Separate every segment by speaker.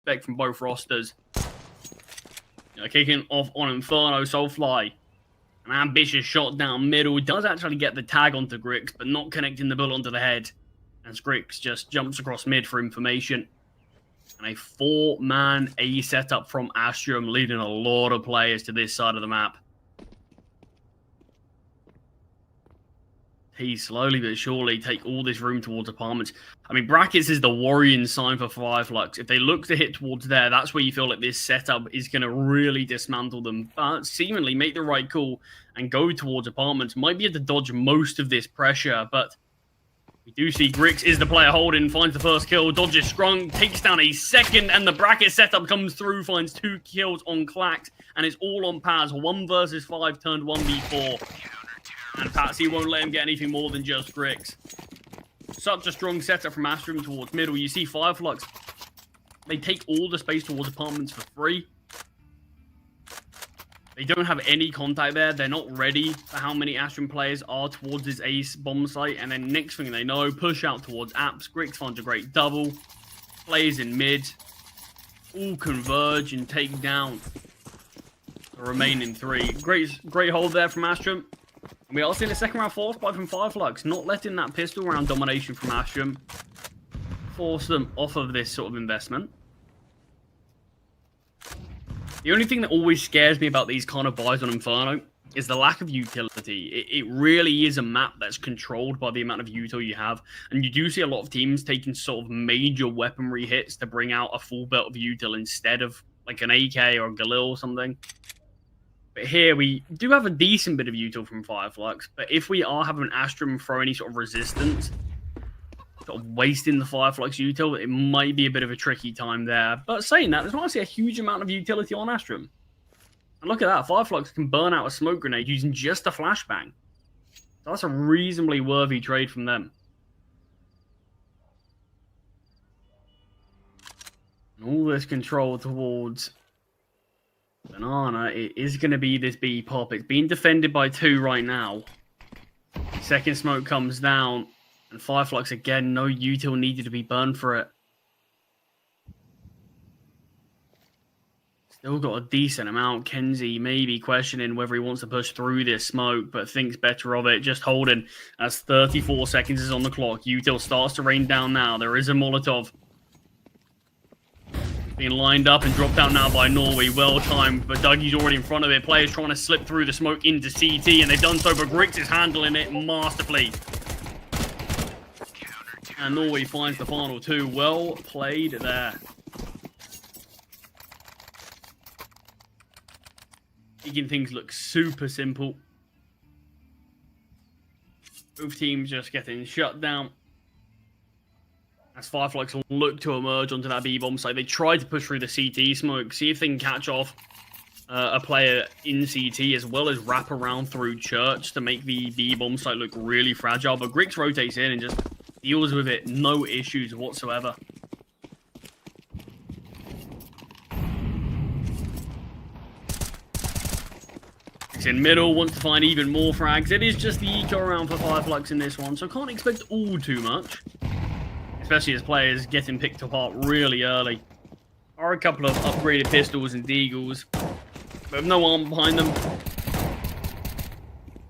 Speaker 1: expect from both rosters. Kicking off on Inferno, Soulfly. An ambitious shot down middle. Does actually get the tag onto Grix, but not connecting the bullet onto the head. As Grix just jumps across mid for information. And a 4-man A setup from Astramm, leading a lot of players to this side of the map. He slowly but surely take all this room towards apartments. I mean, brackets is the worrying sign for Fireflux. If they look to hit towards there, that's where you feel like this setup is going to really dismantle them. But seemingly make the right call and go towards apartments. Might be able to dodge most of this pressure, but we do see Grix is the player holding, finds the first kill, dodges Scrunk, takes down a second, and the bracket setup comes through, finds 2 kills on Clacked, and it's all on Paz. 1 versus 5 turned 1v4. And Patsy won't let him get anything more than just Grix. Such a strong setup from Astramm towards middle. You see Fireflux, they take all the space towards apartments for free. They don't have any contact there. They're not ready for how many Astramm players are towards this ace bomb site. And then next thing they know, push out towards apps. Grix finds a great double. Plays in mid. All converge and take down the remaining 3. Great hold there from Astramm. We are seeing a second round force fight from Fireflux, not letting that pistol round domination from Astramm force them off of this sort of investment. The only thing that always scares me about these kind of buys on Inferno is the lack of utility. It really is a map that's controlled by the amount of util you have, and you do see a lot of teams taking sort of major weaponry hits to bring out a full belt of util instead of like an AK or a Galil or something. But here we do have a decent bit of util from Fireflux, but if we are having Astramm throw any sort of resistance, sort of wasting the Fireflux util, it might be a bit of a tricky time there. But saying that, there's not actually a huge amount of utility on Astramm. And look at that, Fireflux can burn out a smoke grenade using just a flashbang. So that's a reasonably worthy trade from them. And all this control towards Banana, it is going to be this B pop. It's being defended by 2 right now. Second smoke comes down, and Fireflux again, no util needed to be burned for it. Still got a decent amount. Kenzie maybe questioning whether he wants to push through this smoke, but thinks better of it. Just holding as 34 seconds is on the clock. Util starts to rain down now. There is a Molotov being lined up and dropped out now by Norway. Well timed, but Dougie's already in front of it. Players trying to slip through the smoke into CT, and they've done so, but Grix is handling it masterfully. And Norway finds the final 2. Well played there. Making things look super simple. Both teams just getting shut down. As Fireflux will look to emerge onto that B-bomb site. They try to push through the CT smoke, see if they can catch off a player in CT, as well as wrap around through Church to make the B-bomb site look really fragile. But Grix rotates in and just deals with it, no issues whatsoever. It's in middle, wants to find even more frags. It is just the eco round for Fireflux in this one, so can't expect all too much. Especially as players getting picked apart really early. Are a couple of upgraded pistols and deagles, but with no arm behind them.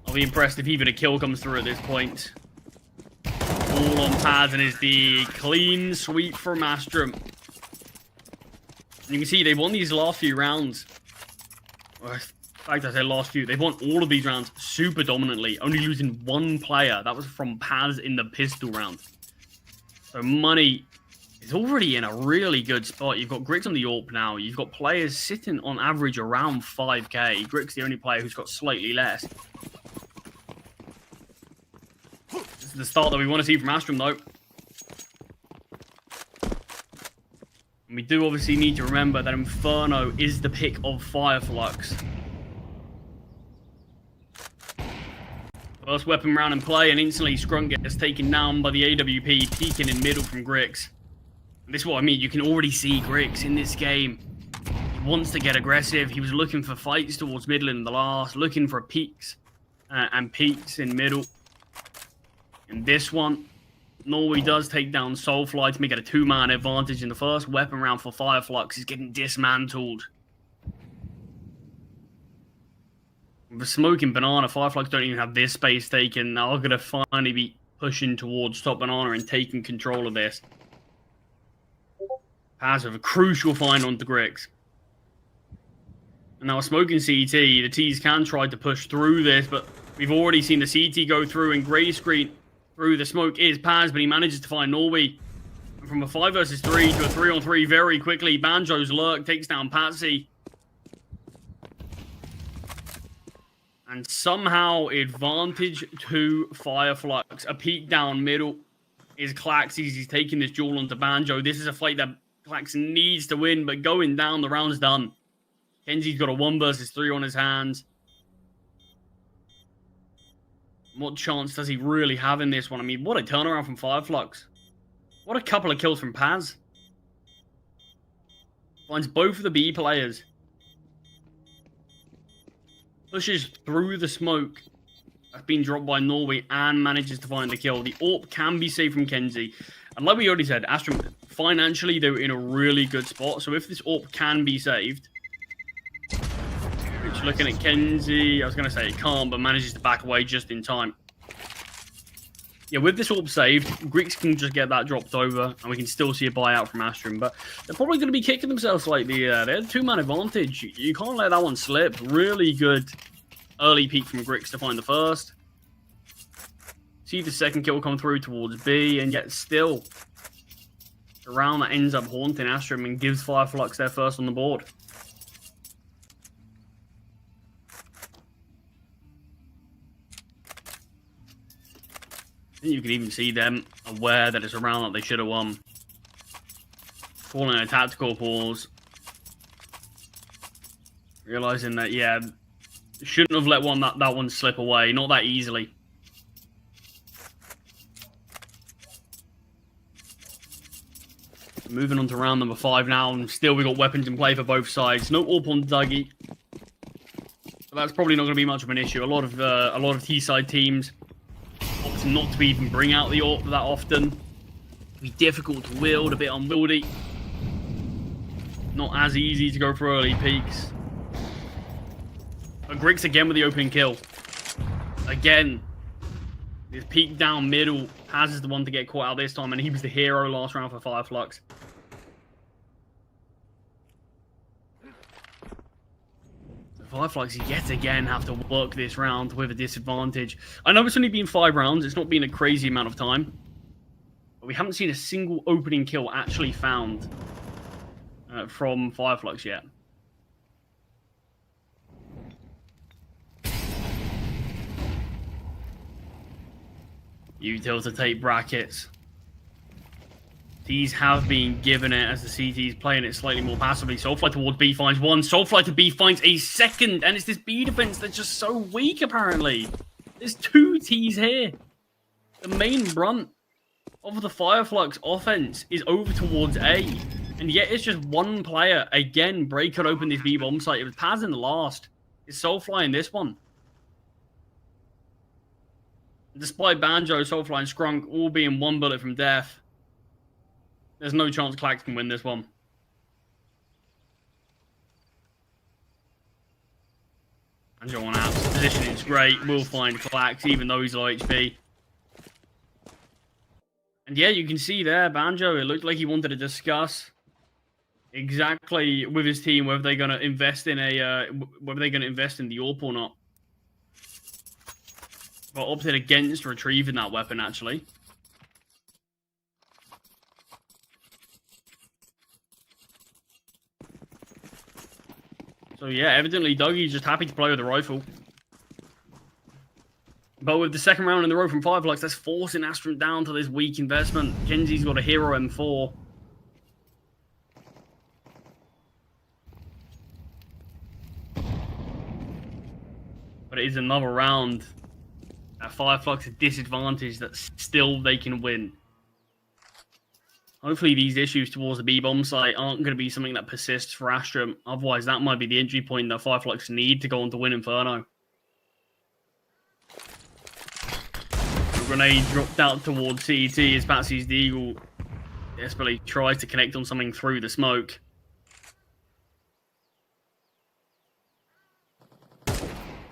Speaker 1: I'll be impressed if even a kill comes through at this point. All on pads, and is the clean sweep from Astramm. And you can see they've won these last few rounds. Or, in fact, I say last few. They've won all of these rounds super dominantly, only losing 1 player. That was from Paz in the pistol round. So money is already in a really good spot. You've got Grix on the AWP now. You've got players sitting on average around 5k. Grix the only player who's got slightly less. This is the start that we want to see from Astramm, though. And we do obviously need to remember that Inferno is the pick of Fireflux. First weapon round in play, and instantly Scrunk gets taken down by the AWP, peeking in middle from Grix. And this is what I mean, you can already see Grix in this game. He wants to get aggressive. He was looking for fights towards middle in the last, looking for peaks and peaks in middle. In this one, Norway does take down Soulfly to make it a 2-man advantage, and the first weapon round for Fireflux is getting dismantled. With the smoking banana, Fireflux don't even have this space taken. Now they're going to finally be pushing towards top banana and taking control of this. Paz with a crucial find onto Grix. And now smoking CT, the T's can try to push through this, but we've already seen the CT go through, and grey screen through the smoke is Paz, but he manages to find Norway. And from a 5 versus 3 to a 3-on-3 very quickly, Banjo's lurk takes down Patsy. And somehow advantage to Fireflux. A peek down middle is Klaxy's. He's taking this duel onto Banjo. This is a fight that Klax needs to win, but going down, the round's done. Kenzie's got a 1 versus 3 on his hands. What chance does he really have in this one? I mean, what a turnaround from Fireflux. What a couple of kills from Paz. Finds both of the B players. Pushes through the smoke that's been dropped by Norway and manages to find the kill. The AWP can be saved from Kenzie. And like we already said, Astramm, financially, they're in a really good spot. So if this AWP can be saved... Which, looking at Kenzie, I was going to say it can't, but manages to back away just in time. Yeah, with this AWP saved, Greeks can just get that dropped over, and we can still see a buyout from Astramm. But they're probably going to be kicking themselves slightly. They had a 2-man advantage. You can't let that one slip. Really good early peek from Grix to find the first. See the second kill come through towards B, and yet still the round that ends up haunting Astramm and gives Fireflux their first on the board. You can even see them aware that it's a round that they should have won. Calling a tactical pause. Realizing that, yeah, shouldn't have let that one slip away. Not that easily. Moving on to round number 5 now, and still we got weapons in play for both sides. No AWP on Dougie. But that's probably not going to be much of an issue. A lot of T-side teams opt not to even bring out the AWP that often. It'd be difficult to wield, a bit unwieldy. Not as easy to go for early peaks. But Grix again with the opening kill. Again, this peek down middle. Paz is the one to get caught out this time, and he was the hero last round for Fireflux. Fireflux yet again have to work this round with a disadvantage. I know it's only been 5 rounds. It's not been a crazy amount of time. But we haven't seen a single opening kill actually found from Fireflux yet. Util to take brackets. These have been given it as the CT is playing it slightly more passively. Soulfly towards B finds 1. Soulfly to B finds a 2nd. And it's this B defense that's just so weak, apparently. There's 2 Ts here. The main brunt of the Fireflux offense is over towards A. And yet it's just 1 player, again, breaking open this B bomb site. It was Paz in the last. It's Soulfly in this one. Despite Banjo, Soulfly, and Scrunk all being 1 bullet from death, there's no chance Klax can win this one. Banjo on out. Positioning is great. Will find Klax, even though he's low HP. And yeah, you can see there, Banjo, it looked like he wanted to discuss exactly with his team whether they're going to invest in the AWP or not. But opted against retrieving that weapon, actually. So yeah, evidently Dougie's just happy to play with the rifle. But with the 2nd round in the row from Fireflux, that's forcing Astramm down to this weak investment. Kenzie's got a hero M4. But it is another round at Fireflux, a disadvantage that still they can win. Hopefully these issues towards the B-bomb site aren't going to be something that persists for Astramm. Otherwise, that might be the entry point that Fireflux need to go on to win Inferno. Smoke grenade dropped out towards CET as Patsy's the Eagle desperately tries to connect on something through the smoke.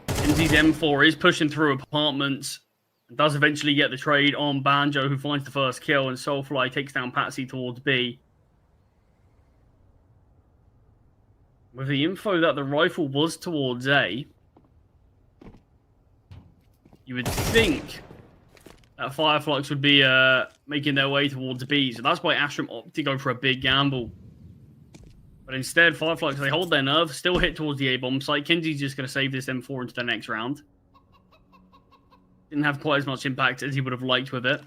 Speaker 1: Kenzie's M4 is pushing through apartments and does eventually get the trade on Banjo, who finds the first kill, and Soulfly takes down Patsy towards B. With the info that the rifle was towards A, you would think that Fireflux would be making their way towards B, so that's why Astramm opted to go for a big gamble. But instead, Fireflux, they hold their nerve, still hit towards the A-bomb site. Kenzie's just going to save this M4 into the next round. Didn't have quite as much impact as he would have liked with it.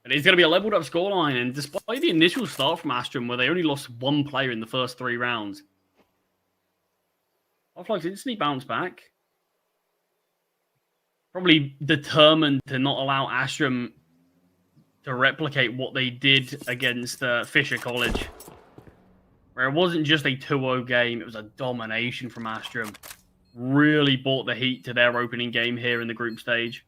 Speaker 1: But it's going to be a leveled up scoreline, and despite the initial start from Astramm, where they only lost one player in the first 3 rounds, Fireflux instantly bounced back. Probably determined to not allow Astramm to replicate what they did against Fisher College, where it wasn't just a 2-0 game, it was a domination from Astramm. Really brought the heat to their opening game here in the group stage.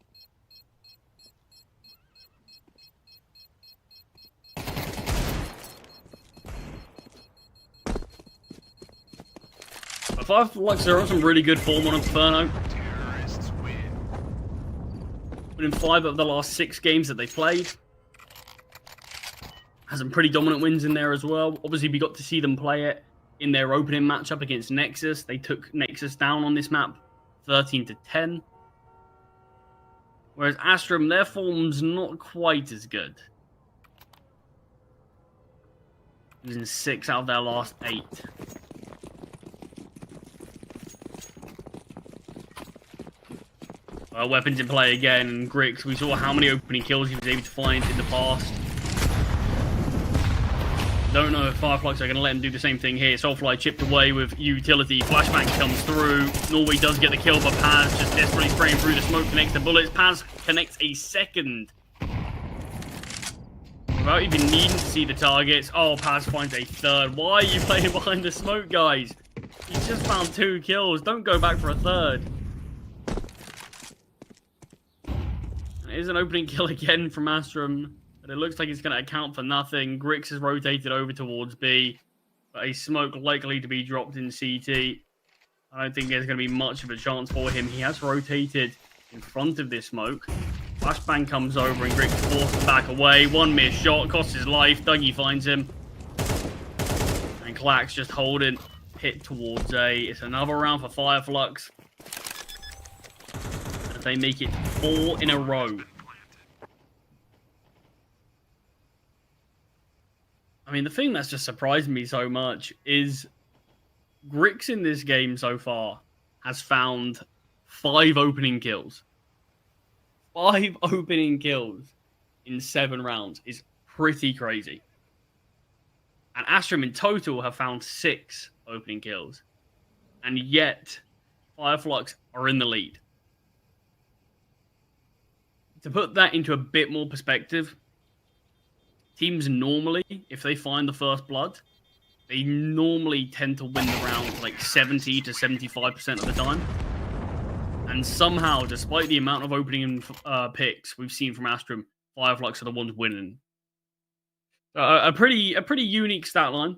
Speaker 1: But Fireflux are on some really good form on Inferno. But in 5 of the last 6 games that they played, has some pretty dominant wins in there as well. Obviously, we got to see them play it in their opening matchup against Nexus. They took Nexus down on this map, 13-10. Whereas Astramm, their form's not quite as good. Losing 6 out of their last 8. Weapons in play again, and Grix, we saw how many opening kills he was able to find in the past. Don't know if Fireflux are going to let him do the same thing here. Soulfly chipped away with utility. Flashbang comes through. Norway does get the kill, but Paz just desperately spraying through the smoke, connects the bullets. Paz connects a second. Without even needing to see the targets. Oh, Paz finds a third. Why are you playing behind the smoke, guys? You just found 2 kills. Don't go back for a third. And it is an opening kill again from Astramm. But it looks like it's going to account for nothing. Grix has rotated over towards B. But a smoke likely to be dropped in CT. I don't think there's going to be much of a chance for him. He has rotated in front of this smoke. Flashbang comes over and Grix forces back away. One missed shot, costs his life. Dougie finds him. And Clack's just holding. Hit towards A. It's another round for Fireflux. As they make it 4 in a row. I mean, the thing that's just surprised me so much is Grix in this game so far has found 5 opening kills. 5 opening kills in 7 rounds is pretty crazy. And Astramm in total have found 6 opening kills. And yet, Fireflux are in the lead. To put that into a bit more perspective, teams normally, if they find the first blood, they normally tend to win the round like 70 to 75% of the time. And somehow, despite the amount of opening picks we've seen from Astramm, Fireflux are the ones winning. A pretty unique stat line.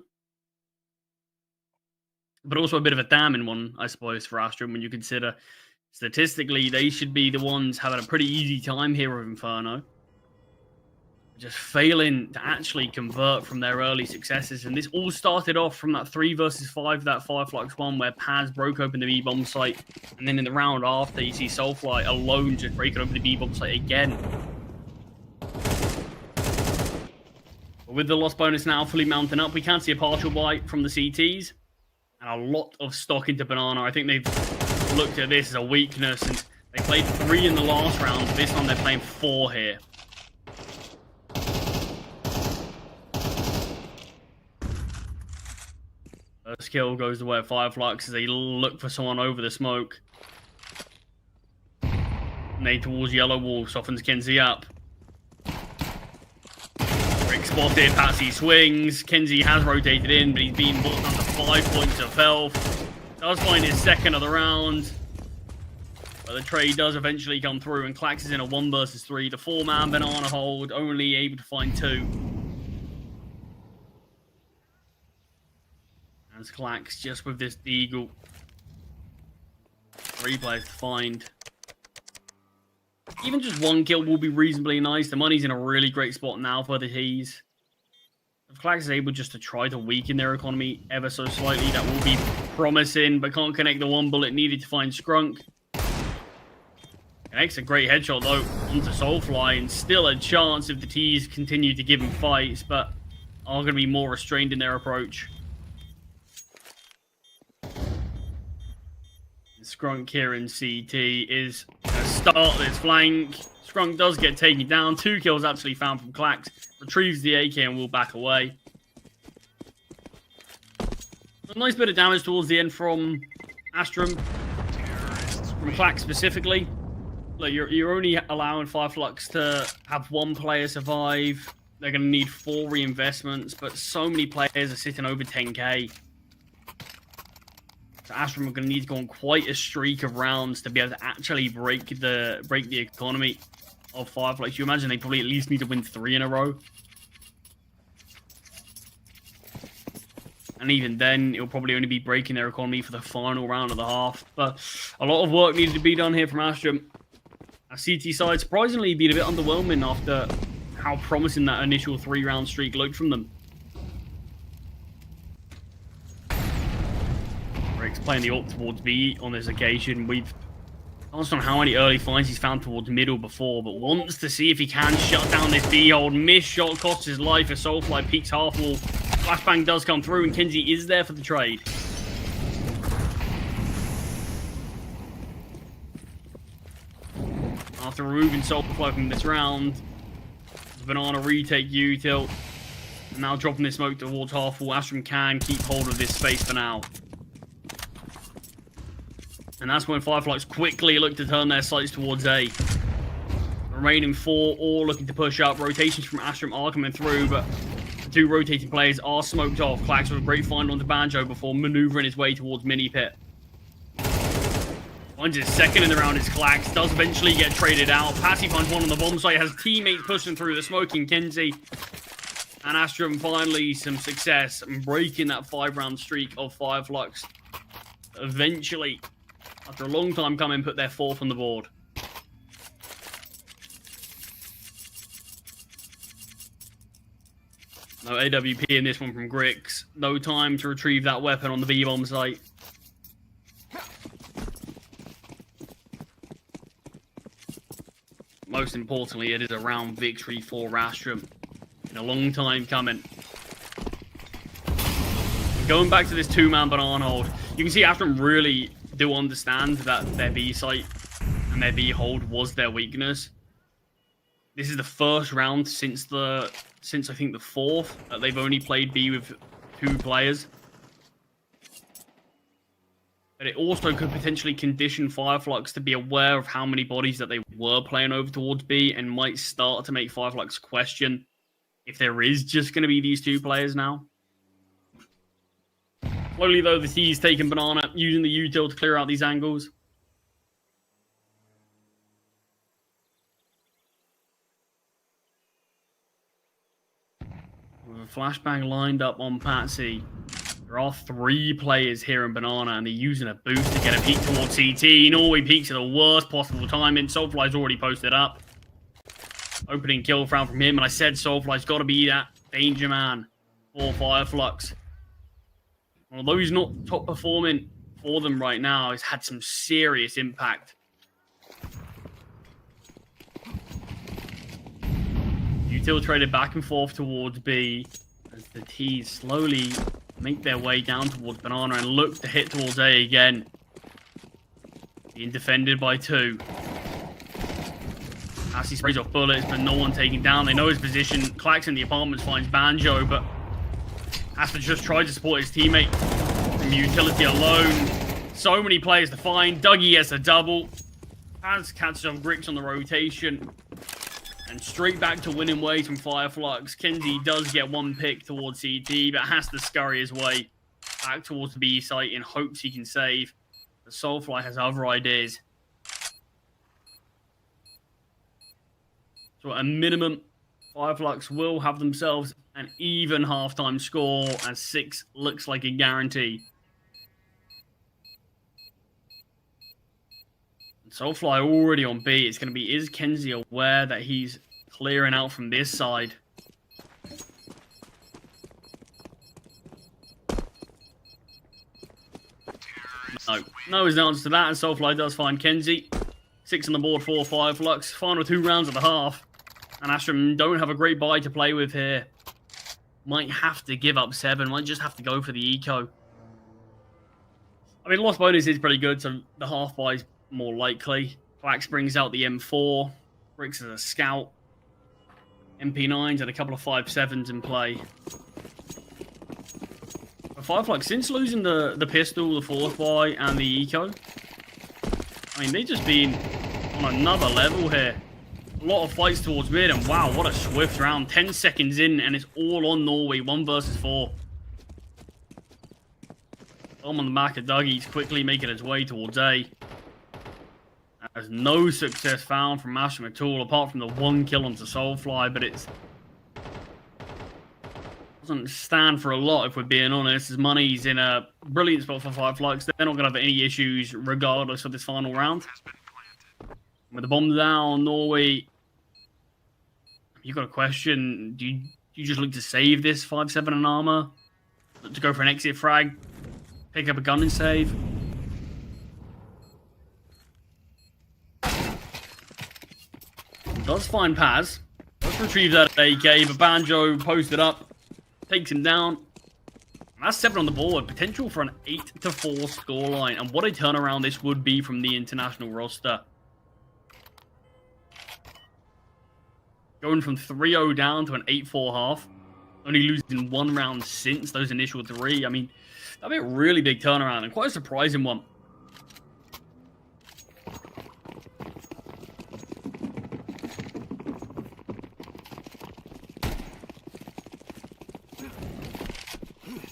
Speaker 1: But also a bit of a damning one, I suppose, for Astramm when you consider statistically they should be the ones having a pretty easy time here with Inferno. Just failing to actually convert from their early successes. And this all started off from that 3 versus 5 that Fireflux won, where Paz broke open the B-bomb site. And then in the round after, you see Soulfly alone just breaking open the B-bomb site again. But with the loss bonus now fully mounting up, we can see a partial buy from the CTs. And a lot of stock into Banana. I think they've looked at this as a weakness. And they played 3 in the last round. This time they're playing 4 here. First kill goes the way of Fireflux as they look for someone over the smoke. Nade towards yellow wall, softens Kenzie up. Rick spotted, Patsy swings. Kenzie has rotated in, but he's being brought down to 5 points of health. Does find his second of the round. But the trade does eventually come through, and Clax is in a 1 versus 3. The 4-man banana hold, only able to find 2. As Clax just with this Deagle. 3 players to find. Even just 1 kill will be reasonably nice. The money's in a really great spot now for the He's. If Clax is able just to try to weaken their economy ever so slightly, that will be promising, but can't connect the 1 bullet needed to find Scrunk. Connects a great headshot though onto Soulfly, and still a chance if the T's continue to give him fights, but are going to be more restrained in their approach. Scrunk here in CT is going to start this flank. Scrunk does get taken down. 2 kills actually found from Clax. Retrieves the AK and will back away. A nice bit of damage towards the end from Astramm. From Clax specifically. Look, you're only allowing Fireflux to have 1 player survive. They're going to need 4 reinvestments, but so many players are sitting over 10k. So Astramm are going to need to go on quite a streak of rounds to be able to actually break the economy of Fireflux. You imagine they probably at least need to win 3 in a row. And even then, it'll probably only be breaking their economy for the final round of the half. But a lot of work needed to be done here from Astramm. Our CT side surprisingly been a bit underwhelming after how promising that initial 3-round streak looked from them. Rick's playing the ult towards B on this occasion. We've touched on how many early finds he's found towards middle before, but wants to see if he can shut down this B hold. Missed shot costs his life as Soulfly peeks half wall. Flashbang does come through, and Kinsey is there for the trade. After removing Soulfly from this round, Banana retake util. And now dropping this smoke towards half wall. Astramm can keep hold of this space for now. And that's when Fireflux quickly look to turn their sights towards A. The remaining 4 all looking to push up. Rotations from Astramm are coming through, but the 2 rotating players are smoked off. Clax with a great find onto Banjo before maneuvering his way towards Mini Pit. Finds his second in the round is Clax. Does eventually get traded out. Passy finds 1 on the bomb site. Has teammates pushing through the smoking Kinsey. And Astramm finally some success in breaking that 5-round streak of Fireflux. Eventually, after a long time coming, put their 4th on the board. No AWP in this one from Grix. No time to retrieve that weapon on the B-bomb site. Most importantly, it is a round victory for Astramm. In a long time coming. Going back to this 2-man banana hold, you can see Astramm really do understand that their B site and their B hold was their weakness. This is the first round since I think the 4th that they've only played B with 2 players. But it also could potentially condition Fireflux to be aware of how many bodies that they were playing over towards B, and might start to make Fireflux question if there is just going to be these 2 players now. Slowly though, the T's taking Banana, using the util to clear out these angles. With a flashbang lined up on Patsy. There are 3 players here in Banana, and they're using a boost to get a peek towards CT. Norway peeks at the worst possible timing. Soulfly's already posted up. Opening kill round from him, and I said Soulfly's got to be that danger man for Fireflux. Although he's not top performing for them right now, he's had some serious impact. Util traded back and forth towards B as the T's slowly make their way down towards Banana and look to hit towards A again. Being defended by 2. As he sprays off bullets, but no one taking down. They know his position. Clax in the apartments finds Banjo, but has to just try to support his teammate from utility alone. So many players to find. Dougie gets a double. Has catches on Grix on the rotation. And straight back to winning ways from Fireflux. Kinsey does get 1 pick towards CT, but has to scurry his way back towards the B site in hopes he can save. The Soulfly has other ideas. So at a minimum, Fireflux will have themselves an even halftime score, as 6 looks like a guarantee. And Soulfly already on B. It's going to be, is Kenzie aware that he's clearing out from this side? No. No is the answer to that, and Soulfly does find Kenzie. 6 on the board for Fireflux. Final 2 rounds of the half. And Astramm don't have a great buy to play with here. Might have to give up 7. Might just have to go for the eco. I mean, lost bonus is pretty good, so the half buy is more likely. Flax brings out the M4. Bricks as a scout. MP9s and a couple of 5.7s in play. But Fireflux, since losing the pistol, the 4th buy, and the eco, I mean, they've just been on another level here. A lot of fights towards mid, and wow, what a swift round. 10 seconds in, and it's all on Norway. 1 versus 4. Bomb on the back of Dougie's quickly making his way towards A. There's no success found from Astramm at all, apart from the 1 kill onto Soulfly, but it doesn't stand for a lot, if we're being honest. His money's in a brilliant spot for Fireflux. They're not going to have any issues regardless of this final round. With the bomb down, Norway, you got a question. Do you just look to save this 5.7 in armor? Look to go for an exit frag? Pick up a gun and save? Does find Paz. Let's retrieve that AK, but Banjo posted up. Takes him down. And that's 7 on the board. Potential for an 8-4 scoreline. And what a turnaround this would be from the international roster. Going from 3-0 down to an 8-4 half. Only losing 1 round since those initial 3. I mean, that'd be a really big turnaround and quite a surprising one.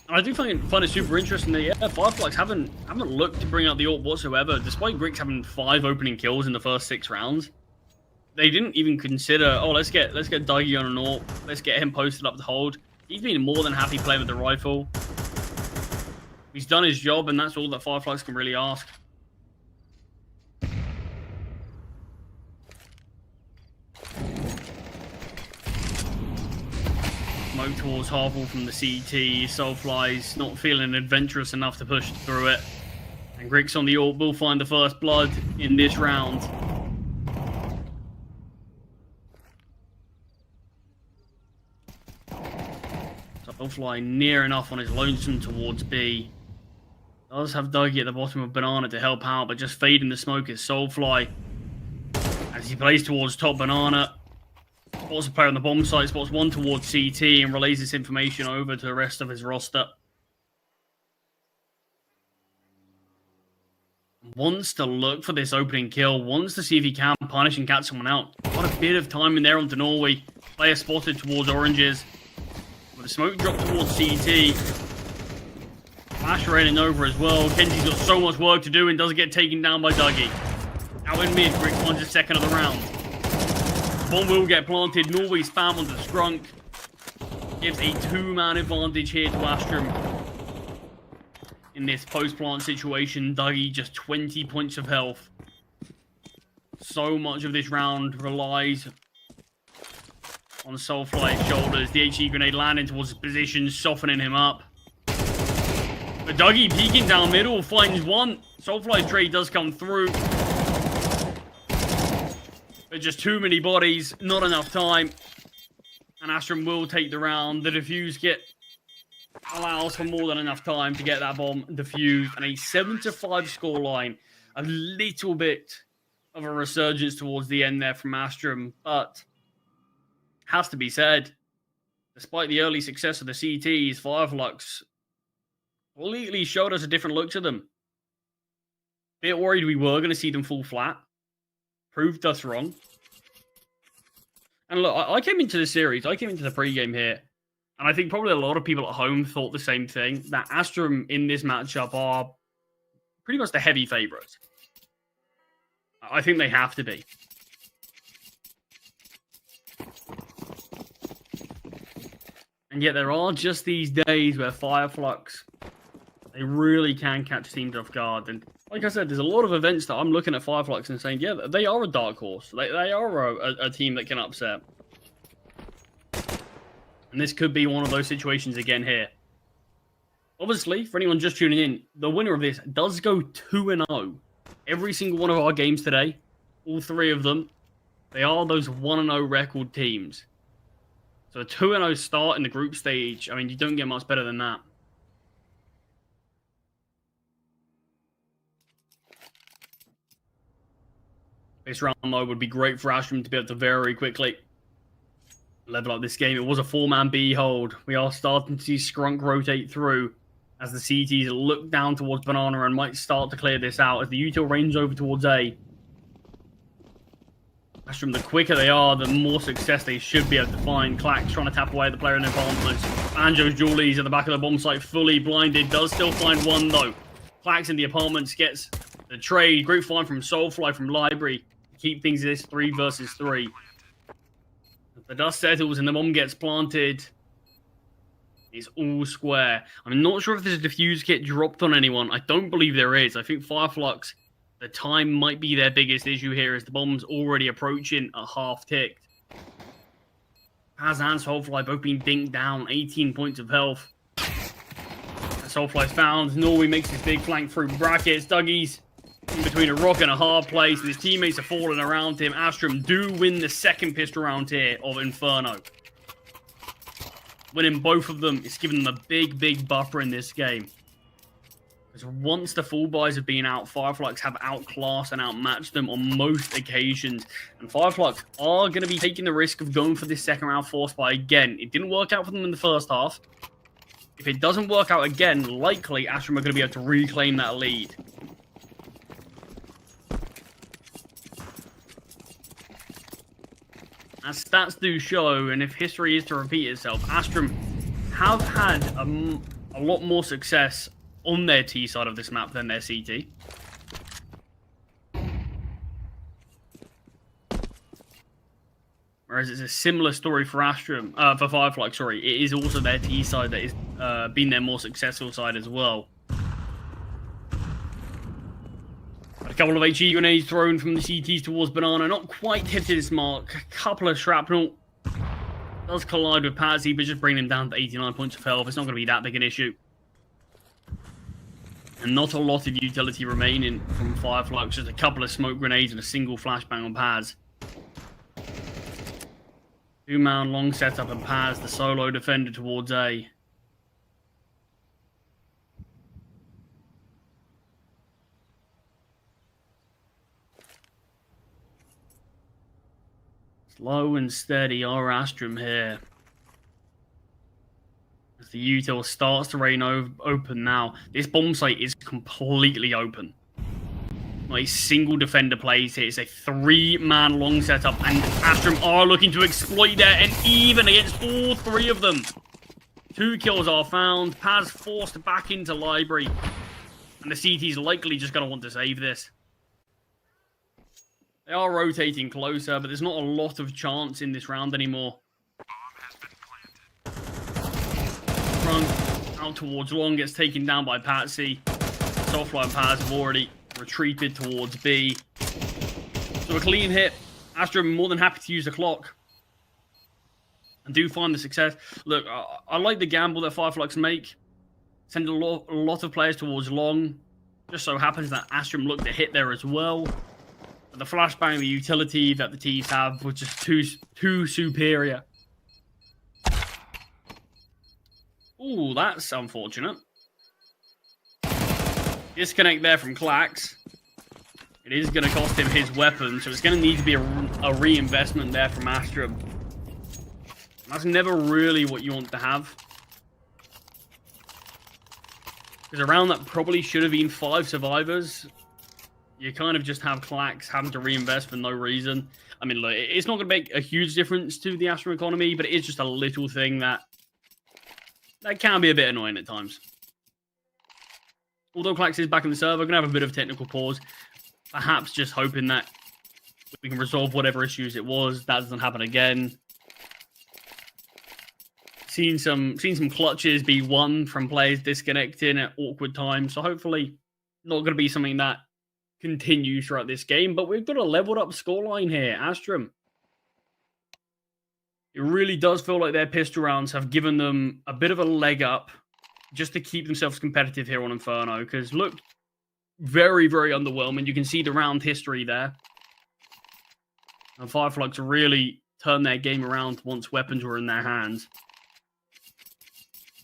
Speaker 1: I do find it super interesting that, yeah, Fireflux haven't looked to bring out the AWP whatsoever, despite Grix having 5 opening kills in the first 6 rounds. They didn't even consider, oh, let's get Dougie on an AWP. Let's get him posted up to hold. He's been more than happy playing with the rifle. He's done his job, and that's all that Fireflux can really ask. Smoke towards Harville from the CT. Soulfly's not feeling adventurous enough to push through it. And Grix on the AWP will find the first blood in this round. Soulfly near enough on his lonesome towards B. Does have Dougie at the bottom of Banana to help out, but just fading the smoke is Soulfly. As he plays towards top Banana. Spots a player on the bomb site, spots 1 towards CT, and relays this information over to the rest of his roster. Wants to look for this opening kill, wants to see if he can punish and catch someone out. Got a bit of time in there onto Norway. Player spotted towards Oranges. With the smoke drop towards CT. Flash raining over as well. Kenzie's got so much work to do and doesn't get taken down by Dougie. Out in mid, Grix finds his second of the round. Bomb will get planted. Norway spam onto Scrunk. Gives a 2-man advantage here to Astramm. In this post-plant situation, Dougie just 20 points of health. So much of this round relies on Soulfly's shoulders. The HE grenade landing towards his position, softening him up. But Dougie peeking down middle, finds 1. Soulfly's trade does come through. But just too many bodies, not enough time. And Astramm will take the round. The defuse kit allows for more than enough time to get that bomb defused. And a 7-5 scoreline. A little bit of a resurgence towards the end there from Astramm. But has to be said, despite the early success of the CTs, Fireflux completely showed us a different look to them. Bit worried we were going to see them fall flat. Proved us wrong. And look, I came into the series, I came into the pregame here And I think probably a lot of people at home thought the same thing, that Astramm in this matchup are pretty much the heavy favorites. I think they have to be. And yet there are just these days where Fireflux, they really can catch teams off guard. And like I said, there's a lot of events that I'm looking at Fireflux and saying, yeah, they are a dark horse. They are a team that can upset. And this could be one of those situations again here. Obviously, for anyone just tuning in, the winner of this does go 2-0. Every single one of our games today, all three of them, they are those 1-0 record teams. So a 2-0 start in the group stage, I mean, you don't get much better than that. This round, though, would be great for Astramm to be able to very quickly level up this game. It was a 4-man B hold. We are starting to see Skrunk rotate through as the CTs look down towards Banana and might start to clear this out as the util ranges over towards A. Astramm, the quicker they are, the more success they should be able to find. Clax trying to tap away at the player in advantage. Banjo's Julies at the back of the bomb site, fully blinded. Does still find one, though. Clax in the apartments gets the trade. Great find from Soulfly from Library to keep things this 3 versus 3. The dust settles and the bomb gets planted. It's all square. I'm not sure if there's a defuse kit dropped on anyone. I don't believe there is. I think Fireflux, the time might be their biggest issue here as the bomb's already approaching a half ticked. Paz and Soulfly both being dinked down. 18 points of health. Soulfly's found. Norway makes his big flank through brackets. Dougie's in between a rock and a hard place, and his teammates are falling around him. Astramm do win the second pistol round here of Inferno. Winning both of them is giving them a big, big buffer in this game. Because once the full buys have been out, Fireflux have outclassed and outmatched them on most occasions. And Fireflux are going to be taking the risk of going for this second round force buy again. It didn't work out for them in the first half. If it doesn't work out again, likely Astramm are going to be able to reclaim that lead. As stats do show, and if history is to repeat itself, Astramm have had a lot more success on their T side of this map than their CT. Whereas it's a similar story for Astramm, for Fireflux, sorry. It is also their T side that has been their more successful side as well. A couple of HE grenades thrown from the CTs towards Banana. Not quite hit his mark. A couple of shrapnel. Does collide with Patsy, but just bring him down to 89 points of health. It's not going to be that big an issue. And not a lot of utility remaining from Fireflux. Just a couple of smoke grenades and a single flashbang on Paz. 2-man long setup and Paz, the solo defender towards A. Slow and steady are Astramm here. As the util starts to rain open now. This bomb site is completely open. Not a single defender plays here. It's a 3-man long setup. And Astramm are looking to exploit there. And even against all 3 of them. 2 kills are found. Paz forced back into Library. And the CT's likely just going to want to save this. They are rotating closer, but there's not a lot of chance in this round anymore. Run out towards long, gets taken down by Patsy. Soulfly and Paz have already retreated towards B. So a clean hit. Astramm more than happy to use the clock. And do find the success. Look, I like the gamble that Fireflux make. Send a lot of players towards long. Just so happens that Astramm looked to hit there as well. The flashbang, the utility that the T's have was just too superior. Ooh, that's unfortunate. Disconnect there from Clax. It is going to cost him his weapon, so it's going to need to be a reinvestment there from Astramm. That's never really what you want to have. Because around that probably should have been 5 survivors. You kind of just have Clax having to reinvest for no reason. I mean, look, it's not going to make a huge difference to the Astramm economy, but it is just a little thing that That can be a bit annoying at times. Although Clax is back in the server, we're going to have a bit of a technical pause. Perhaps just hoping that we can resolve whatever issues it was. That doesn't happen again. Seen some clutches be won from players disconnecting at awkward times. So hopefully not going to be something that continues throughout this game. But we've got a leveled up scoreline here. Astramm. It really does feel like their pistol rounds have given them a bit of a leg up just to keep themselves competitive here on Inferno. Because look, very, very underwhelming. You can see the round history there. And Fireflux really turned their game around once weapons were in their hands.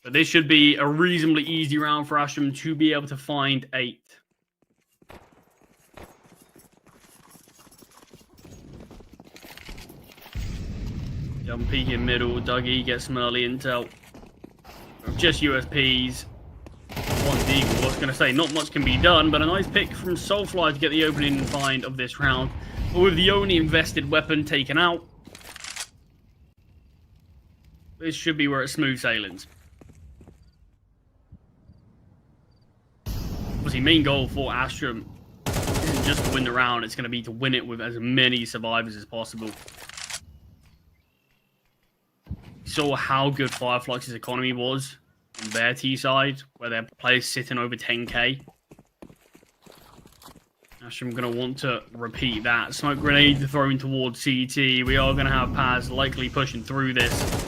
Speaker 1: But this should be a reasonably easy round for Astramm to be able to find 8. Jump peek in middle. Dougie gets some early intel. Just USPs. One Deagle. I was going to say, not much can be done, but a nice pick from Soulfly to get the opening and find of this round. But with the only invested weapon taken out, this should be where it's smooth sailings. Obviously, main goal for Astramm isn't just to win the round, it's going to be to win it with as many survivors as possible. Saw how good Fireflux's economy was on their T side, where their players sitting over 10k. Astramm going to want to repeat that. Smoke grenade thrown towards CT. We are going to have Paz likely pushing through this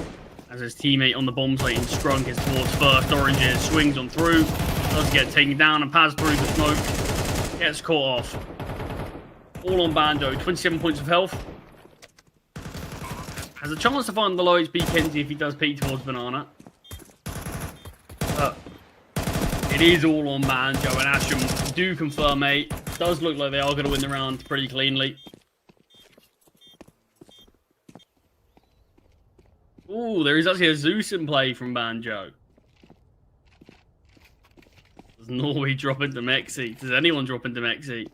Speaker 1: as his teammate on the bomb site in Scrunk is towards first. Oranges swings on through. Does get taken down and Paz through the smoke. Gets caught off. All on Banjo. 27 points of health. Has a chance to find the low HP Kenzie if he does peek towards Banana. But it is all on Banjo, and Astramm do confirm 8. Does look like they are going to win the round pretty cleanly. Ooh, there is actually a Zeus in play from Banjo. Does Norway drop into Mexi? Does anyone drop into Mexi?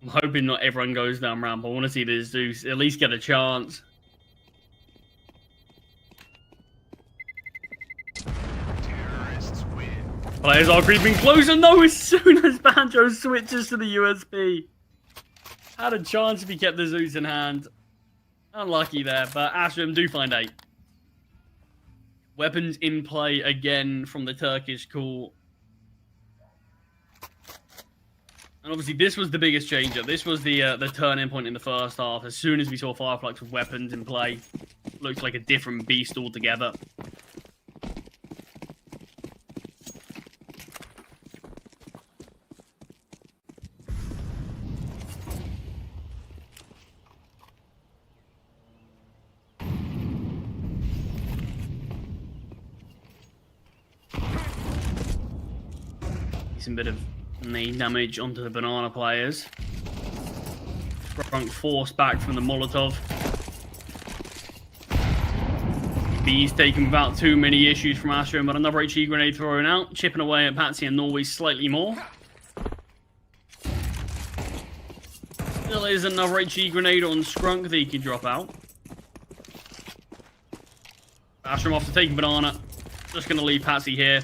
Speaker 1: I'm hoping not everyone goes down ramp. I want to see this Zeus at least get a chance.
Speaker 2: Terrorists win.
Speaker 1: Players are creeping closer. No, as soon as Banjo switches to the USP. Had a chance if he kept the Zeus in hand. Unlucky there, but Astramm do find 8. Weapons in play again from the Turkish call. And obviously this was the biggest change-up. This was the turning point in the first half. As soon as we saw Fireflux with weapons in play, looks like a different beast altogether. Some bit of main damage onto the Banana players. Scrunk forced back from the Molotov. B's taken without too many issues from Astramm, but another HE grenade thrown out, chipping away at Patsy and Norway slightly more. Still is another HE grenade on Scrunk that he can drop out. Astramm off to take Banana. Just going to leave Patsy here.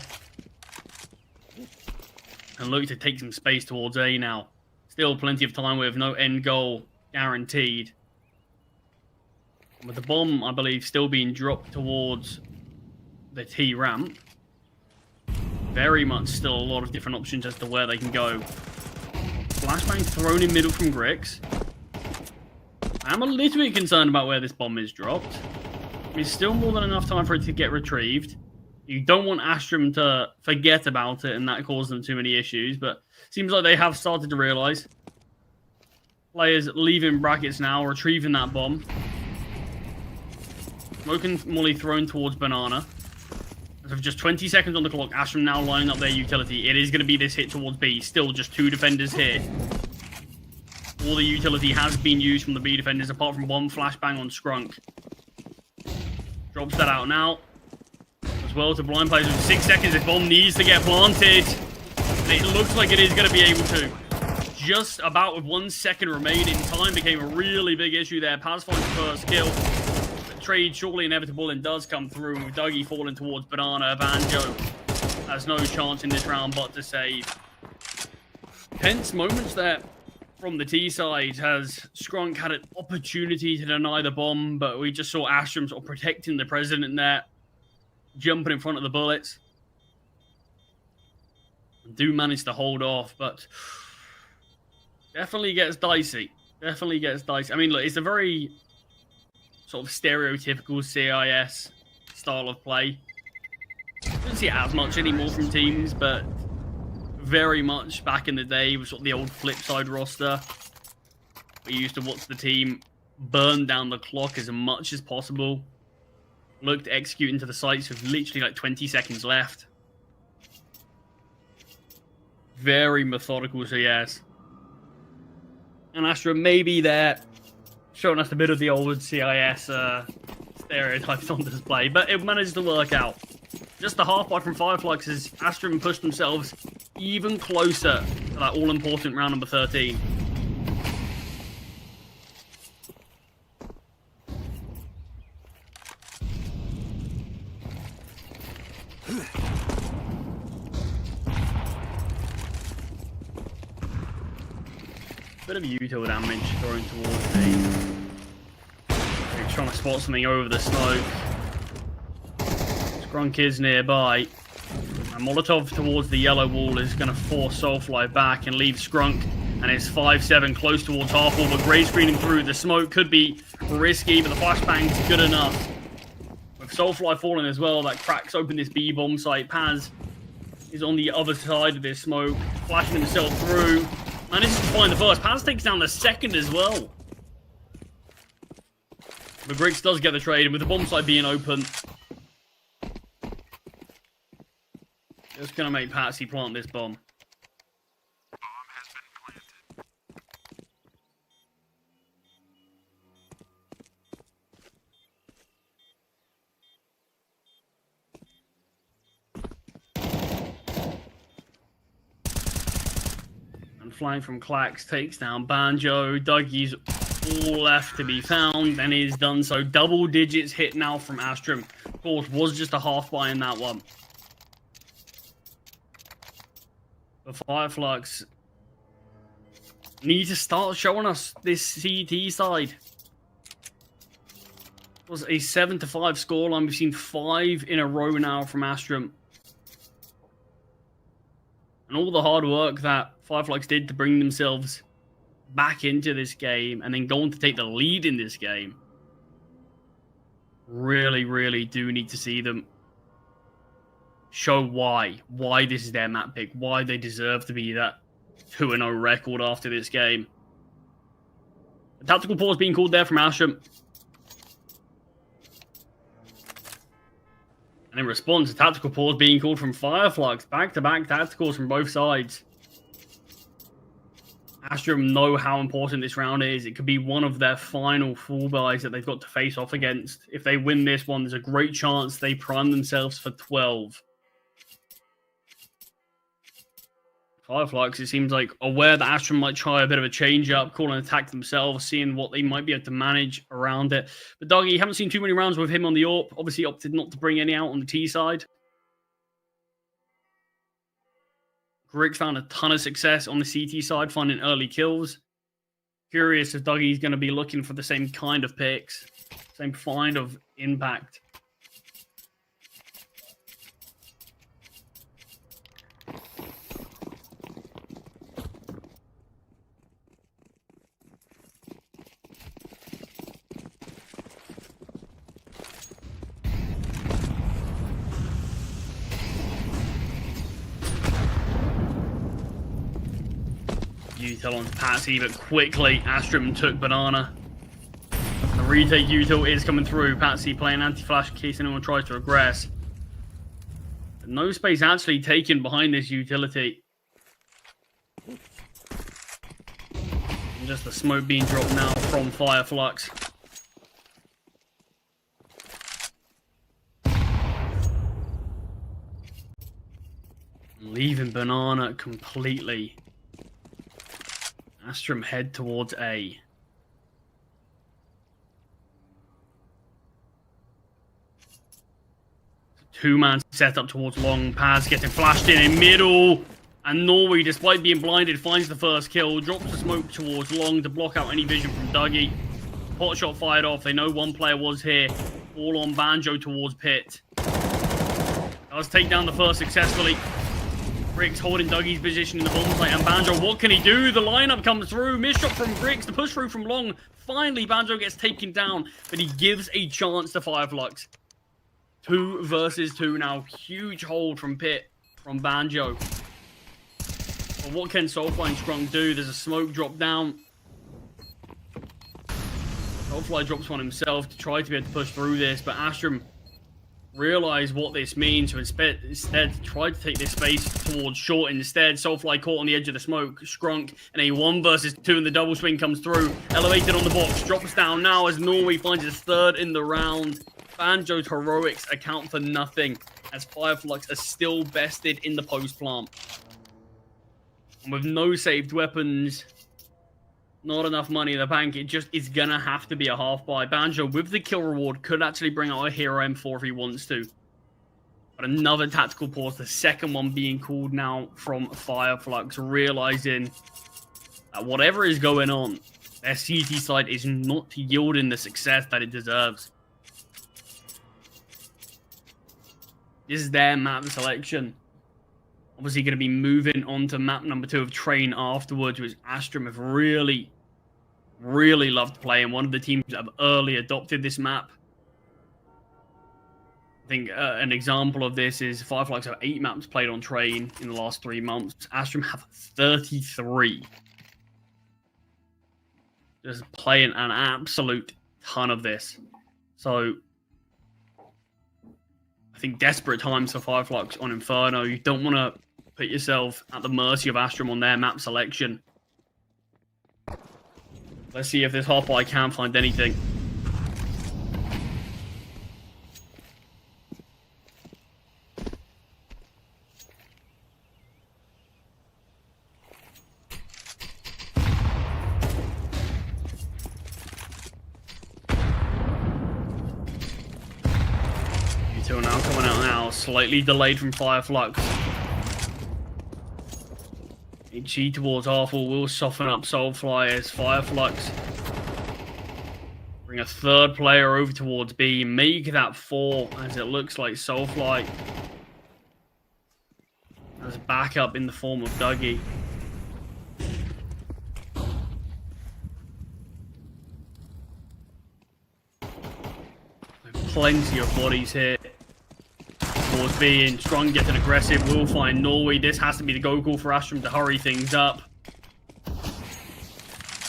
Speaker 1: And look to take some space towards A now. Still plenty of time with no end goal guaranteed. With the bomb, I believe, still being dropped towards the T ramp. Very much still a lot of different options as to where they can go. Flashbang thrown in middle from Grix. I'm a little bit concerned about where this bomb is dropped. There's still more than enough time for it to get retrieved. You don't want Astramm to forget about it and that cause them too many issues, but seems like they have started to realise. Players leaving brackets now, retrieving that bomb. Smoke and Molly thrown towards Banana. As of just 20 seconds on the clock, Astramm now lining up their utility. It is going to be this hit towards B. Still just 2 defenders here. All the utility has been used from the B defenders, apart from one flashbang on Scrunk. Drops that out now. As well to blind players with 6 seconds. This bomb needs to get planted. And it looks like it is going to be able to. just about with 1 second remaining. Time became a really big issue there. Paz finds the first kill. The trade surely inevitable and does come through with Dougie falling towards Banana. Banjo has no chance in this round but to save. Tense moments there from the T side as Skrunk had an opportunity to deny the bomb, but we just saw Astramm sort of protecting the president there, jumping in front of the bullets. Do manage to hold off, but definitely gets dicey. Definitely gets dicey. I mean, look, it's a very sort of stereotypical CIS style of play. Don't see it as much anymore from teams, but very much back in the day with sort of the old flip side roster. We used to watch the team burn down the clock as much as possible. Look to execute into the sites with literally like 20 seconds left. Very methodical, so yes. And Astramm maybe there showing us a bit of the old CIS stereotypes on display, but it managed to work out. Just the half-by from Fireflux as Astramm pushed themselves even closer to that all-important round number 13. Bit of util damage going towards me. They're trying to spot something over the smoke. Skrunk is nearby. A Molotov towards the yellow wall is going to force Soulfly back and leave Skrunk. And it's 5-7 close towards half wall, but grey screening through. The smoke could be risky, but the flashbang's good enough. With Soulfly falling as well, that cracks open this B-bomb site. Paz is on the other side of this smoke, flashing himself through. Manages to find the first. Paz takes down the second as well. But Griggs does get the trade, and with the bomb site being open, just going to make Patsy plant this bomb.
Speaker 2: Bomb has been
Speaker 1: And flying from Clax takes down Banjo. Dougie's all left to be found, and he's done so. Double digits hit now from Astramm. Of course, was just a half-buy in that one. The Fireflux need to start showing us this CT side. It was a 7-5 scoreline. We've seen 5 in a row now from Astramm. And all the hard work that Fireflux did to bring themselves back into this game and then go on to take the lead in this game. Really, really do need to see them show why this is their map pick, why they deserve to be that 2-0 record after this game. A tactical pause being called there from Astramm. And in response, a tactical pause being called from Fireflux. Back-to-back tacticals from both sides. Astramm know how important this round is. It could be one of their final full buys that they've got to face off against. If they win this one, there's a great chance they prime themselves for 12. Fireflux, it seems like, aware that Astramm might try a bit of a change-up, call an attack themselves, seeing what they might be able to manage around it. But Dougie, you haven't seen too many rounds with him on the AWP. Obviously opted not to bring any out on the T side. Griggs found a ton of success on the CT side, finding early kills. Curious if Dougie's going to be looking for the same kind of picks, same kind of impact. Util on Patsy, but quickly Astramm took Banana. The retake Util is coming through. Patsy playing anti-flash in case anyone tries to regress. But no space actually taken behind this utility. And just the smoke being dropped now from Fireflux. Leaving Banana completely Astramm head towards A. Two-man set up towards long. Paz getting flashed in middle. And Norway, despite being blinded, finds the first kill. Drops the smoke towards long to block out any vision from Dougie. Pot shot fired off. They know one player was here. All on Banjo towards Pit. Does take down the first successfully. Grix holding Dougie's position in the bomb site. And Banjo, what can he do? The lineup comes through. Missed shot from Grix. The push through from long. Finally, Banjo gets taken down. But he gives a chance to Fireflux. 2 versus 2 now. Huge hold from Pit, from Banjo. But what can Soulfly and Strong do? There's a smoke drop down. Soulfly drops one himself to try to be able to push through this, but Astramm realized what this means, so instead tried to take this space towards short instead. Soulfly caught on the edge of the smoke, Skrunk, and a 1 versus 2 and the double swing comes through. Elevated on the box, drops down now as Norway finds his 3rd in the round. Banjo's heroics account for nothing, as Fireflux are still bested in the post plant. And with no saved weapons, not enough money in the bank, it just is gonna have to be a half buy. Banjo, with the kill reward, could actually bring out a hero M4 if he wants to. But another tactical pause, the second one being called now from Fireflux, realizing that whatever is going on, their CT side is not yielding the success that it deserves. This is their map selection. Obviously going to be moving on to map number 2 of Train afterwards, which Astramm have really loved playing. One of the teams that have early adopted this map. I think an example of this is Fireflux have 8 maps played on Train in the last 3 months. Astramm have 33. Just playing an absolute ton of this. So I think desperate times for Fireflux on Inferno. You don't want to put yourself at the mercy of Astramm on their map selection. Let's see if this half buy can find anything. Util now coming out now, slightly delayed from Fireflux. HE towards Arthur will soften up Soulfly as Fireflux bring a 3rd player over towards B, make that 4 as it looks like Soulfly has backup in the form of Dougie. Plenty of bodies here. Towards B, and Strong getting aggressive, will find Norway. This has to be the go call for Astramm to hurry things up.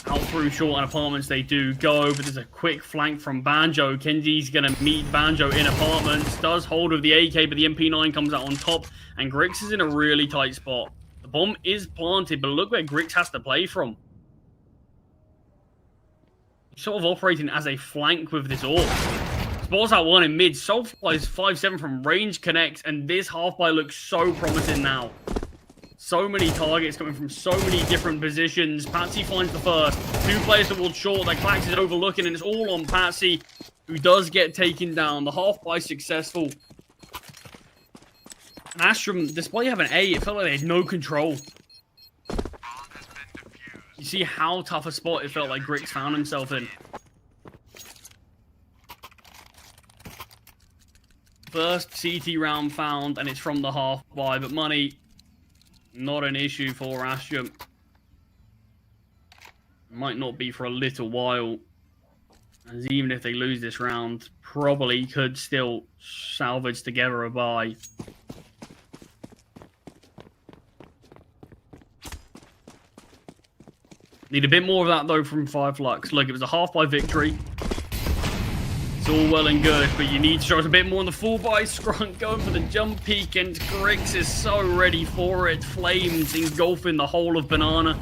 Speaker 1: Out through short and apartments they do go, but there's a quick flank from Banjo. Kenji's gonna meet Banjo in apartments, does hold of the AK, but the MP9 comes out on top, and Grix is in a really tight spot. The bomb is planted, but look where Grix has to play from. He's sort of operating as a flank with this AWP. Balls out one in mid. Soulfly is 5-7 from range connect, and this half buy looks so promising now. So many targets coming from so many different positions. Patsy finds the first. 2 players towards short that Clax is overlooking, and it's all on Patsy, who does get taken down. The half buy successful. And Astramm, despite having A, it felt like they had no control. You see how tough a spot it felt like Grix found himself in. First CT round found, and it's from the half buy, but money, not an issue for Astramm. Might not be for a little while, as even if they lose this round, probably could still salvage together a buy. Need a bit more of that though from Fireflux. Look, it was a half buy victory. It's all well and good, but you need to show us a bit more on the full buy. Skrunk going for the jump peek, and Grix is so ready for it. Flames engulfing the whole of Banana.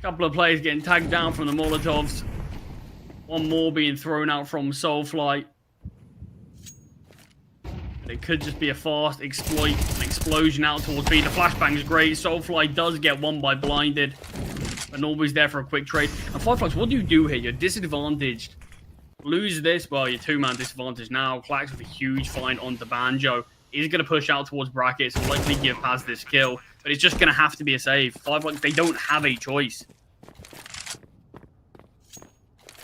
Speaker 1: Couple of players getting tagged down from the Molotovs. One more being thrown out from Soulfly. It could just be a fast exploit, an explosion out towards B. The flashbang is great. Soulfly does get one by blinded. But nobody's there for a quick trade. And Fireflux, what do you do here? You're disadvantaged. Lose this, well, you're two-man disadvantage now. Clax with a huge find onto Banjo. He's going to push out towards brackets and likely give past this kill. But it's just going to have to be a save. Fireflux, they don't have a choice.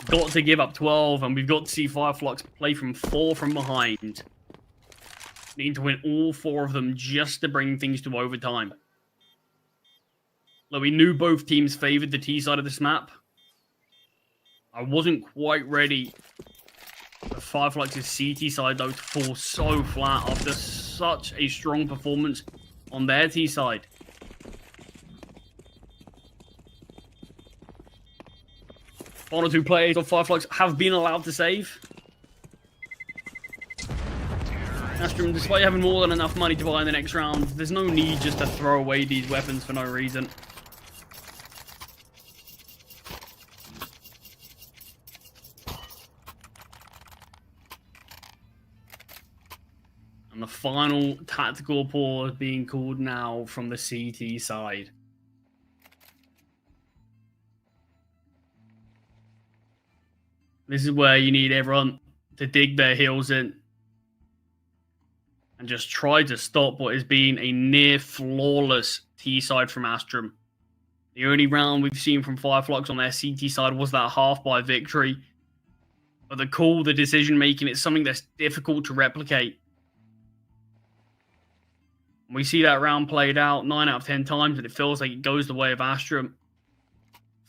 Speaker 1: Got to give up 12, and we've got to see Fireflux play from 4 from behind. Need to win all 4 of them just to bring things to overtime. Look, we knew both teams favored the T side of this map. I wasn't quite ready for Fireflux's CT side, though, to fall so flat after such a strong performance on their T side. One or two players of Fireflux have been allowed to save. Astramm, despite having more than enough money to buy in the next round, there's no need just to throw away these weapons for no reason. And the final tactical pause being called now from the CT side. This is where you need everyone to dig their heels in and just try to stop what has been a near flawless T side from Astramm. The only round we've seen from Fireflux on their CT side was that half by victory. But the call, the decision making, it's something that's difficult to replicate. We see that round played out 9 out of 10 times, and it feels like it goes the way of Astramm.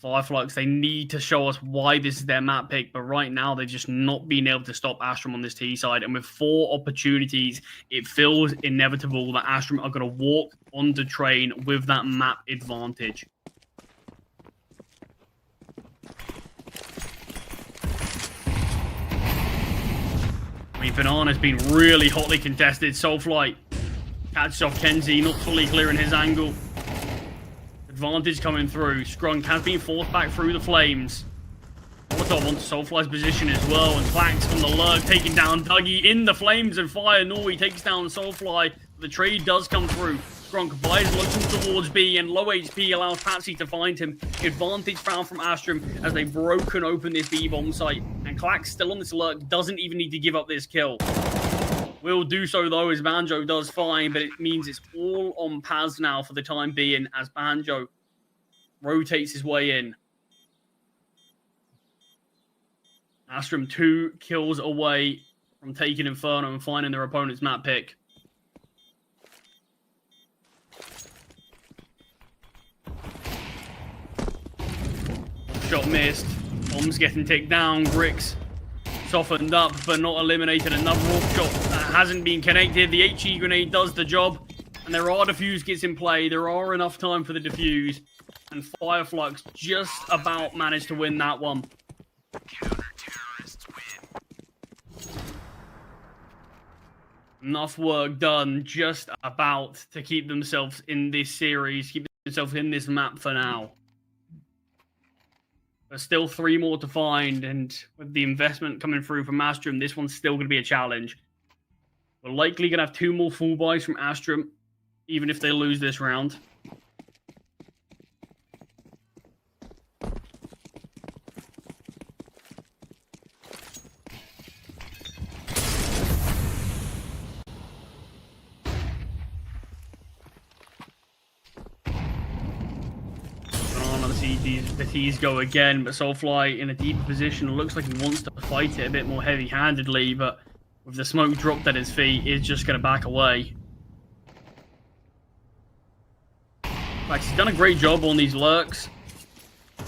Speaker 1: Fireflux, they need to show us why this is their map pick, but right now they've just not been able to stop Astramm on this T side. And with 4 opportunities, it feels inevitable that Astramm are going to walk on the train with that map advantage. I mean, Banana's been really hotly contested. Soulfly catches off Kenzie, not fully clearing his angle. Advantage coming through. Scrunk has been forced back through the flames. Molotov onto Soulfly's position as well, and Clax from the lurk taking down Dougie in the flames and fire. Norway takes down Soulfly. The trade does come through. Scrunk buys looking towards B, and low HP allows Patsy to find him. Advantage found from Astramm as they've broken open this B-bomb site. And Clax still on this lurk, doesn't even need to give up this kill. Will do so, though, as Banjo does fine, but it means it's all on Paz now for the time being as Banjo rotates his way in. Astramm 2 kills away from taking Inferno and finding their opponent's map pick. Shot missed. Bombs getting ticked down. Grix softened up, but not eliminated. Another off shot that hasn't been connected. The HE grenade does the job, and there are defuse kits in play. There are enough time for the defuse, and Fireflux just about managed to win that one.
Speaker 2: Counter-terrorists win.
Speaker 1: Enough work done just about to keep themselves in this series, keep themselves in this map for now. There's still 3 more to find, and with the investment coming through from Astramm, this one's still going to be a challenge. We're likely going to have 2 more full buys from Astramm, even if they lose this round. The T's go again, but Soulfly in a deeper position. Looks like he wants to fight it a bit more heavy-handedly, but with the smoke dropped at his feet, he's just going to back away. Like, he's done a great job on these lurks to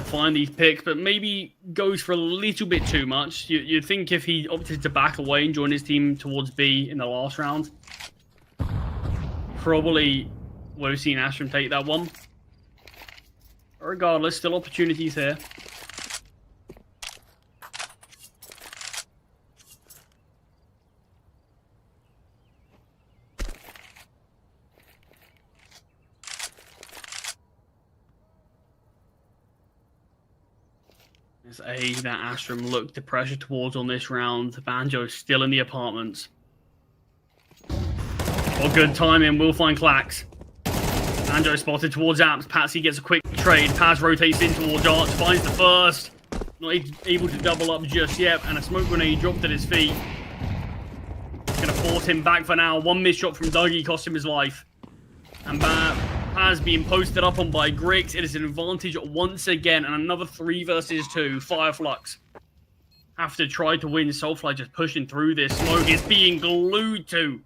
Speaker 1: find these picks, but maybe goes for a little bit too much. You'd think if he opted to back away and join his team towards B in the last round, probably would have seen Astramm take that one. Regardless, still opportunities here. There's A that Astramm looked to pressure towards on this round. Banjo still in the apartments. Oh, good timing. We'll find Clax. Anjo spotted towards Apps. Patsy gets a quick trade. Paz rotates in towards Arch. Finds the first. Not able to double up just yet. And a smoke grenade dropped at his feet. Going to force him back for now. One missed shot from Dougie cost him his life. And Paz being posted up on by Grix. It is an advantage once again. And another 3 versus 2. Fireflux have to try to win. Soulfly just pushing through this smoke. It's being glued to.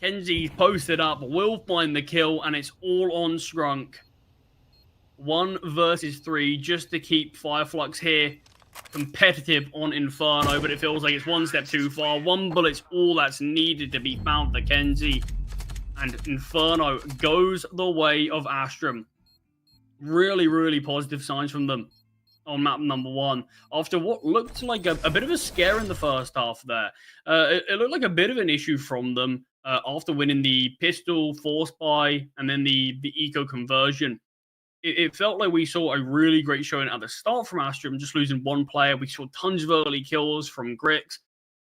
Speaker 1: Kenzie's posted up, will find the kill, and it's all on Scrunk. 1 versus 3, just to keep Fireflux here competitive on Inferno, but it feels like it's one step too far. 1 bullet's all that's needed to be found for Kenzie, and Inferno goes the way of Astramm. Really, really positive signs from them on map number 1. After what looked like a bit of a scare in the first half there. It looked like a bit of an issue from them. After winning the pistol, force buy, and then the eco conversion, it felt like we saw a really great showing at the start from Astramm, just losing 1 player. We saw tons of early kills from Grix,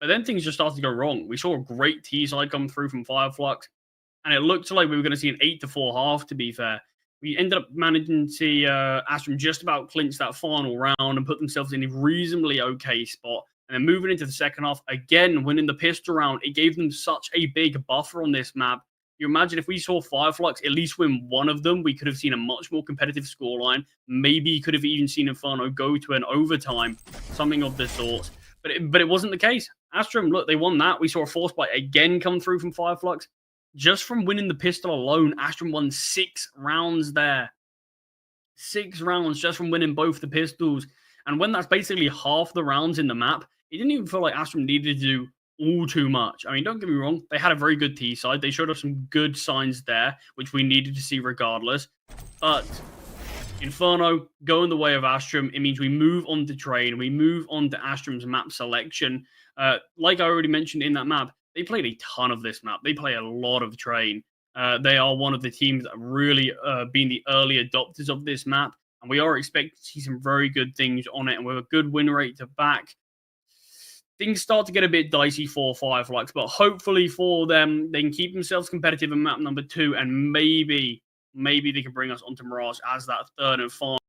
Speaker 1: but then things just started to go wrong. We saw a great T-side come through from Fireflux, and it looked like we were going to see an 8-4 half, to be fair. We ended up managing to see Astramm just about clinch that final round and put themselves in a reasonably okay spot. And then moving into the second half, again, winning the pistol round, it gave them such a big buffer on this map. You imagine if we saw Fireflux at least win 1 of them, we could have seen a much more competitive scoreline. Maybe could have even seen Inferno go to an overtime, something of the sort. But it wasn't the case. Astramm, look, they won that. We saw a force bite again come through from Fireflux. Just from winning the pistol alone, Astramm won 6 rounds there. 6 rounds just from winning both the pistols. And when that's basically half the rounds in the map, it didn't even feel like Astramm needed to do all too much. I mean, don't get me wrong. They had a very good T side. They showed us some good signs there, which we needed to see regardless. But Inferno going the way of Astramm, it means we move on to Train. We move on to Astramm's map selection. Like I already mentioned in that map, they played a ton of this map. They play a lot of Train. They are one of the teams that really been the early adopters of this map. And we are expecting to see some very good things on it. And with a good win rate to back, things start to get a bit dicey for Fireflux. But hopefully for them, they can keep themselves competitive in map number 2. And maybe they can bring us onto Mirage as that 3rd and final.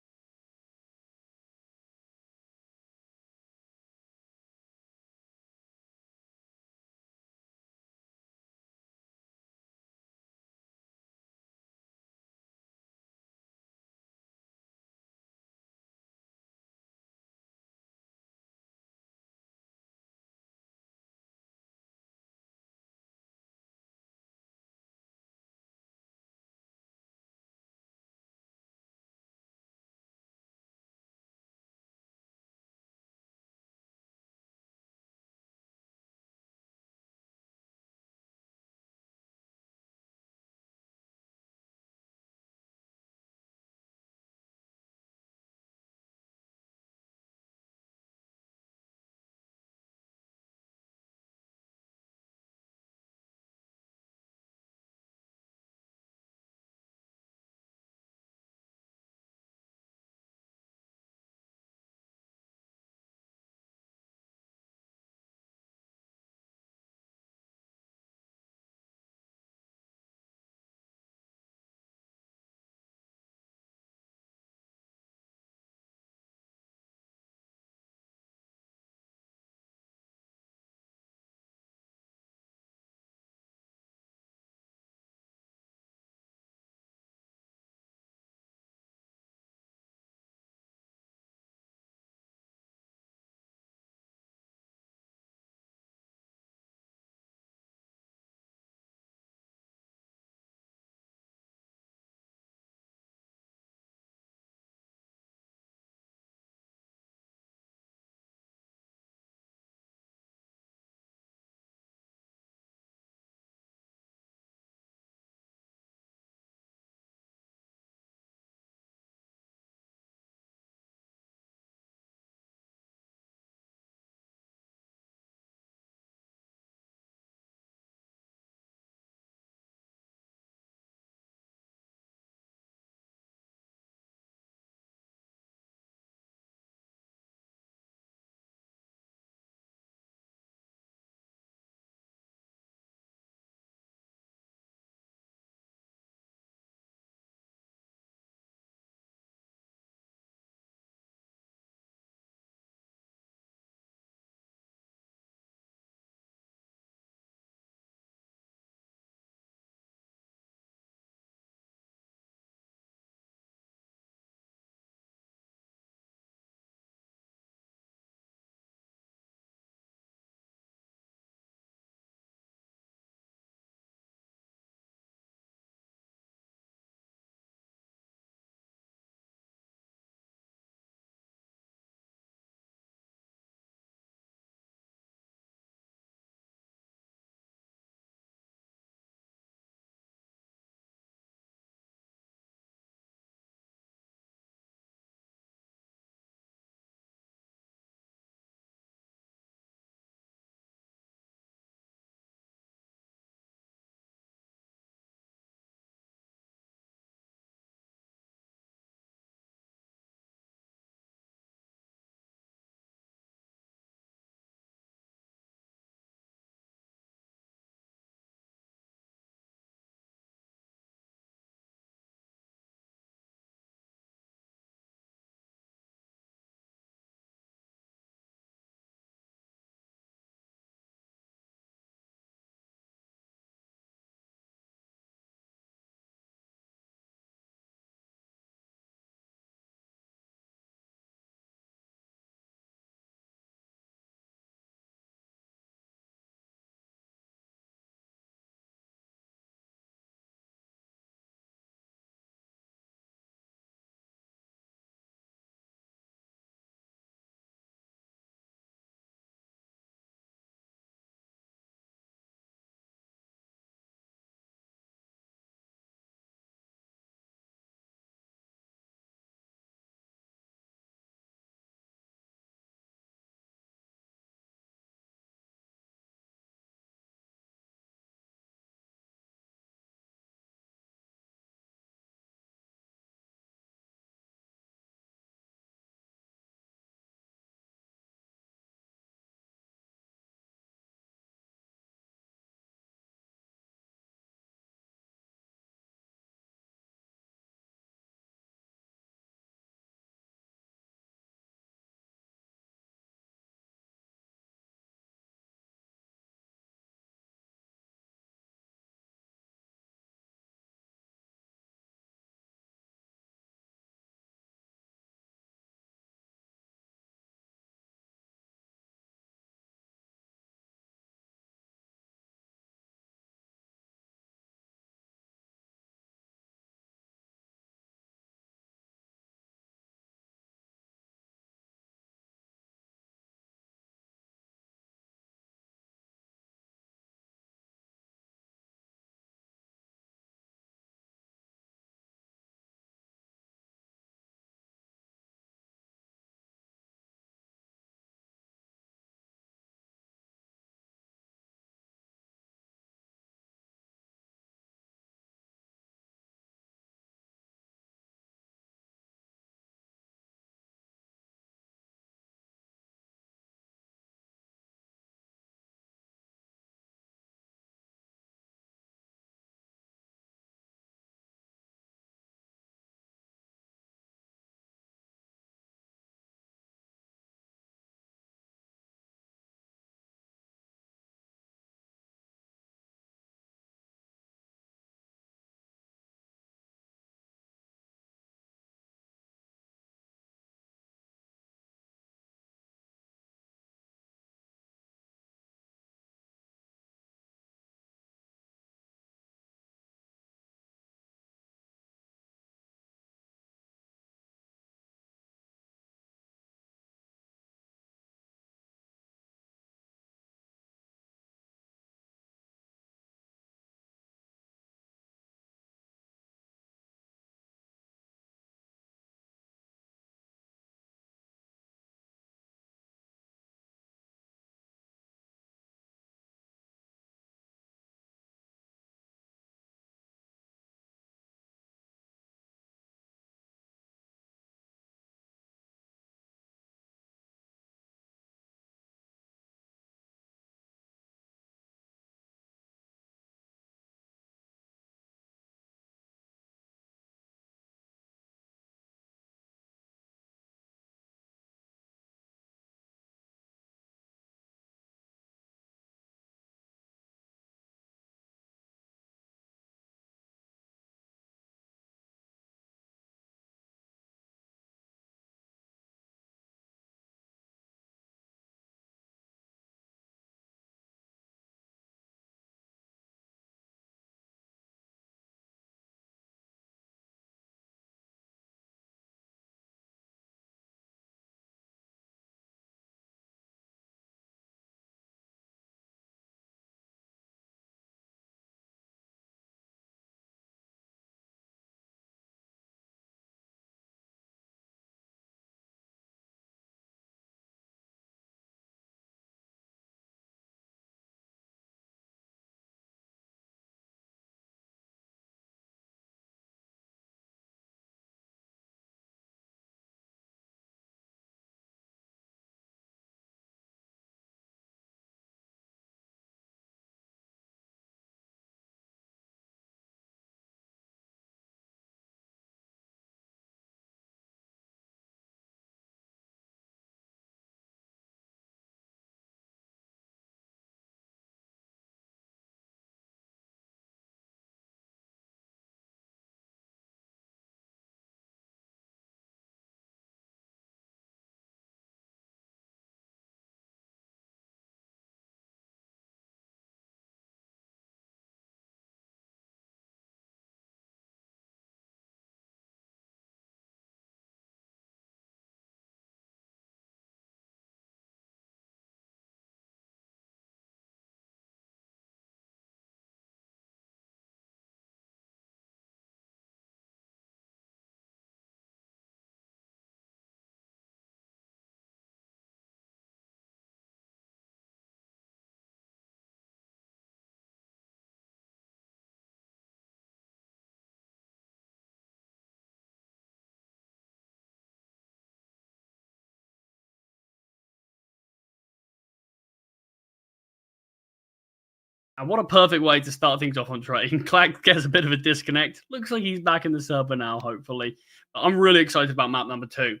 Speaker 1: And what a perfect way to start things off on Train. Clack gets a bit of a disconnect. Looks like he's back in the server now, hopefully. But I'm really excited about map number 2.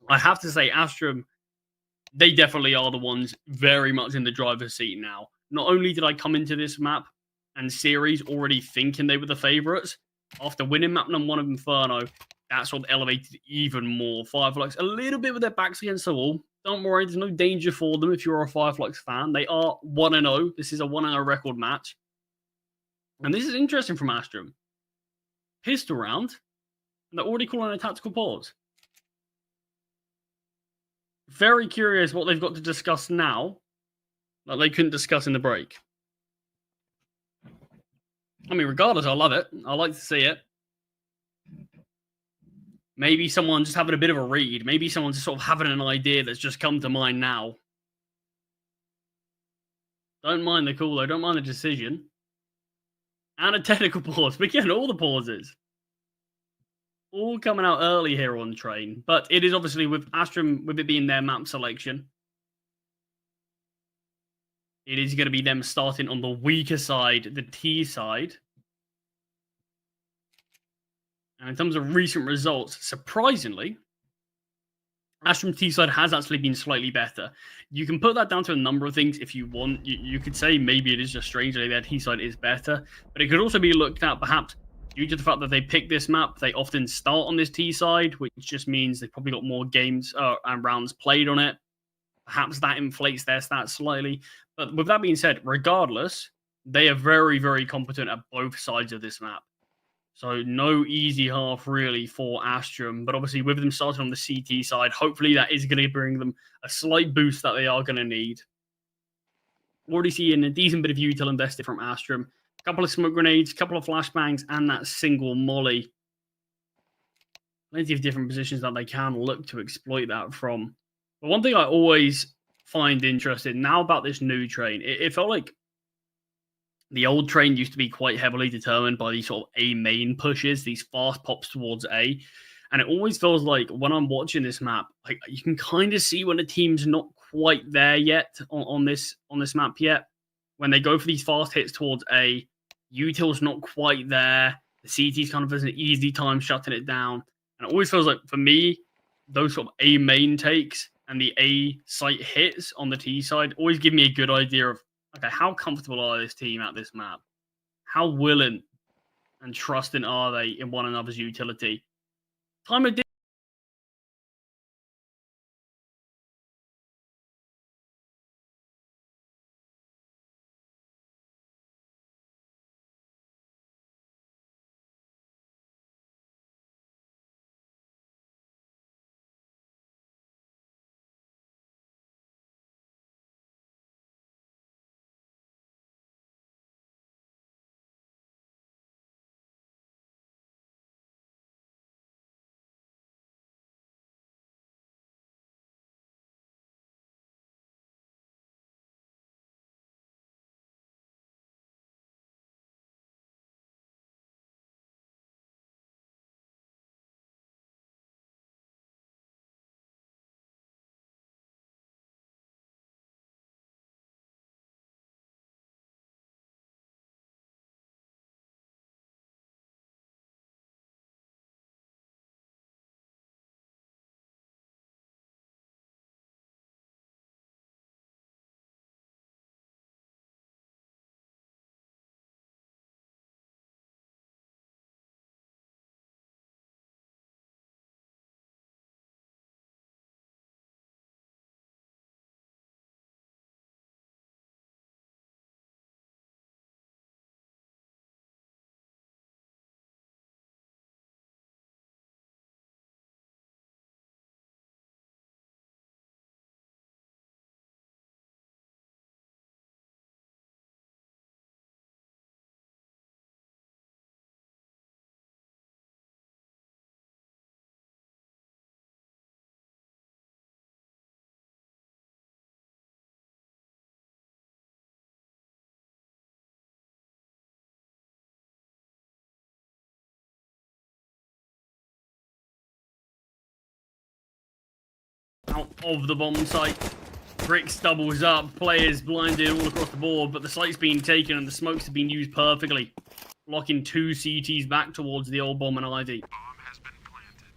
Speaker 1: I have to say, Astramm, they definitely are the ones very much in the driver's seat now. Not only did I come into this map and series already thinking they were the favourites, after winning map number 1 of Inferno, that sort of elevated even more. Fireflux, a little bit with their backs against the wall. Don't worry, there's no danger for them if you're a Fireflux fan. They are 1-0. This is a 1-0 record match. And this is interesting from Astramm. Pistol round, and they're already calling a tactical pause. Very curious what they've got to discuss now that they couldn't discuss in the break. I mean, regardless, I love it. I like to see it. Maybe someone just having a bit of a read. Maybe someone just sort of having an idea that's just come to mind now. Don't mind the call, though. Don't mind the decision. And a technical pause. But again, all the pauses. All coming out early here on Train. But it is obviously with Astramm, with it being their map selection. It is going to be them starting on the weaker side, the T side. And in terms of recent results, surprisingly, Astramm T side has actually been slightly better. You can put that down to a number of things if you want. You could say maybe it is just strangely their T side is better, but it could also be looked at perhaps due to the fact that they pick this map, they often start on this T side, which just means they've probably got more games and rounds played on it. Perhaps that inflates their stats slightly. But with that being said, regardless, they are very, very competent at both sides of this map. So no easy half really for Astramm, but obviously with them starting on the CT side, hopefully that is going to bring them a slight boost that they are going to need. Already seeing a decent bit of util invested from Astramm. A couple of smoke grenades, a couple of flashbangs, and that single molly. Plenty of different positions that they can look to exploit that from. But one thing I always find interesting now about this new Train, it felt like the old Train used to be quite heavily determined by these sort of A main pushes, these fast pops towards A. And it always feels like when I'm watching this map, like you can kind of see when a team's not quite there yet on this map yet. When they go for these fast hits towards A, util's not quite there. The CT's kind of has an easy time shutting it down. And it always feels like for me, those sort of A main takes and the A site hits on the T side always give me a good idea of, okay, how comfortable are this team at this map? How willing and trusting are they in one another's utility? Time of day. Out of the bomb site. Grix doubles up, players blinded all across the board, but the site's being taken and the smokes have been used perfectly, blocking 2 CTs back towards the old bomb and ID.
Speaker 2: Bomb has been planted.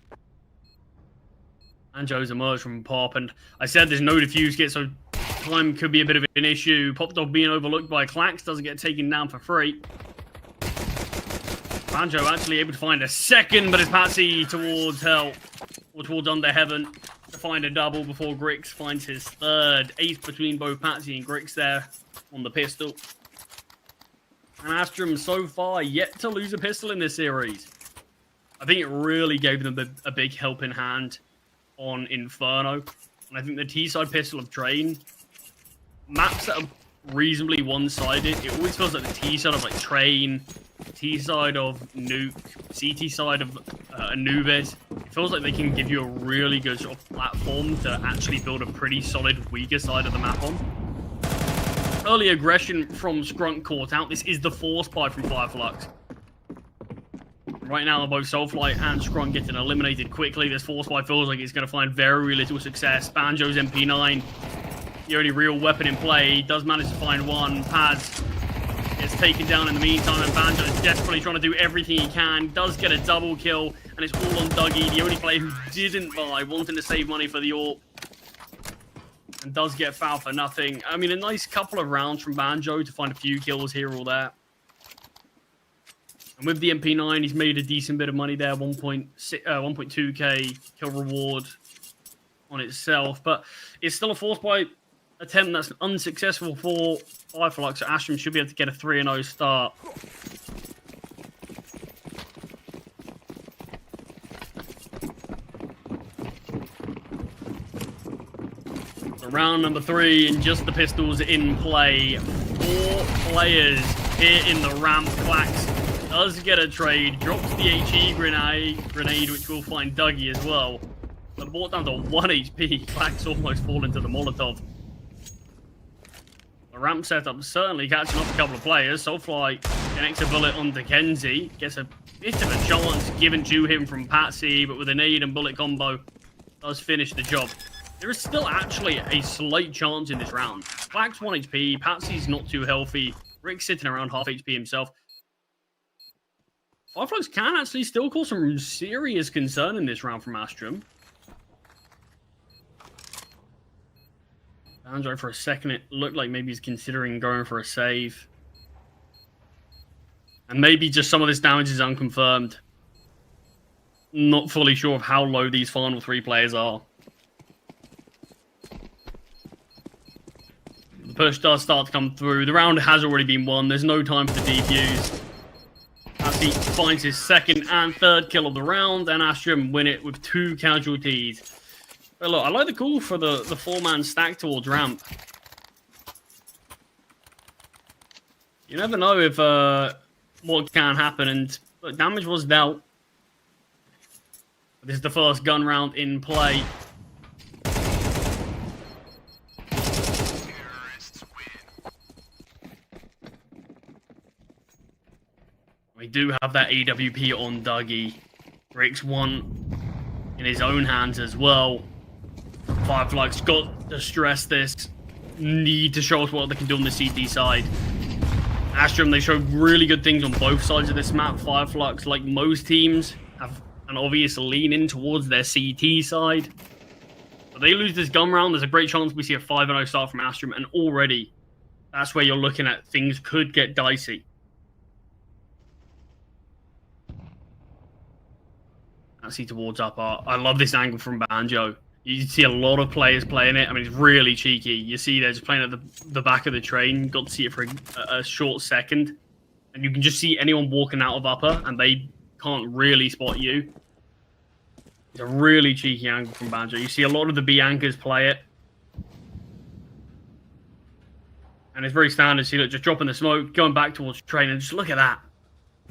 Speaker 1: And Joe's emerged from pop, and I said there's no defuse kit, so time could be a bit of an issue. Pop Dog being overlooked by Clax doesn't get taken down for free. Banjo actually able to find a second, but it's Patsy towards hell, or towards under heaven, to find a double before Grix finds his third. Ace between both Patsy and Grix there on the pistol. And Astramm so far yet to lose a pistol in this series. I think it really gave them a big helping hand on Inferno. And I think the T-side pistol of Train, maps that are reasonably one-sided, it always feels like the T-side of like Train, T-side of Nuke, CT side of Anubis, it feels like they can give you a really good sort of platform to actually build a pretty solid weaker side of the map on. Early aggression from Scrunk caught out. This is the force buy from Fireflux. Right now, both Soulflight and Scrunk getting eliminated quickly. This force buy feels like it's going to find very little success. Banjo's MP9, the only real weapon in play, he does manage to find one. Paz gets taken down in the meantime, and Banjo is desperately trying to do everything he can. Does get a double kill, and it's all on Dougie, the only player who didn't buy, wanting to save money for the AWP. And does get fouled for nothing. I mean, a nice couple of rounds from Banjo to find a few kills here or there. And with the MP9, he's made a decent bit of money there, 1.2k kill reward on itself. But it's still a force buy attempt that's unsuccessful for Fireflux, so Astramm should be able to get a 3-0 start. So round number 3, and just the pistols in play. 4 players here in the ramp. Clax does get a trade, drops the HE grenade, which will find Dougie as well. But brought down to 1 HP. Clax almost fall into the Molotov. The ramp setup certainly catching up a couple of players. Soulfly connects a bullet onto Kenzie. Gets a bit of a chance given to him from Patsy, but with a nade and bullet combo, does finish the job. There is still actually a slight chance in this round. Clax 1 HP, Patsy's not too healthy. Rick's sitting around half HP himself. Fireflux can actually still cause some serious concern in this round from Astramm. Banjo, for a second, it looked like maybe he's considering going for a save. And maybe just some of this damage is unconfirmed. Not fully sure of how low these final 3 players are. The push does start to come through. The round has already been won. There's no time for the defuse. As he finds his second and third kill of the round, and Astramm win it with 2 casualties. But look, I like the call for the 4-man stack towards ramp. You never know if what can happen, and look, damage was dealt. This is the first gun round in play. We do have that AWP on Dougie. Breaks 1 in his own hands as well. Fireflux got to stress this. Need to show us what they can do on the CT side. Astramm, they showed really good things on both sides of this map. Fireflux, like most teams, have an obvious lean in towards their CT side. But they lose this gun round, there's a great chance we see a 5-0 start from Astramm, and already that's where you're looking at things could get dicey. Actually towards upper. I love this angle from Banjo. You see a lot of players playing it. I mean, it's really cheeky. You see they're just playing at the back of the train. Got to see it for a short second. And you can just see anyone walking out of upper, and they can't really spot you. It's a really cheeky angle from Banjo. You see a lot of the B anchors play it. And it's very standard. See, look, just dropping the smoke, going back towards the train, and just look at that.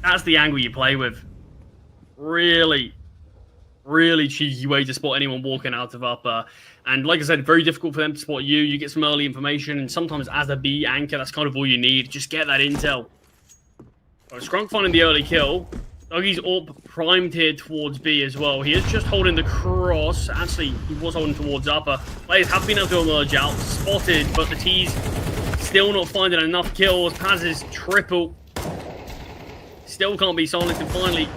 Speaker 1: That's the angle you play with. Really cheeky way to spot anyone walking out of upper. And like I said, very difficult for them to spot you. You get some early information, and sometimes as a B anchor, that's kind of all you need. Just get that intel. So Scrunk finding the early kill. Dougie's up primed here towards B as well. He is just holding the cross. Actually, he was holding towards upper. Players have been able to emerge out. Spotted, but the T's still not finding enough kills. Paz's triple. Still can't be silenced. And finally,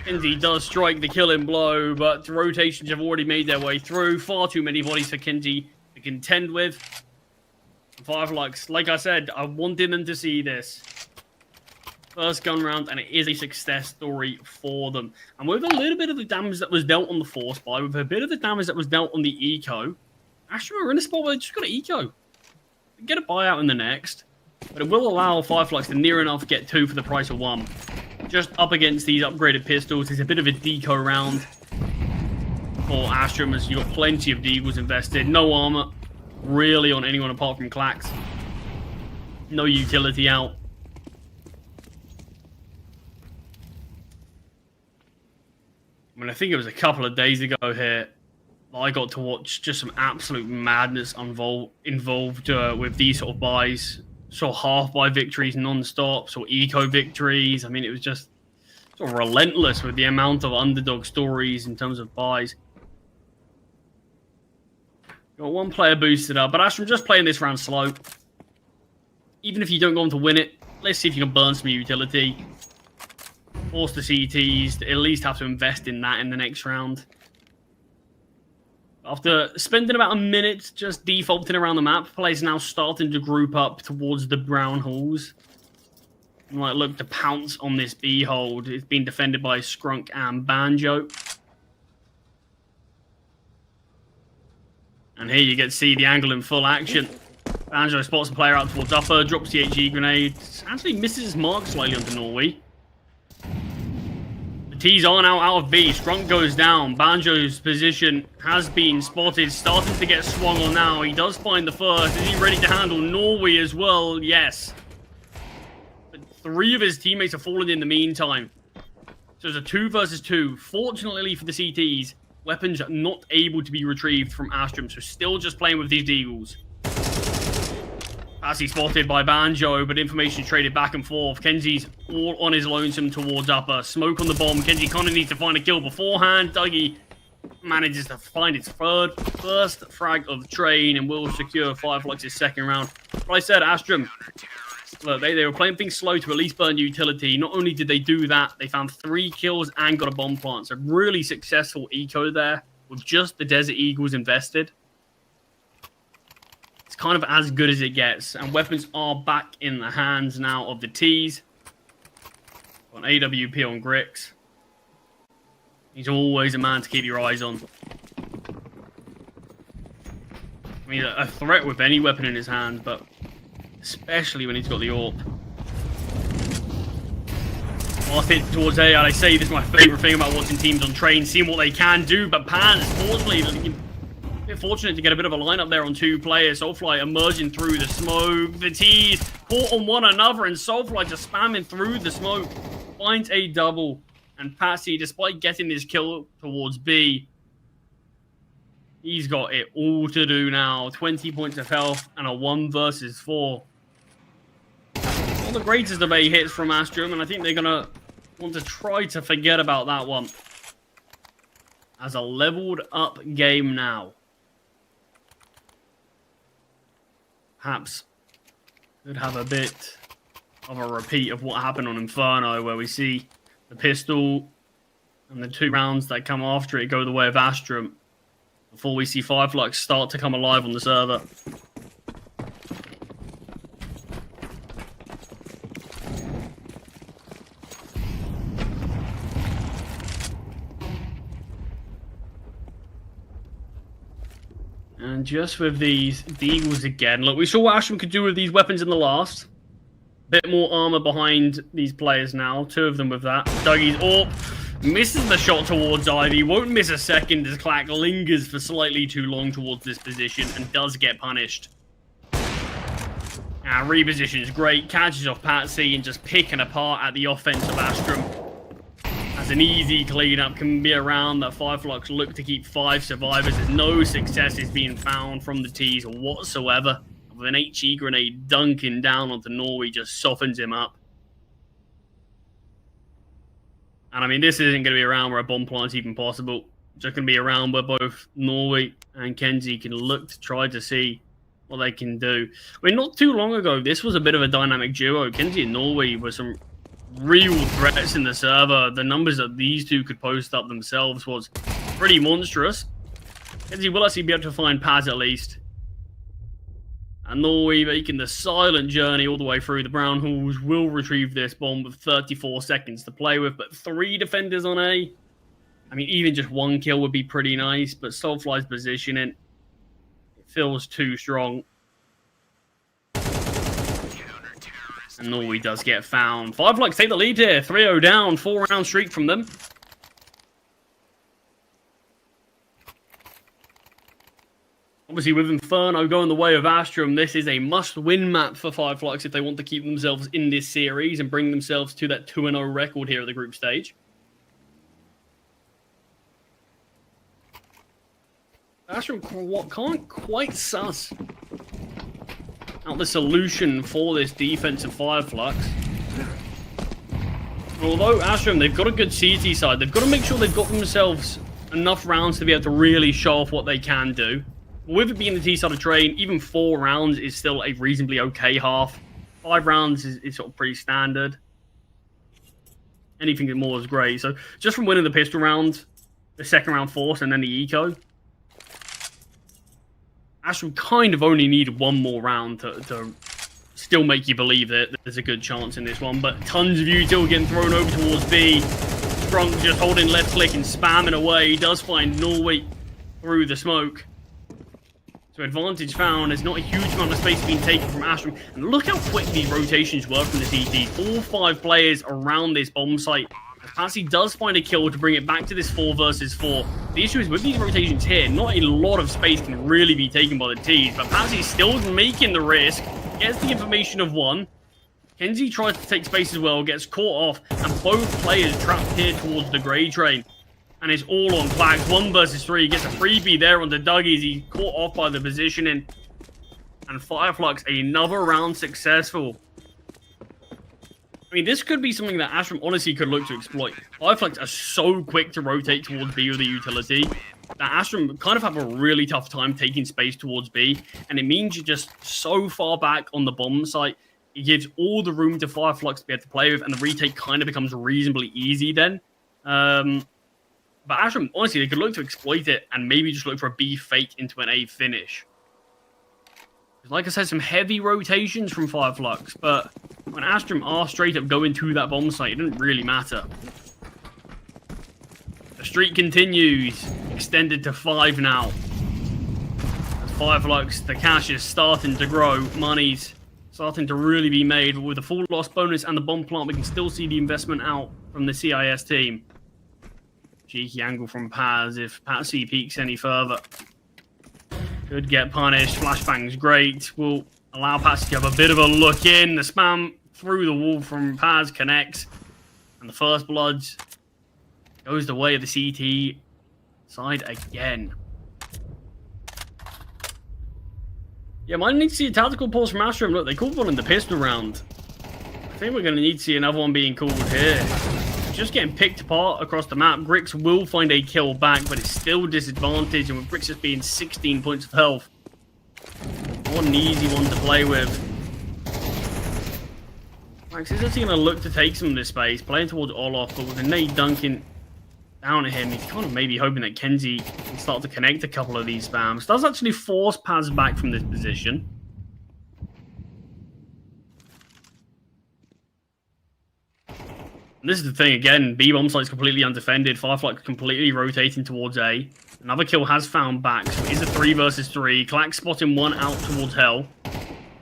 Speaker 1: Kenzie does strike the killing blow, but the rotations have already made their way through. Far too many bodies for Kenzie to contend with. Fireflux, like I said, I wanted them to see this. First gun round, and it is a success story for them. And with a little bit of the damage that was dealt on the force buy, with a bit of the damage that was dealt on the eco, Astramm are in a spot where they just got to eco. Get a buyout in the next, but it will allow Fireflux to near enough get 2 for the price of 1. Just up against these upgraded pistols, it's a bit of a deco round for Astramm, as you've got plenty of deagles invested. No armor really on anyone apart from Clax. No utility out. I mean, I think it was a couple of days ago here I got to watch just some absolute madness involved with these sort of buys. Saw half-buy victories non-stop, saw eco victories. I mean, it was just sort of relentless with the amount of underdog stories in terms of buys. Got one player boosted up, but Astramm just playing this round slow. Even if you don't go on to win it, let's see if you can burn some utility. Force the CTs to at least have to invest in that in the next round. After spending about a minute just defaulting around the map, players now starting to group up towards the brown holes. And might look to pounce on this B hold. It's been defended by Skrunk and Banjo. And here you get to see the angle in full action. Banjo spots the player out towards upper, drops the HE grenade. Actually misses his mark slightly onto Norway. T's are now out of B. Skrunk goes down. Banjo's position has been spotted. Starting to get swung on now. He does find the first. Is he ready to handle Norway as well? Yes. But 3 of his teammates have fallen in the meantime. So it's a 2 versus 2. Fortunately for the CTs, weapons not able to be retrieved from Astramm. So still just playing with these deagles. As he's spotted by Banjo, but information traded back and forth. Kenzie's all on his lonesome towards upper. Smoke on the bomb. Kenzie kind of needs to find a kill beforehand. Dougie manages to find its first frag of the train and will secure Fireflux's second round. But I said, Astramm, look, they were playing things slow to at least burn utility. Not only did they do that, they found 3 kills and got a bomb plant. So really successful eco there with just the Desert Eagles invested. Kind of as good as it gets, and weapons are back in the hands now of the T's. Got an AWP on Grix. He's always a man to keep your eyes on. I mean, a threat with any weapon in his hand, but especially when he's got the AWP. Off it towards A, I say this is my favourite thing about watching teams on train, seeing what they can do, but Paz, fortunately, bit fortunate to get a bit of a lineup there on 2 players. Soulfly emerging through the smoke. The T's caught on one another, and Soulfly just spamming through the smoke. Finds a double. And Patsy, despite getting this kill towards B, he's got it all to do now. 20 points of health and a 1 versus 4. Not the greatest of A hits from Astramm, and I think they're going to want to try to forget about that one. As a leveled up game now. Perhaps could have a bit of a repeat of what happened on Inferno, where we see the pistol and the 2 rounds that come after it go the way of Astramm before we see Fireflux start to come alive on the server. And just with these deagles again, look, we saw what Astramm could do with these weapons in the last. Bit more armor behind these players now. 2 of them with that. Dougie's AWP misses the shot towards Ivy. Won't miss a second as Clack lingers for slightly too long towards this position and does get punished. Repositions great. Catches off Patsy and just picking apart at the offense of Astramm. As an easy cleanup can be around that Fireflux look to keep 5 survivors as no success is being found from the T's whatsoever. With an HE grenade dunking down onto Norway just softens him up. And I mean, this isn't going to be a round where a bomb plant's even possible. It's just going to be a round where both Norway and Kenzie can look to try to see what they can do. I mean, not too long ago, this was a bit of a dynamic duo. Kenzie and Norway were some real threats in the server. The numbers that these two could post up themselves was pretty monstrous. Kenzie will actually be able to find Paz at least. And Norway making the silent journey all the way through. The Brown Halls will retrieve this bomb with 34 seconds to play with, but 3 defenders on A. I mean, even just 1 kill would be pretty nice, but Soulfly's positioning, it feels too strong. And Norway does get found. Fireflux take the lead here. 3-0 down, 4-round streak from them. Obviously, with Inferno going the way of Astramm, this is a must-win map for Fireflux if they want to keep themselves in this series and bring themselves to that 2-0 record here at the group stage. Astramm can't quite suss out the solution for this defensive Fireflux. Although Astramm, they've got a good CT side, they've got to make sure they've got themselves enough rounds to be able to really show off what they can do. With it being the T side of Train, even 4 rounds is still a reasonably okay half. 5 rounds is sort of pretty standard. Anything more is great. So just from winning the pistol round, the second round force, and then the eco, Astramm kind of only needed 1 more round to still make you believe that there's a good chance in this one. But tons of util getting thrown over towards B. Strunk just holding left click and spamming away. He does find Norway through the smoke. So advantage found. There's not a huge amount of space being taken from Astramm. And look how quick these rotations were from the CT. All 5 players around this bomb site. Patsy does find a kill to bring it back to this 4 versus 4. The issue is with these rotations here, not a lot of space can really be taken by the T's. But Patsy's still making the risk. Gets the information of 1. Kenzie tries to take space as well. Gets caught off. And both players trapped here towards the grey train. And it's all on flags. 1 versus 3. Gets a freebie there on the Dougies. He's caught off by the positioning. And Fireflux, another round successful. I mean, this could be something that Astramm honestly could look to exploit. Fireflux are so quick to rotate towards B with the utility that Astramm kind of have a really tough time taking space towards B. And it means you're just so far back on the bomb site. It gives all the room to Fireflux to be able to play with. And the retake kind of becomes reasonably easy then. But Astramm, honestly, they could look to exploit it and maybe just look for a B fake into an A finish. Like I said, some heavy rotations from Fireflux, but when Astramm are straight up going to that bomb site, it doesn't really matter. The streak continues, extended to 5 now. As Fireflux, the cash is starting to grow, money's starting to really be made, but with the full loss bonus and the bomb plant, we can still see the investment out from the CIS team. Cheeky angle from Paz if Patsy peeks any further. Could get punished. Flashbang's great. Will allow Patsy to have a bit of a look in. The spam through the wall from Paz connects. And the first blood goes the way of the CT side again. Yeah, might need to see a tactical pause from Astramm. Look, they called one in the pistol round. I think we're going to need to see another one being called here. Just getting picked apart across the map. Grix will find a kill back, but it's still disadvantaged, and with Grix just being 16 points of health, not an easy one to play with. Max is actually going to look to take some of this space, playing towards Olaf, but with a nade dunking down at him, he's kind of maybe hoping that Kenzie can start to connect a couple of these spams. Does actually force Paz back from this position. And this is the thing, again, B bomb site's completely undefended. Fireflux completely rotating towards A. Another kill has found back, so it is a 3 versus 3. Clack spotting 1 out towards Hell.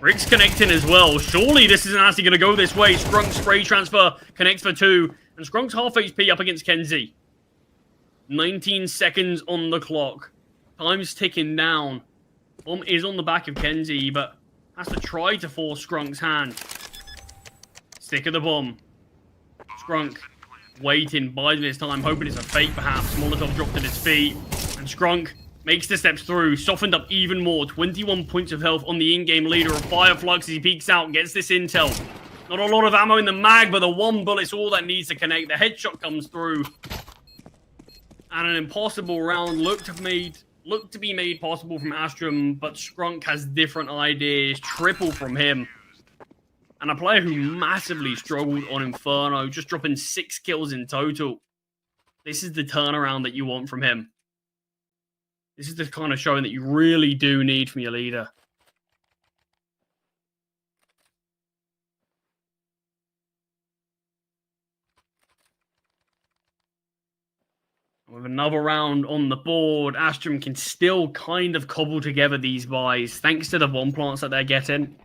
Speaker 1: Rick's connecting as well. Surely this isn't actually going to go this way. Scrunk spray transfer connects for 2. And Skrunk's half HP up against Kenzie. 19 seconds on the clock. Time's ticking down. Bomb is on the back of Kenzie, but has to try to force Skrunk's hand. Stick of the bomb. Skrunk waiting, biding his time, hoping it's a fake perhaps. Molotov dropped at his feet. And Skrunk makes the steps through, softened up even more. 21 points of health on the in-game leader of Fireflux as he peeks out, gets this intel. Not a lot of ammo in the mag, but the one bullet's all that needs to connect. The headshot comes through. And an impossible round looked to be made possible from Astramm, but Skrunk has different ideas. Triple from him. And a player who massively struggled on Inferno, just dropping 6 kills in total. This is the turnaround that you want from him. This is the kind of showing that you really do need from your leader. With another round on the board, Astramm can still kind of cobble together these buys thanks to the bomb plants that they're getting.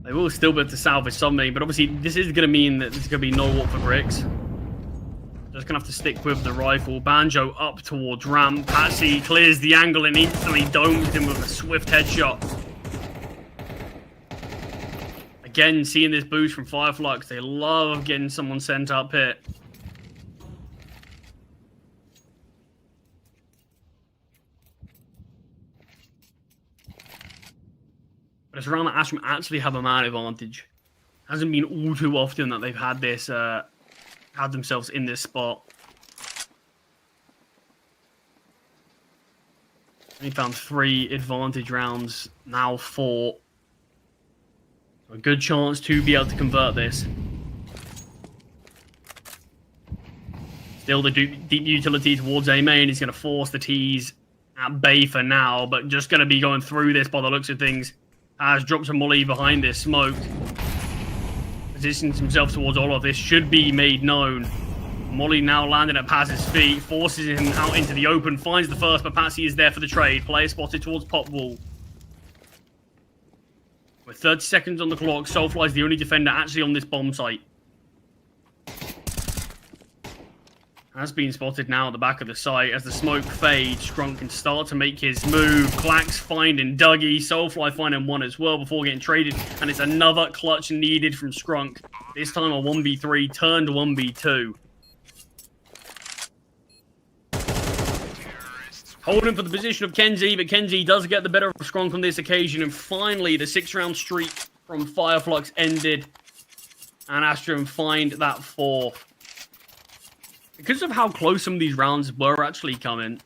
Speaker 1: They will still be able to salvage something, but obviously this is going to mean that there's going to be no walk for Grix. Just going to have to stick with the rifle. Banjo up towards ramp. Patsy clears the angle and instantly domes him with a swift headshot. Again, seeing this boost from Fireflux, they love getting someone sent up here. But it's around that Astramm actually have a man advantage. Hasn't been all too often that they've had this, had themselves in this spot. They found 3 advantage rounds, now 4. A good chance to be able to convert this. Still the deep utility towards A main is going to force the T's at bay for now, but just going to be going through this by the looks of things. Has dropped a molly behind this smoke. Positions himself towards all of this, should be made known. Molly now landing at Paz's feet, forces him out into the open, finds the first, but Patsy is there for the trade. Player spotted towards Pop Wall. With 30 seconds on the clock, Soulfly is the only defender actually on this bomb site. Has been spotted now at the back of the site. As the smoke fades, Skrunk can start to make his move. Clax finding Dougie. Soulfly finding one as well before getting traded. And it's another clutch needed from Skrunk. This time a 1v3 turned 1v2. Holding for the position of Kenzie, but Kenzie does get the better of Skrunk on this occasion. And finally, the 6-round streak from Fireflux ended. And Astramm find that 4th. Because of how close some of these rounds were actually coming,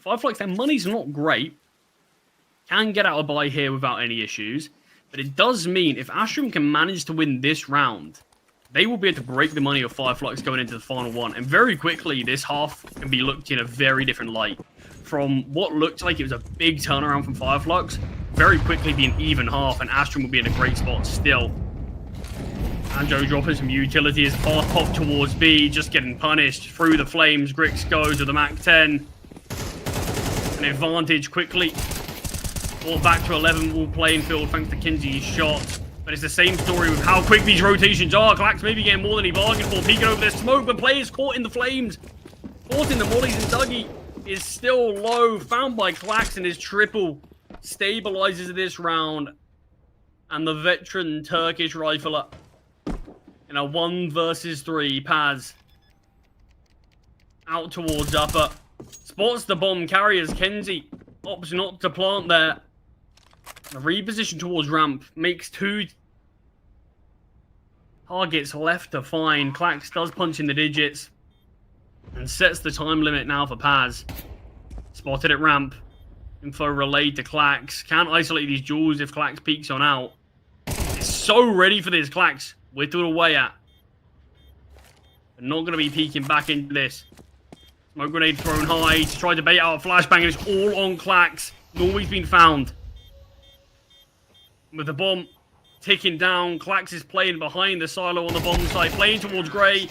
Speaker 1: Fireflux, their money's not great. Can get out a buy here without any issues. But it does mean if Astramm can manage to win this round, they will be able to break the money of Fireflux going into the final one. And very quickly, this half can be looked in a very different light. From what looked like it was a big turnaround from Fireflux, very quickly be an even half, and Astramm will be in a great spot still. Banjo dropping some utility as fast pop towards B, just getting punished through the flames. Grix goes with the MAC-10. An advantage quickly. Brought back to a level playing field thanks to Kinsey's shot. But it's the same story with how quick these rotations are. Clax maybe getting more than he bargained for. Peeking over their smoke, but players caught in the flames. Caught in the mollies, and Dougie is still low. Found by Clax, and his triple stabilizes this round. And the veteran Turkish rifler in a 1 versus 3. Paz out towards upper. Spots the bomb carriers. Kenzie opts not to plant there. The reposition towards ramp makes 2 targets left to find. Clax does punch in the digits and sets the time limit now for Paz. Spotted at ramp. Info relayed to Clax. Can't isolate these jewels if Clax peeks on out. It's so ready for this. Clax whittled away at. They're not going to be peeking back into this. Smoke grenade thrown high to try to bait out a flashbang, and it's all on Clax. Always been found. With the bomb ticking down, Clax is playing behind the silo on the bomb site, playing towards Grey.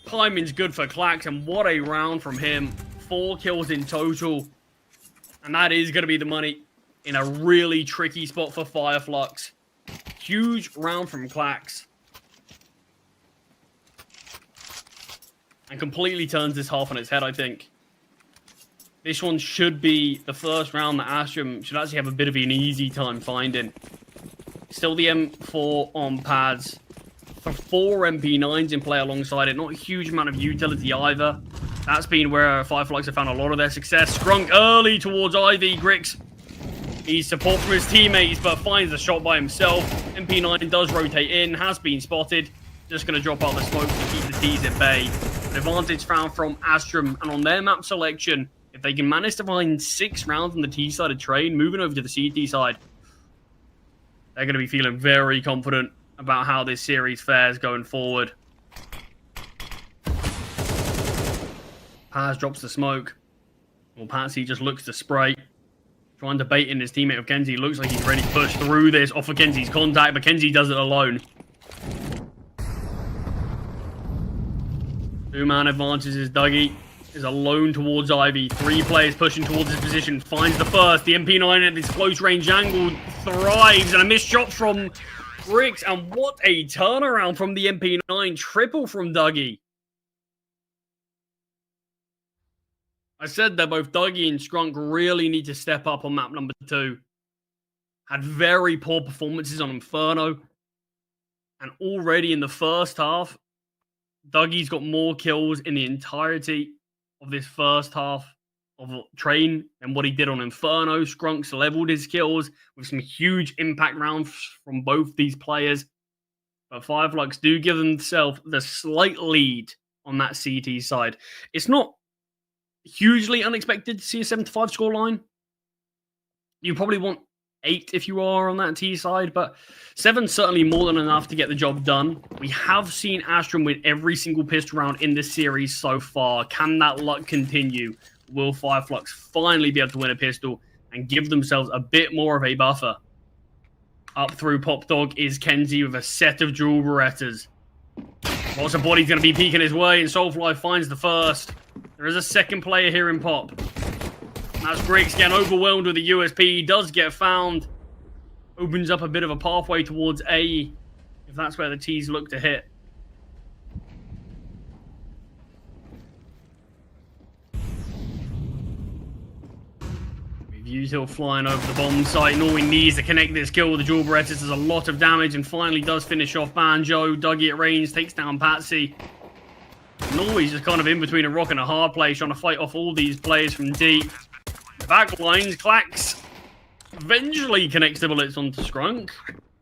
Speaker 1: Timing's good for Clax, and what a round from him. 4 kills in total. And that is going to be the money in a really tricky spot for Fireflux. Huge round from Clax. And completely turns this half on its head, I think. This one should be the first round that Astramm should actually have a bit of an easy time finding. Still the M4 on pads. For 4 MP9s in play alongside it. Not a huge amount of utility either. That's been where Fireflux have found a lot of their success. Skrunk early towards Ivy. Grix Needs support from his teammates, but finds the shot by himself. MP9 does rotate in, has been spotted. Just going to drop out the smoke to keep the T's at bay. An advantage found from Astramm, and on their map selection, if they can manage to find 6 rounds on the T side of Train, moving over to the CT side, they're going to be feeling very confident about how this series fares going forward. Paz drops the smoke. Well, Patsy just looks to spray. Trying to bait in his teammate of Kenzie. Looks like he's ready to push through this off of Kenzie's contact, but Kenzie does it alone. 2-man advances is Dougie. Is alone towards Ivy. 3 players pushing towards his position. Finds the first. The MP9 at this close range angle thrives. And a missed shot from Grix. And what a turnaround from the MP9. Triple from Dougie. I said that both Dougie and Scrunk really need to step up on map number 2. Had very poor performances on Inferno. And already in the first half, Dougie's got more kills in the entirety of this first half of Train than what he did on Inferno. Skrunk's leveled his kills with some huge impact rounds from both these players. But Fireflux do give themselves the slight lead on that CT side. It's not hugely unexpected to see a 7-5 scoreline. You probably want 8 if you are on that T side, but 7's certainly more than enough to get the job done. We have seen Astramm win every single pistol round in this series so far. Can that luck continue? Will Fireflux finally be able to win a pistol and give themselves a bit more of a buffer? Up through Pop Dog is Kenzie with a set of dual Berettas. Lots of bodies going to be peeking his way, and Soulfly finds the first. There is a second player here in Pop. That's Griggs getting overwhelmed with the USP. He does get found. Opens up a bit of a pathway towards A, if that's where the T's look to hit. Util flying over the bomb site, and all he needs to connect this kill with the dual Berettas does a lot of damage, and finally does finish off Banjo. Dougie at range takes down Patsy. Norway's just kind of in between a rock and a hard place, trying to fight off all these players from deep. The back lines, Clax eventually connects the bullets onto Scrunk.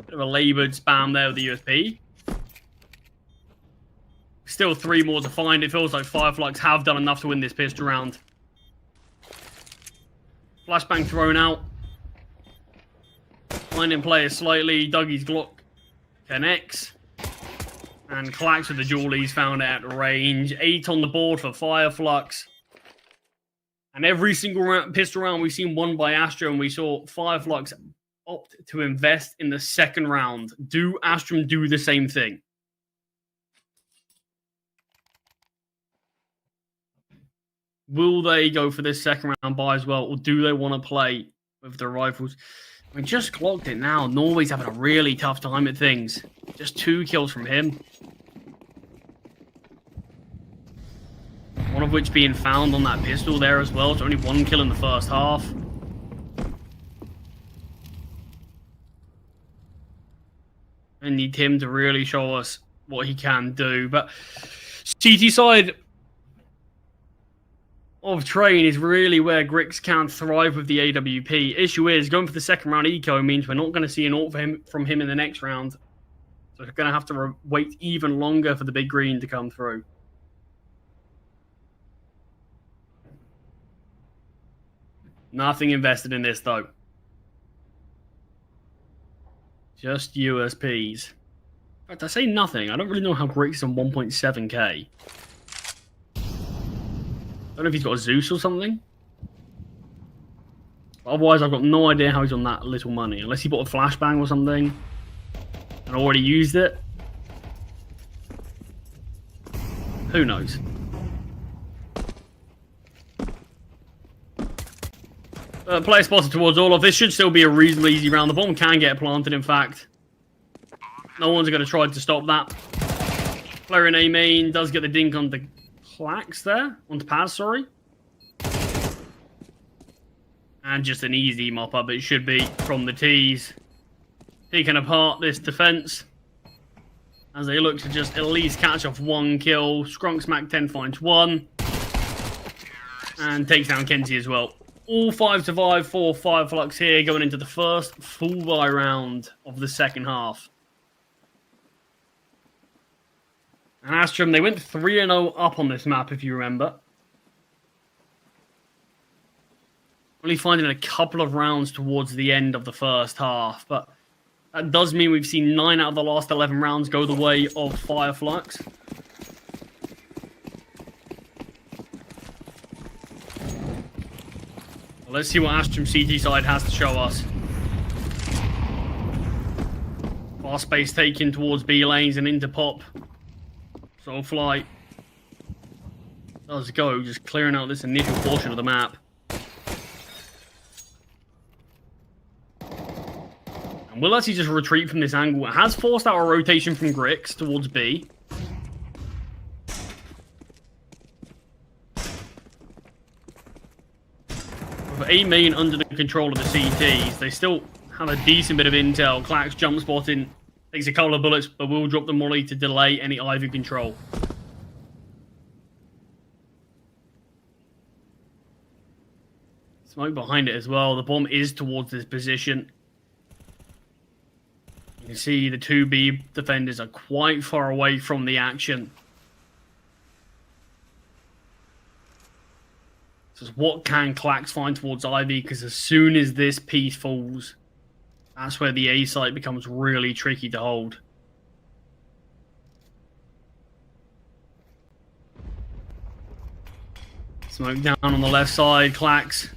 Speaker 1: Bit of a laboured spam there with the USP. Still 3 more to find. It feels like Fireflux have done enough to win this pistol round. Flashbang thrown out. Finding players slightly. Dougie's Glock connects. And Clax with the dualies found at range. 8 on the board for Fireflux. And every single pistol round we've seen won by Astramm, and we saw Fireflux opt to invest in the second round. Do Astramm do the same thing? Will they go for this second round buy as well, or do they want to play with their rifles? I mean, just clocked it now. Norway's having a really tough time at things. Just 2 kills from him. One of which being found on that pistol there as well. It's only 1 kill in the first half. I need him to really show us what he can do. But CT side of Train is really where Grix can thrive with the AWP. Issue is, going for the second round eco means we're not going to see an ult from him in the next round. So we're going to have to wait even longer for the big green to come through. Nothing invested in this, though. Just USPs. In fact, I say nothing. I don't really know how Grix is on 1.7k. I don't know if he's got a Zeus or something. Otherwise, I've got no idea how he's on that little money. Unless he bought a flashbang or something and already used it. Who knows? Player spotted towards all of this. Should still be a reasonably easy round. The bomb can get planted, in fact. No one's going to try to stop that. Player in A main does get the dink on the Clax there. Onto Paz, sorry. And just an easy mop up, it should be, from the T's. Picking apart this defense as they look to just at least catch off 1 kill. Skrunk's Mac 10 finds 1. And takes down Kenzie as well. All 5 survive for Fireflux here, going into the first full buy round of the second half. And Astramm, they went 3-0 up on this map, if you remember. Only finding a couple of rounds towards the end of the first half, but that does mean we've seen 9 out of the last 11 rounds go the way of Fireflux. Well, let's see what Astramm CT side has to show us. Fast space taken towards B lanes and into pop. So flight does go, just clearing out this initial portion of the map. And will actually just retreat from this angle. It has forced out a rotation from Grix towards B. With A main under the control of the CTs, they still have a decent bit of intel. Clax jump spotting, takes a couple of bullets, but will drop the molly to delay any Ivy control. Smoke behind it as well. The bomb is towards this position. You can see the 2B defenders are quite far away from the action. So what can Clax find towards Ivy? Because as soon as this piece falls, that's where the A site becomes really tricky to hold. Smoke down on the left side. Clax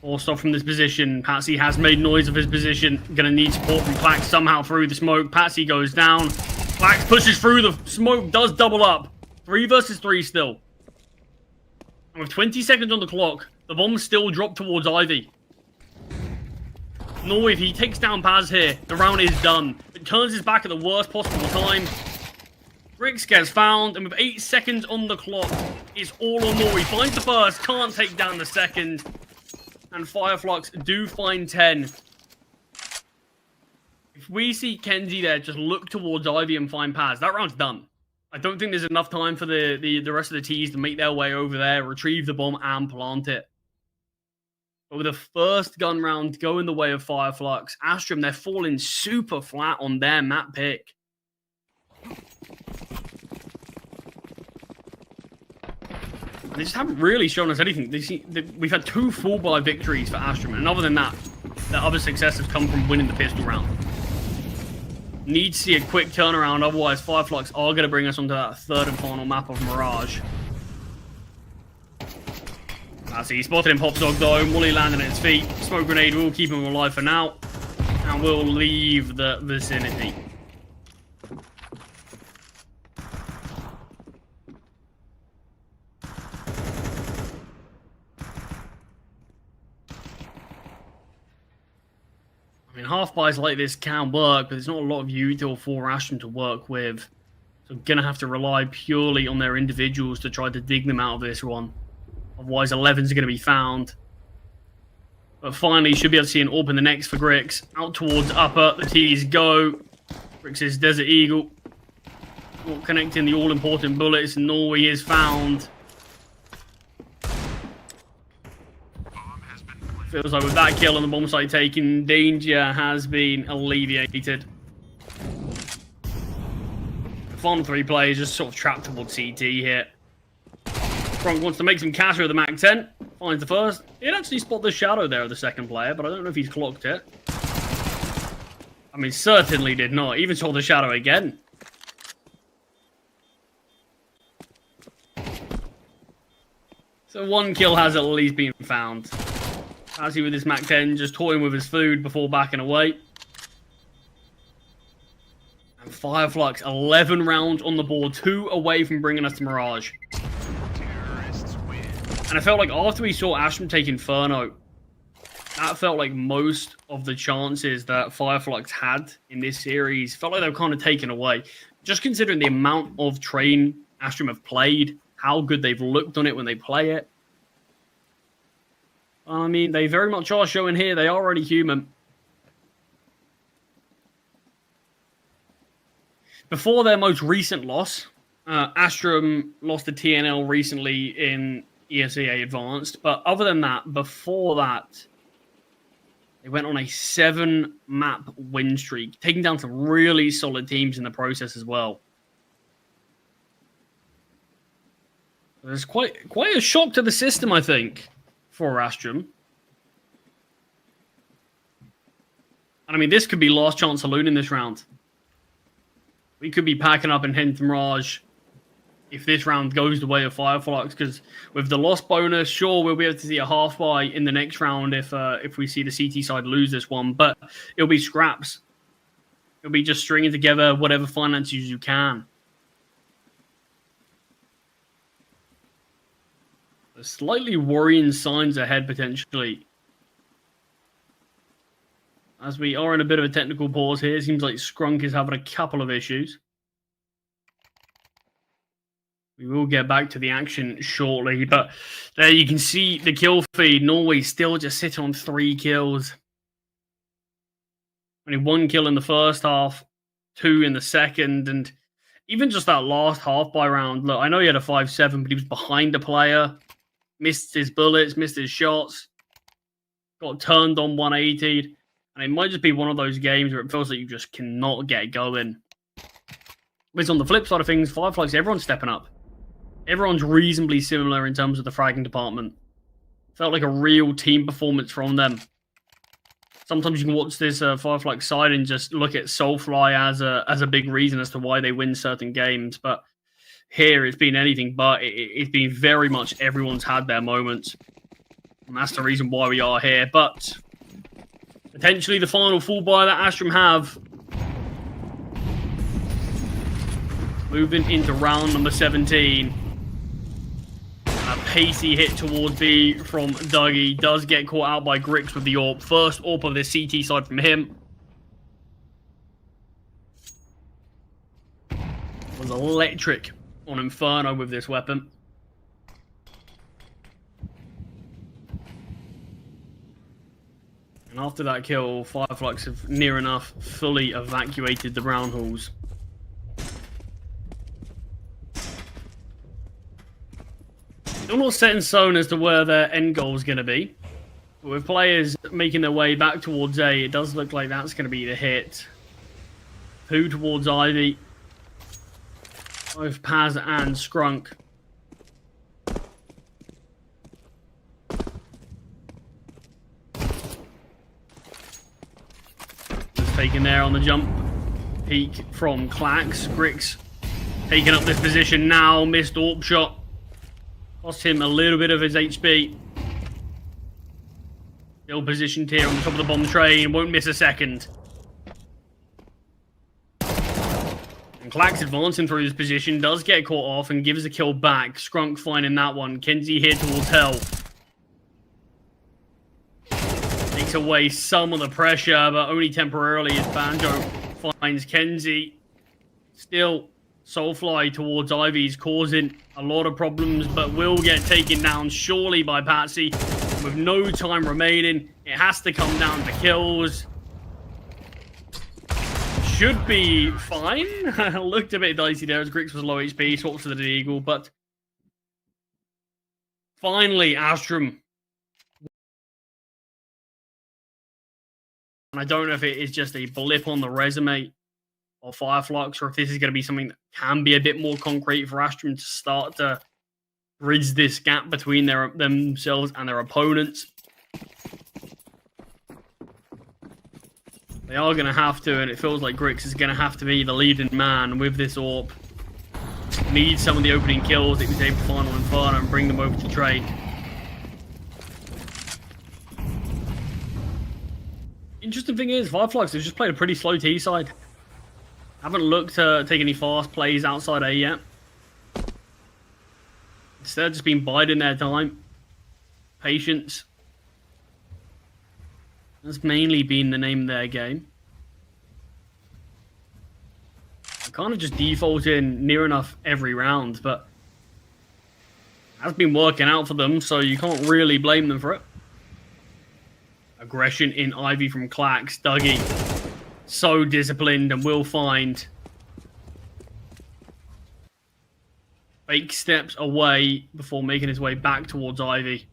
Speaker 1: forced off from this position. Patsy has made noise of his position. Gonna need support from Clax somehow through the smoke. Patsy goes down. Clax pushes through. The smoke does double up. 3 versus 3 still. And with 20 seconds on the clock, the bomb still dropped towards Ivy. No, if he takes down Paz here, the round is done. It turns his back at the worst possible time. Grix gets found, and with 8 seconds on the clock, it's all or no. He finds the first, can't take down the second. And Fireflux do find 10. If we see Kenzie there, just look towards Ivy and find Paz, that round's done. I don't think there's enough time for the rest of the T's to make their way over there, retrieve the bomb, and plant it. But with the first gun round going the way of Fireflux, Astramm, they're falling super flat on their map pick. They just haven't really shown us anything. We've had 2 full buy victories for Astramm, and other than that, their other success has come from winning the pistol round. Need to see a quick turnaround, otherwise Fireflux are going to bring us onto that third and final map of Mirage. As he spotted him, Pop Dog though, Molly landing at his feet. Smoke grenade will keep him alive for now, and will leave the vicinity. I mean, half buys like this can work, but there's not a lot of util for Astramm to work with. So I'm going to have to rely purely on their individuals to try to dig them out of this one. Otherwise, 11's going to be found. But finally, should be able to see an AWP in the next for Grix. Out towards upper, the T's go. Grix's Desert Eagle. Not connecting the all-important bullets, and Norway is found. Feels like with that kill and the bomb site taken, danger has been alleviated. The final 3 players just sort of trapped towards CT here. Frank wants to make some cash with the Mac 10. Finds the first. He'd actually spot the shadow there of the second player, but I don't know if he's clocked it. I mean, certainly did not. Even saw the shadow again. So 1 kill has at least been found. As he with his Mac 10, just toying with his food before backing away. And Fireflux, 11 rounds on the board, 2 away from bringing us to Mirage. And I felt like after we saw Astramm take Inferno, that felt like most of the chances that Fireflux had in this series felt like they were kind of taken away. Just considering the amount of Train Astramm have played, how good they've looked on it when they play it. I mean, they very much are showing here they are already human. Before their most recent loss, Astramm lost to TNL recently in ESEA advanced. But other than that, before that, they went on a 7-map win streak, taking down some really solid teams in the process as well. There's quite a shock to the system, I think, for Astramm. And I mean, this could be last chance saloon in this round. We could be packing up and heading to Mirage if this round goes the way of Fireflux, because with the loss bonus, sure, we'll be able to see a half buy in the next round if we see the CT side lose this one, but it'll be scraps. It'll be just stringing together whatever finances you can. There's slightly worrying signs ahead, potentially. As we are in a bit of a technical pause here, it seems like Skrunk is having a couple of issues. We will get back to the action shortly, but there you can see the kill feed. Norway still just sitting on 3 kills. Only 1 kill in the first half, 2 in the second, and even just that last half by round. Look, I know he had a 5-7, but he was behind a player, missed his bullets, missed his shots, got turned on 180'd, and it might just be one of those games where it feels like you just cannot get going. But on the flip side of things, Fireflux, everyone's stepping up. Everyone's reasonably similar in terms of the fragging department. Felt like a real team performance from them. Sometimes you can watch this Fireflux side and just look at Soulfly as a big reason as to why they win certain games. But here it's been anything but. It's been very much everyone's had their moments. And that's the reason why we are here. But potentially the final full buy that Astramm have. Moving into round number 17. A pacey hit towards B from Dougie. Does get caught out by Grix with the AWP. First AWP of the CT side from him. Was electric on Inferno with this weapon. And after that kill, Fireflux have near enough fully evacuated the brown halls. Still not set in stone as to where their end goal is going to be. But with players making their way back towards A, it does look like that's going to be the hit. 2 towards Ivy. Both Paz and Skrunk. Just taken there on the jump. Peek from Clax. Grix taking up this position now. Missed AWP shot. Cost him a little bit of his HP. Still positioned here on the top of the bomb train. Won't miss a second. And Clax advancing through his position. Does get caught off and gives the kill back. Skrunk finding that one. Kenzie here towards Hell. Takes away some of the pressure, but only temporarily as Banjo finds Kenzie. Still Soulfly towards Ivy's causing a lot of problems, but will get taken down surely by Patsy. With no time remaining, it has to come down to kills. Should be fine. Looked a bit dicey there as Grix was low HP, swaps to the Eagle, but finally Astramm. And I don't know if it is just a blip on the resume or Fireflux, or if this is going to be something that can be a bit more concrete for Astramm to start to bridge this gap between themselves and their opponents. They are going to have to, and it feels like Grix is going to have to be the leading man with this AWP. Needs some of the opening kills that he was able to find on Inferno and bring them over to trade. Interesting thing is, Fireflux have just played a pretty slow T side. Haven't looked to take any fast plays outside A yet. Instead, just been biding their time. Patience. That's mainly been the name of their game. I kind of just default in near enough every round, but it has been working out for them, so you can't really blame them for it. Aggression in Ivy from Clax. Dougie. So disciplined and will find Fake steps away before making his way back towards Ivy.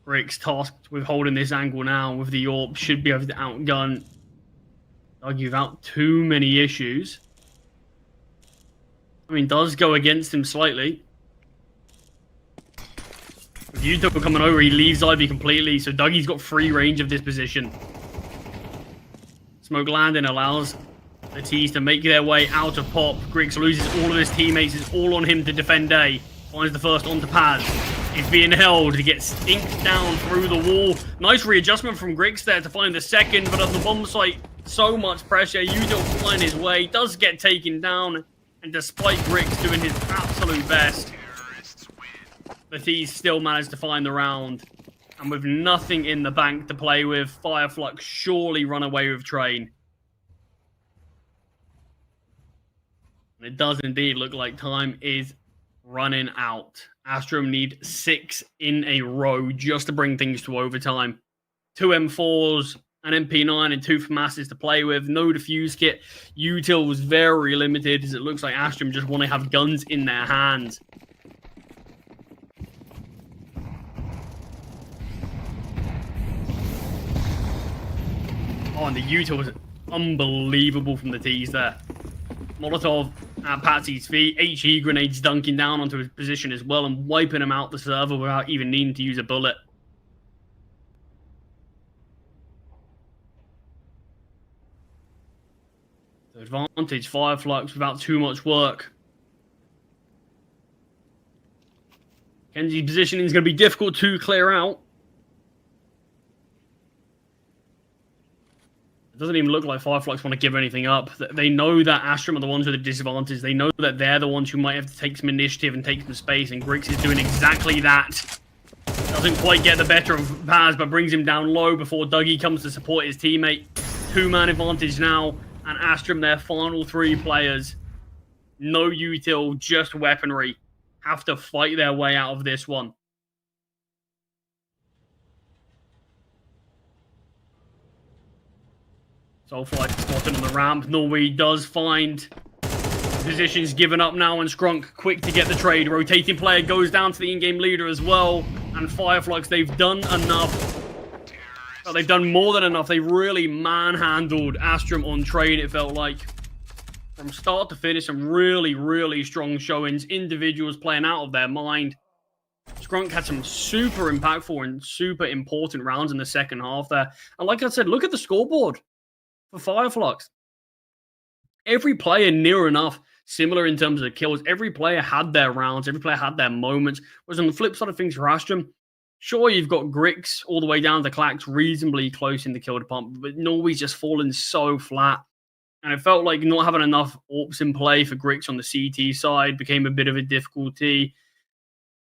Speaker 1: Rick's tasked with holding this angle now with the AWP. Should be able to outgun Dougie without too many issues. I mean, does go against him slightly. With Utah coming over, he leaves Ivy completely, so Dougie's got free range of this position. Smoke landing allows the T's to make their way out of Pop. Griggs loses all of his teammates. It's all on him to defend A. Finds the first onto Paz. He's being held. He gets stinked down through the wall. Nice readjustment from Griggs there to find the second, but at the bomb site, so much pressure. Udo flying his way. Does get taken down. And despite Griggs doing his absolute best, the T's still managed to find the round. And with nothing in the bank to play with, Fireflux surely run away with Train. And it does indeed look like time is running out. Astramm need 6 in a row just to bring things to overtime. 2 M4s, an MP9, and 2 FAMASs to play with. No defuse kit. Util was very limited, as it looks like Astramm just want to have guns in their hands. Oh, and the Util was unbelievable from the T's there. Molotov at Patsy's feet. HE grenades dunking down onto his position as well and wiping him out the server without even needing to use a bullet. The advantage, Fireflux without too much work. Kenji's positioning is going to be difficult to clear out. It doesn't even look like Fireflux want to give anything up. They know that Astramm are the ones with the disadvantage. They know that they're the ones who might have to take some initiative and take some space, and Griggs is doing exactly that. Doesn't quite get the better of Paz, but brings him down low before Dougie comes to support his teammate. 2-man advantage now, and Astramm, their final 3 players. No util, just weaponry. Have to fight their way out of this one. Soulfly spotted on the ramp. Norway does find positions given up now, and Skrunk quick to get the trade. Rotating player goes down to the in-game leader as well. And Fireflux, they've done enough. Well, they've done more than enough. They really manhandled Astramm on trade, it felt like. From start to finish, some really, really strong showings. Individuals playing out of their mind. Skrunk had some super impactful and super important rounds in the second half there. And like I said, look at the scoreboard for Fireflux. Every player near enough similar in terms of kills. Every player had their rounds. Every player had their moments. Whereas on the flip side of things for Astramm, sure, you've got Grix all the way down to Clax reasonably close in the kill department, but Norway's just fallen so flat. And it felt like not having enough AWPs in play for Grix on the CT side became a bit of a difficulty.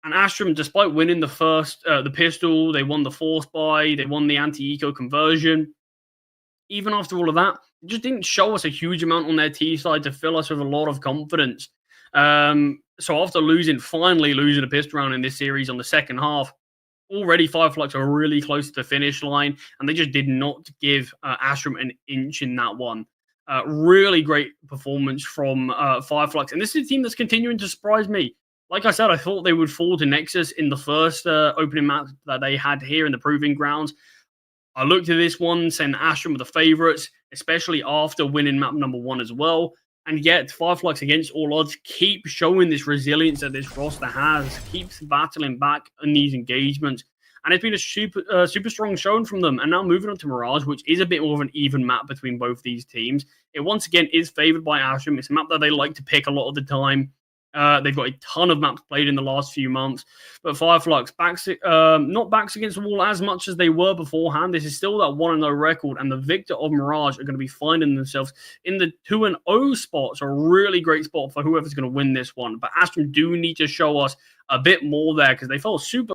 Speaker 1: And Astramm, despite winning the pistol, they won the force buy, they won the anti-eco conversion. Even after all of that, it just didn't show us a huge amount on their T side to fill us with a lot of confidence. So after finally losing a pistol round in this series on the second half, already Fireflux are really close to the finish line, and they just did not give Astramm an inch in that one. Really great performance from Fireflux, and this is a team that's continuing to surprise me. Like I said, I thought they would fall to Nexus in the first opening map that they had here in the Proving Grounds. I looked at this one, saying Astramm were the favourites, especially after winning map number 1 as well. And yet, Fireflux, against all odds, keep showing this resilience that this roster has, keeps battling back in these engagements. And it's been a super strong showing from them. And now moving on to Mirage, which is a bit more of an even map between both these teams. It once again is favoured by Astramm. It's a map that they like to pick a lot of the time. They've got a ton of maps played in the last few months. But Fireflux, not backs against the wall as much as they were beforehand. This is still that 1-0 record. And the victor of Mirage are going to be finding themselves in the 2-0 spot. So a really great spot for whoever's going to win this one. But Astramm do need to show us a bit more there, because they felt super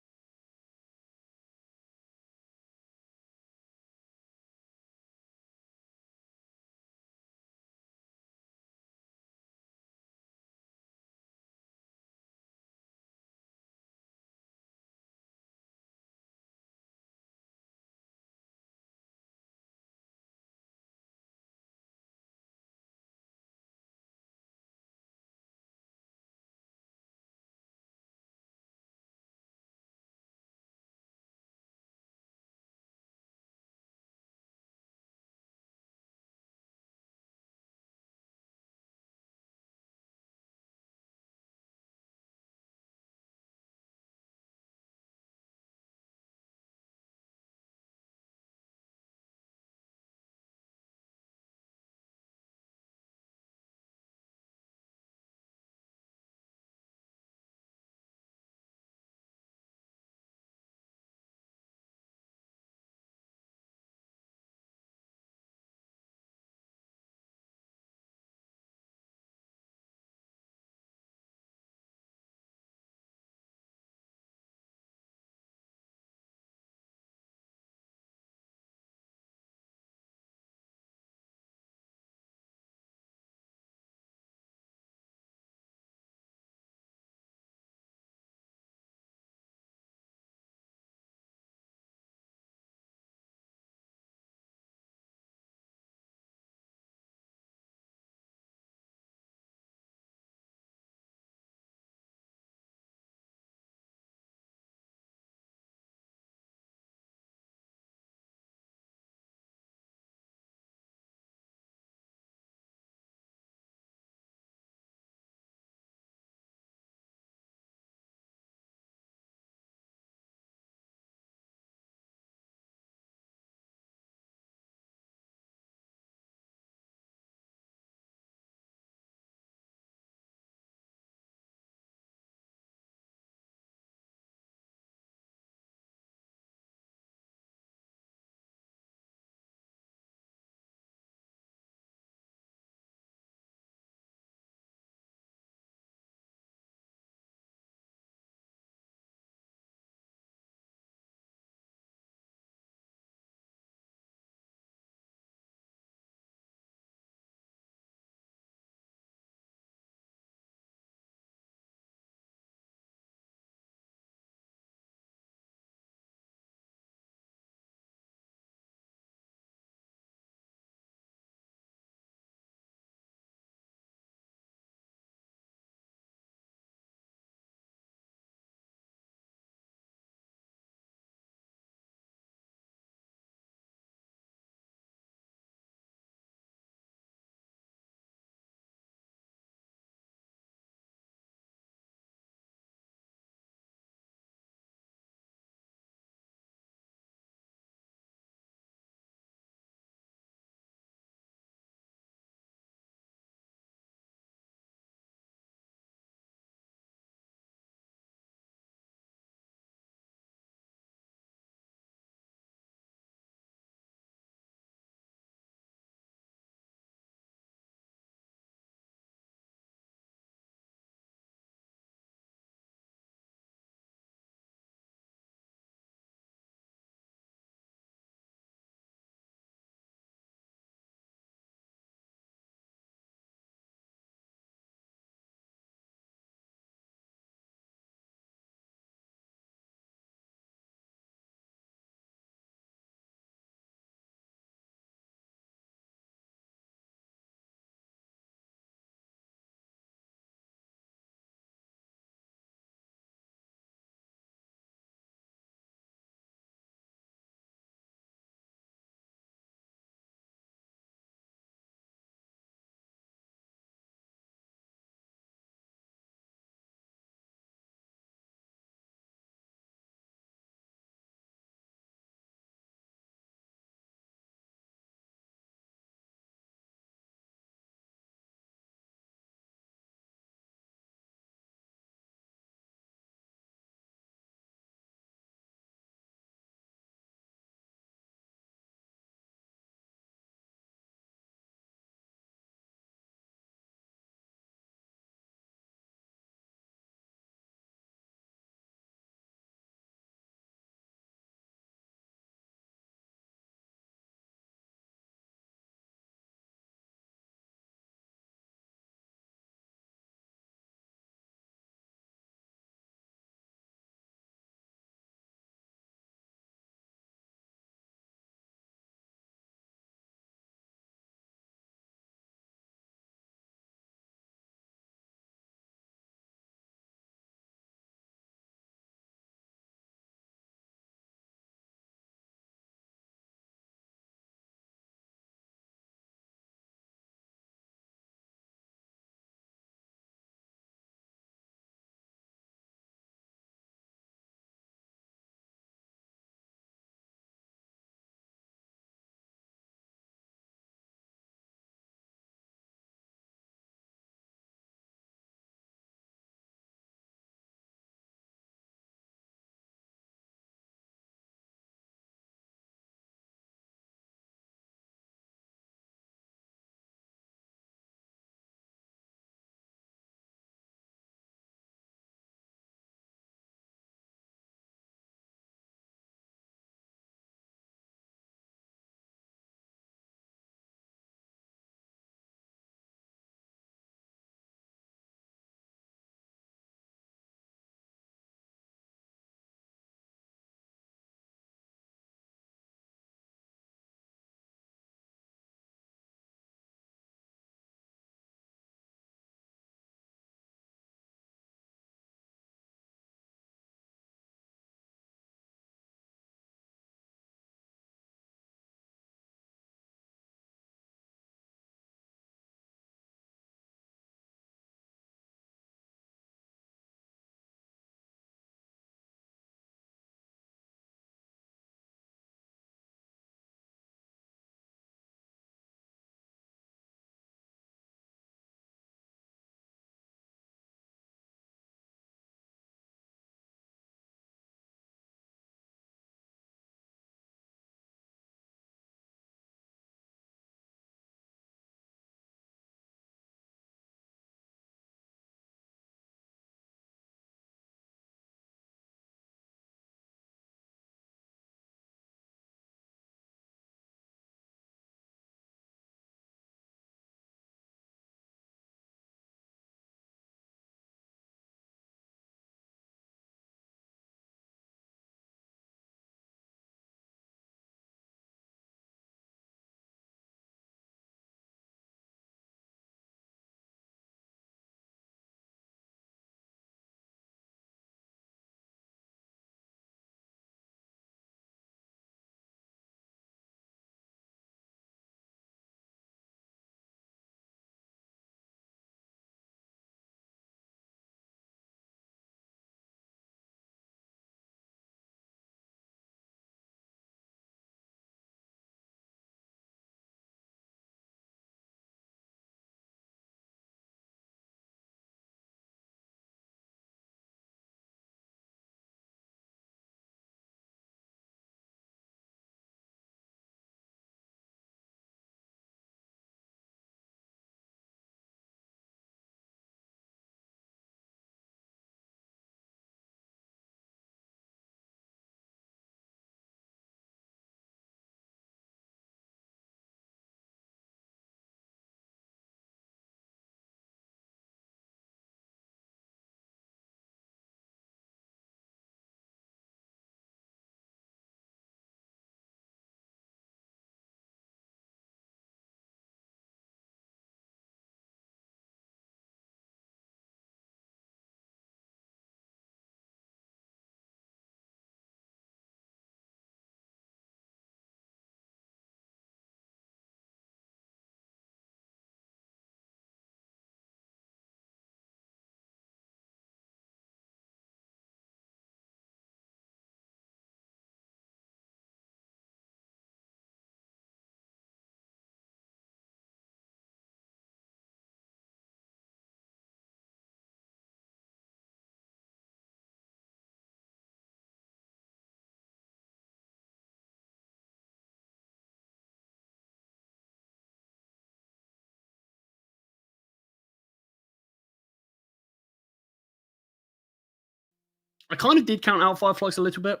Speaker 1: I kind of did count out Fireflux a little bit.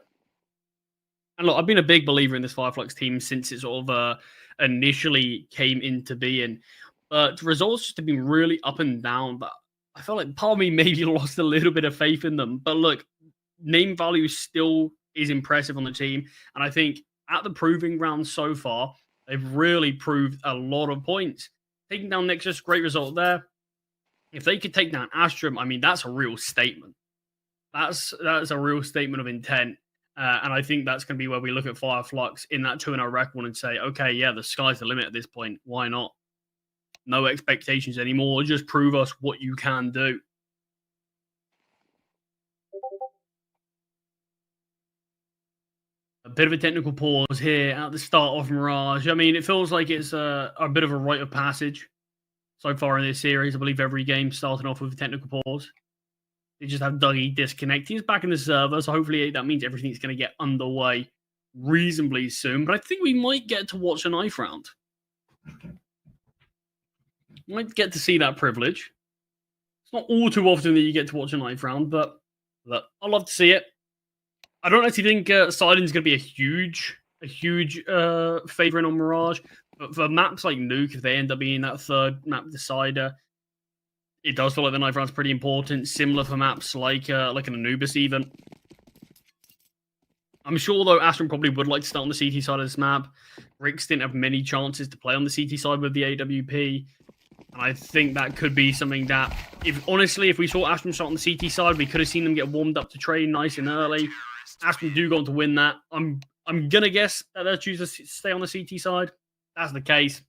Speaker 1: And look, I've been a big believer in this Fireflux team since it sort of initially came into being. But results just have been really up and down. But I felt like part of me maybe lost a little bit of faith in them. But look, name value still is impressive on the team. And I think at the proving ground so far, they've really proved a lot of points. Taking down Nexus, great result there. If they could take down Astramm, I mean, that's a real statement. That's a real statement of intent. And I think that's going to be where we look at Fireflux in that 2-0 record and say, okay, yeah, the sky's the limit at this point. Why not? No expectations anymore. Just prove us what you can do. A bit of a technical pause here at the start of Mirage. I mean, it feels like it's a bit of a rite of passage so far in this series. I believe every game starting off with a technical pause. They just have Dougie disconnect. He's back in the server, so hopefully that means everything's going to get underway reasonably soon. But I think we might get to watch a knife round. Might get to see that privilege. It's not all too often that you get to watch a knife round, but look, I'd love to see it. I don't actually think Siding's going to be a huge favorite on Mirage. But for maps like Nuke, if they end up being that third map decider, it does feel like the knife round's pretty important. Similar for maps like an Anubis even. I'm sure, though, Astramm probably would like to start on the CT side of this map. Rix didn't have many chances to play on the CT side with the AWP. And I think that could be something that, if we saw Astramm start on the CT side, we could have seen them get warmed up to train nice and early. Astramm do go on to win that. I'm going to guess that they'll choose to stay on the CT side. That's the case.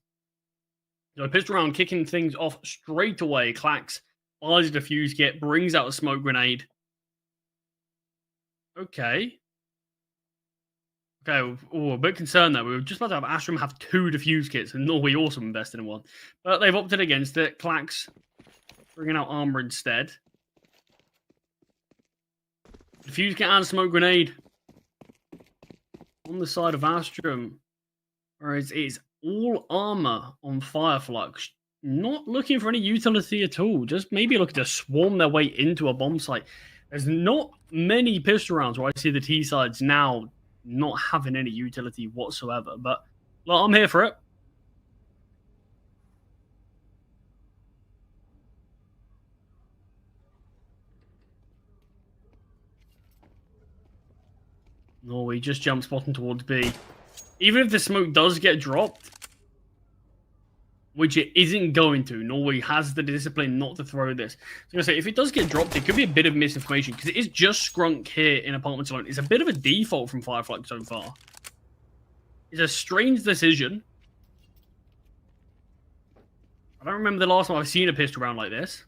Speaker 1: So pistol round, kicking things off straight away. Clax buys a defuse kit, brings out a smoke grenade. Okay. Oh, a bit concerned there. We were just about to have Astramm have 2 defuse kits, and Norway also invested in one. But they've opted against it. Clax bringing out armor instead. Defuse kit and smoke grenade on the side of Astramm. Whereas it's all armor on Fireflux. Not looking for any utility at all. Just maybe looking to swarm their way into a bomb site. There's not many pistol rounds where I see the T-sides now not having any utility whatsoever. But look, I'm here for it. Norway just jump spotting towards B. Even if the smoke does get dropped, which it isn't going to, Norway has the discipline not to throw this. I was going to say, if it does get dropped, it could be a bit of misinformation, because it is just Scrunk here in Apartments alone. It's a bit of a default from Fireflux so far. It's a strange decision. I don't remember the last time I've seen a pistol round like this.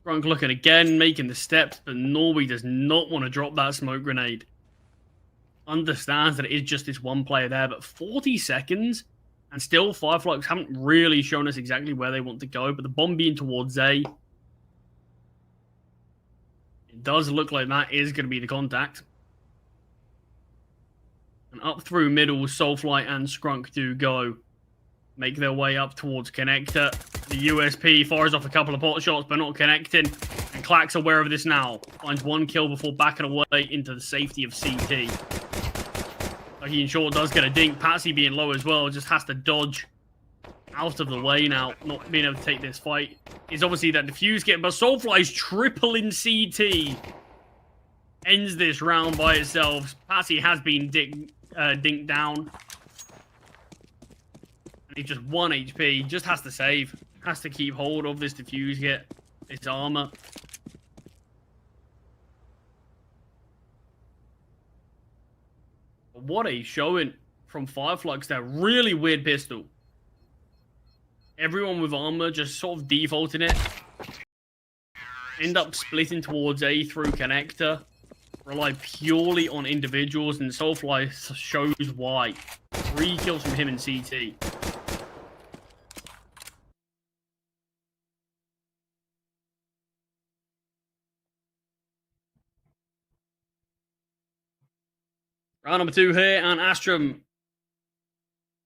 Speaker 1: Scrunk looking again, making the steps, but Norway does not want to drop that smoke grenade. Understands that it is just this one player there, but 40 seconds, and still Fireflux haven't really shown us exactly where they want to go, but the bomb being towards A, it does look like that is going to be the contact. And up through middle, Soulflight and Scrunk do go. Make their way up towards Connector. The USP fires off a couple of pot shots, but not connecting. And Clack's aware of this now. Finds 1 kill before backing away into the safety of CT. Dougie in short does get a dink. Patsy being low as well, just has to dodge out of the way now, not being able to take this fight. Is obviously that defuse kit, but Soulfly's tripling CT ends this round by itself. Patsy has been dinked down. And he's just 1 HP, just has to save. Has to keep hold of this defuse kit, this armor. What a showing from Fireflux there. Really weird pistol. Everyone with armor just sort of defaulting it. End up splitting towards A through Connector. Rely purely on individuals, and Soulfly shows why. 3 kills from him in CT. Round number 2 here, and Astramm,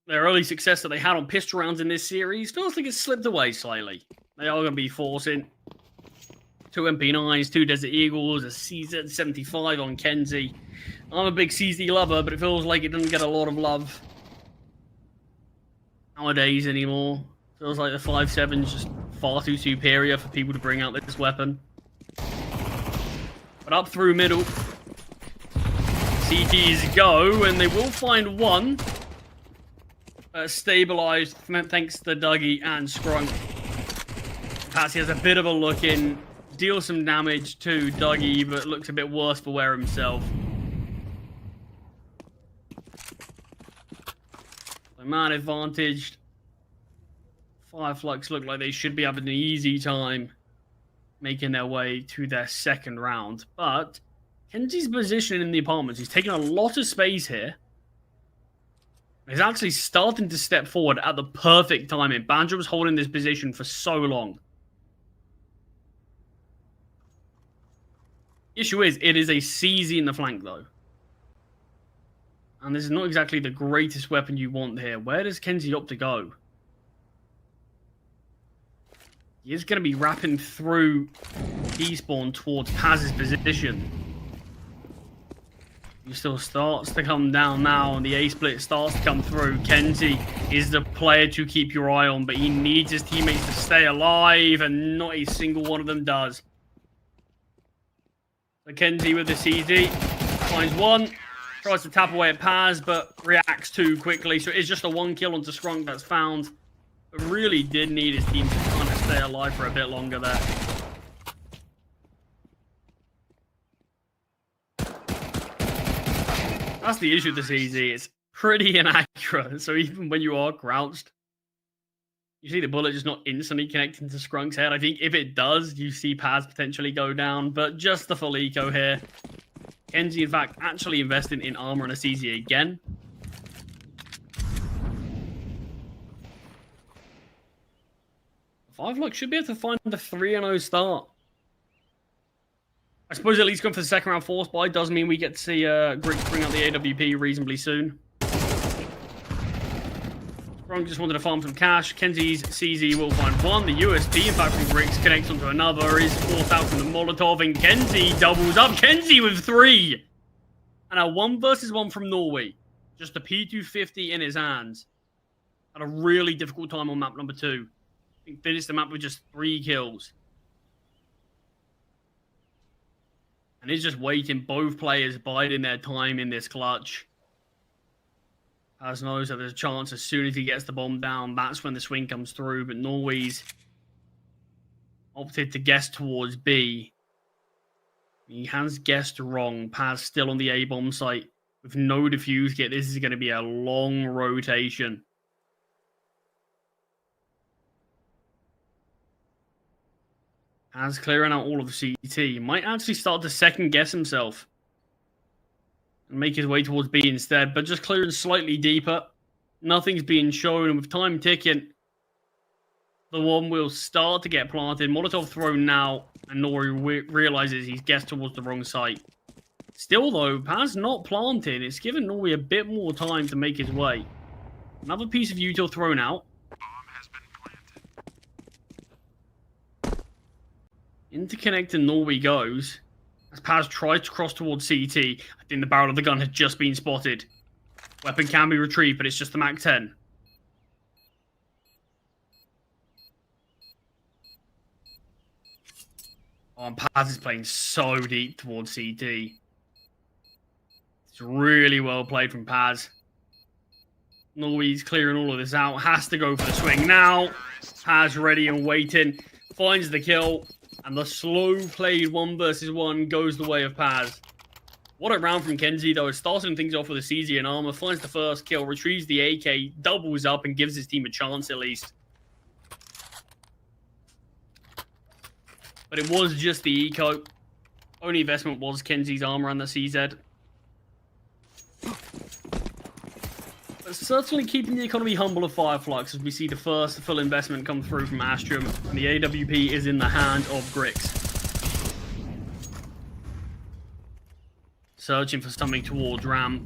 Speaker 1: their early success that they had on pistol rounds in this series, feels like it's slipped away slightly. They are going to be forcing 2 MP9s, 2 Desert Eagles, a CZ75 on Kenzie. I'm a big CZ lover, but it feels like it doesn't get a lot of love nowadays anymore. Feels like the 5.7 is just far too superior for people to bring out this weapon. But up through middle, CTs go, and they will find one. Stabilized thanks to Dougie and Scrunk. Patsy has a bit of a look in, deals some damage to Dougie, but looks a bit worse for wear himself. So man advantaged. Fireflux look like they should be having an easy time making their way to their second round. But Kenzie's position in the apartments, he's taking a lot of space here. He's actually starting to step forward at the perfect timing. Banjo was holding this position for so long. The issue is, it is a CZ in the flank, though. And this is not exactly the greatest weapon you want here. Where does Kenzie opt to go? He is going to be wrapping through despawn towards Paz's position. He still starts to come down now, and the A-split starts to come through. Kenzie is the player to keep your eye on, but he needs his teammates to stay alive, and not a single one of them does. So Kenzie with the CZ finds one, tries to tap away at Paz, but reacts too quickly. So it's just a 1 kill onto Scrunk that's found, but really did need his team to kind of stay alive for a bit longer there. That's the issue with the CZ. It's pretty inaccurate. So even when you are crouched, you see the bullet just not instantly connecting to Skrunk's head. I think if it does, you see Paz potentially go down. But just the full eco here. Kenzie, in fact, actually investing in armor on a CZ again. Fireflux should be able to find the 3-0 start. I suppose at least going for the second round force buy does mean we get to see Grix bring out the AWP reasonably soon. Sprung just wanted to farm some cash. Kenzie's CZ will find one. The USP, in fact, from Grix connects onto another. Is forced out from the Molotov, and Kenzie doubles up. Kenzie with 3! And a 1 versus 1 from Norway. Just a P250 in his hands. Had a really difficult time on map number 2. He finished the map with just 3 kills. And he's just waiting, both players biding their time in this clutch. Paz knows that there's a chance as soon as he gets the bomb down, that's when the swing comes through. But Norway's opted to guess towards B. He has guessed wrong. Paz still on the A-bomb site with no defuse kit. This is going to be a long rotation. Paz clearing out all of the CT. Might actually start to second guess himself and make his way towards B instead, but just clearing slightly deeper. Nothing's being shown, and with time ticking, the one will start to get planted. Molotov thrown now, and Nori realizes he's guessed towards the wrong site. Still, though, Paz not planted. It's given Nori a bit more time to make his way. Another piece of util thrown out. Interconnecting Norway goes. As Paz tries to cross towards CT, I think the barrel of the gun has just been spotted. Weapon can be retrieved, but it's just the Mac 10. Oh, and Paz is playing so deep towards CT. It's really well played from Paz. Norway's clearing all of this out. Has to go for the swing now. Paz ready and waiting. Finds the kill. And the slow-played 1 versus 1 goes the way of Paz. What a round from Kenzie, though. Starting things off with a CZ and armor. Finds the first kill. Retrieves the AK. Doubles up and gives his team a chance, at least. But it was just the eco. Only investment was Kenzie's armor and the CZ. But certainly keeping the economy humble of Fireflux as we see the first full investment come through from Astramm. And the AWP is in the hand of Grix. Searching for something towards Ram.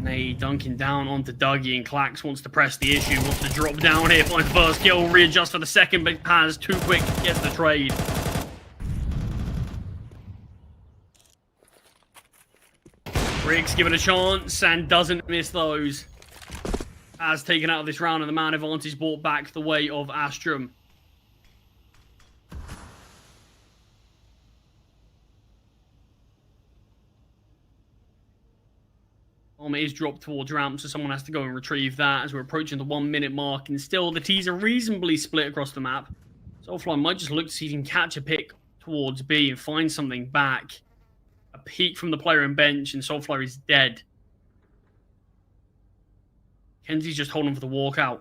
Speaker 1: Nate dunking down onto Dougie, and Clax wants to press the issue, wants to drop down here, finds the first kill, readjust for the second, but has too quick, gets the trade. Rick's given a chance and doesn't miss those. As taken out of this round, and the man advantage brought back the way of Astramm. Bomb is dropped towards ramp, so someone has to go and retrieve that as we're approaching the 1 minute mark, and still the T's are reasonably split across the map. Soulfly might just look to see if he can catch a pick towards B and find something back. A peek from the player in bench, and Soulfly is dead. Kenzie's just holding for the walkout.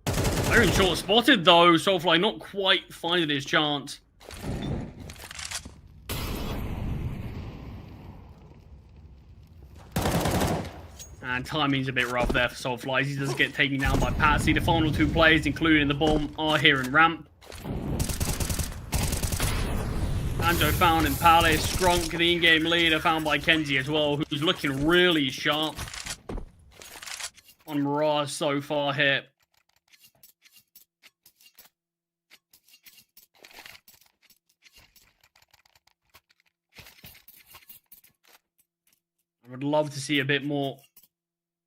Speaker 1: Very short spotted though, Soulfly not quite finding his chance. And timing's a bit rough there for Soulfly. He does get taken down by Patsy. The final two players, including the bomb, are here in ramp. Banjo found in Palace. Strunk, the in-game leader, found by Kenzie as well, who's looking really sharp on Mirage so far here. I would love to see a bit more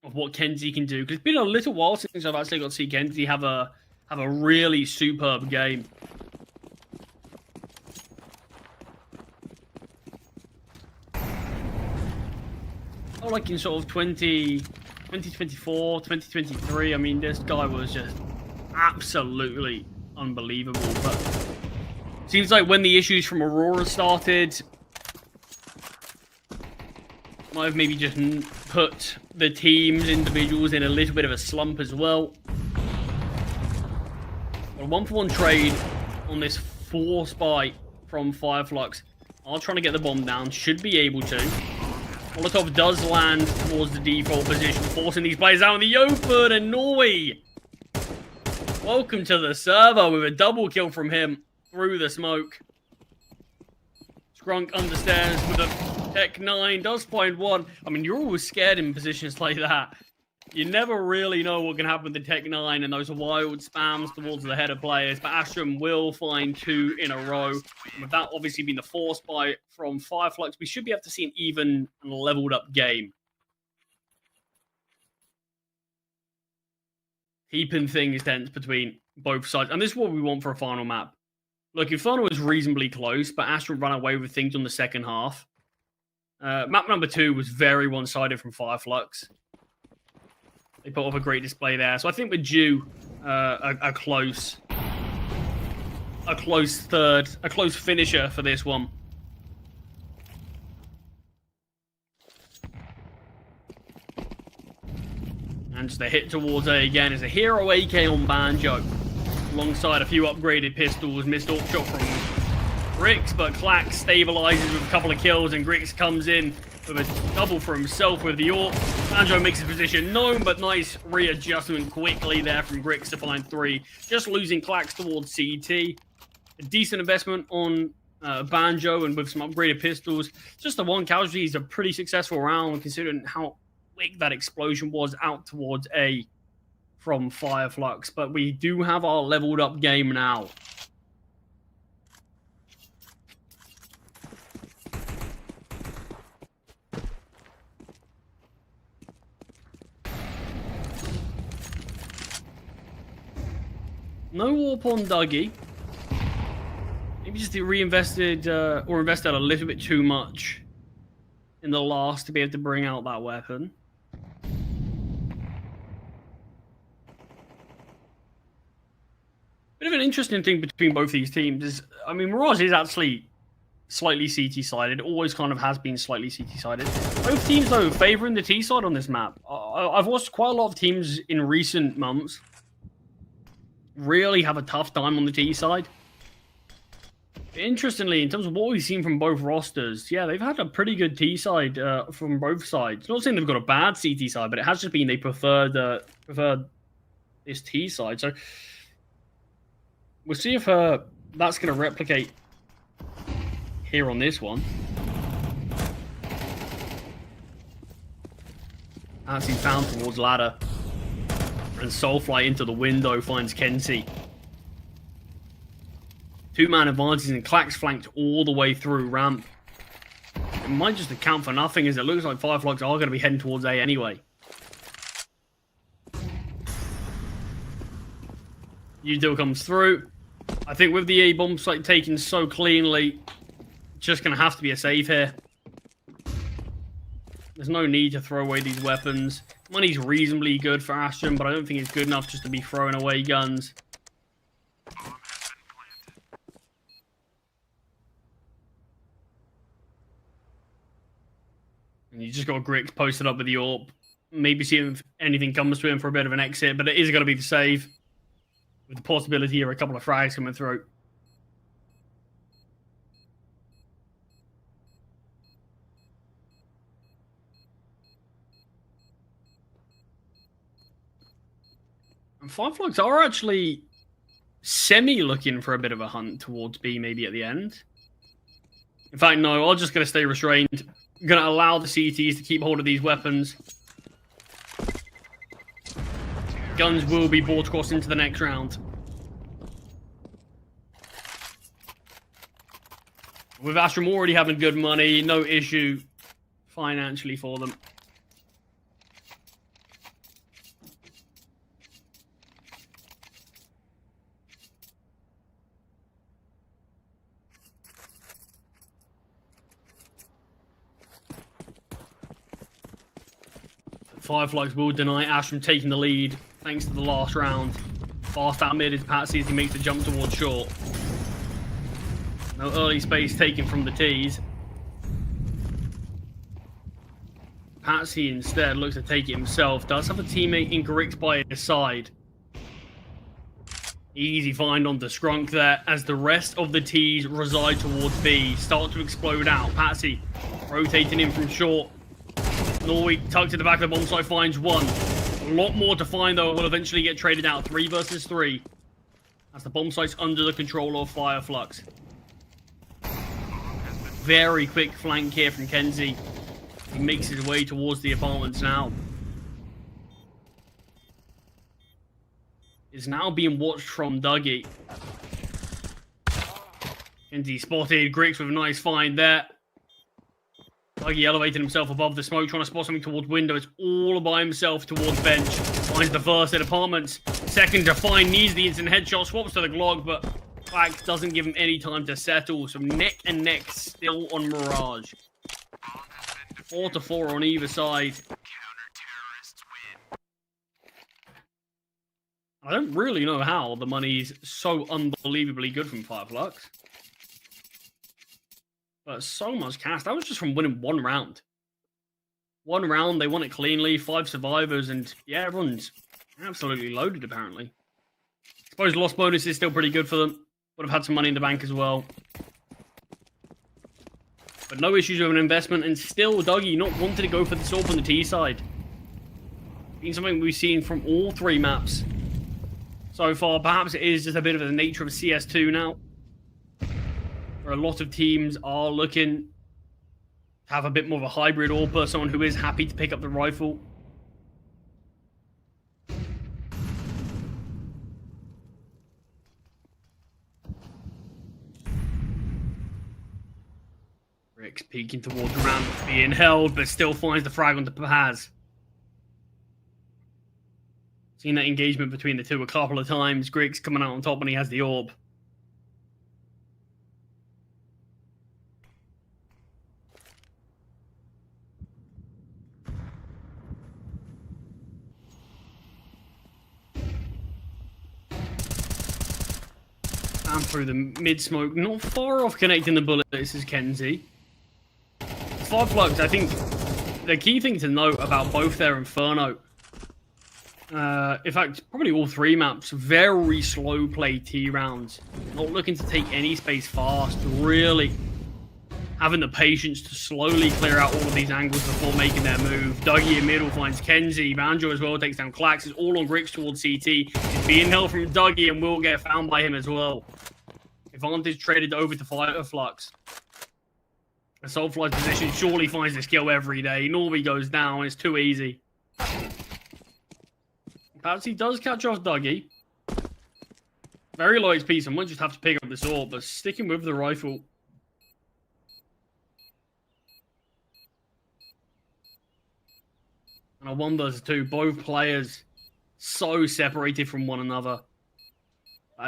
Speaker 1: of what Kenzie can do, because it's been a little while since I've actually got to see Kenzie have a really superb game. Oh, like in sort of 2024, 2023, I mean, this guy was just absolutely unbelievable. But seems like when the issues from Aurora started, might have maybe just put the teams, individuals in a little bit of a slump as well. A 1-for-1 trade on this force buy from Fireflux. Are trying to get the bomb down, should be able to. Molotov does land towards the default position, forcing these players out in the open, and Norway, welcome to the server with a double kill from him through the smoke. Scrunk understands with a Tech 9, does find one. I mean, you're always scared in positions like that. You never really know what can happen with the Tech 9 and those wild spams towards the header players, but Astramm will find two in a row. And with that obviously being the force buy from Fireflux, we should be able to see an even and leveled up game. Keeping things tense between both sides. And this is what we want for a final map. Look, Inferno was reasonably close, but Astramm ran away with things on the second half. Map number 2 was very one-sided from Fireflux. They put off a great display there. So I think we're due a close finisher for this one. And just a hit towards A again is a hero AK on Banjo. Alongside a few upgraded pistols, missed AWP shot from Grix, but Clack stabilizes with a couple of kills, and Grix comes in with a double for himself with the AWP. Banjo makes his position known, but nice readjustment quickly there from Grix to find 3. Just losing Clacks towards CT. A decent investment on Banjo, and with some upgraded pistols. Just the one casualty is a pretty successful round, considering how quick that explosion was out towards A from Fireflux. But we do have our leveled up game now. No warp on Dougie. Maybe just reinvested or invested a little bit too much in the last to be able to bring out that weapon. Bit of an interesting thing between both these teams is, I mean, Mirage is actually slightly CT-sided. Always kind of has been slightly CT-sided. Both teams, though, favouring the T-side on this map. I've watched quite a lot of teams in recent months really have a tough time on the T side. Interestingly, in terms of what we've seen from both rosters, yeah, they've had a pretty good T side from both sides. Not saying they've got a bad CT side, but it has just been they preferred this T side. So we'll see if that's going to replicate here on this one. Actually found towards ladder. And Soulfly into the window finds Kenzie. Two-man advantage and Clax flanked all the way through ramp. It might just account for nothing as it looks like Fireflux are going to be heading towards A anyway. Util comes through. I think with the A bomb site taken so cleanly, just going to have to be a save here. There's no need to throw away these weapons. Money's reasonably good for Astramm, but I don't think it's good enough just to be throwing away guns. And you just got Grix posted up with the AWP. Maybe see if anything comes to him for a bit of an exit, but it is going to be the save. With the possibility of a couple of frags coming through. And Fireflux are actually semi-looking for a bit of a hunt towards B maybe at the end. In fact, no, I'm just going to stay restrained. I'm going to allow the CTs to keep hold of these weapons. Guns will be brought across into the next round. With Astramm already having good money, no issue financially for them. Fireflux will deny Astramm taking the lead thanks to the last round. Fast out mid is Patsy as he makes the jump towards short. No early space taken from the T's. Patsy instead looks to take it himself. Does have a teammate in Grix by his side. Easy find onto Skrunk there as the rest of the T's reside towards B. Start to explode out. Patsy rotating in from short. Norway tucked to the back of the bomb site finds one. A lot more to find though. Will eventually get traded out. 3 versus 3. As the bomb site's under the control of Fireflux. Very quick flank here from Kenzie. He makes his way towards the apartments now. Is now being watched from Dougie. Kenzie spotted. Grix with a nice find there. Dougie elevated himself above the smoke, trying to spot something towards window. It's all by himself towards bench. Finds the first in apartments. Second to find, needs the instant headshot. Swaps to the Glock, but Flax doesn't give him any time to settle. So neck and neck still on Mirage. 4-4 on either side. I don't really know how the money's so unbelievably good from Fireflux. But so much cash. That was just from winning one round. One round, they won it cleanly. 5 survivors, and yeah, everyone's absolutely loaded, apparently. I suppose loss bonus is still pretty good for them. Would have had some money in the bank as well. But no issues with an investment, and still Dougie not wanting to go for the sword on the T side. Been something we've seen from all 3 maps so far. Perhaps it is just a bit of the nature of CS2 now, where a lot of teams are looking to have a bit more of a hybrid AWPer, someone who is happy to pick up the rifle. Rick's peeking towards the ramp, being held, but still finds the frag onto Paz. Seen that engagement between the two a couple of times. Griggs coming out on top when he has the orb. And through the mid-smoke, not far off connecting the bullet. This is Kenzie. Fireflux, I think the key thing to note about both their Inferno, in fact, probably all 3 maps, very slow play T rounds. Not looking to take any space fast, really having the patience to slowly clear out all of these angles before making their move. Dougie in middle finds Kenzie. Banjo as well takes down Clax. It's all on Grix towards CT. It's being held from Dougie and will get found by him as well. Advantage traded over to Fireflux. The Soulfly's position surely finds this kill every day. Norby goes down. It's too easy. Patsy does catch off Dougie. Very low HP, so I might just have to pick up this AWP, but sticking with the rifle. And a 1 versus 2, both players so separated from one another.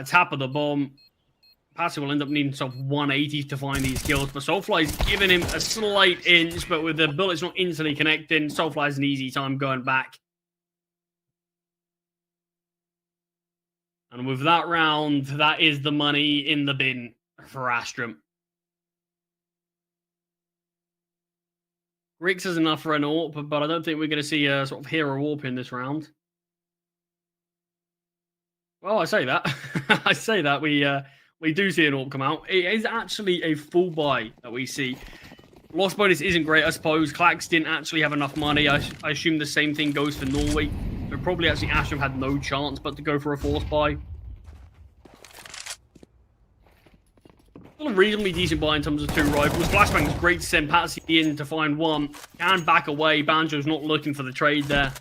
Speaker 1: Tap of the bomb. Patsy will end up needing sort of 180 to find these kills, but Soulfly's giving him a slight inch, but with the bullets not instantly connecting, Soulfly has an easy time going back. And with that round, that is the money in the bin for Astramm. Grix is enough for an AWP, but I don't think we're going to see a sort of hero AWP in this round. Well, I say that. I say that. We do see an AWP come out. It is actually a full buy that we see. Loss bonus isn't great, I suppose. Clax didn't actually have enough money. I assume the same thing goes for Norway. So probably actually Astramm had no chance but to go for a force buy. Still a reasonably decent buy in terms of 2 rifles. Flashbang's great to send Patsy in to find 1. Can back away. Banjo's not looking for the trade there.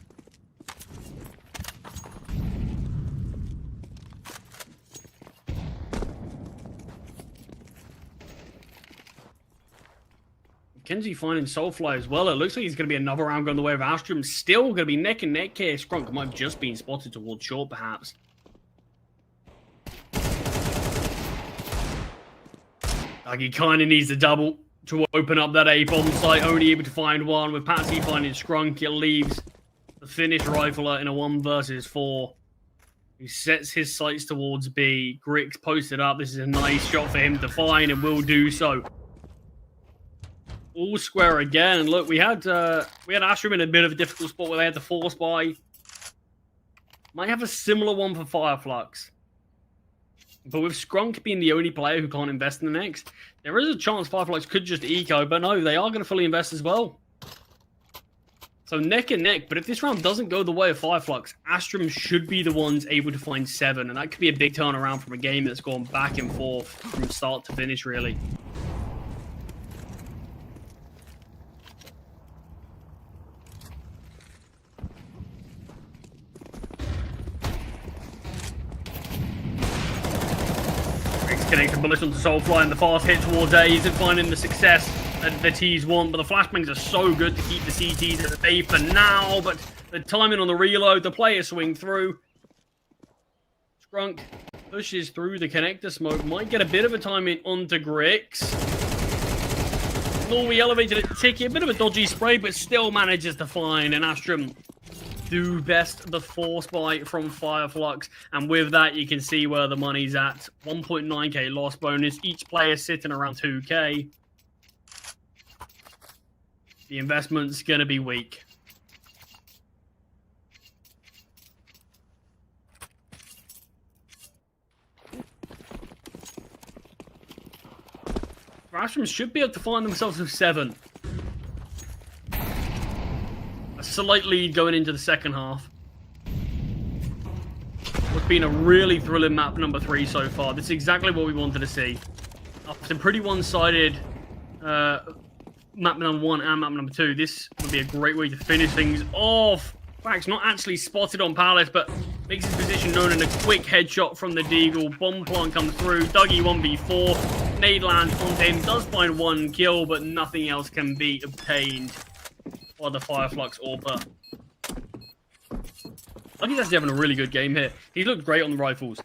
Speaker 1: Kenzie finding Soulfly as well. It looks like he's going to be another round going the way of Astramm. Still going to be neck and neck here. Scrunk might have just been spotted towards short, perhaps. Like he kind of needs a double to open up that A-bomb site. Only able to find 1. With Patsy finding Scrunk, it leaves the finished rifler in a 1 versus 4. He sets his sights towards B. Grix posted up. This is a nice shot for him to find and will do so. All square again, and look, we had Astramm in a bit of a difficult spot where they had the force buy. Might have a similar one for Fireflux. But with Scrunk being the only player who can't invest in the next, there is a chance Fireflux could just eco, but no, they are going to fully invest as well. So neck and neck, but if this round doesn't go the way of Fireflux, Astramm should be the ones able to find 7, and that could be a big turnaround from a game that's gone back and forth from start to finish, really. Connected bullets onto Soulfly and the fast hit towards A isn't finding the success that T's want, but the flashbangs are so good to keep the CTs at bay for now, but the timing on the reload, the player swing through. Scrunk pushes through the connector smoke, might get a bit of a timing onto Grix. Norway elevated a ticket, a bit of a dodgy spray, but still manages to find an Astramm. Do best the force buy from Fireflux, and with that you can see where the money's at. 1.9k loss bonus, each player sitting around 2k. The investment's gonna be weak. Astramm should be able to find themselves with 7. A slight lead going into the second half. What's been a really thrilling map number 3 so far. This is exactly what we wanted to see. After pretty one-sided map number 1 and map number 2, this would be a great way to finish things off. Quack's not actually spotted on Palace, but makes his position known in a quick headshot from the Deagle. Bomb plant comes through. Dougie 1v4. Nade lands onto him. Does find 1 kill, but nothing else can be obtained. Or the Fireflux AWPer. Luckey's actually having a really good game here. He looked great on the rifles.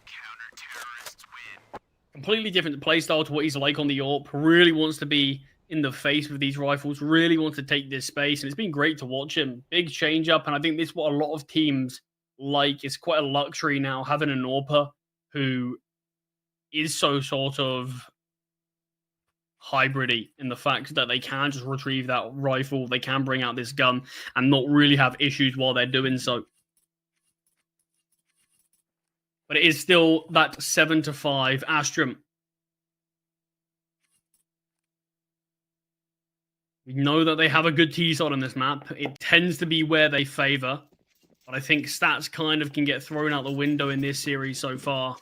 Speaker 1: Completely different playstyle to what he's like on the AWP. Really wants to be in the face with these rifles. Really wants to take this space. And it's been great to watch him. Big change up. And I think this is what a lot of teams like. It's quite a luxury now having an AWPer who is so sort of hybridy in the fact that they can just retrieve that rifle, they can bring out this gun and not really have issues while they're doing so. But it is still that 7-5 Astramm. We know that they have a good T-side on this map. It tends to be where they favor, but I think stats kind of can get thrown out the window in this series so far.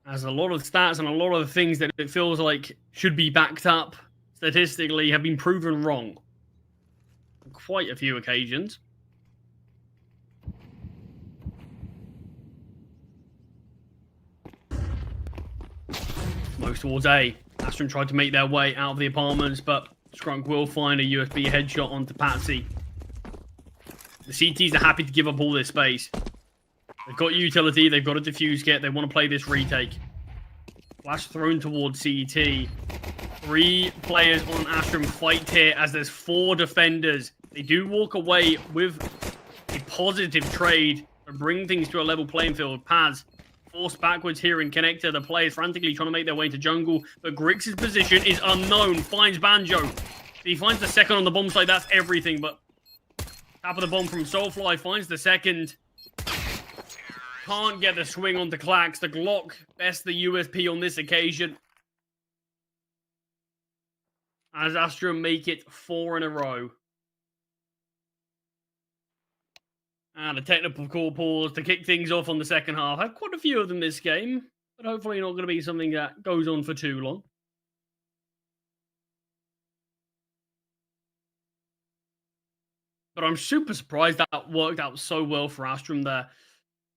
Speaker 1: As a lot of stats and a lot of the things that it feels like should be backed up statistically have been proven wrong. quite a few occasions. Smokes towards A. Astramm tried to make their way out of the apartments, but Skrunk will find a USB headshot onto Patsy. The CTs are happy to give up all this space. They've got utility, they've got a defuse kit, they want to play this retake. Flash thrown towards CT. 3 players on Astramm fight here as there's 4 defenders. They do walk away with a positive trade to bring things to a level playing field. Paz forced backwards here in connector. The players frantically trying to make their way into jungle, but Grix's position is unknown. Finds Banjo. He finds the second on the bomb site. That's everything, but tap of the bomb from Soulfly finds the second. Can't get the swing onto Clax. The Glock bests the USP on this occasion. As Astramm make it 4 in a row. And a technical call pause to kick things off on the second half. Had quite a few of them this game, but hopefully not going to be something that goes on for too long. But I'm super surprised that worked out so well for Astramm there.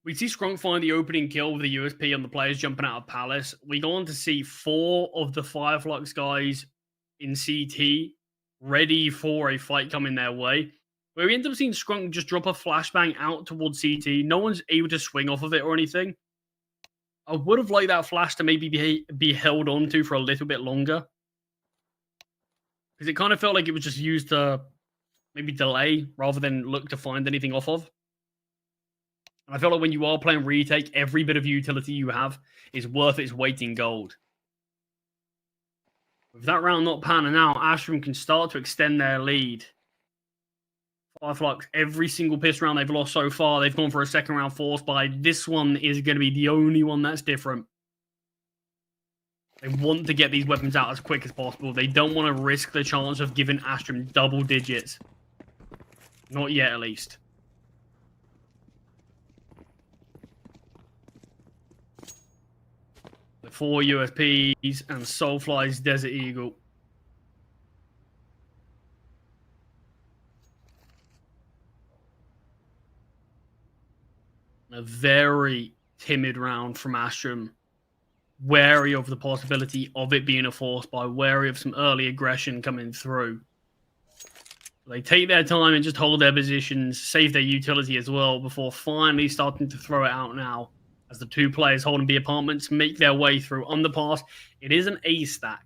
Speaker 1: We see Skrunk find the opening kill with the USP on the players jumping out of Palace. We go on to see 4 of the Fireflux guys in CT ready for a fight coming their way. Where we end up seeing Skrunk just drop a flashbang out towards CT. No one's able to swing off of it or anything. I would have liked that flash to maybe be held on to for a little bit longer. Because it kind of felt like it was just used to maybe delay rather than look to find anything off of. And I feel like when you are playing retake, every bit of utility you have is worth its weight in gold. With that round not panning out, Astramm can start to extend their lead. Fireflux, every single piss round they've lost so far, they've gone for a second round force buy. This one is going to be the only one that's different. They want to get these weapons out as quick as possible. They don't want to risk the chance of giving Astramm double digits. Not yet, at least. The 4 USPs and Soulfly's Desert Eagle. A very timid round from Astramm. Wary of the possibility of it being a force buy, wary of some early aggression coming through. They take their time and just hold their positions, save their utility as well, before finally starting to throw it out now. As the 2 players holding the apartments make their way through underpass. It is an A stack.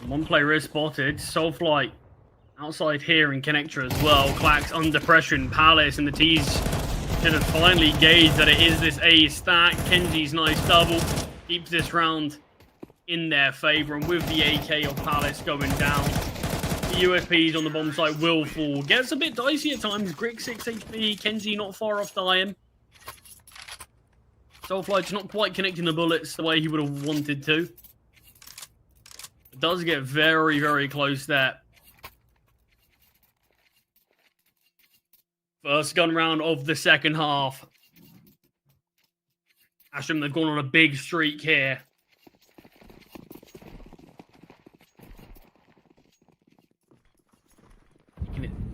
Speaker 1: One player is spotted. Soulfly outside here in connector as well. Clax under pressure in Palace, and the T's should have finally gauged that it is this A stack. Kenji's nice double keeps this round in their favor, and with the AK of Palace going down, the USPs on the bomb site will fall. Gets a bit dicey at times. Grix 6 HP, Kenji not far off dying. Soulfly's not quite connecting the bullets the way he would have wanted to. It does get very, very close there. First gun round of the second half. Astramm, they've gone on a big streak here.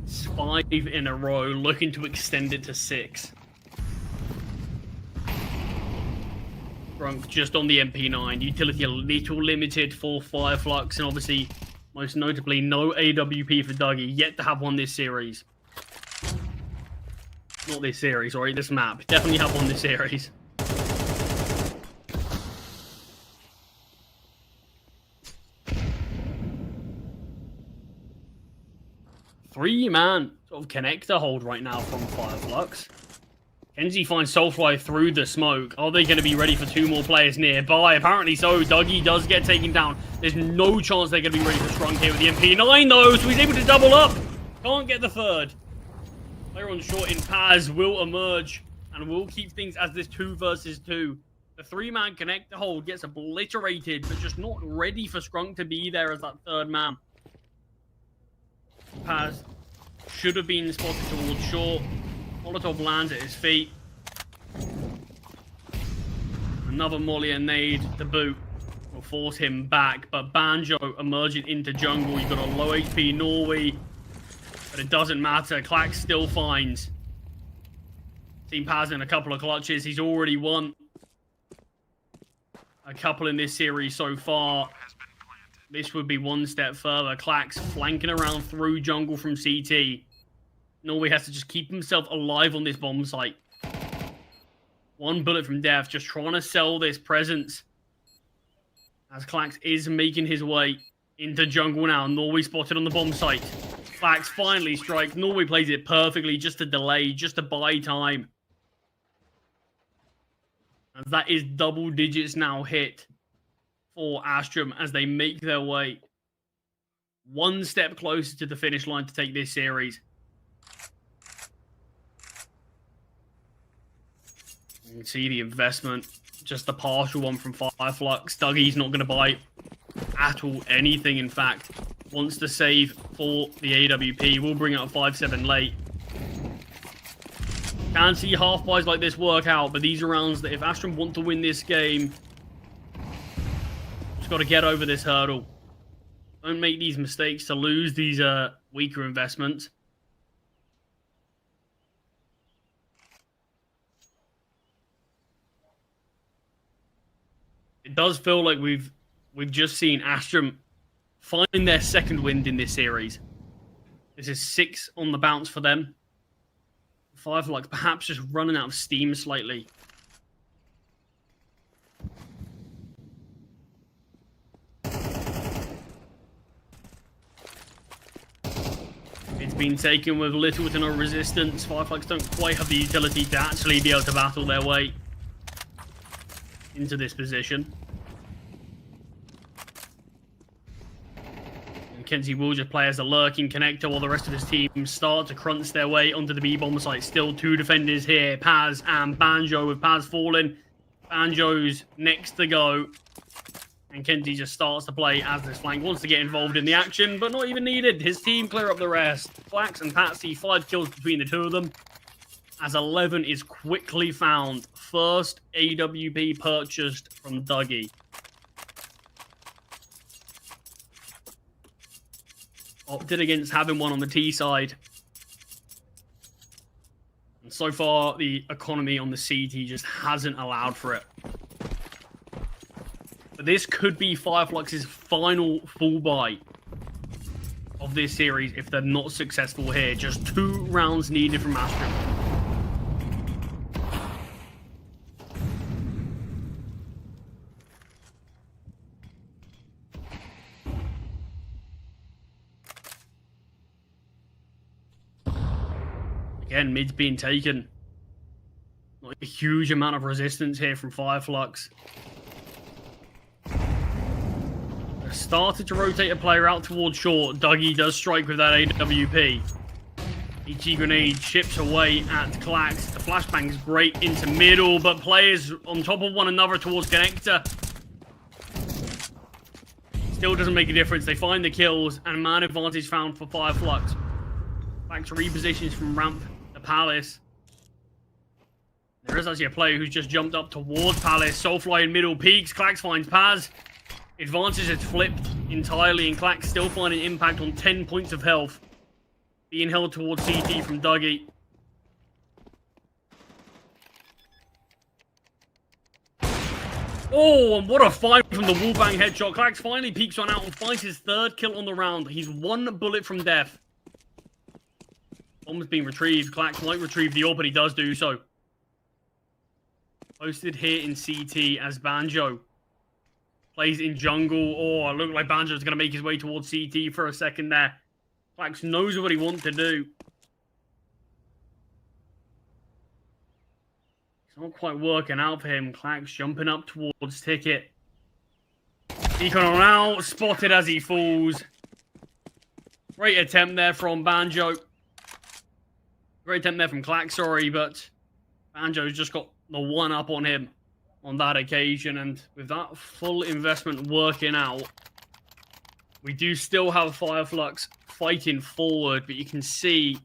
Speaker 1: It's 5 in a row, looking to extend it to 6. Skrunk just on the MP9. Utility a little limited for Fireflux, and obviously, most notably, no AWP for Dougie. Yet to have one this series. Not this series, sorry, this map. Definitely have one this series. Three-man sort of connector hold right now from Fireflux. Kenji finds Soulfly through the smoke. Are they going to be ready for 2 more players nearby? Apparently so. Dougie does get taken down. There's no chance they're going to be ready for Skrunk here with the MP9 though, so he's able to double up. Can't get the third. Player on short in Paz will emerge and will keep things as this 2 versus 2. The 3-man connector hold gets obliterated, but just not ready for Skrunk to be there as that 3rd man. Paz should have been spotted towards short. Molotov lands at his feet. Another molly and nade to boot will force him back, but Banjo emerging into jungle. You've got a low HP Norway, but it doesn't matter. Clax still finds. Seen Paz in a couple of clutches. He's already won a couple in this series so far. This would be one step further. Clax flanking around through jungle from CT. Norway has to just keep himself alive on this bomb site. One bullet from death, just trying to sell this presence. As Clax is making his way into jungle now. Norway spotted on the bomb site. Clax finally strikes. Norway plays it perfectly, just to delay, just to buy time. And that is double digits now hit for Astramm as they make their way one step closer to the finish line to take this series. You can see the investment, just a partial one from Fireflux. Dougie's not going to buy at all anything, in fact. Wants to save for the AWP. We'll bring out a 5-7 late. Can see half buys like this work out, but these are rounds that if Astramm want to win this game, just got to get over this hurdle. Don't make these mistakes to lose these weaker investments. It does feel like we've just seen Astramm find their second wind in this series. This is 6 on the bounce for them. Fireflux perhaps just running out of steam slightly. It's been taken with little to no resistance. Fireflux don't quite have the utility to actually be able to battle their way into this position. And Kenzie will just play as a lurking connector while the rest of his team start to crunch their way onto the B-bomb site. Still 2 defenders here, Paz and Banjo, with Paz falling. Banjo's next to go. And Kenzie just starts to play as this flank. Wants to get involved in the action, but not even needed. His team clear up the rest. Flax and Patsy, 5 kills between the two of them. As 11 is quickly found. First AWP purchased from Dougie. Opted against having one on the T side. And so far, the economy on the CT just hasn't allowed for it. But this could be Fireflux's final full buy of this series if they're not successful here. Just 2 rounds needed from Astramm. Again, mid's being taken. Not a huge amount of resistance here from Fireflux. They've started to rotate a player out towards short. Dougie does strike with that AWP. HE grenade chips away at Clax. The flashbang's great into middle, but players on top of one another towards connector. Still doesn't make a difference. They find the kills, and man advantage found for Fireflux. Back to repositions from ramp to Palace. There is actually a player who's just jumped up towards Palace. Soulfly in middle peaks. Clax finds Paz. Advantage has flipped entirely, and Clax still finding impact on 10 points of health. Being held towards CT from Dougie. Oh, and what a fight from the wallbang headshot. Clax finally peeks one out and finds his 3rd kill on the round. He's 1 bullet from death. Bomb's being retrieved. Clax might retrieve the orb, but he does do so. Posted here in CT as Banjo plays in jungle. Oh, it looked like Banjo's going to make his way towards CT for a second there. Clax knows what he wants to do. It's not quite working out for him. Clax jumping up towards Ticket. Deacon on out, spotted as he falls. Great attempt there from Banjo. Great attempt there from Clax, sorry, but Banjo's just got the one up on him on that occasion, and with that full investment working out, we do still have Fireflux fighting forward, but you can see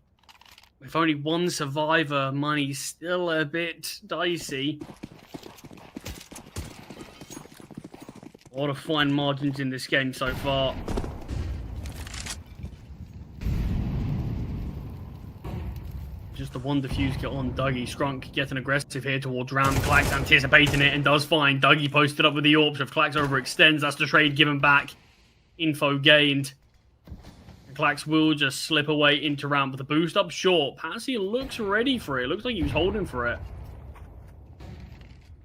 Speaker 1: With only one survivor, money's still a bit dicey. A lot of fine margins in this game so far. Just the one defuse kill on Dougie. Scrunk getting aggressive here towards Ram. Clax anticipating it and does fine. Dougie posted up with the AWP. If Clax overextends, that's the trade given back. Info gained. And Clax will just slip away into Ram with the boost up short. Patsy looks ready for it. Looks like he was holding for it.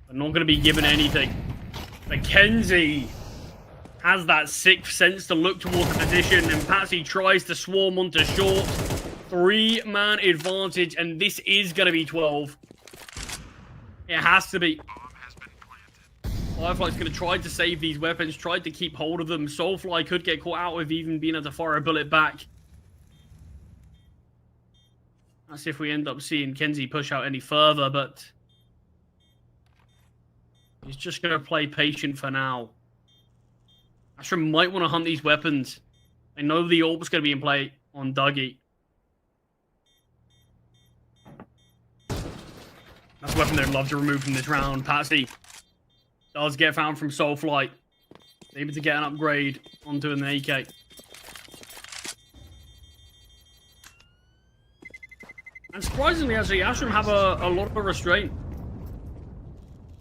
Speaker 1: But not going to be given anything. Mackenzie has that sixth sense to look towards the position, and Patsy tries to swarm onto short. 3-man advantage, and this is going to be 12. It has to be. Fireflux going to try to save these weapons, tried to keep hold of them. Soulfly could get caught out with even being able to fire a bullet back. That's if we end up seeing Kenzie push out any further, but he's just going to play patient for now. Astramm might want to hunt these weapons. I know the AWP's going to be in play on Dougie. That's a weapon they'd love to remove from this round. Patsy does get found from Soulfly. Able to get an upgrade onto an AK. And surprisingly, actually, Astramm have a lot of restraint.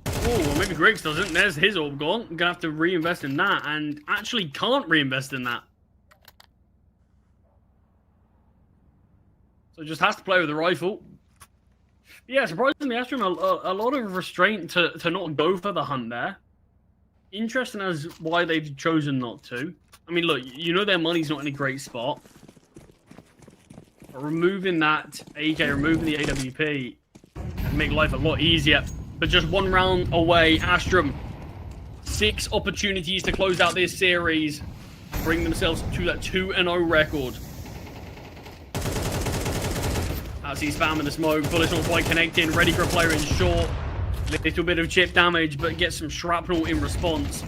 Speaker 1: Oh, well, maybe Griggs doesn't. There's his AWP gone. I'm going to have to reinvest in that, and actually can't reinvest in that. So just has to play with the rifle. Yeah, surprisingly, Astramm a lot of restraint to not go for the hunt there. Interesting as why they've chosen not to. I mean, look, you know their money's not in a great spot. But removing that AK, removing the AWP, can make life a lot easier. But just one round away, Astramm. 6 opportunities to close out this series. Bring themselves to that 2-0 record. As he's spamming the smoke, bullets not quite connecting, ready for a player in short. Little bit of chip damage, but gets some shrapnel in response.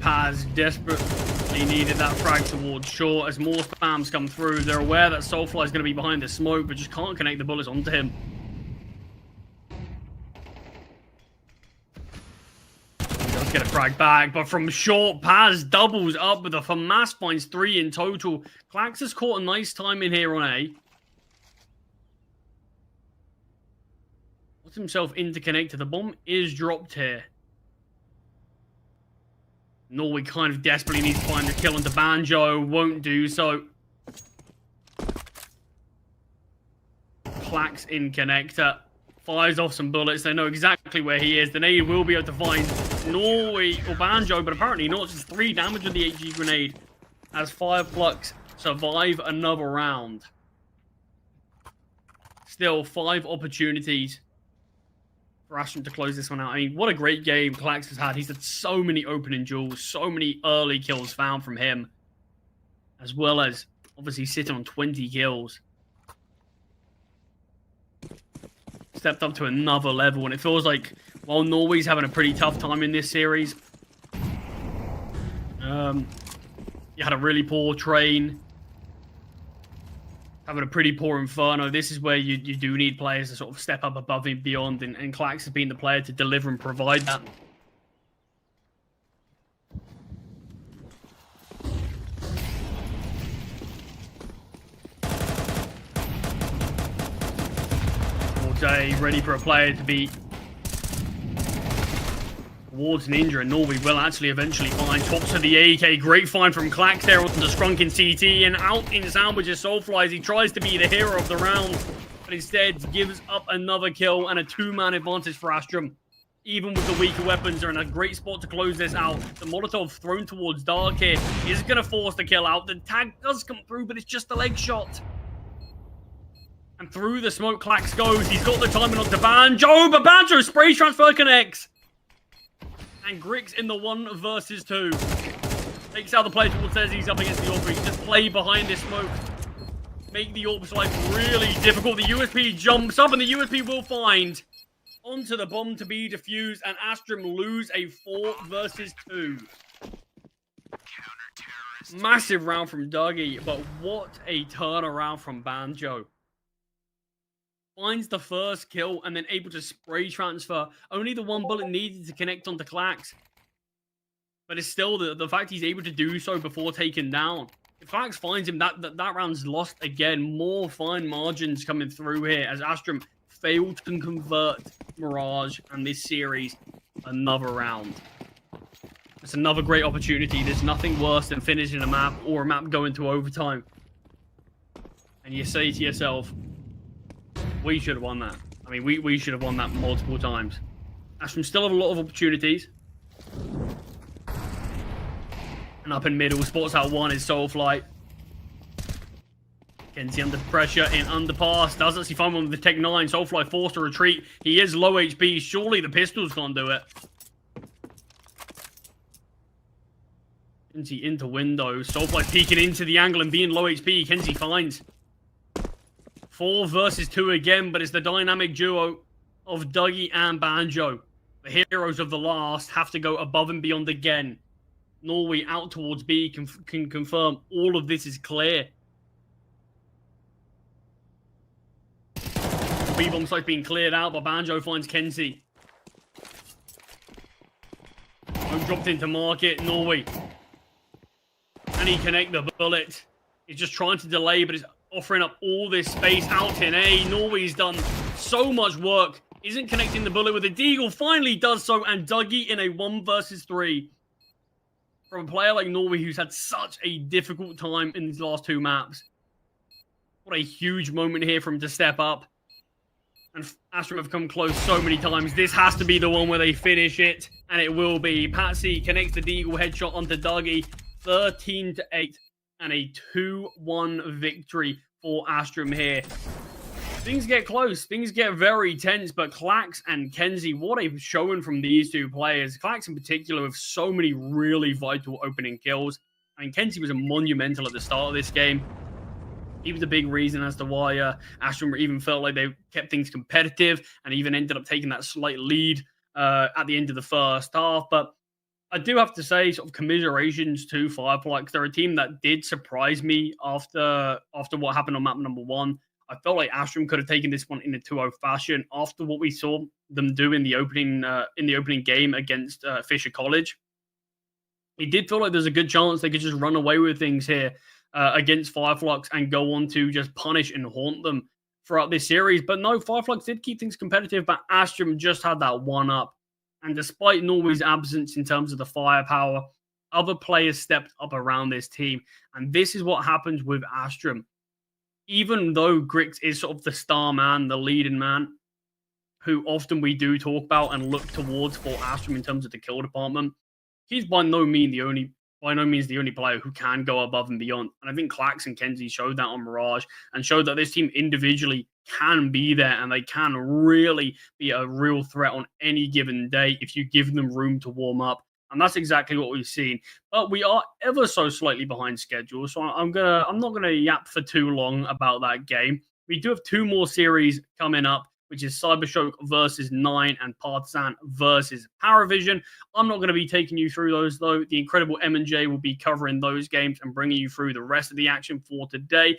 Speaker 1: Paz desperately needed that frag towards short as more spams come through. They're aware that Soulfly is going to be behind the smoke, but just can't connect the bullets onto him. Get a frag back, but from short, Paz doubles up with a FAMAS finds 3 in total. Clax has caught a nice time in here on A. Puts himself interconnected. The bomb is dropped here. Norway kind of desperately needs to find a kill onto Banjo. Won't do so. Clax in connector. Fires off some bullets. They know exactly where he is. The nade will be able to find Norway or Banjo, but apparently not. Just 3 damage with the HG grenade as Fireflux survive another round. Still 5 opportunities for Astramm to close this one out. I mean, what a great game Clax has had. He's had so many opening duels, so many early kills found from him, as well as obviously sitting on 20 kills. Stepped up to another level, and it feels like while Norway's having a pretty tough time in this series, you had a really poor Train, having a pretty poor Inferno. This is where you do need players to sort of step up above and beyond, and Clax has been the player to deliver and provide that. Ready for a player to be towards an injury, and Norway will actually eventually find tops of the AK. Great find from Clax there onto Scrunk in CT, and out in sandwiches Soulfly as he tries to be the hero of the round, but instead gives up another kill and a 2-man advantage for Astramm. Even with the weaker weapons, they're in a great spot to close this out. The Molotov thrown towards Dark here is going to force the kill out. The tag does come through, but it's just a leg shot. And through the smoke, Clax goes. He's got the timing onto Banjo, but Banjo spray transfer connects. And Griggs in the 1 versus 2. Takes out the play towards says he's up against the AWP. Just play behind this smoke. Make the AWP's life really difficult. The USP jumps up, and the USP will find onto the bomb to be defused, and Astramm lose a 4 versus 2. Massive round from Dougie, but what a turnaround from Banjo. Finds the first kill and then able to spray transfer. Only the one bullet needed to connect onto Clax. But it's still the fact he's able to do so before taken down. If Clax finds him, that round's lost again. More fine margins coming through here as Astramm failed to convert Mirage and this series another round. It's another great opportunity. There's nothing worse than finishing a map or a map going to overtime. And you say to yourself, we should have won that. I mean, we should have won that multiple times. Astramm still have a lot of opportunities. And up in middle, spots out one is Soul Flight. Kenzie under pressure in underpass. Does actually find one with the Tech 9. Soulfly forced to retreat. He is low HP. Surely the pistols can't do it. Kenzie into window. Soulfly peeking into the angle and being low HP. Kenzie finds 4 versus 2 again, but it's the dynamic duo of Dougie and Banjo. The heroes of the last have to go above and beyond again. Norway out towards B can confirm all of this is clear. B-bomb site being cleared out, but Banjo finds Kenzie. Dropped into market, Norway. Can he connect the bullet? He's just trying to delay, but he's offering up all this space out in A. Norway's done so much work. Isn't connecting the bullet with a Deagle. Finally does so, and Dougie in a 1 versus 3. From a player like Norway who's had such a difficult time in these last 2 maps. What a huge moment here for him to step up. And Astramm have come close so many times. This has to be the one where they finish it. And it will be. Patsy connects the Deagle headshot onto Dougie. 13-8. And a 2-1 victory for Astramm here. Things get close. Things get very tense. But Clax and Kenzie, what a showing from these 2 players. Clax in particular with so many really vital opening kills. I mean, Kenzie was a monumental at the start of this game. He was a big reason as to why Astramm even felt like they kept things competitive and even ended up taking that slight lead at the end of the first half. But I do have to say, sort of commiserations to Fireflux. They're a team that did surprise me after what happened on map number 1. I felt like Astramm could have taken this one in a 2-0 fashion after what we saw them do in the opening game against Fisher College. It did feel like there's a good chance they could just run away with things here. Against Fireflux and go on to just punish and haunt them throughout this series. But no, Fireflux did keep things competitive, but Astramm just had that one up. And despite Norway's absence in terms of the firepower, other players stepped up around this team. And this is what happens with Astramm. Even though Grix is sort of the star man, the leading man, who often we do talk about and look towards for Astramm in terms of the kill department, he's by no means the only player who can go above and beyond. And I think Clax and Kenzie showed that on Mirage and showed that this team individually can be there and they can really be a real threat on any given day if you give them room to warm up. And that's exactly what we've seen. But we are ever so slightly behind schedule, so I'm not gonna yap for too long about that game. We do have 2 more series coming up, which is Cybershock versus 9 and Partizan versus Paravision. I'm not going to be taking you through those, though. The incredible M&J will be covering those games and bringing you through the rest of the action for today.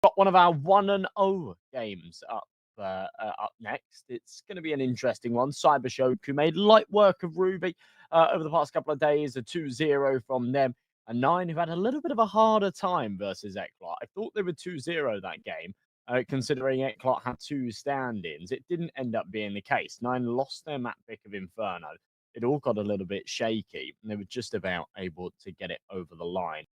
Speaker 3: got one of our 1-0 games up next. It's going to be an interesting one. Cybershock, who made light work of Ruby over the past couple of days, a 2-0 from them. And Nine, who had a little bit of a harder time versus Eclat. I thought they were 2-0 that game, considering Eclat had 2 stand-ins. It didn't end up being the case. Nine lost their map pick of Inferno. It all got a little bit shaky, and they were just about able to get it over the line.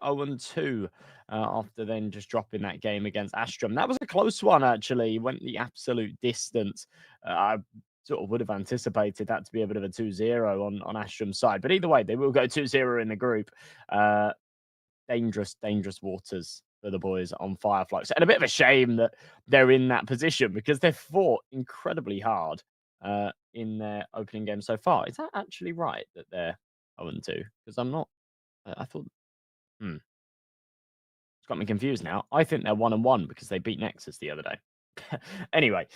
Speaker 3: 0-2 after then just dropping that game against Astramm. That was a close one, actually. Went the absolute distance. I sort of would have anticipated that to be a bit of a 2-0 on Astramm's side. But either way, they will go 2-0 in the group. Dangerous waters for the boys on Fireflux. And a bit of a shame that they're in that position because they've fought incredibly hard in their opening game so far. Is that actually right that they're 0-2? Because I'm not... I thought... It's got me confused now. I think they're 1-1 because they beat Nexus the other day. Anyway,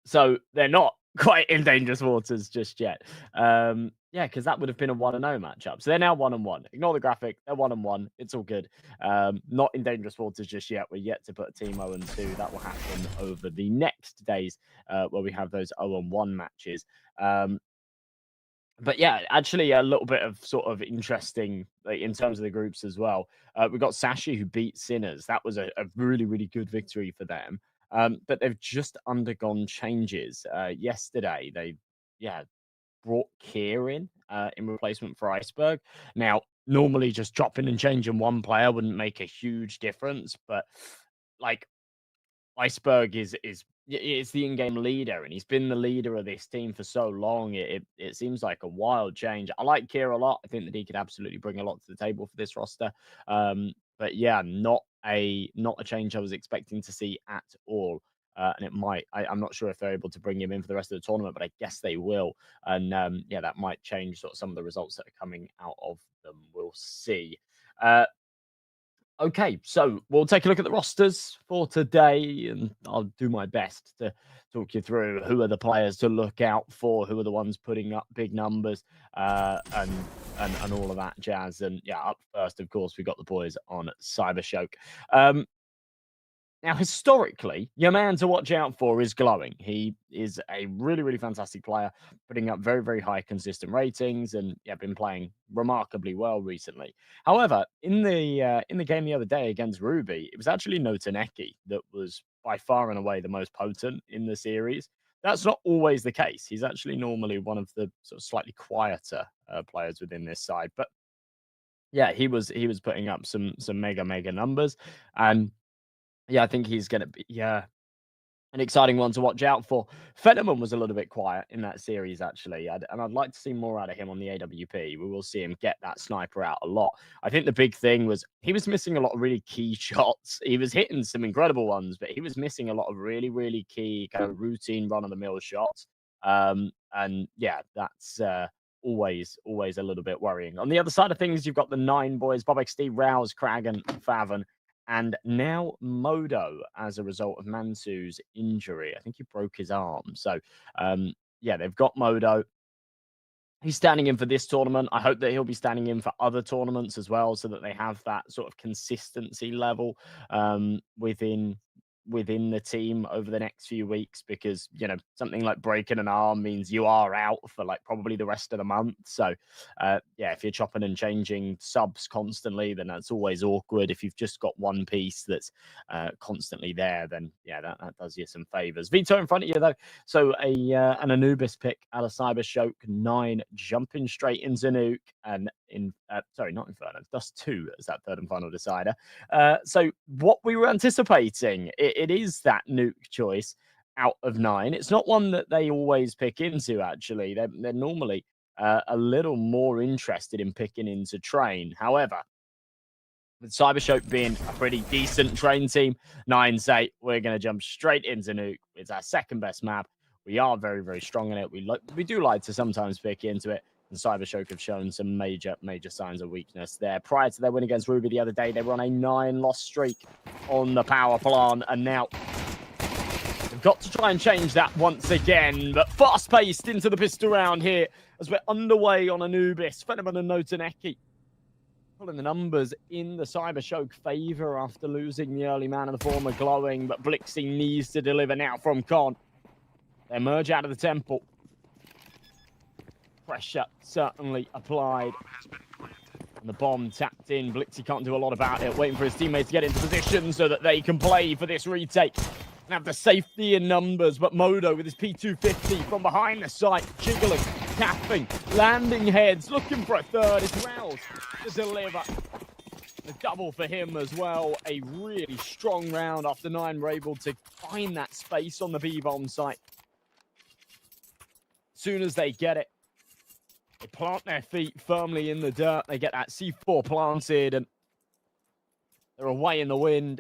Speaker 3: so they're not quite in dangerous waters just yet. Yeah, because that would have been a 1-0 matchup. So they're now 1-1. Ignore the graphic. They're 1-1. It's all good. Not in dangerous waters just yet. We're yet to put a team 0-2. That will happen over the next days where we have those 0-1 matches. But yeah, actually a little bit of sort of interesting in terms of the groups as well. We've got Sashi who beat Sinners. That was a really, really good victory for them. But they've just undergone changes. Yesterday, they, brought Kier in replacement for Iceberg. Now, normally just dropping and changing one player wouldn't make a huge difference, but like Iceberg is the in-game leader, and he's been the leader of this team for so long. It seems like a wild change. I like Kier a lot. I think that he could absolutely bring a lot to the table for this roster. But yeah, not a change I was expecting to see at all. And it might. I'm not sure if they're able to bring him in for the rest of the tournament, but I guess they will. And yeah, that might change sort of some of the results that are coming out of them. We'll see. Okay, so we'll take a look at the rosters for today, and I'll do my best to talk you through who are the players to look out for, who are the ones putting up big numbers, and all of that jazz. And yeah, up first, of course, we got the boys on Cybershock. Now, historically, your man to watch out for is Glowing. He is a really, really fantastic player, putting up very, very high consistent ratings, and yeah, been playing remarkably well recently. However, in the game the other day against Ruby, it was actually Notaneki that was by far and away the most potent in the series. That's not always the case. He's actually normally one of the sort of slightly quieter players within this side, but yeah, he was putting up some mega numbers, and yeah, I think he's going to be, an exciting one to watch out for. Fenneman was a little bit quiet in that series, actually, and I'd like to see more out of him on the AWP. We will see him get that sniper out a lot. I think the big thing was he was missing a lot of really key shots. He was hitting some incredible ones, but he was missing a lot of really, really key kind of routine run-of-the-mill shots. And yeah, that's always a little bit worrying. On the other side of things, you've got the 9 boys, Bob XD, Rouse, Kragan, Faven, and now Modo as a result of Mansu's injury. I think he broke his arm. So, yeah, they've got Modo. He's standing in for this tournament. I hope that he'll be standing in for other tournaments as well, so that they have that sort of consistency level within the team over the next few weeks, because, you know, something like breaking an arm means you are out for like probably the rest of the month. So yeah, if you're chopping and changing subs constantly, then that's always awkward. If you've just got one piece that's constantly there, then yeah, that does you some favors. Vito in front of you though. So an Anubis pick out of Cybershock 9, jumping straight into Nuke, and sorry, not Inferno, Dust 2 as that third and final decider. So what we were anticipating, it is that Nuke choice out of 9. It's not one that they always pick into, actually. They're normally a little more interested in picking into Train. However, with Cybershock being a pretty decent Train team, 9 say, we're going to jump straight into Nuke. It's our second best map. We are very, very strong in it. We do like to sometimes pick into it. And Cybershock have shown some major signs of weakness there. Prior to their win against Ruby the other day, they were on a 9-loss streak on the power plant, and now they've got to try and change that once again. But fast-paced into the pistol round here as we're underway on Anubis. Fenneman and Notaneki pulling the numbers in the Cybershock favor after losing the early man in the form of Glowing, but Blixie needs to deliver now from Con. They emerge out of the temple. Pressure certainly applied. And the bomb tapped in. Blixie can't do a lot about it. Waiting for his teammates to get into position so that they can play for this retake. And have the safety in numbers. But Modo with his P250 from behind the site. Jiggling, tapping, landing heads. Looking for a third. It's Rouse to deliver. A double for him as well. A really strong round after 9 were able to find that space on the B-bomb site. As soon as they get it, they plant their feet firmly in the dirt. They get that C4 planted, and they're away in the wind.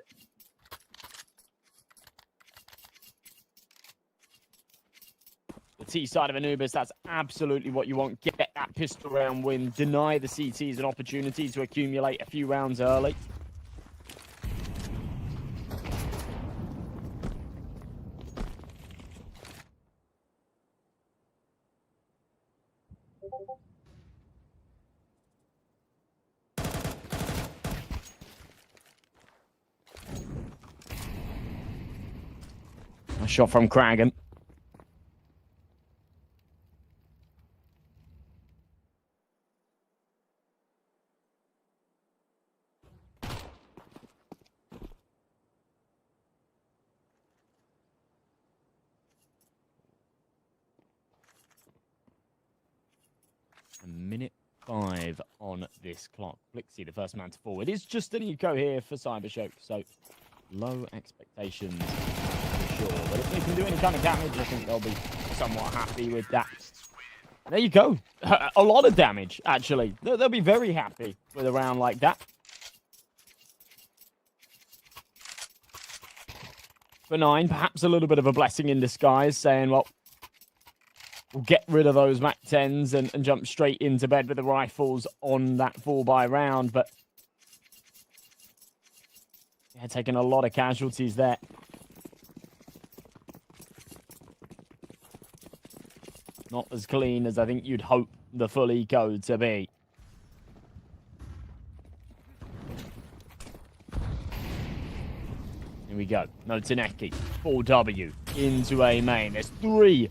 Speaker 3: The T side of Anubis, that's absolutely what you want. Get that pistol round win. Deny the CTs an opportunity to accumulate a few rounds early. A shot from Kragan. A minute 5 on this clock. Blixie, the first man to fall. It is just an eco here for Cybershock, so low expectations for sure. But if they can do any kind of damage, I think they'll be somewhat happy with that. There you go. A lot of damage, actually. They'll be very happy with a round like that. For 9, perhaps a little bit of a blessing in disguise, saying, well, we'll get rid of those Mac 10s and jump straight into bed with the rifles on that 4-by round. But yeah, taking a lot of casualties there. Not as clean as I think you'd hope the full eco to be. Here we go. No Taneki. 4W into a main. There's 3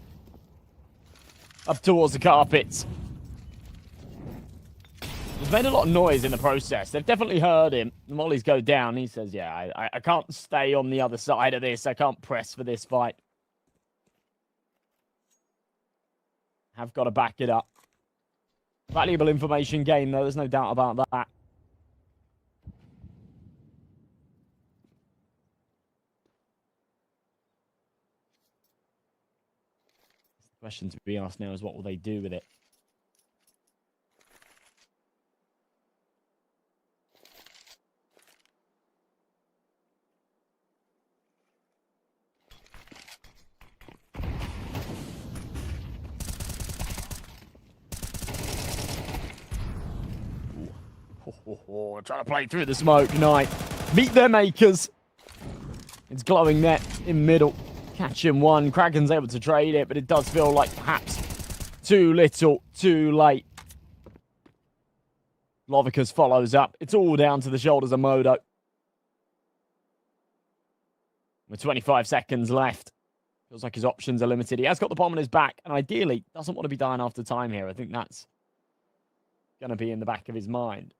Speaker 3: up towards the carpets. He's made a lot of noise in the process. They've definitely heard him. The mollies go down. He says, yeah, I can't stay on the other side of this. I can't press for this fight. Have got to back it up. Valuable information gained, though. There's no doubt about that. Question to be asked now is what will they do with it? Trying to play through the smoke. Knight. Meet their makers. It's glowing net in middle. Catching one. Kraken's able to trade it, but it does feel like perhaps too little, too late. Lovicus follows up. It's all down to the shoulders of Modo. With 25 seconds left. Feels like his options are limited. He has got the bomb on his back, and ideally doesn't want to be dying after time here. I think that's going to be in the back of his mind.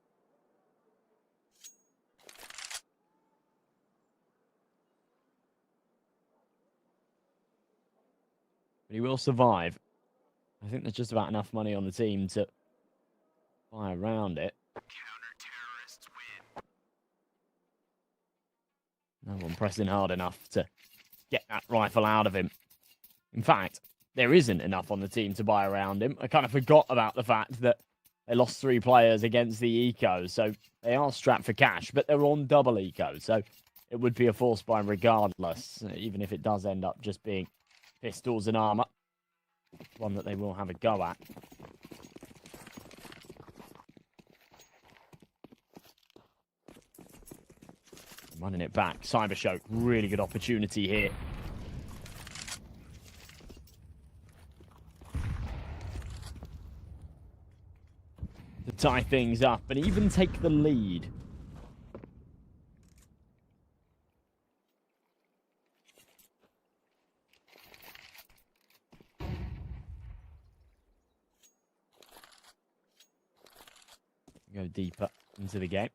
Speaker 3: But he will survive. I think there's just about enough money on the team to buy around it.
Speaker 2: Counter-terrorists win.
Speaker 3: No one pressing hard enough to get that rifle out of him. In fact, there isn't enough on the team to buy around him. I kind of forgot about the fact that they lost 3 players against the eco, so they are strapped for cash, but they're on double eco, so it would be a force buy regardless, even if it does end up just being pistols and armor. One that they will have a go at. Running it back. Cybershock, really good opportunity here. To tie things up and even take the lead. Go deeper into the game.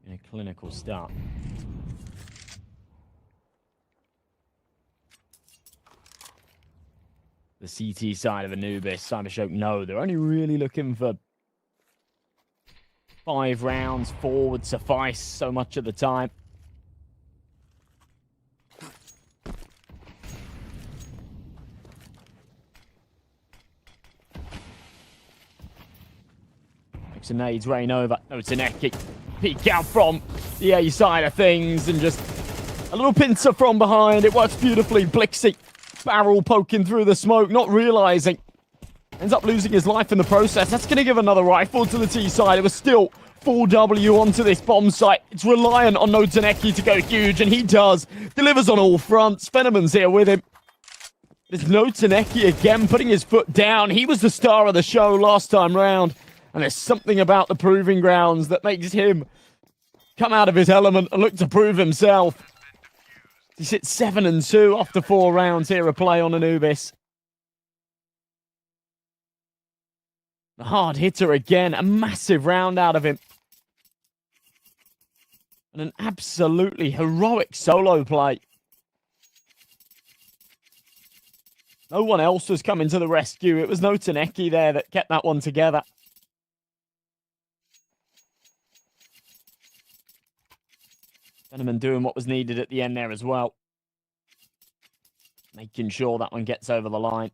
Speaker 3: In a clinical start. The CT side of Anubis, Cybershock, no, they're only really looking for 5 rounds. 4 would suffice so much of the time. Nades rain over. No, Taneki. Peek out from the A side of things and just a little pincer from behind. It works beautifully. Blixie barrel poking through the smoke, not realizing. Ends up losing his life in the process. That's going to give another rifle to the T side. It was still full W onto this bomb site. It's reliant on No Taneki to go huge, and he does. Delivers on all fronts. Fenneman's here with him. There's No Taneki again putting his foot down. He was the star of the show last time round. And there's something about the proving grounds that makes him come out of his element and look to prove himself. He sits 7-2 after 4 rounds here, a play on Anubis. The hard hitter again, a massive round out of him. And an absolutely heroic solo play. No one else was coming to the rescue. It was No Taneki there that kept that one together. Fenneman doing what was needed at the end there as well. Making sure that one gets over the line.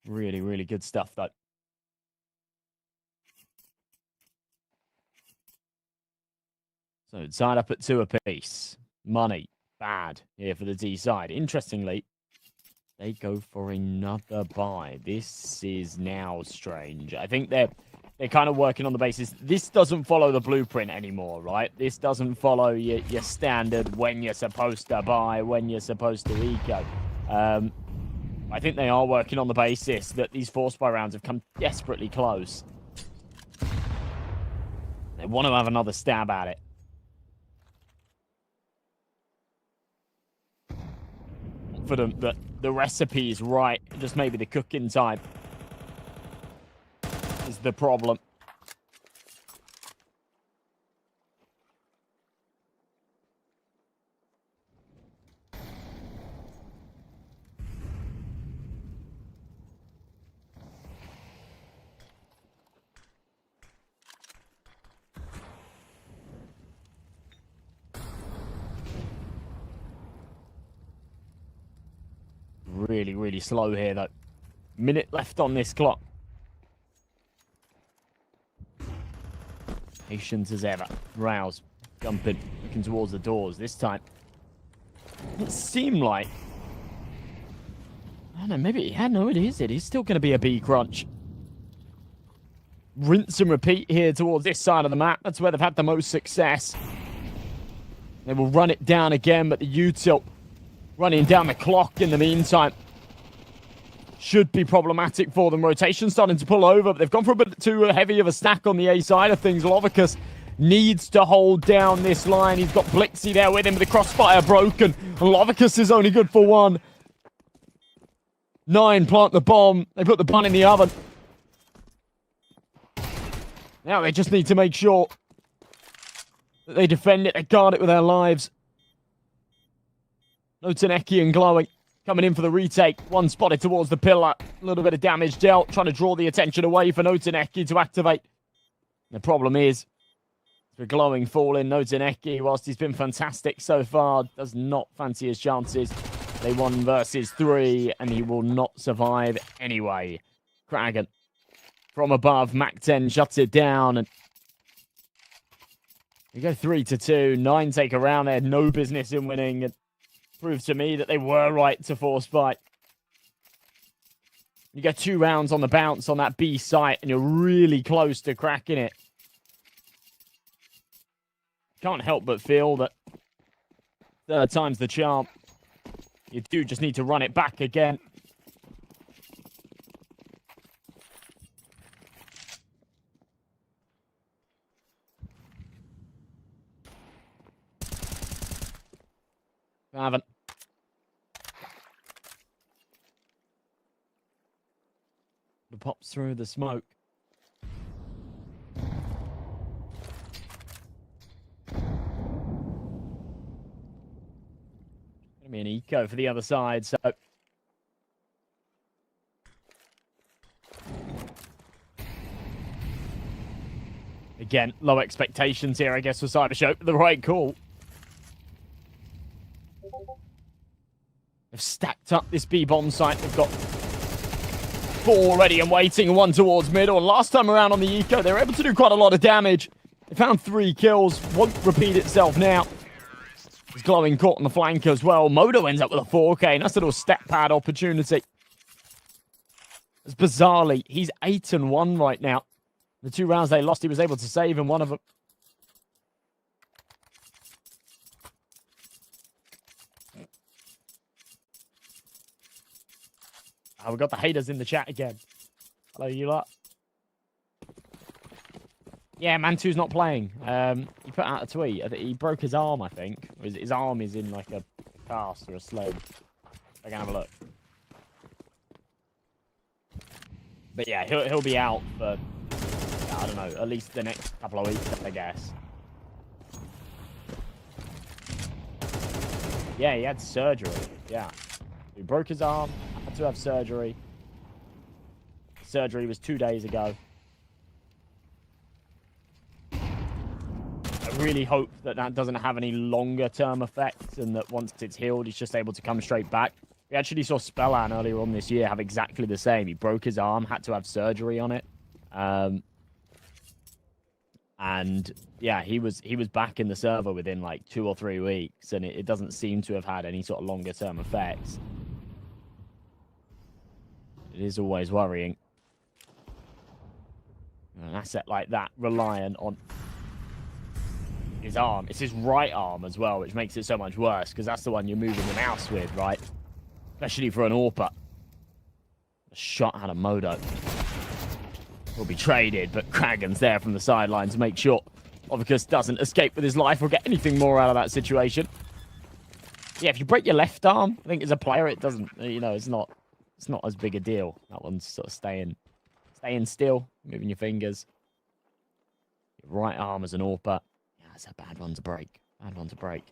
Speaker 3: Really, really good stuff, though. So, tied up at 2 apiece. Money, bad here for the D side. Interestingly, they go for another buy. This is now strange. I think they're kind of working on the basis. This doesn't follow the blueprint anymore, right? This doesn't follow your standard when you're supposed to buy, when you're supposed to eco. I think they are working on the basis that these force buy rounds have come desperately close. They want to have another stab at it. Confident that the recipe is right, just maybe the cooking time is the problem. really, really slow here, though. Minute left on this clock. Patient as ever. Rouse, jumping, looking towards the doors. This time, it seemed like... I don't know, maybe... Yeah, no, it is. It is still going to be a B crunch. Rinse and repeat here towards this side of the map. That's where they've had the most success. They will run it down again, but the util running down the clock in the meantime should be problematic for them. Rotation starting to pull over, but they've gone for a bit too heavy of a stack on the A side of things. Lovicus needs to hold down this line. He's got Blixie there with him, but the crossfire broken. And Lovicus is only good for one. 9 plant the bomb. They put the bun in the oven. Now they just need to make sure that they defend it, they guard it with their lives. Noteneki and Glowing coming in for the retake. One spotted towards the pillar. A little bit of damage dealt, trying to draw the attention away for Noteneki to activate. The problem is, for Glowing falling, Noteneki, whilst he's been fantastic so far, does not fancy his chances. They 1 versus 3, and he will not survive anyway. Kragan from above, Mac 10 shuts it down, and we go 3-2. 9 take a round. They had no business in winning, and proves to me that they were right to force fight. You get 2 rounds on the bounce on that B site, and you're really close to cracking it. Can't help but feel that 3rd time's the charm. You do just need to run it back again. Haven't. It pops through the smoke. Gonna be an eco for the other side, so again, low expectations here, I guess, for Cybershow. The right call. They've stacked up this B-bomb site. They've got 4 ready and waiting, 1 towards middle. And last time around on the eco, they were able to do quite a lot of damage. They found 3 kills. Won't repeat itself now. It's Glowing caught on the flank as well. Modo ends up with a 4K. Nice little step pad opportunity. It's bizarrely, he's 8-1 right now. The 2 rounds they lost, he was able to save in one of them. Oh, we've got the haters in the chat again. Hello, you lot. Yeah, Mantu's not playing. He put out a tweet. He broke his arm, I think. His arm is in like a cast or a sling. I can have a look. But yeah, he'll be out for, I don't know, at least the next couple of weeks, I guess. Yeah, he had surgery. Yeah. He broke his arm, had to have surgery. Surgery was 2 days ago. I really hope that that doesn't have any longer term effects and that once it's healed, he's just able to come straight back. We actually saw Spellan earlier on this year have exactly the same. He broke his arm, had to have surgery on it. And yeah, he was back in the server within like 2 or 3 weeks, and it doesn't seem to have had any sort of longer term effects. It is always worrying. An asset like that reliant on his arm. It's his right arm as well, which makes it so much worse, because that's the one you're moving the mouse with, right? Especially for an AWPer. A shot out of Modo. Will be traded, but Kragan's there from the sideline to make sure Lovicus doesn't escape with his life or get anything more out of that situation. Yeah, if you break your left arm, I think as a player it doesn't, you know, it's not as big a deal. That one's sort of staying still, moving your fingers. Your right arm as an AWPer. Yeah, that's a bad one to break. Bad one to break.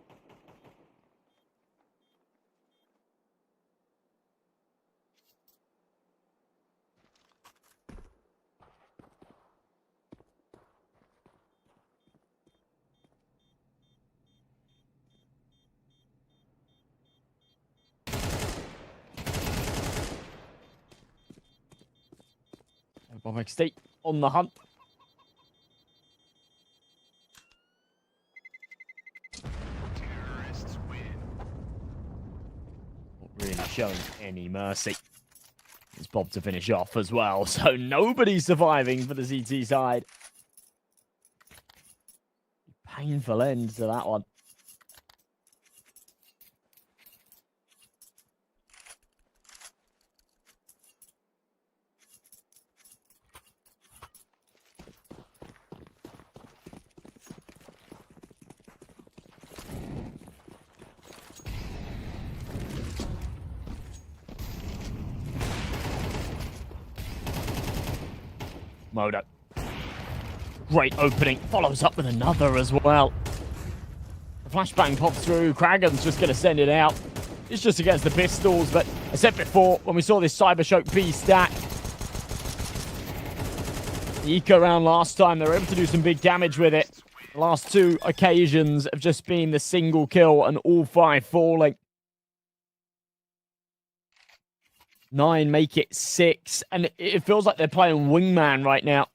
Speaker 3: Bob State on the hunt.
Speaker 2: Terrorists win.
Speaker 3: Not really showing any mercy. It's Bob to finish off as well. So nobody surviving for the CT side. Painful end to that one. Modo. Great opening. Follows up with another as well. The flashbang pops through. Kragan's just going to send it out. It's just against the pistols, but I said before, when we saw this Cybershock B stack, the eco round last time, they were able to do some big damage with it. The last two occasions have just been the single kill and all 5 falling. 9 make it 6, and it feels like they're playing wingman right now.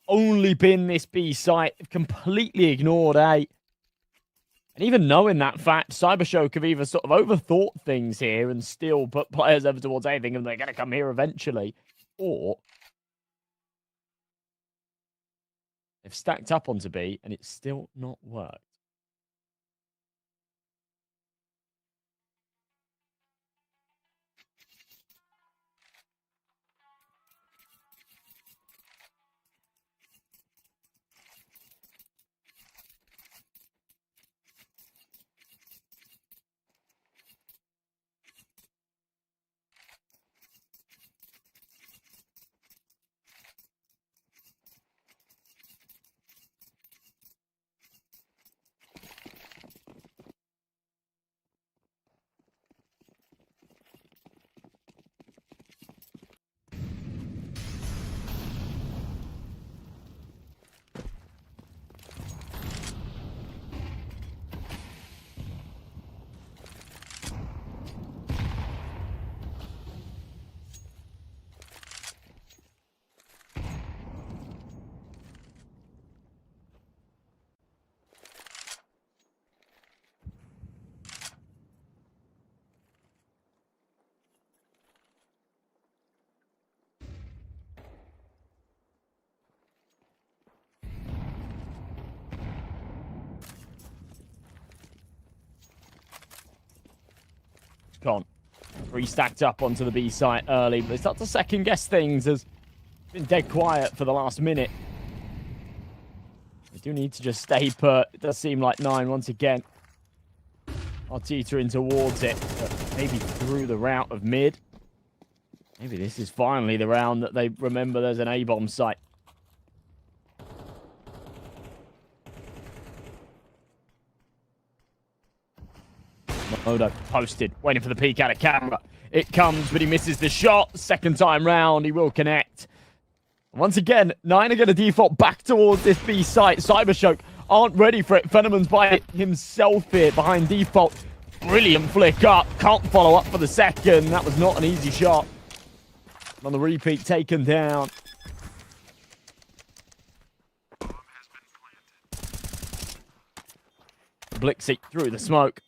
Speaker 3: Only been this B site, completely ignored A. And even knowing that fact, Cybershock have either sort of overthought things here and still put players over towards A, thinking they're going to come here eventually, or they've stacked up onto B and it's still not worked. Gone. 3 stacked up onto the B site early, but they start to second guess things as it's been dead quiet for the last minute. They do need to just stay put. It does seem like 9 once again are teetering towards it, but maybe through the route of mid. Maybe this is finally the round that they remember there's an A-bomb site. Modo posted, waiting for the peek out of camera. It comes, but he misses the shot. Second time round, he will connect. Once again, 9 are going to default back towards this B site. Cybershock aren't ready for it. Fenneman's by himself here behind default. Brilliant flick up. Can't follow up for the second. That was not an easy shot. On the repeat, taken down. Blixie through the smoke.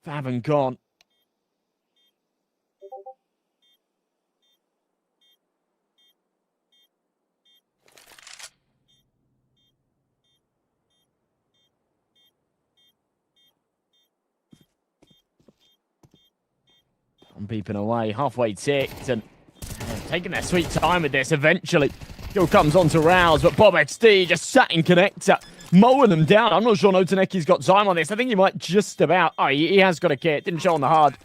Speaker 3: Faven gone. I'm beeping away, halfway ticked, and taking their sweet time with this. Eventually, kill comes on to Rouse, but Bob XD just sat in connector, mowing them down. I'm not sure Notaneki's got time on this. I think he might just about. Oh, he has got a kit. Didn't show on the HUD.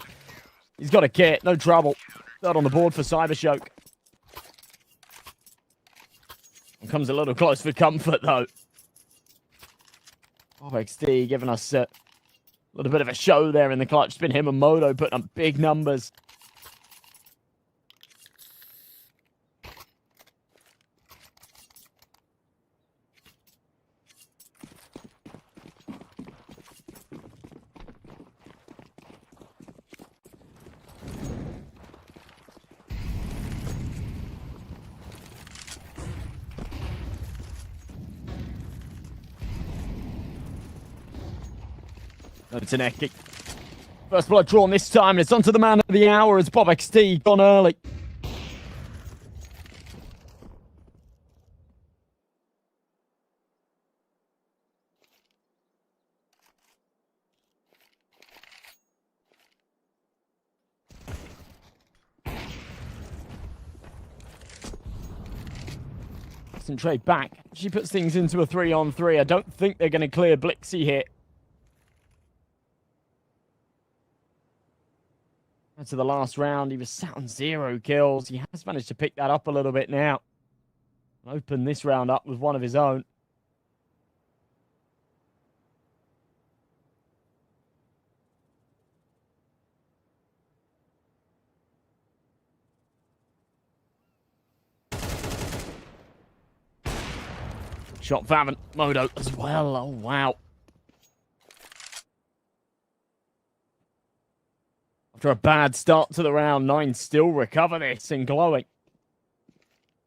Speaker 3: He's got a kit. No trouble. Third on the board for Cybershock. Comes a little close for comfort, though. Bob XD giving us a little bit of a show there in the clutch. It's been him and Modo putting up big numbers. No, Taneki. First blood drawn this time, and it's onto the man of the hour as Bob XT gone early. Concentrate back. She puts things into a 3-on-3. I don't think they're going to clear Blixie here. To the last round, he was sat on 0 kills. He has managed to pick that up a little bit now. Open this round up with one of his own. Shot Favant, Modo as well. Oh, wow. After a bad start to the round, 9 still recover this and glowing.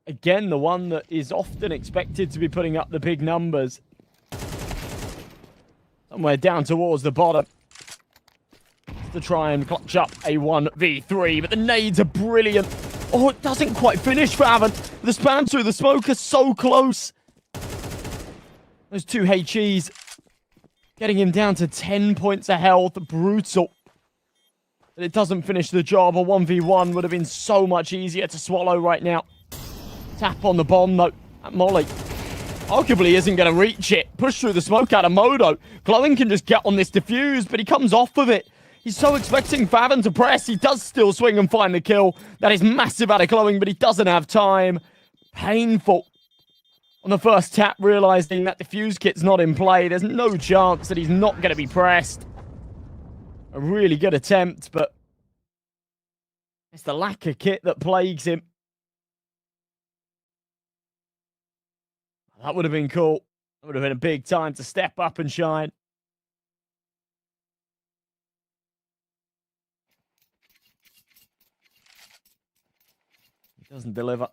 Speaker 3: Again, the one that is often expected to be putting up the big numbers. Somewhere down towards the bottom. To try and clutch up a 1v3, but the nades are brilliant. Oh, it doesn't quite finish Favant. The spam through the smoke are so close. Those 2 HEs getting him down to 10 points of health. Brutal. But it doesn't finish the job. A 1v1 would have been so much easier to swallow right now. Tap on the bomb, though. That Molly arguably isn't going to reach it. Push through the smoke out of Modo. Glowing can just get on this defuse, but he comes off of it. He's so expecting Favant to press. He does still swing and find the kill. That is massive out of Glowing, but he doesn't have time. Painful. On the first tap, realizing that defuse kit's not in play. There's no chance that he's not going to be pressed. A really good attempt, but it's the lack of kit that plagues him. That would have been cool. That would have been a big time to step up and shine. He doesn't deliver.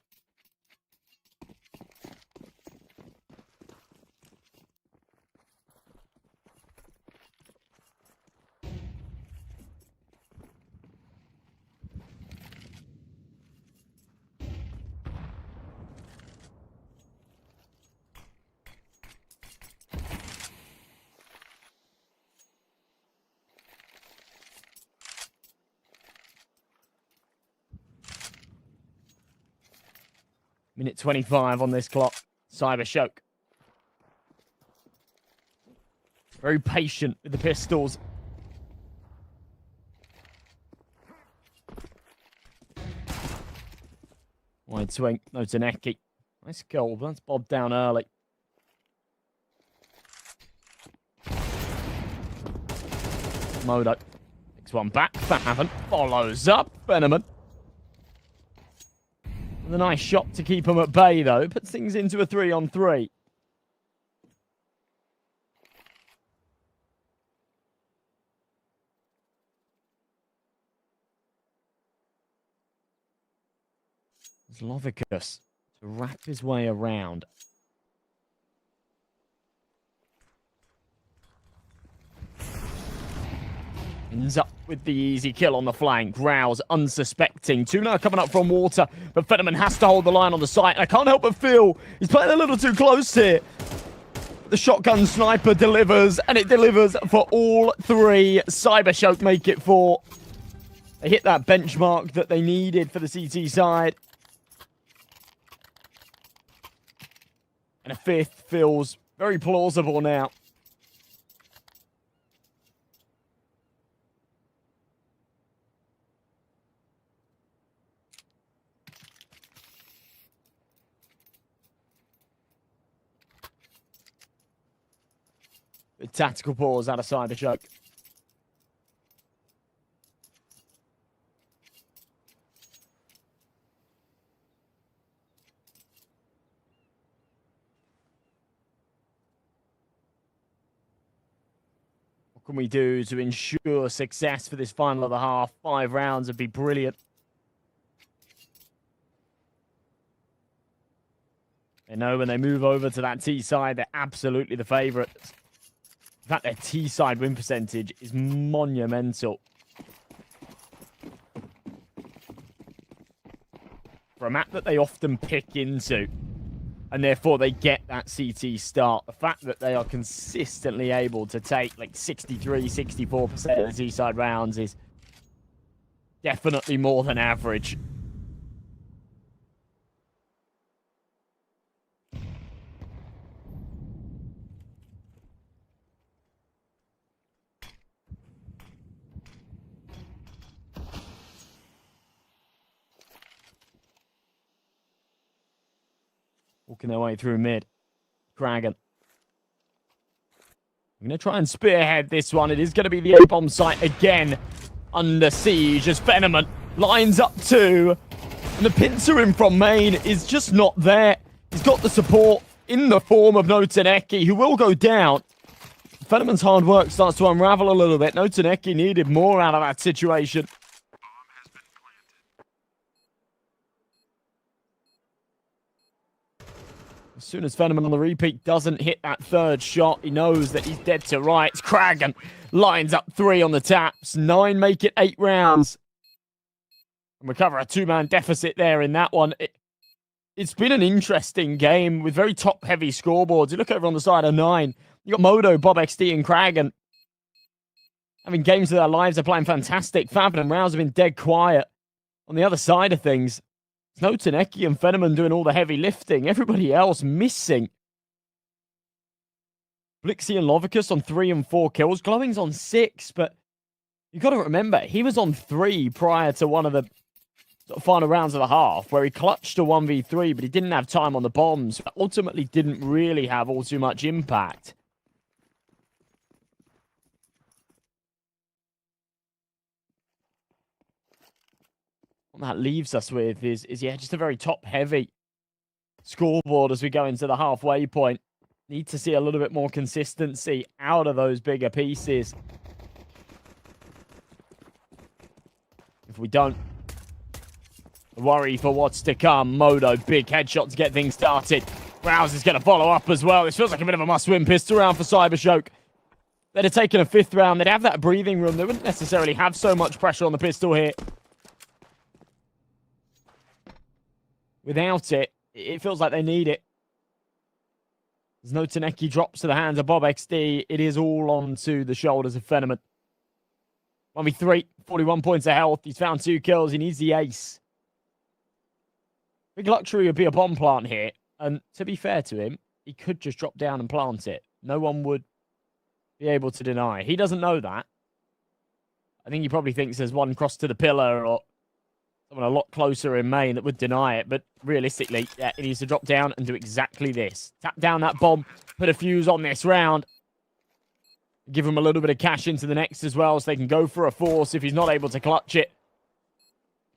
Speaker 3: Minute 25 on this clock. Cyber Shoke. Very patient with the pistols. Wide swing. No Taneki. Nice goal. That's bobbed down early. Modo. Next one back. Favant follows up. Venomon. The nice shot to keep him at bay, though. Puts things into a 3-on-3. Zlovicus to wrap his way around. Ends up with the easy kill on the flank. Rouse unsuspecting. Tuna coming up from water, but Fetterman has to hold the line on the site. I can't help but feel he's playing a little too close here. The shotgun sniper delivers, and it delivers for all 3. Cyber Shoke make it 4. They hit that benchmark that they needed for the CT side. And a 5th feels very plausible now. With tactical pause out of Cyber Shoke. What can we do to ensure success for this final of the half? 5 rounds would be brilliant. They know when they move over to that T side, they're absolutely the favourites. In fact, their T-side win percentage is monumental. For a map that they often pick into, and therefore they get that CT start, the fact that they are consistently able to take like 63, 64% of the T-side rounds is definitely more than average. Walking their way through mid. Kragan. I'm going to try and spearhead this one. It is going to be the A-bomb site again under siege as Venomant lines up two. And the pincer in from main is just not there. He's got the support in the form of Notaneki, who will go down. Venomant's hard work starts to unravel a little bit. Notaneki needed more out of that situation. As soon as Venomant on the repeat doesn't hit that third shot, he knows that he's dead to rights. Kragan lines up 3 on the taps. 9 make it 8 rounds. And recover a 2-man deficit there in that one. It's been an interesting game with very top-heavy scoreboards. You look over on the side of 9. You got Modo, Bob XD, and Kragan having games of their lives. They're playing fantastic. Favin and Rouse have been dead quiet. On the other side of things, it's Notaneki and Venomant doing all the heavy lifting. Everybody else missing. Blixie and Lovicus on 3 and 4 kills. Glowing's on 6, but you've got to remember, he was on 3 prior to one of the final rounds of the half, where he clutched a 1v3, but he didn't have time on the bombs. But ultimately didn't really have all too much impact. What that leaves us with is yeah, just a very top-heavy scoreboard as we go into the halfway point. Need to see a little bit more consistency out of those bigger pieces. If we don't, worry for what's to come. Modo, big headshot to get things started. Rouse is going to follow up as well. This feels like a bit of a must-win pistol round for Cybershoke. They'd have taken a 5th round. They'd have that breathing room. They wouldn't necessarily have so much pressure on the pistol here. Without it, it feels like they need it. As Notaneki drops to the hands of Bob XD, it is all onto the shoulders of Venomant. 1v3, 41 points of health. He's found 2 kills. He needs the ace. Big luxury would be a bomb plant here. And to be fair to him, he could just drop down and plant it. No one would be able to deny. He doesn't know that. I think he probably thinks there's one cross to the pillar or someone a lot closer in main that would deny it. But realistically, yeah, he needs to drop down and do exactly this. Tap down that bomb, put a fuse on this round. Give him a little bit of cash into the next as well so they can go for a force if he's not able to clutch it.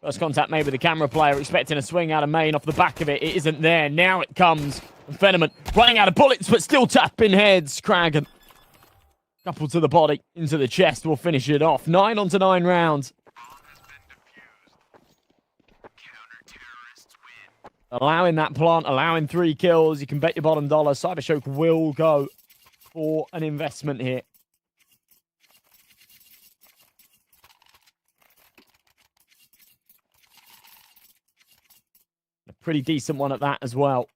Speaker 3: First contact made with the camera player, expecting a swing out of main off the back of it. It isn't there. Now it comes. Venomant running out of bullets, but still tapping heads. Kragan. Couple to the body, into the chest. Will finish it off. 9 onto 9 rounds. Allowing that plant, allowing 3 kills. You can bet your bottom dollar. Cybershoke will go for an investment here. A pretty decent one at that as well.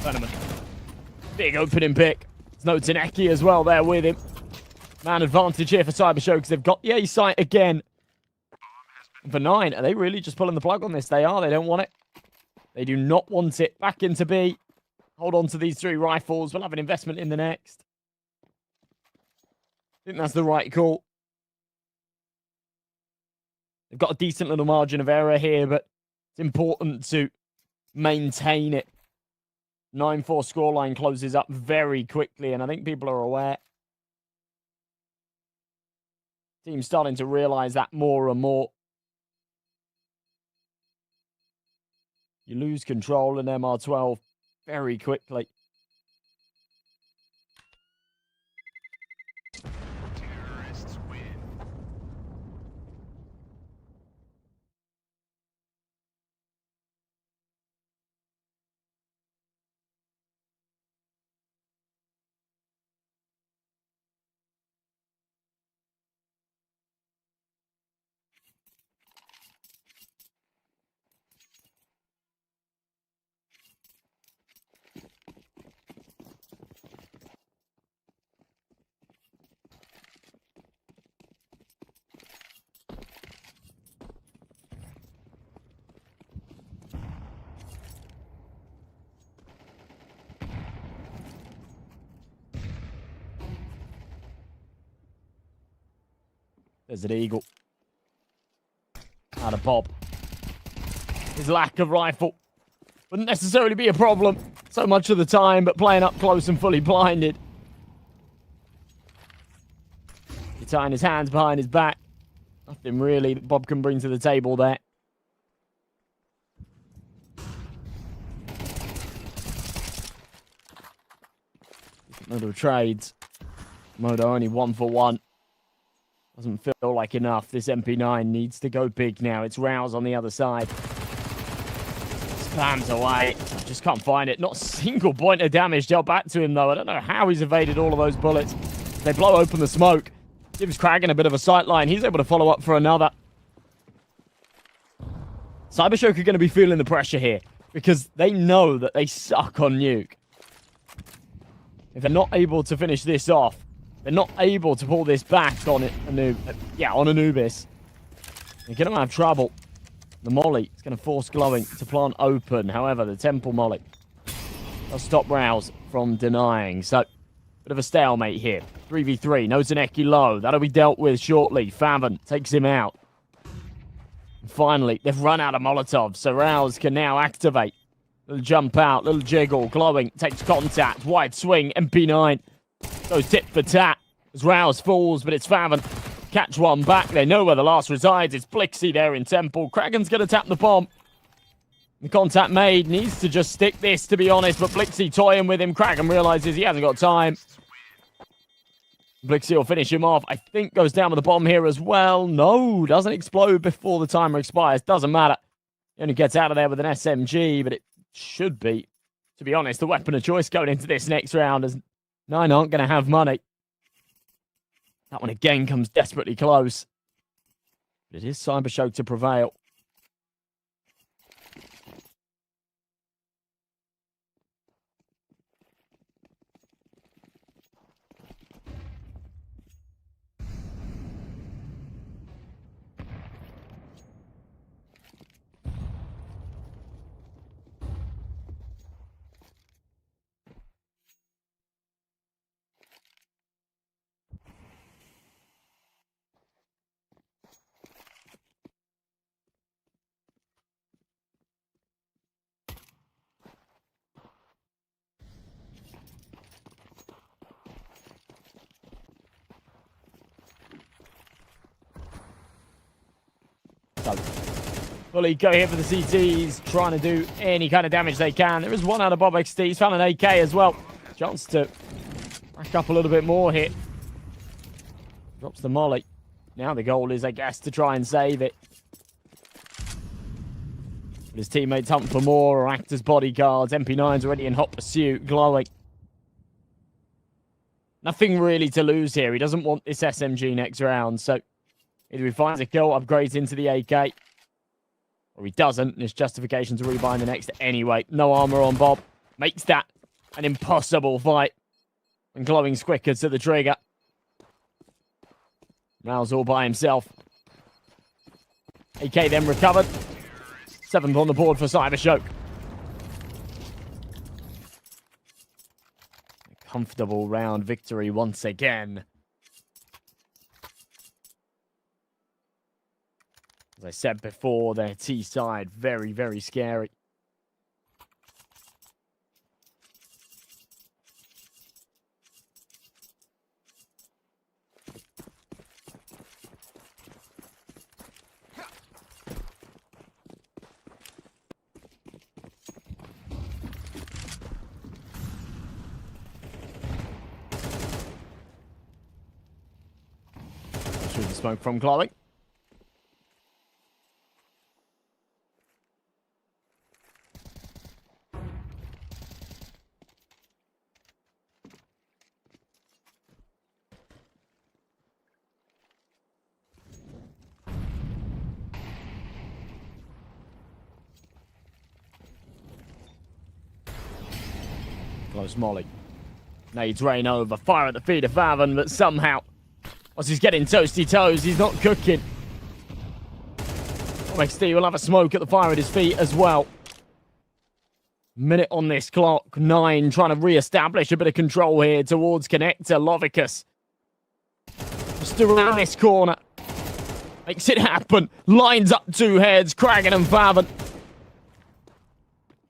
Speaker 3: Venomant. Big opening pick. There's no Taneki as well there with him. Man advantage here for Cybershoke because they've got the A site again. For 9, are they really just pulling the plug on this? They are. They don't want it. They do not want it. Back into B. Hold on to these 3 rifles. We'll have an investment in the next. think that's the right call. They've got a decent little margin of error here, but it's important to maintain it. 9-4 scoreline closes up very quickly, and I think people are aware. Team's starting to realize that more and more. You lose control in MR12 very quickly.
Speaker 2: Terrorists win.
Speaker 3: There's an eagle. Out of Bob. His lack of rifle wouldn't necessarily be a problem so much of the time, but playing up close and fully blinded. He's tying his hands behind his back. Nothing really that Bob can bring to the table there. Little trades. Modo only 1 for 1. Doesn't feel like enough. This MP9 needs to go big now. It's Rouse on the other side. Spams away. Just can't find it. Not a single point of damage dealt back to him, though. I don't know how he's evaded all of those bullets. They blow open the smoke. Gives Kragan a bit of a sight line. He's able to follow up for another. Cybershock are going to be feeling the pressure here because they know that they suck on Nuke. If they're not able to finish this off, they're not able to pull this back on it, on Anubis. They're going to have trouble. The molly is going to force Glowing to plant open. However, the temple molly will stop Rouse from denying. So, bit of a stalemate here. 3v3. No Zaneki low. That'll be dealt with shortly. Favon takes him out. And finally, they've run out of Molotov, so Rouse can now activate. Little jump out, little jiggle. Glowing takes contact. Wide swing. MP9 goes tit for tat as Rouse falls, but it's Favon. Catch one back. They know where the last resides. It's Blixie there in Temple. Kragan's going to tap the bomb. The contact made. Needs to just stick this, to be honest, but Blixie toying with him. Kragan realizes he hasn't got time. Blixie will finish him off. I think goes down with the bomb here as well. No, doesn't explode before the timer expires. Doesn't matter. He only gets out of there with an SMG, but it should be, to be honest, the weapon of choice going into this next round, as 9 aren't going to have money. That one again comes desperately close. But it is Cybershock to prevail. So, fully go here for the CTs, trying to do any kind of damage they can. There is one out of Bob XT. He's found an AK as well. Chance to rack up a little bit more here. Drops the molly. Now the goal is, I guess, to try and save it. But his teammates hunt for more or act as bodyguards. MP9's already in hot pursuit. Glowing. Nothing really to lose here. He doesn't want this SMG next round, so either he finds a kill, upgrades into the AK, or he doesn't, and there's justification to rebind the next anyway. No armor on Bob. Makes that an impossible fight. And Glowing's quicker to the trigger. Rouse all by himself. AK then recovered. 7th on the board for Cybershock. A comfortable round victory once again. As I said before, their T side, very, very scary. Through the smoke from Chloe. Close molly. Nades rain over. Fire at the feet of Faven, but somehow, once he's getting toasty toes, he's not cooking. XD will have a smoke at the fire at his feet as well. Minute on this clock. 9 trying to re-establish a bit of control here towards Connector. Lovicus. Just around this corner. Makes it happen. Lines up 2 heads. Kragan and Faven.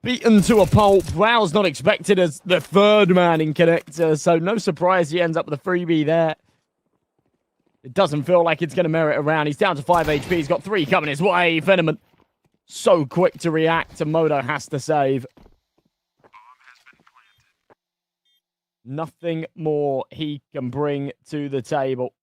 Speaker 3: Beaten to a pulp. Wow's not expected as the 3rd man in Connector, so no surprise he ends up with a freebie there. It doesn't feel like it's going to merit a round. He's down to 5 HP. He's got 3 coming his way. Venomant so quick to react, and Modo has to save. Nothing more he can bring to the table.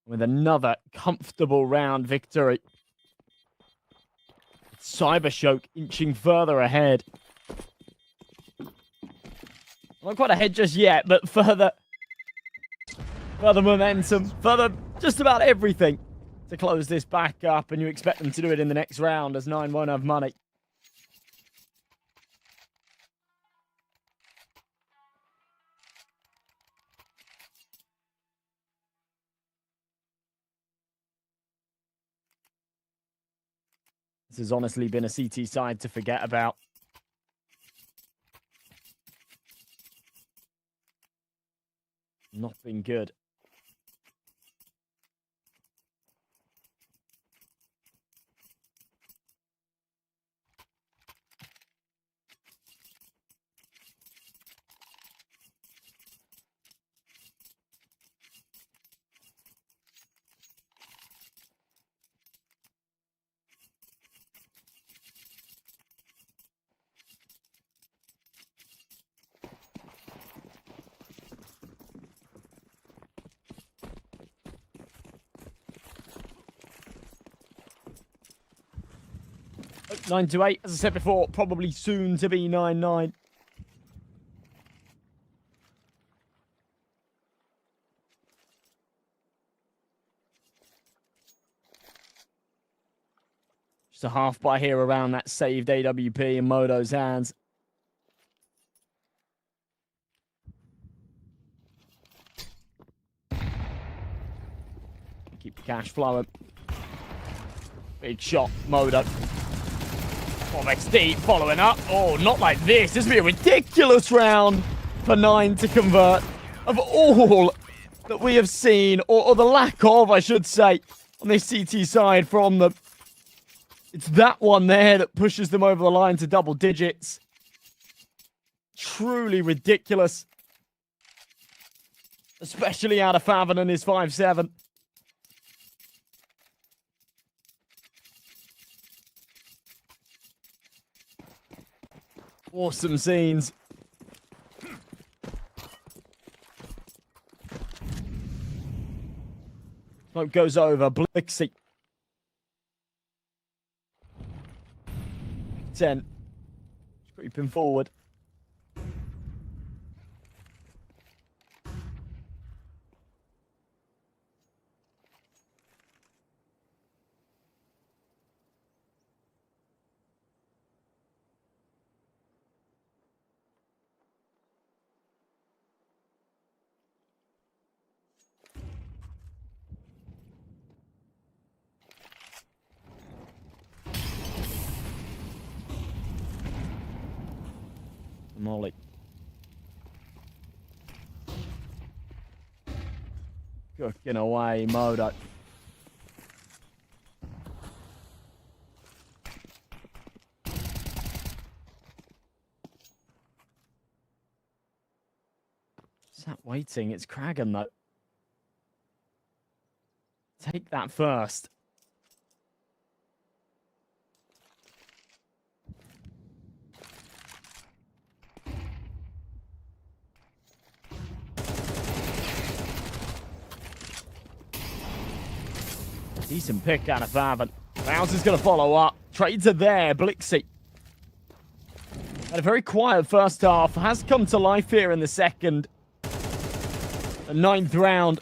Speaker 3: With another comfortable round victory. Cybershock inching further ahead. Not quite ahead just yet, but further momentum, further just about everything to close this back up, and you expect them to do it in the next round as 9 won't have money. This has honestly been a CT side to forget about. Not been good. Oh, 9-8, as I said before, probably soon to be 9-9. Just a half by here around that saved AWP in Modo's hands. Keep the cash flowing. Big shot, Modo. Oh, XD following up. Oh, not like this. This would be a ridiculous round for 9 to convert. Of all that we have seen, or the lack of, I should say, on this CT side from them. It's that one there that pushes them over the line to double digits. Truly ridiculous. Especially out of Faven and his 5-7. Awesome scenes. Smoke goes over. Blixie. 10. Creeping forward. Molly. Cooking away, Modo. Sat waiting. It's Kragan, though. Take that first. Decent pick out of Vavan. Bounce is going to follow up. Trades are there. Blixie. Had a very quiet first half. Has come to life here in the second. The 9th round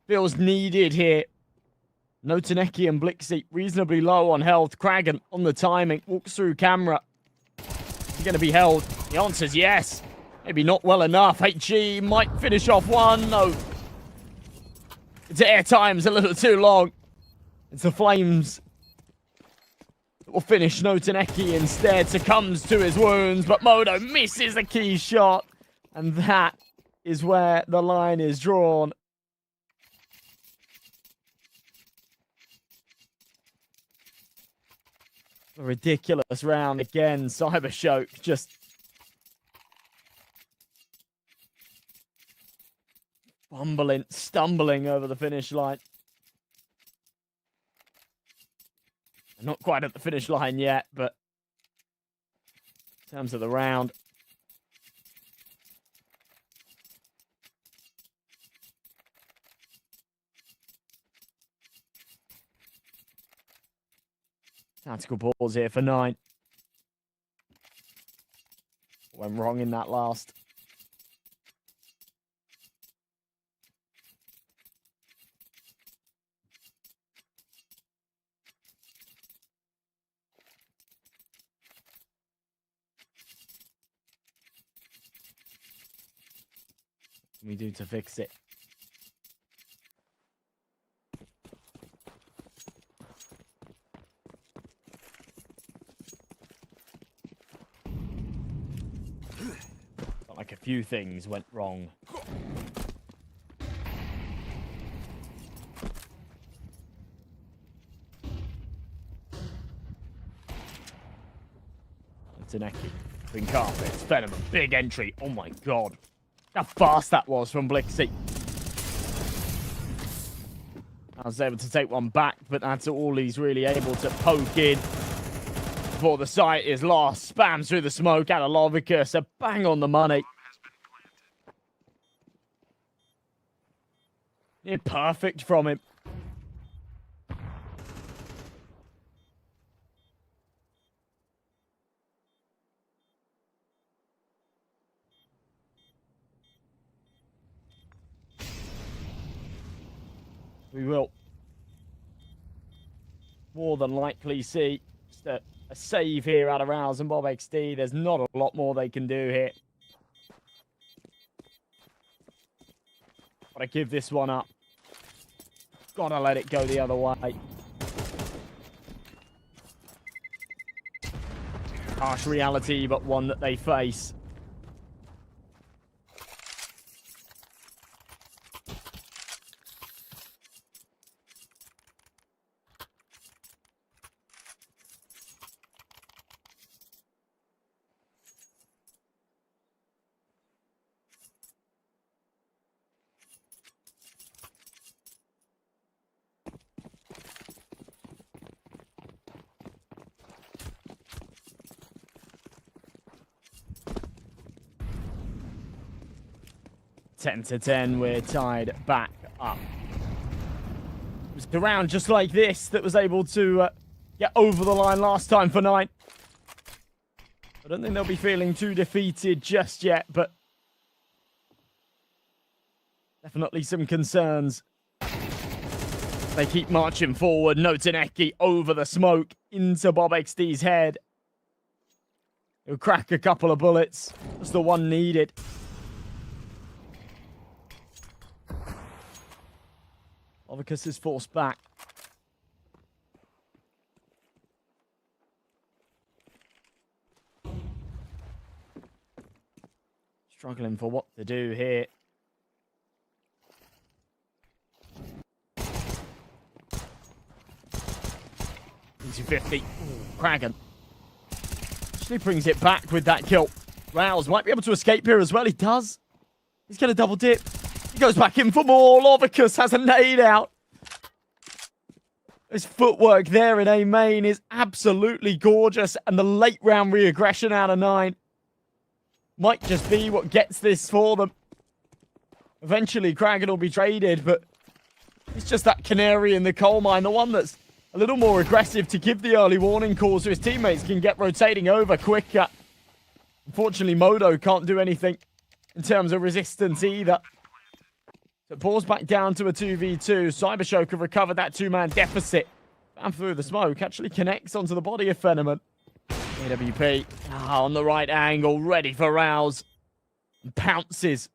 Speaker 3: feels needed here. Notaneki and Blixie reasonably low on health. Kragan on the timing. Walks through camera. Is he going to be held? The answer is yes. Maybe not well enough. HG might finish off one. No. Its airtime's a little too long. It's the Flames that will finish. Notaneki instead succumbs to his wounds, but Modo misses the key shot. And that is where the line is drawn. A ridiculous round again. Cybershock just stumbling over the finish line. Not quite at the finish line yet, but in terms of the round. Tactical pause here for 9. Went wrong in that last. What can we do to fix it? Felt like a few things went wrong. Taneki. Green carpets. Venom. Big entry. Oh my god. How fast that was from Blixie. I was able to take one back, but that's all he's really able to poke in before the site is lost. Spams through the smoke out of Lovicus. A bang on the money. Near perfect from him. We will more than likely see just a save here out of Rouse and Bob XD. There's not a lot more they can do here. Gotta give this one up. Gotta let it go the other way. Harsh reality, but one that they face. Ten to 10, we're tied back up. It was a round just like this that was able to get over the line last time for 9. I don't think they'll be feeling too defeated just yet, but definitely some concerns. They keep marching forward. Notaneki over the smoke into Bob XD's head. He'll crack a couple of bullets. That's the one needed. Lovicus is forced back. Struggling for what to do here. 250. Kraken actually brings it back with that kill. Rouse might be able to escape here as well. He does. He's going to double dip. He goes back in for more. Lovicus has a nade out. His footwork there in A main is absolutely gorgeous. And the late round re-aggression out of 9 might just be what gets this for them. Eventually, Kraken will be traded, but it's just that canary in the coal mine, the one that's a little more aggressive to give the early warning calls so his teammates can get rotating over quicker. Unfortunately, Modo can't do anything in terms of resistance either. So it pulls back down to a 2v2. Cybershow can recover that 2-man deficit. And through the smoke, actually connects onto the body of Fenneman. AWP on the right angle, ready for Rouse. And pounces.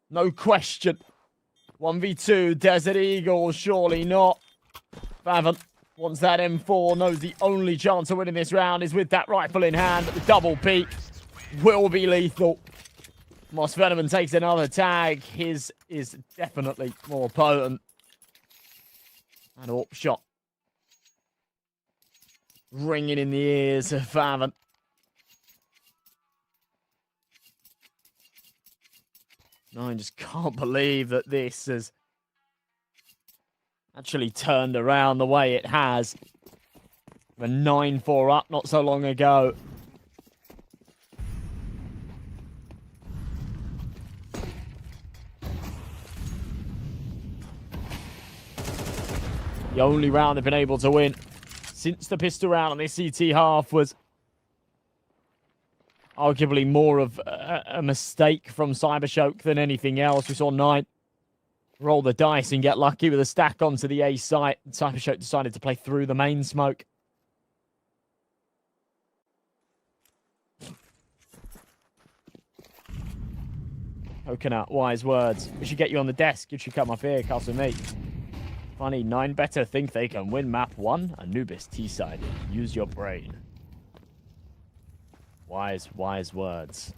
Speaker 3: No question. 1v2, Desert Eagle, surely not. Faven wants that M4, knows the only chance of winning this round is with that rifle in hand. The double peek will be lethal. Moss Veneman takes another tag. His is definitely more potent. And AWP shot. Ringing in the ears of Faven. No, I just can't believe that this has actually turned around the way it has. We're 9-4 up not so long ago. The only round they've been able to win since the pistol round on this CT half was arguably more of a mistake from Cybershock than anything else. We saw 9 roll the dice and get lucky with a stack onto the A site. Cybershock decided to play through the main smoke. Coconut, wise words. We should get you on the desk. You should come up here, Castle Meat. Funny, 9 better think they can win map 1. Anubis T-side. Use your brain. Wise words.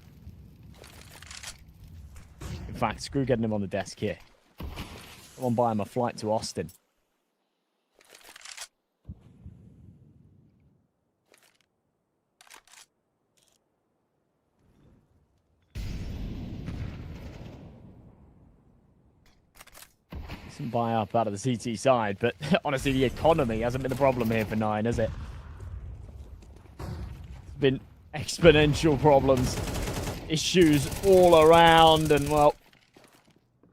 Speaker 3: In fact, screw getting him on the desk here. Come on, buy him a flight to Austin. Some buy up out of the CT side, but honestly, the economy hasn't been the problem here for 9, has it? It's been exponential problems, issues all around, and well,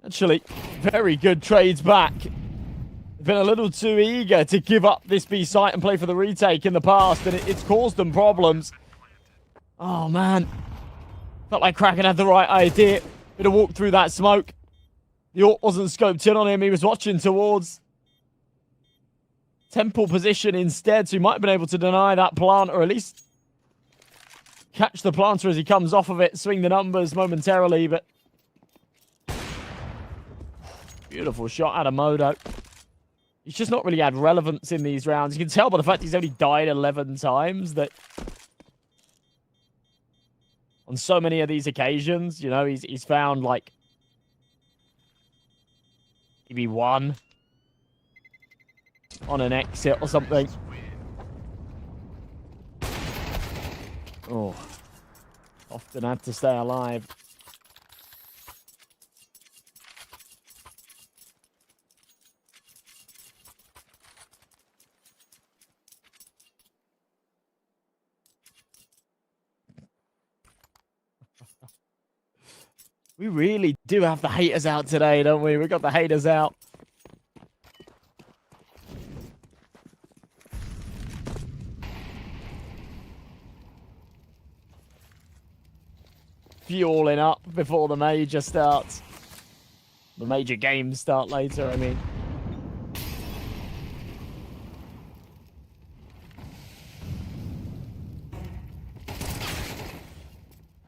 Speaker 3: actually, very good trades back. They've been a little too eager to give up this B site and play for the retake in the past, and it's caused them problems. Oh man, felt like Kraken had the right idea. Bit of walk through that smoke. The AWP wasn't scoped in on him. He was watching towards temple position instead, so he might have been able to deny that plant, or at least catch the planter as he comes off of it, swing the numbers momentarily, but beautiful shot out of Modo. He's just not really had relevance in these rounds. You can tell by the fact he's only died 11 times that on so many of these occasions, you know, he's found like maybe 1 on an exit or something. Oh, often had to stay alive. We really do have the haters out today, don't we? We got the haters out. Fueling up before the major starts. The major games start later, I mean.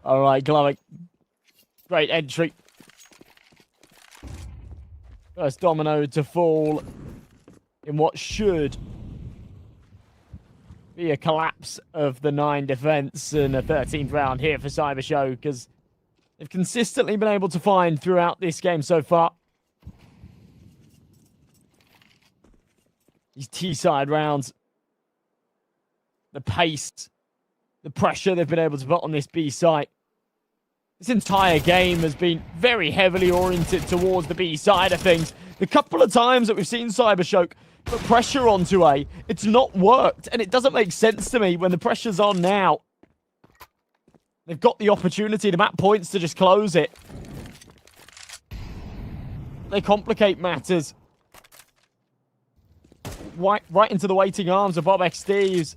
Speaker 3: All right, Glowick. Great entry. First domino to fall in what should be a collapse of the 9 defense and a 13th round here for Cybershow, because they've consistently been able to find throughout this game so far. These T-side rounds, the pace, the pressure they've been able to put on this B side. This entire game has been very heavily oriented towards the B side of things. The couple of times that we've seen Cybershow put pressure onto A, it's not worked, and it doesn't make sense to me when the pressure's on now. They've got the opportunity to map points to just close it. They complicate matters. Right into the waiting arms of Bob X Steves.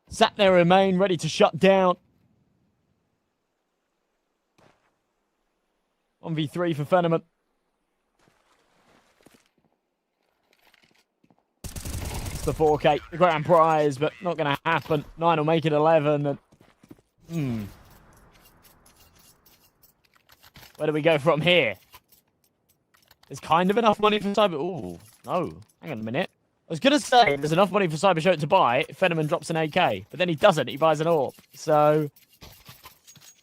Speaker 3: Sat there, remain ready to shut down. 1v3 for Fenneman. It's the 4K, the grand prize, but not going to happen. 9 will make it 11. And, where do we go from here? There's kind of enough money for Cyber... Ooh, no. Hang on a minute. I was going to say there's enough money for Cybershow to buy if Fenneman drops an AK, but then he doesn't. He buys an AWP. So...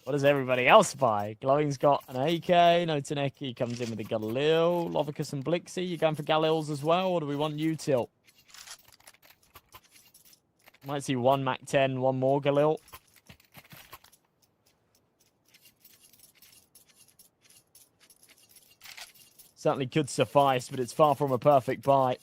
Speaker 3: what does everybody else buy? Glowing's got an AK. Notaneki comes in with a Galil. Lovicus and Blixie. You going for Galils as well, or do we want Util? Might see one Mac 10, one more Galil. Certainly could suffice, but it's far from a perfect buy.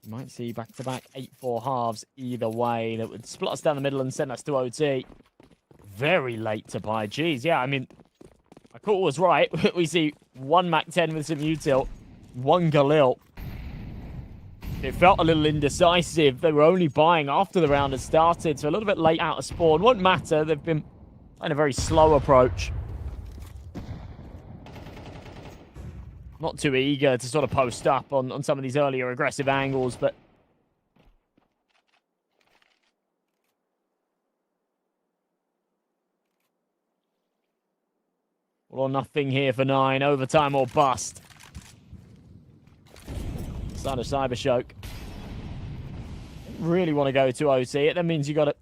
Speaker 3: Might see back-to-back 8-4 halves either way. That would split us down the middle and send us to OT. Very late to buy. Jeez, yeah, I mean, my call was right. We see one Mac 10 with some util, one Galil. It felt a little indecisive. They were only buying after the round had started, so a little bit late out of spawn. Won't matter. They've been on a very slow approach. Not too eager to sort of post up on some of these earlier aggressive angles, but... all or nothing here for 9. Overtime or bust. Start of Cybershow. Really want to go to OT. It then means you got to...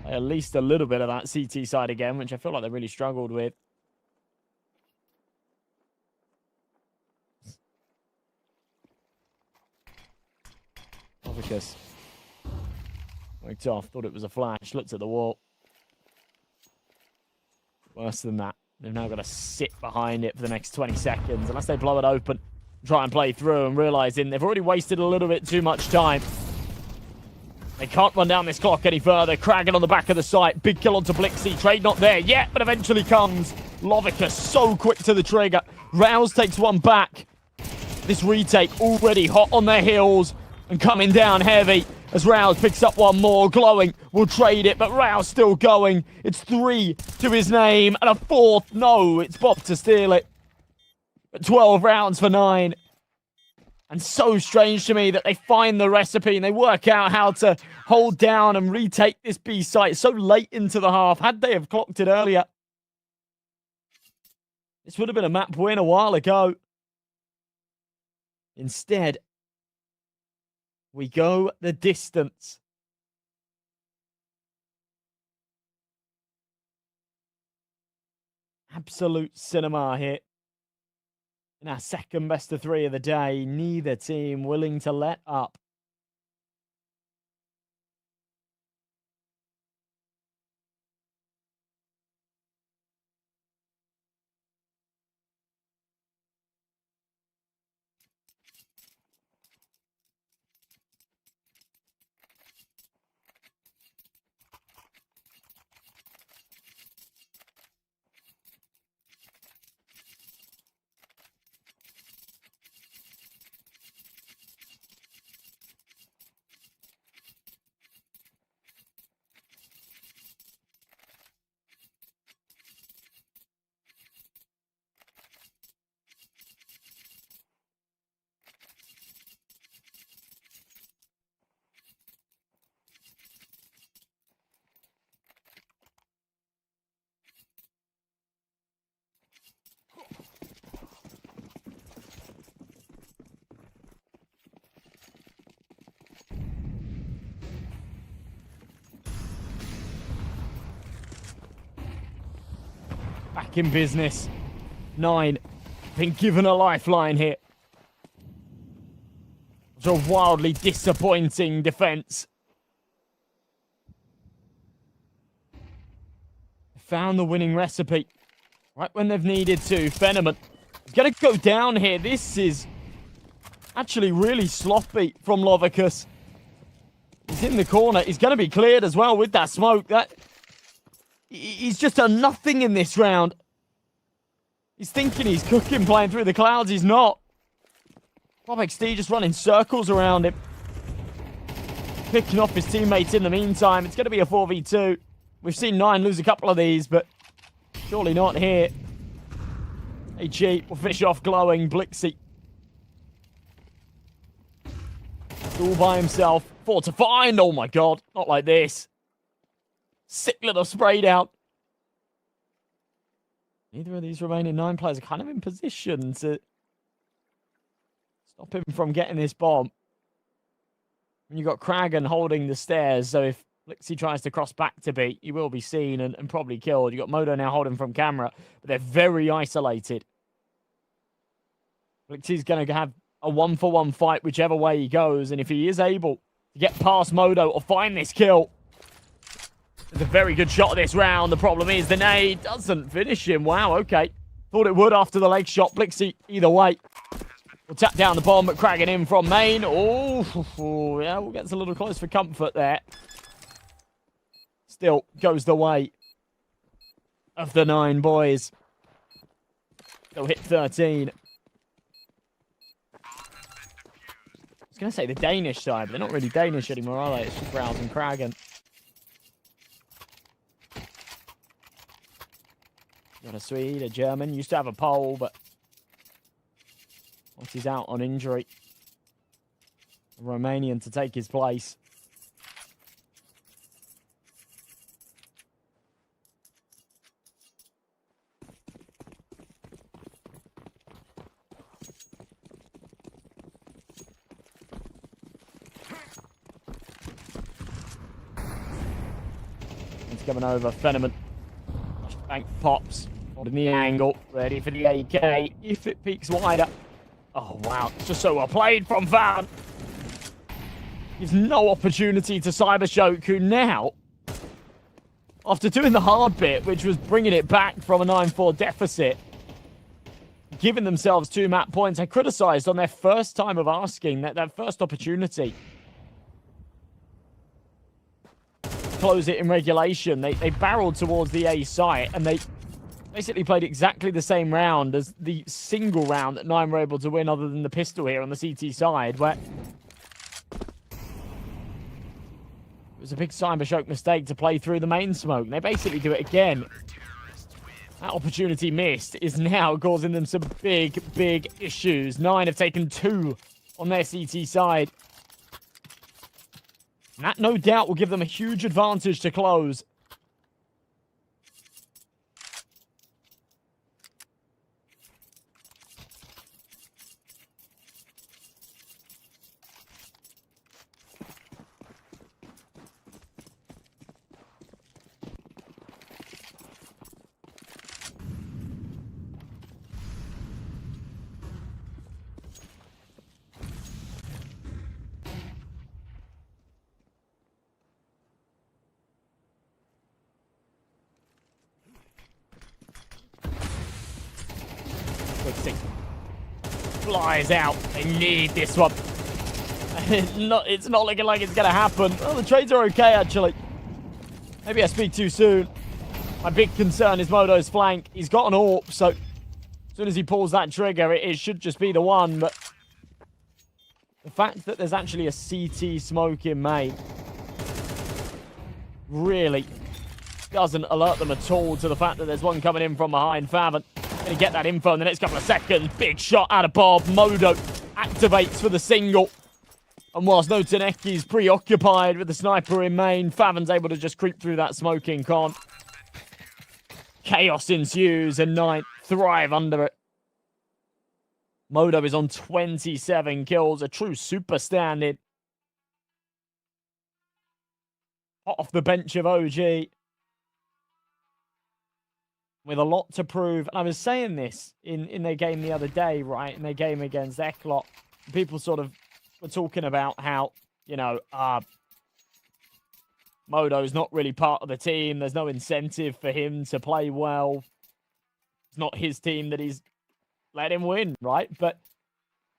Speaker 3: play at least a little bit of that CT side again, which I feel like they really struggled with. Because went off, thought it was a flash, looked at the wall. Worse than that. They've now got to sit behind it for the next 20 seconds, unless they blow it open, try and play through, and realizing they've already wasted a little bit too much time. They can't run down this clock any further. Kragan on the back of the site. Big kill onto Blixie. Trade not there yet, but eventually comes. Lovicus so quick to the trigger. Rouse takes one back. This retake already hot on their heels. And coming down heavy as Rouse picks up one more. Glowing will trade it, but Rouse still going. It's 3 to his name and a 4th. No, it's Bob to steal it. But 12 rounds for 9. And so strange to me that they find the recipe and they work out how to hold down and retake this B site so late into the half. Had they have clocked it earlier, this would have been a map win a while ago. Instead, we go the distance. Absolute cinema here. In our second best of 3 of the day, neither team willing to let up. back in business. 9 been given a lifeline here. It's a wildly disappointing defense. Found the winning recipe right when they've needed to. Fenneman is going to go down here. This is actually really sloppy from Lovicus. He's in the corner. He's going to be cleared as well with that smoke. He's just done nothing in this round. He's thinking he's cooking playing through the clouds. He's not. Bob XD just running circles around him. Picking off his teammates in the meantime. It's going to be a 4v2. We've seen 9 lose a couple of these, but surely not here. HE will finish off glowing. Blixie. All by himself. 4 to find. Oh my god. Not like this. Sick little spray down. Neither of these remaining 9 players are kind of in position to stop him from getting this bomb. And you've got Kragan holding the stairs, so if Blixie tries to cross back to B, he will be seen and probably killed. You've got Modo now holding from camera, but they're very isolated. Blixie's going to have a 1-for-1 fight whichever way he goes, and if he is able to get past Modo or find this kill, it's a very good shot of this round. The problem is the nade doesn't finish him. Wow, okay. Thought it would after the leg shot. Blixie, either way. We'll tap down the bomb, but Kragan in from main. Oh, yeah, we'll get a little close for comfort there. Still goes the way of the 9 boys. They'll hit 13. I was going to say the Danish side, but they're not really Danish anymore, are they? It's just Rouse and Kragan. Got a Swede, a German. Used to have a Pole, but once he's out on injury, a Romanian to take his place. It's coming over. Fenneman. Bank pops. Holding the angle. Ready for the AK. If it peaks wider. Oh, wow. It's just so well played from Van. Gives no opportunity to Cybershock, who now, after doing the hard bit, which was bringing it back from a 9-4 deficit, giving themselves 2 map points, I criticised on their first time of asking, that first opportunity. Close it in regulation. They barreled towards the A site, and they basically played exactly the same round as the single round that 9 were able to win other than the pistol here on the CT side, where it was a big Cybershock mistake to play through the main smoke. They basically do it again. That opportunity missed is now causing them some big, big issues. 9 have taken 2 on their CT side. And that, no doubt, will give them a huge advantage to close. Flies out. They need this one. It's not looking like it's going to happen. Oh, the trades are okay, actually. Maybe I speak too soon. My big concern is Modo's flank. He's got an AWP, so as soon as he pulls that trigger, it should just be the one. But the fact that there's actually a CT smoke in main really doesn't alert them at all to the fact that there's one coming in from behind. Faven going to get that info in the next couple of seconds. Big shot out of Bob. Modo activates for the single. And whilst Notaneki's preoccupied with the sniper in main, Faven's able to just creep through that smoking con. Chaos ensues and 9 thrive under it. Modo is on 27 kills. A true super standard. Hot off the bench of OG. with a lot to prove. And I was saying this in their game the other day, right? In their game against Eklot, people sort of were talking about how, you know, Modo's not really part of the team. There's no incentive for him to play well. It's not his team that he's let him win, right? But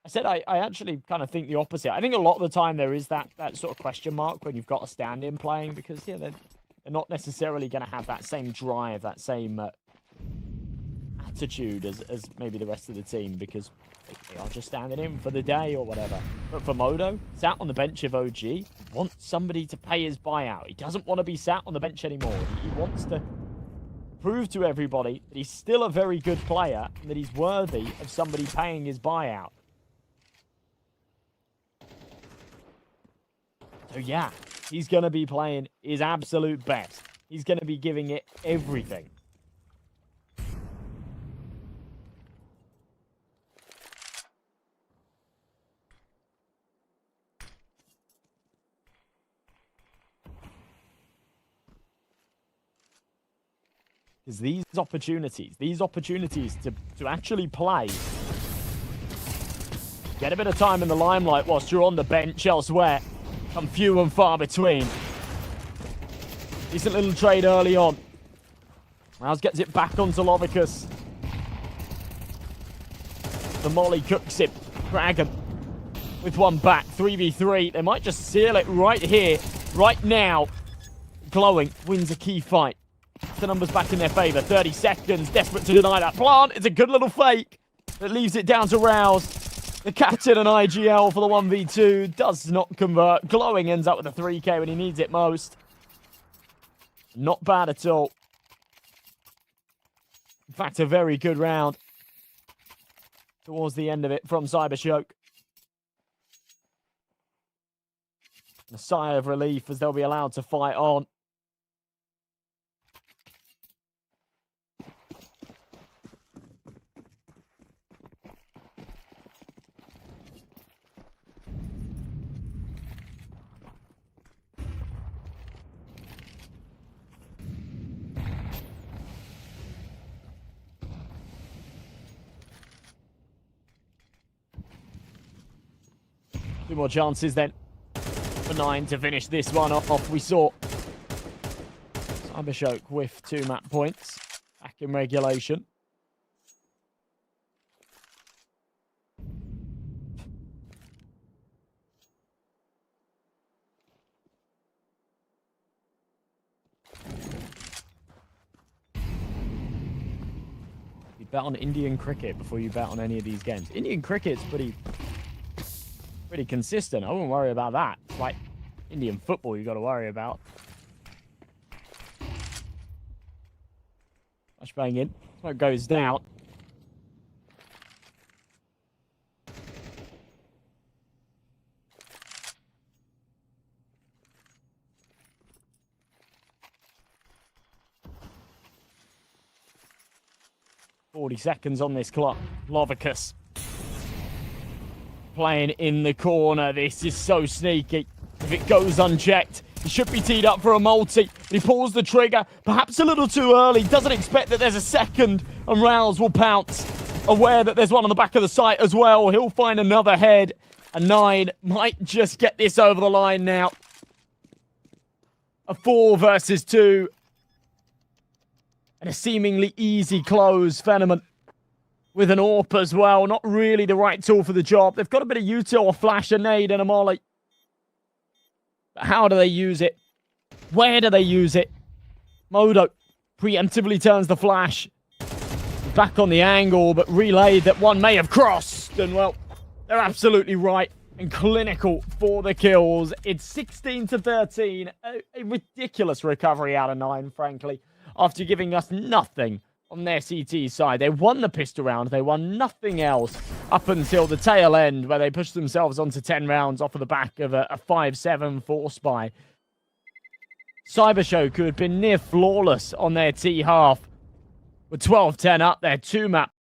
Speaker 3: I said I actually kind of think the opposite. I think a lot of the time there is that sort of question mark when you've got a stand-in playing, because yeah, they're not necessarily going to have that same drive, that same attitude as maybe the rest of the team, because they are just standing in for the day or whatever. But for Modo, sat on the bench of OG, wants somebody to pay his buyout. He doesn't want to be sat on the bench anymore. He wants to prove to everybody that he's still a very good player and that he's worthy of somebody paying his buyout. So yeah, he's going to be playing his absolute best. He's going to be giving it everything. Because these opportunities to actually play, get a bit of time in the limelight whilst you're on the bench elsewhere, come few and far between. Decent little trade early on. Rouse gets it back onto Lovicus. The Molly cooks it. Dragon with one back. 3v3. They might just seal it right here, right now. Glowing wins a key fight. The numbers back in their favor. 30 seconds. Desperate to deny that plant. It's a good little fake that leaves it down to Rouse. The captain and IGL for the 1v2 does not convert. Glowing ends up with a 3k when he needs it most. Not bad at all. In fact, a very good round towards the end of it from Cybershoke. A sigh of relief as they'll be allowed to fight on. Two more chances then for 9 to finish this one off. We saw Cybershoke with 2 map points back in regulation. You bet on Indian cricket before you bet on any of these games. Indian cricket's pretty consistent. I wouldn't worry about that. It's like Indian football you got to worry about. Flashbang in. Smoke goes down. .40 seconds on this clock. Lovicus playing in the corner. This is so sneaky. If it goes unchecked, he should be teed up for a multi. He pulls the trigger, perhaps a little too early. Doesn't expect that there's a second, and Rouse will pounce. Aware that there's one on the back of the site as well. He'll find another head. A 9 might just get this over the line now. A 4 versus 2. And a seemingly easy close. Phenomen with an AWP as well. Not really the right tool for the job. They've got a bit of util, a flash, a nade, and a molly. But how do they use it? Where do they use it? Modo preemptively turns the flash. Back on the angle, but relayed that one may have crossed. And, well, they're absolutely right and clinical for the kills. It's 16 to 13. A ridiculous recovery out of 9, frankly, after giving us nothing on their CT side. They won the pistol round. They won nothing else up until the tail end, where they pushed themselves onto 10 rounds off of the back of a 5-7 force buy. Cybershoke, who had been near flawless on their T half, with 12-10 up there, 2-map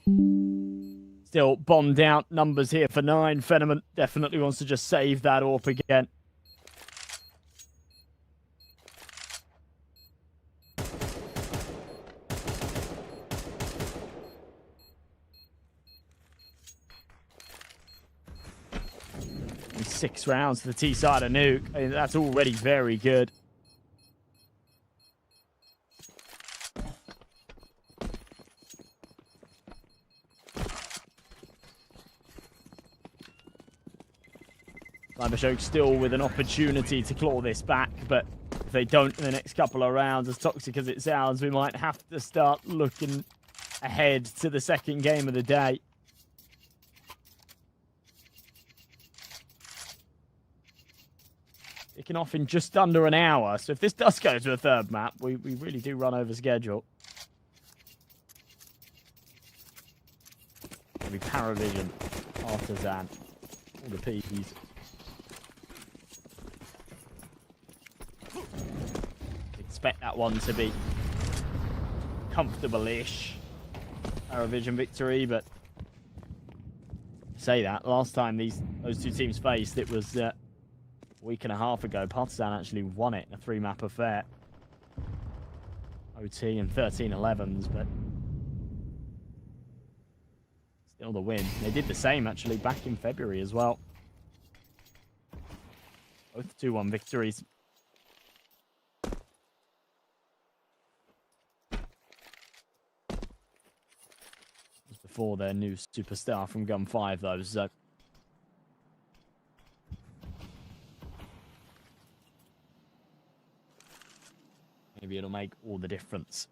Speaker 3: Still bombed out. Numbers here for 9. Fenneman definitely wants to just save that AWP again. And 6 rounds for the T side of Nuke. I mean, that's already very good. Cybershock still with an opportunity to claw this back, but if they don't in the next couple of rounds, as toxic as it sounds, we might have to start looking ahead to the second game of the day. Kicking off in just under an hour, so if this does go to a third map, we really do run over schedule. It'll be Paravision, Partizan, all the P's. Expect that one to be comfortable-ish Paravision victory, but say that last time those two teams faced, it was a week and a half ago. Partizan actually won it in a 3-map affair. OT and 13-11s, but still the win. They did the same actually back in February as well. Both 2-1 victories. For their new superstar from Gun 5, though. So maybe it'll make all the difference.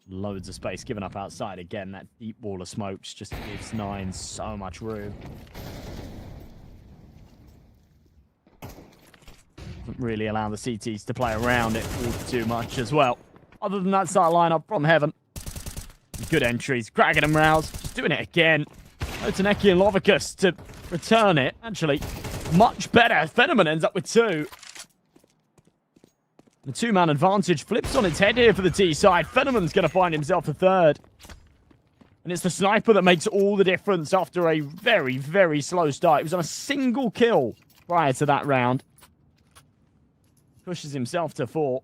Speaker 3: Loads of space given up outside. Again, that deep wall of smokes just gives 9 so much room. Doesn't really allow the CTs to play around it all too much as well. Other than that start lineup from Heaven. Good entries. Kraken and Rouse. Just doing it again. Otaneki and Lovicus to return it. Actually, much better. Fenneman ends up with 2. The 2-man advantage flips on its head here for the T side. Fenneman's going to find himself a 3rd. And it's the sniper that makes all the difference after a very, very slow start. He was on a single kill prior to that round. Pushes himself to 4.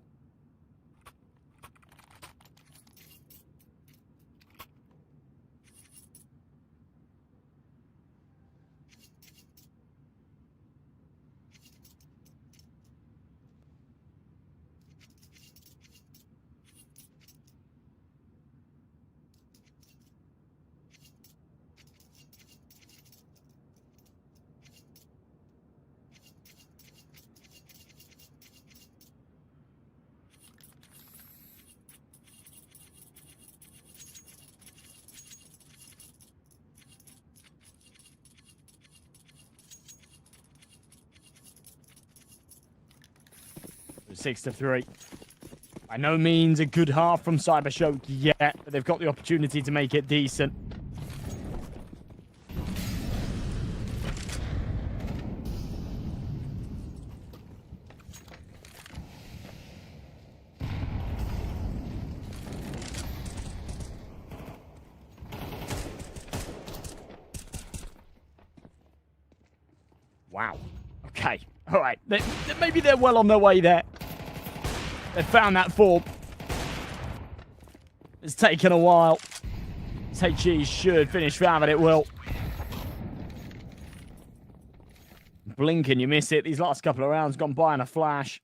Speaker 3: It was 6-3. By no means a good half from Cybershock yet, but they've got the opportunity to make it decent. Wow. Okay. All right. Maybe they're well on their way there. They've found that form. It's taken a while. HE should finish fast, but it will. Blink and you miss it. These last couple of rounds gone by in a flash.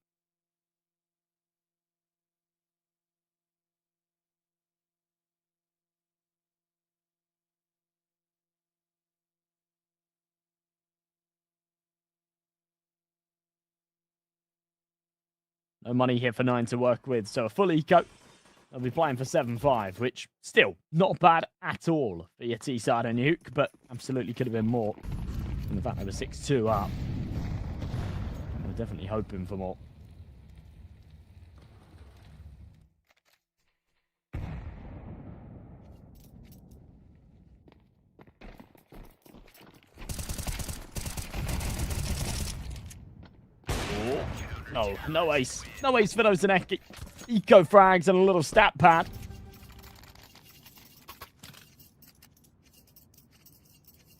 Speaker 3: No money here for 9 to work with, so a full eco. They'll be playing for 7-5, which still not bad at all for your T-side and Nuke, but absolutely could have been more. And the fact they were 6-2 up, we're definitely hoping for more. Oh, no ace. No ace for Otaneki. Eco frags and a little stat pad.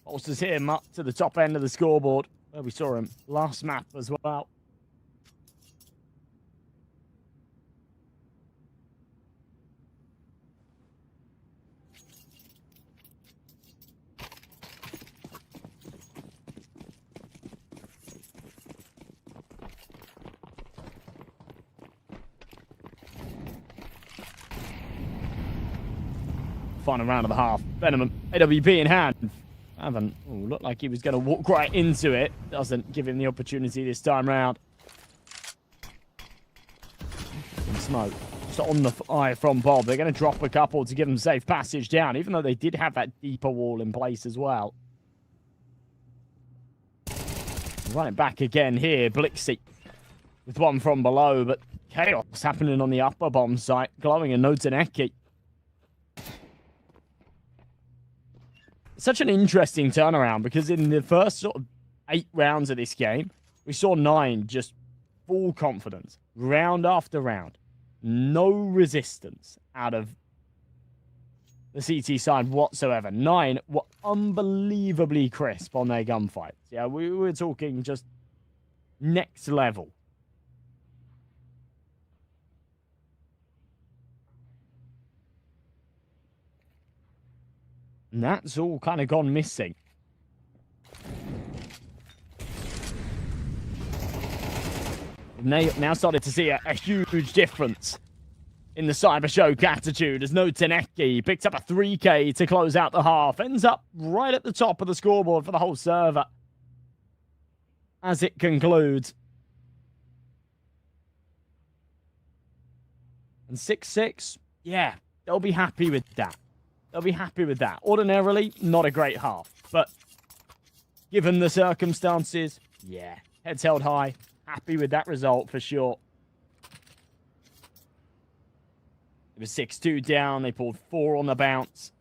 Speaker 3: Bolsters him up to the top end of the scoreboard, where we saw him last map as well. Final round of the half. Venom, AWP in hand. Haven't. Looked like he was going to walk right into it. Doesn't give him the opportunity this time round. Smoke. Just on the eye from Bob. They're going to drop a couple to give them safe passage down, even though they did have that deeper wall in place as well. Run it back again here. Blixie with one from below, but chaos happening on the upper bomb site. Glowing and Notaneki. Such an interesting turnaround, because in the first sort of 8 rounds of this game, we saw 9 just full confidence, round after round. No resistance out of the CT side whatsoever. 9 were unbelievably crisp on their gunfights. Yeah, we were talking just next level. And that's all kind of gone missing. Now started to see a huge difference in the Cybershock attitude, as No Taneki picks up a 3K to close out the half. Ends up right at the top of the scoreboard for the whole server as it concludes. And 6-6, yeah, they'll be happy with that. They'll be happy with that. Ordinarily, not a great half, but given the circumstances, yeah, heads held high. Happy with that result for sure. It was 6-2 down. They pulled 4 on the bounce.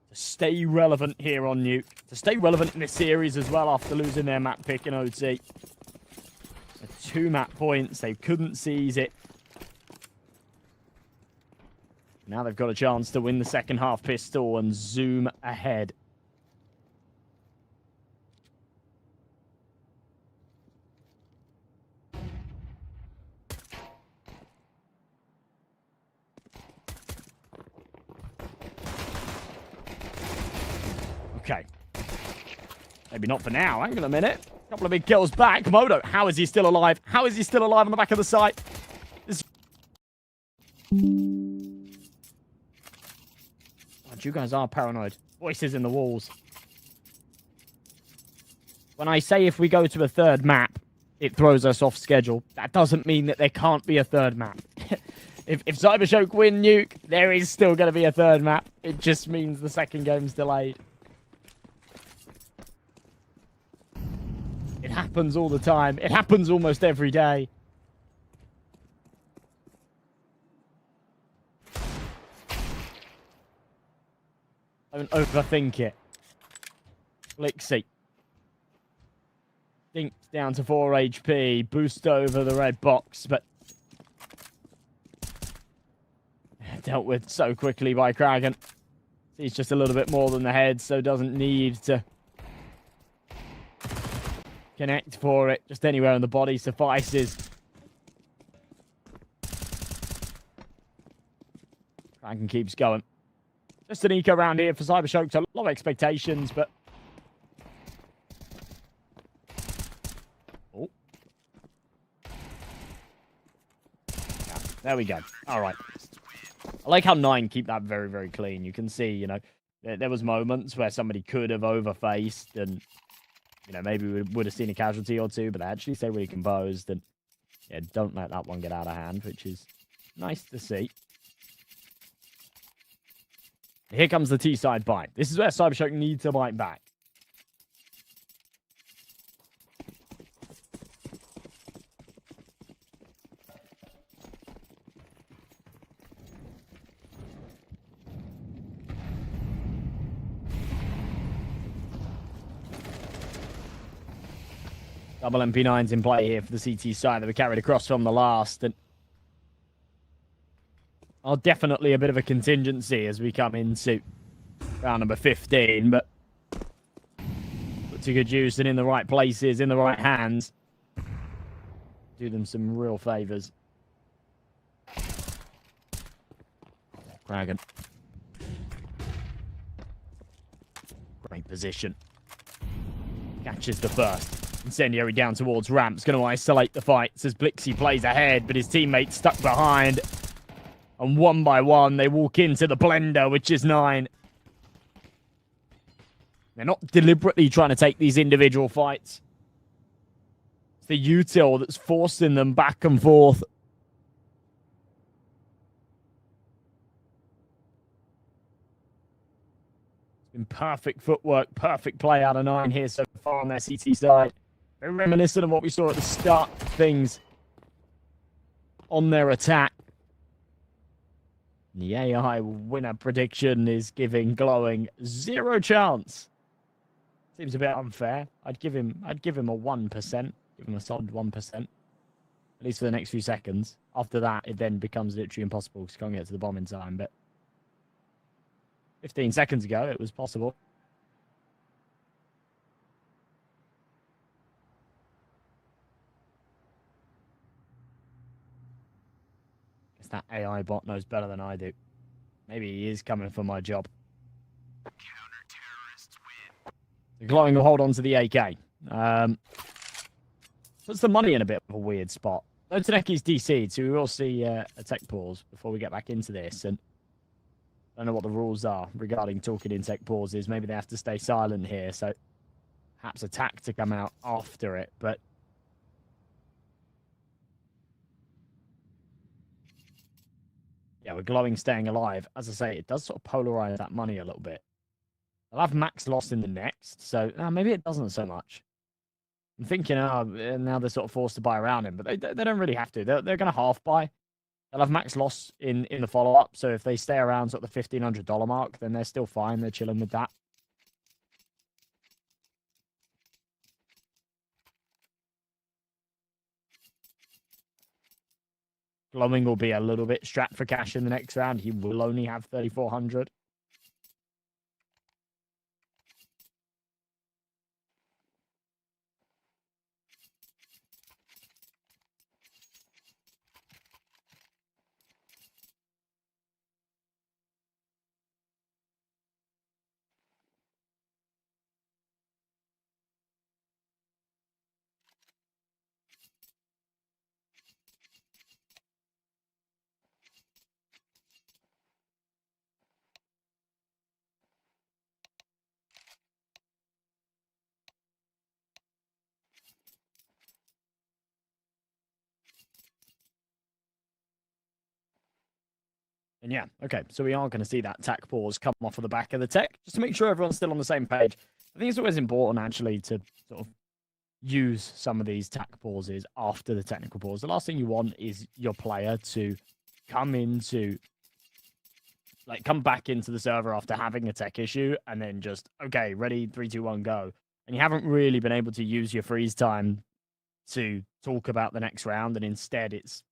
Speaker 3: To stay relevant here on Nuke. To stay relevant in this series as well after losing their map pick in OT. 2 map points. They couldn't seize it. Now they've got a chance to win the second half pistol and zoom ahead. Okay. Maybe not for now. Hang on a minute. A couple of big kills back. Moto, how is he still alive? How is he still alive on the back of the site? This... God, you guys are paranoid. Voices in the walls. When I say if we go to a third map, it throws us off schedule, that doesn't mean that there can't be a third map. If Cybershock win Nuke, there is still going to be a third map. It just means the second game's delayed. It happens all the time. It happens almost every day. Don't overthink it. Blixie. Dinks down to 4 HP. Boost over the red box, but dealt with so quickly by Kraken. He's just a little bit more than the head, so doesn't need to connect for it. Just anywhere on the body suffices. Kraken keeps going. Just an eco round here for Cybershock. So a lot of expectations, but... Oh. Yeah, there we go. All right. I like how 9 keep that very, very clean. You can see, you know, there was moments where somebody could have overfaced and, you know, maybe we would have seen a casualty or two, but they actually stay really composed and, yeah, don't let that one get out of hand, which is nice to see. Here comes the T-side bite. This is where Cybershock needs to bite back. Double MP9s in play here for the CT side that were carried across from the last. And are definitely a bit of a contingency as we come into round number 15, but put to good use and in the right places, in the right hands. Do them some real favours. Dragon. Great position. Catches the first. Incendiary down towards ramps. Going to isolate the fights as Blixie plays ahead, but his teammates stuck behind. And one by one, they walk into the blender, which is 9. They're not deliberately trying to take these individual fights. It's the util that's forcing them back and forth. It's been perfect footwork, perfect play out of 9 here so far on their CT side. Very reminiscent of what we saw at the start of things on their attack. The AI winner prediction is giving Glowing 0 chance. Seems a bit unfair. I'd give him a 1%. Give him a solid 1%. At least for the next few seconds. After that, it then becomes literally impossible because you can't get to the bomb in time. But 15 seconds ago, it was possible. Guess that AI bot knows better than I do. Maybe he is coming for my job.
Speaker 2: Counter-terrorists win.
Speaker 3: The Glowing will hold on to the AK. Puts the money in a bit of a weird spot. No Taneki's DC'd, so we will see a tech pause before we get back into this. And I don't know what the rules are regarding talking in tech pauses. Maybe they have to stay silent here, so perhaps attack to come out after it. But yeah, we're Glowing staying alive. As I say, it does sort of polarize that money a little bit. I'll have max loss in the next, so maybe it doesn't so much. I'm thinking, now they're sort of forced to buy around him, but they don't really have to. They're going to half buy. They'll have max loss in the follow-up, so if they stay around sort of the $1,500 mark, then they're still fine. They're chilling with that. Glowing will be a little bit strapped for cash in the next round. He will only have 3,400. And yeah, okay, so we are going to see that tech pause come off of the back of the tech, just to make sure everyone's still on the same page. I think it's always important, actually, to sort of use some of these tech pauses after the technical pause. The last thing you want is your player to come back into the server after having a tech issue and then just, okay, ready, 3, 2, 1, go. And you haven't really been able to use your freeze time to talk about the next round, and instead it's,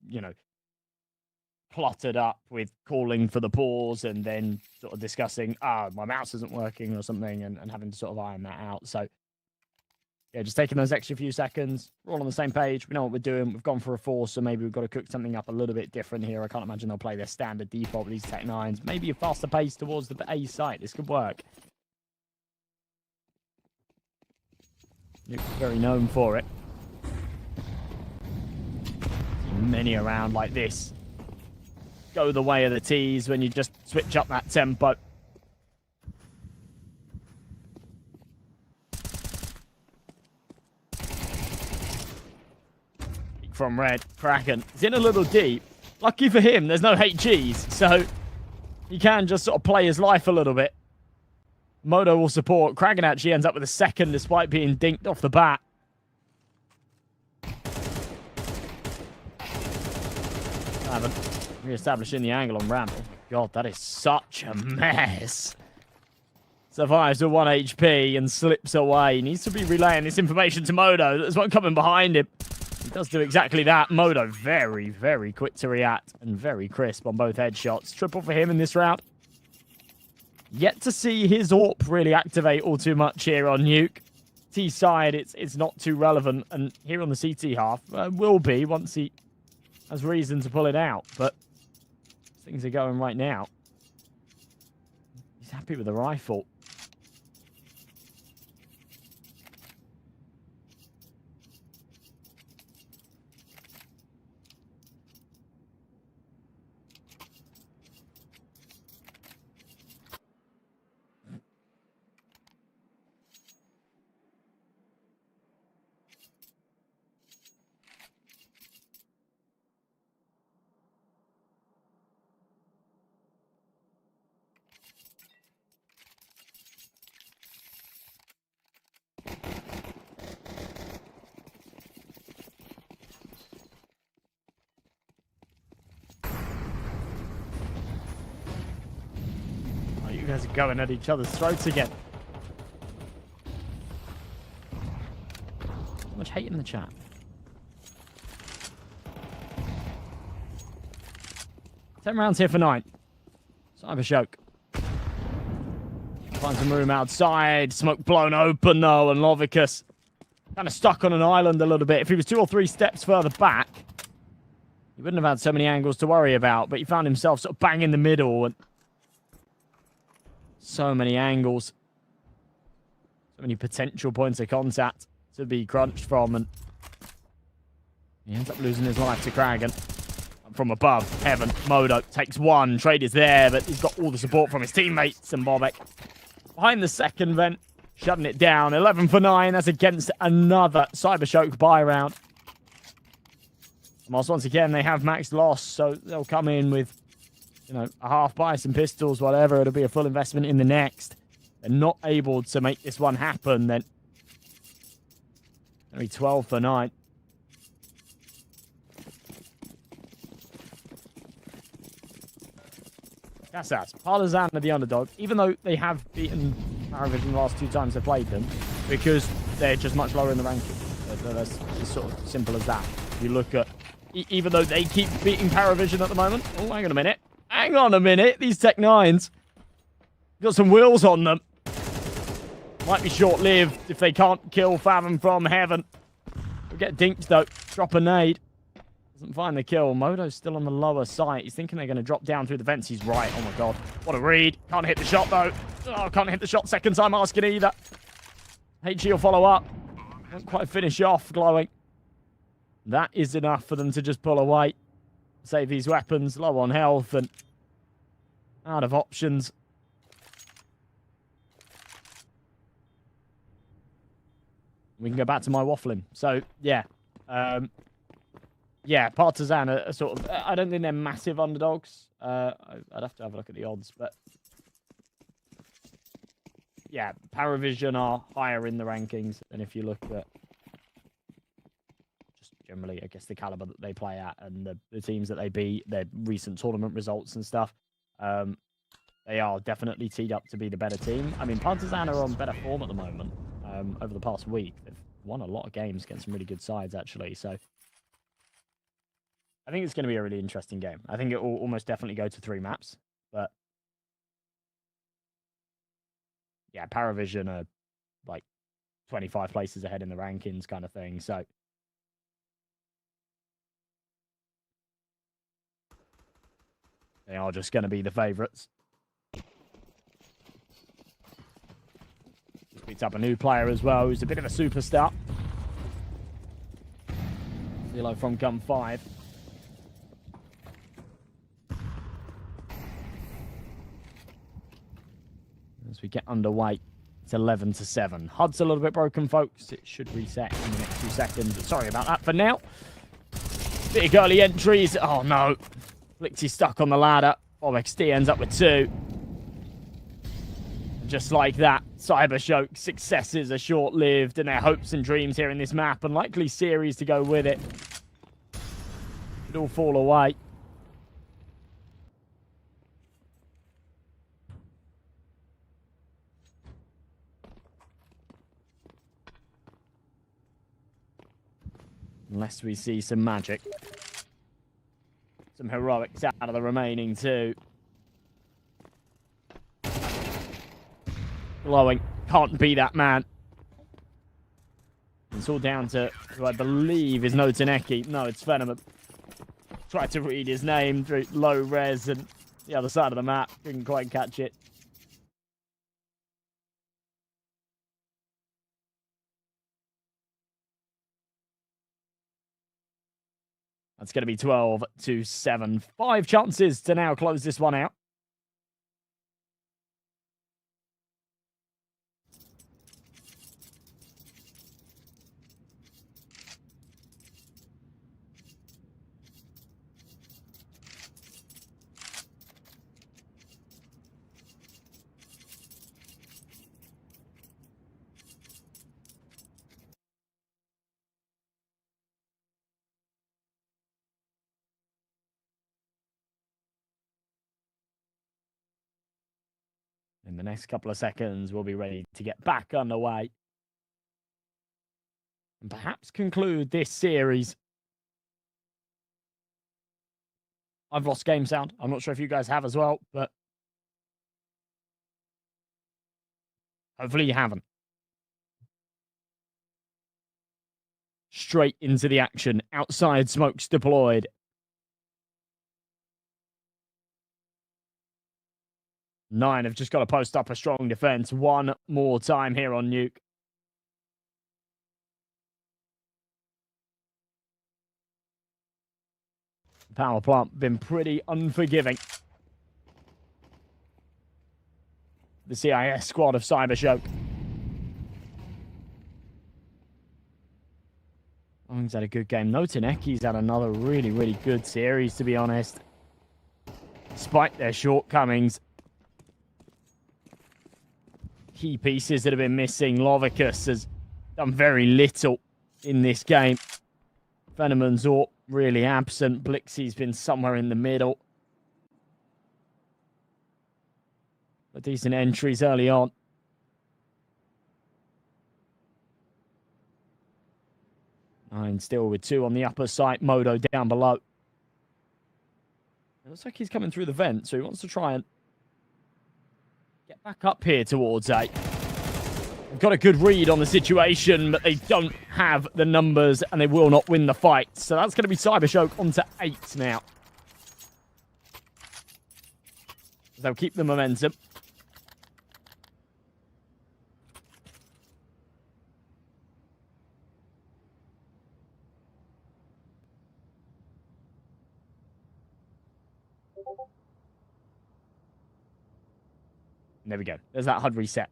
Speaker 3: plotted up with calling for the pause and then sort of discussing, my mouse isn't working or something, and having to sort of iron that out. So, yeah, just taking those extra few seconds. We're all on the same page. We know what we're doing. We've gone for a force, so maybe we've got to cook something up a little bit different here. I can't imagine they'll play their standard default with these Tech 9s. Maybe a faster pace towards the A site. This could work. Nuke's very known for it. Many around like this go the way of the T's when you just switch up that tempo. From red, Kraken. He's in a little deep. Lucky for him, there's no HGs, so he can just sort of play his life a little bit. Moto will support. Kraken actually ends up with a second despite being dinked off the bat. Re-establishing the angle on ramp. Oh my god, that is such a mess. Survives with 1 HP and slips away. He needs to be relaying this information to Modo. There's one coming behind him. He does do exactly that. Modo very, very quick to react and very crisp on both headshots. Triple for him in this round. Yet to see his AWP really activate all too much here on Nuke. T side, it's not too relevant, and here on the CT half, will be once he has reason to pull it out. But things are going right now. He's happy with the rifle. You guys are going at each other's throats again. So much hate in the chat. Ten rounds here for 9. Cybershock. Find some room outside. Smoke blown open though, and Lovicus kind of stuck on an island a little bit. If he was 2 or 3 steps further back, he wouldn't have had so many angles to worry about, but he found himself sort of bang in the middle, and so many angles. So many potential points of contact to be crunched from, and he ends up losing his life to Kragan. From above, Heaven, Modo takes one. Trade is there, but he's got all the support from his teammates, and Bobek behind the second vent, shutting it down. 11 for 9. That's against another Cybershock buy round. Whilst once again, they have max loss, so they'll come in with, you know, a half buy, some pistols, whatever. It'll be a full investment in the next. They're not able to make this one happen, then only 12 for 9. That's that. Partizan are the underdog, even though they have beaten Paravision the last 2 times they played them, because they're just much lower in the ranking. That's just sort of simple as that. You look at, even though they keep beating Paravision at the moment. Oh, hang on a minute. Hang on a minute. These Tech 9s got some wheels on them. Might be short-lived if they can't kill Fathom from Heaven. They'll get dinked, though. Drop a nade. Doesn't find the kill. Modo's still on the lower site. He's thinking they're going to drop down through the vents. He's right. Oh, my God. What a read. Can't hit the shot, though. Oh, can't hit the shot second time asking either. HG will follow up. Won't quite finish off, glowing. That is enough for them to just pull away. Save these weapons. Low on health and out of options. We can go back to my waffling. So, yeah. Yeah, Partizan are sort of... I don't think they're massive underdogs. I'd have to have a look at the odds, but... Yeah, Paravision are higher in the rankings. And if you look at... just generally, I guess, the caliber that they play at and the teams that they beat, their recent tournament results and stuff, they are definitely teed up to be the better team. I mean, Partizan are on better form at the moment. Over the past week, they've won a lot of games against some really good sides, actually. So I think it's going to be a really interesting game. I think it will almost definitely go to 3 maps. But yeah, Paravision are like 25 places ahead in the rankings kind of thing. So they are just going to be the favourites. Picked up a new player as well, who's a bit of a superstar. Zelo from Gun 5. As we get underway, it's 11 to 7. HUD's a little bit broken, folks. It should reset in the next few seconds. But sorry about that for now. Big early entries. Oh no. Flixie stuck on the ladder. XD ends up with 2. Just like that, Cybershock successes are short-lived, and their hopes and dreams here in this map, and likely series to go with it, could all fall away. Unless we see some magic. Some heroics out of the remaining 2. glowing. Can't be that man. It's all down to who I believe is Noteneki. No, it's Venom. Tried to read his name through low res and the other side of the map. Didn't quite catch it. That's going to be 12-7. 5 chances to now close this one out. In the next couple of seconds, we'll be ready to get back underway. And perhaps conclude this series. I've lost game sound. I'm not sure if you guys have as well, but hopefully you haven't. Straight into the action. Outside smokes deployed. Nine have just got to post up a strong defense one more time here on Nuke. Power plant been pretty unforgiving. The CIS squad of Cybershock. He's had a good game. Noteneki's had another really, really good series, to be honest. Despite their shortcomings. Key pieces that have been missing. Lovicus has done very little in this game. Fenomen's all really absent. Blixie's been somewhere in the middle. But decent entries early on. Nine still with 2 on the upper site. Modo down below. It looks like he's coming through the vent, so he wants to try and get back up here towards 8. They've got a good read on the situation, but they don't have the numbers and they will not win the fight. So that's going to be Cybershock onto 8 now. They'll keep the momentum. There we go. There's that HUD reset.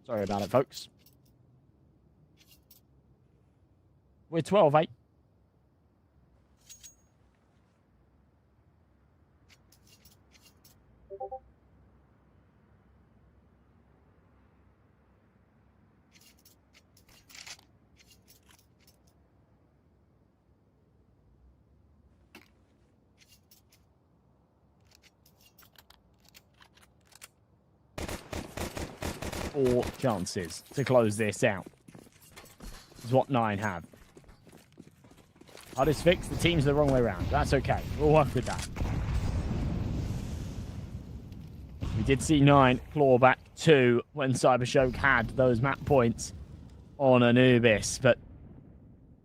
Speaker 3: Sorry about it, folks. We're 12-8. Four chances to close this out. Is what 9 have. HUD is fixed. The team's the wrong way around. That's okay. We'll work with that. We did see 9 claw back 2 when Cybershock had those map points on Anubis, but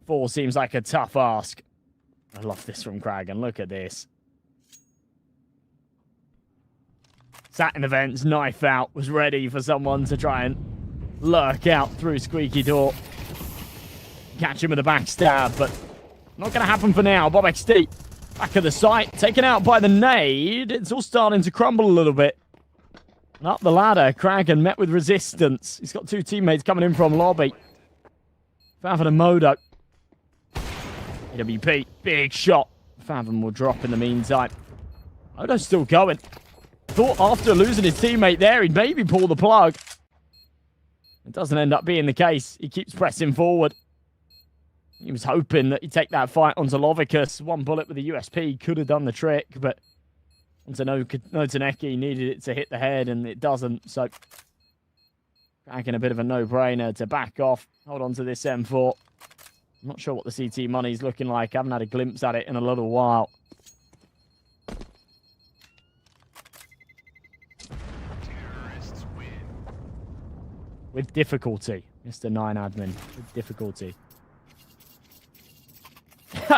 Speaker 3: 4 seems like a tough ask. I love this from Kragan. Look at this. Sat in the vents, knife out, was ready for someone to try and lurk out through squeaky door. Catch him with a backstab, but not going to happen for now. Bob XD, back of the site, taken out by the nade. It's all starting to crumble a little bit. And up the ladder, Kragan met with resistance. He's got 2 teammates coming in from lobby. Fathom and Modo. AWP, big shot. Fathom will drop in the meantime. Modo's still going. Thought after losing his teammate there, he'd maybe pull the plug. It doesn't end up being the case. He keeps pressing forward. He was hoping that he'd take that fight onto Lovicus. 1 bullet with the USP could have done the trick, but onto Noteneki needed it to hit the head, and it doesn't. So, cracking a bit of a no-brainer to back off. Hold on to this M4. I'm not sure what the CT money's looking like. I haven't had a glimpse at it in a little while.
Speaker 2: Terrorists win.
Speaker 3: with difficulty. Mr. 9 admin, with difficulty.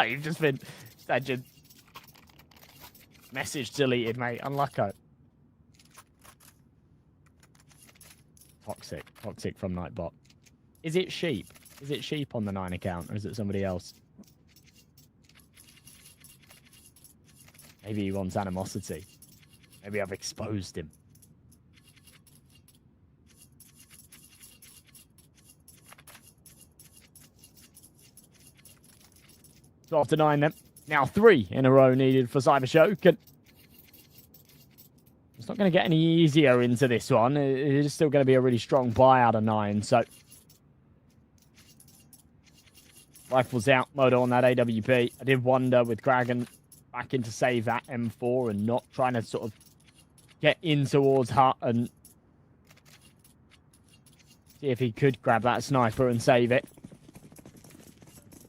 Speaker 3: You've just been... Had your message deleted, mate. Unlucky. Toxic. Toxic from Nightbot. Is it sheep? Is it sheep on the 9 account, or is it somebody else? Maybe he wants animosity. Maybe I've exposed him. So after 9 then. Now 3 in a row needed for Cybershock. And it's not going to get any easier into this one. It is still going to be a really strong buy out of 9. So rifles out, Modo on that AWP. I did wonder with Kragan back in to save that M4 and not trying to sort of get in towards Hut and see if he could grab that sniper and save it.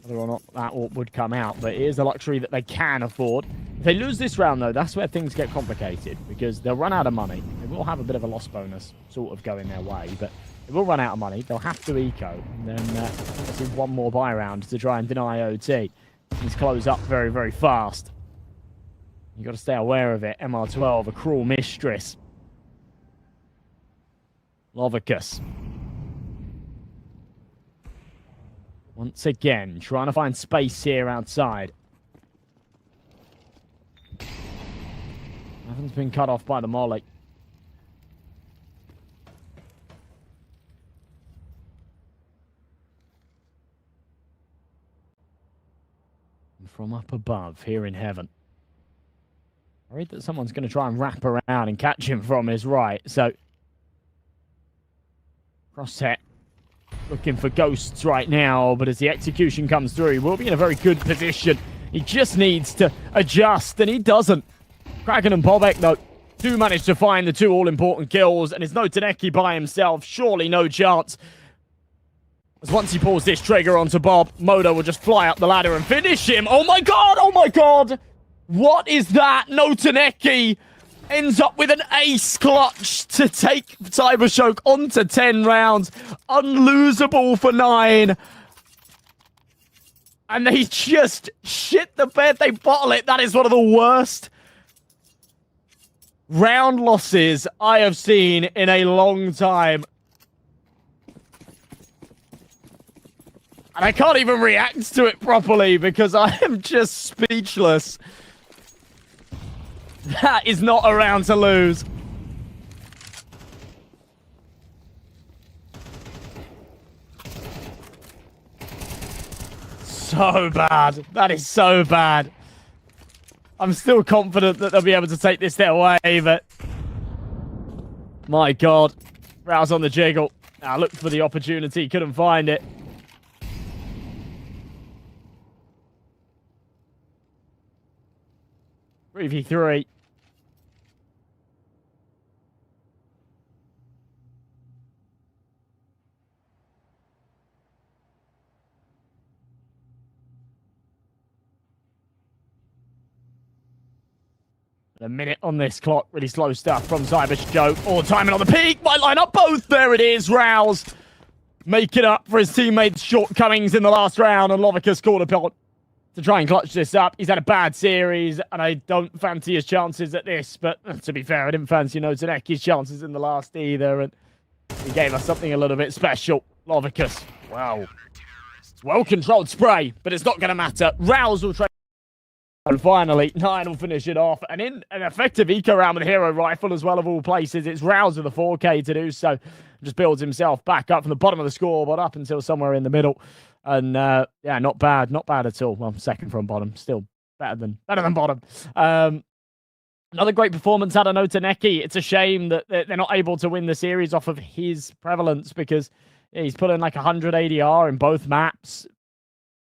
Speaker 3: Whether or not that would come out, but it is a luxury that they can afford. If they lose this round, though, that's where things get complicated, because they'll run out of money. They will have a bit of a loss bonus sort of going their way, but they will run out of money. They'll have to eco, and then let's see one more buy round to try and deny OT. Things close up very, very fast. You've got to stay aware of it. MR12, a cruel mistress. Lovicus. Once again, trying to find space here outside. Haven's been cut off by the molly. And from up above, here in heaven. Worried that someone's going to try and wrap around and catch him from his right. So, Crosshair looking for ghosts right now, but as the execution comes through, we'll be in a very good position. He just needs to adjust, and he doesn't. Kraken and Bobek, though, do manage to find the 2 all-important kills, and it's no Taneki by himself. Surely no chance. As once he pulls this trigger onto Bob, Modo will just fly up the ladder and finish him. Oh my god! Oh my god! What is that? No Taneki ends up with an ace clutch to take Cybershock onto 10 rounds. Unlosable for 9. And they just shit the bed. They bottle it. That is one of the worst round losses I have seen in a long time. And I can't even react to it properly because I am just speechless. That is not a round to lose. So bad. That is so bad. I'm still confident that they'll be able to take this their way, but... My god. Rouse on the jiggle. I looked for the opportunity, couldn't find it. Three v 3. A minute on this clock. Really slow stuff from Cybershock. All timing on the peak. Might line up both. There it is. Rouse making up for his teammates' shortcomings in the last round. And Lovicus called upon to try and clutch this up. He's had a bad series, and I don't fancy his chances at this. But to be fair, I didn't fancy Taneki's chances in the last either. And he gave us something a little bit special. Lovicus. Wow. It's well-controlled spray, but it's not going to matter. Rouse will try. And finally, 9 will finish it off. And in an effective eco round with a hero rifle as well of all places, it's Rouse with the 4K to do so. Just builds himself back up from the bottom of the scoreboard up until somewhere in the middle. And yeah, not bad. Not bad at all. Well, second from bottom. Still better than bottom. Another great performance out of Taneki. It's a shame that they're not able to win the series off of his prevalence because he's put in like 100 ADR in both maps.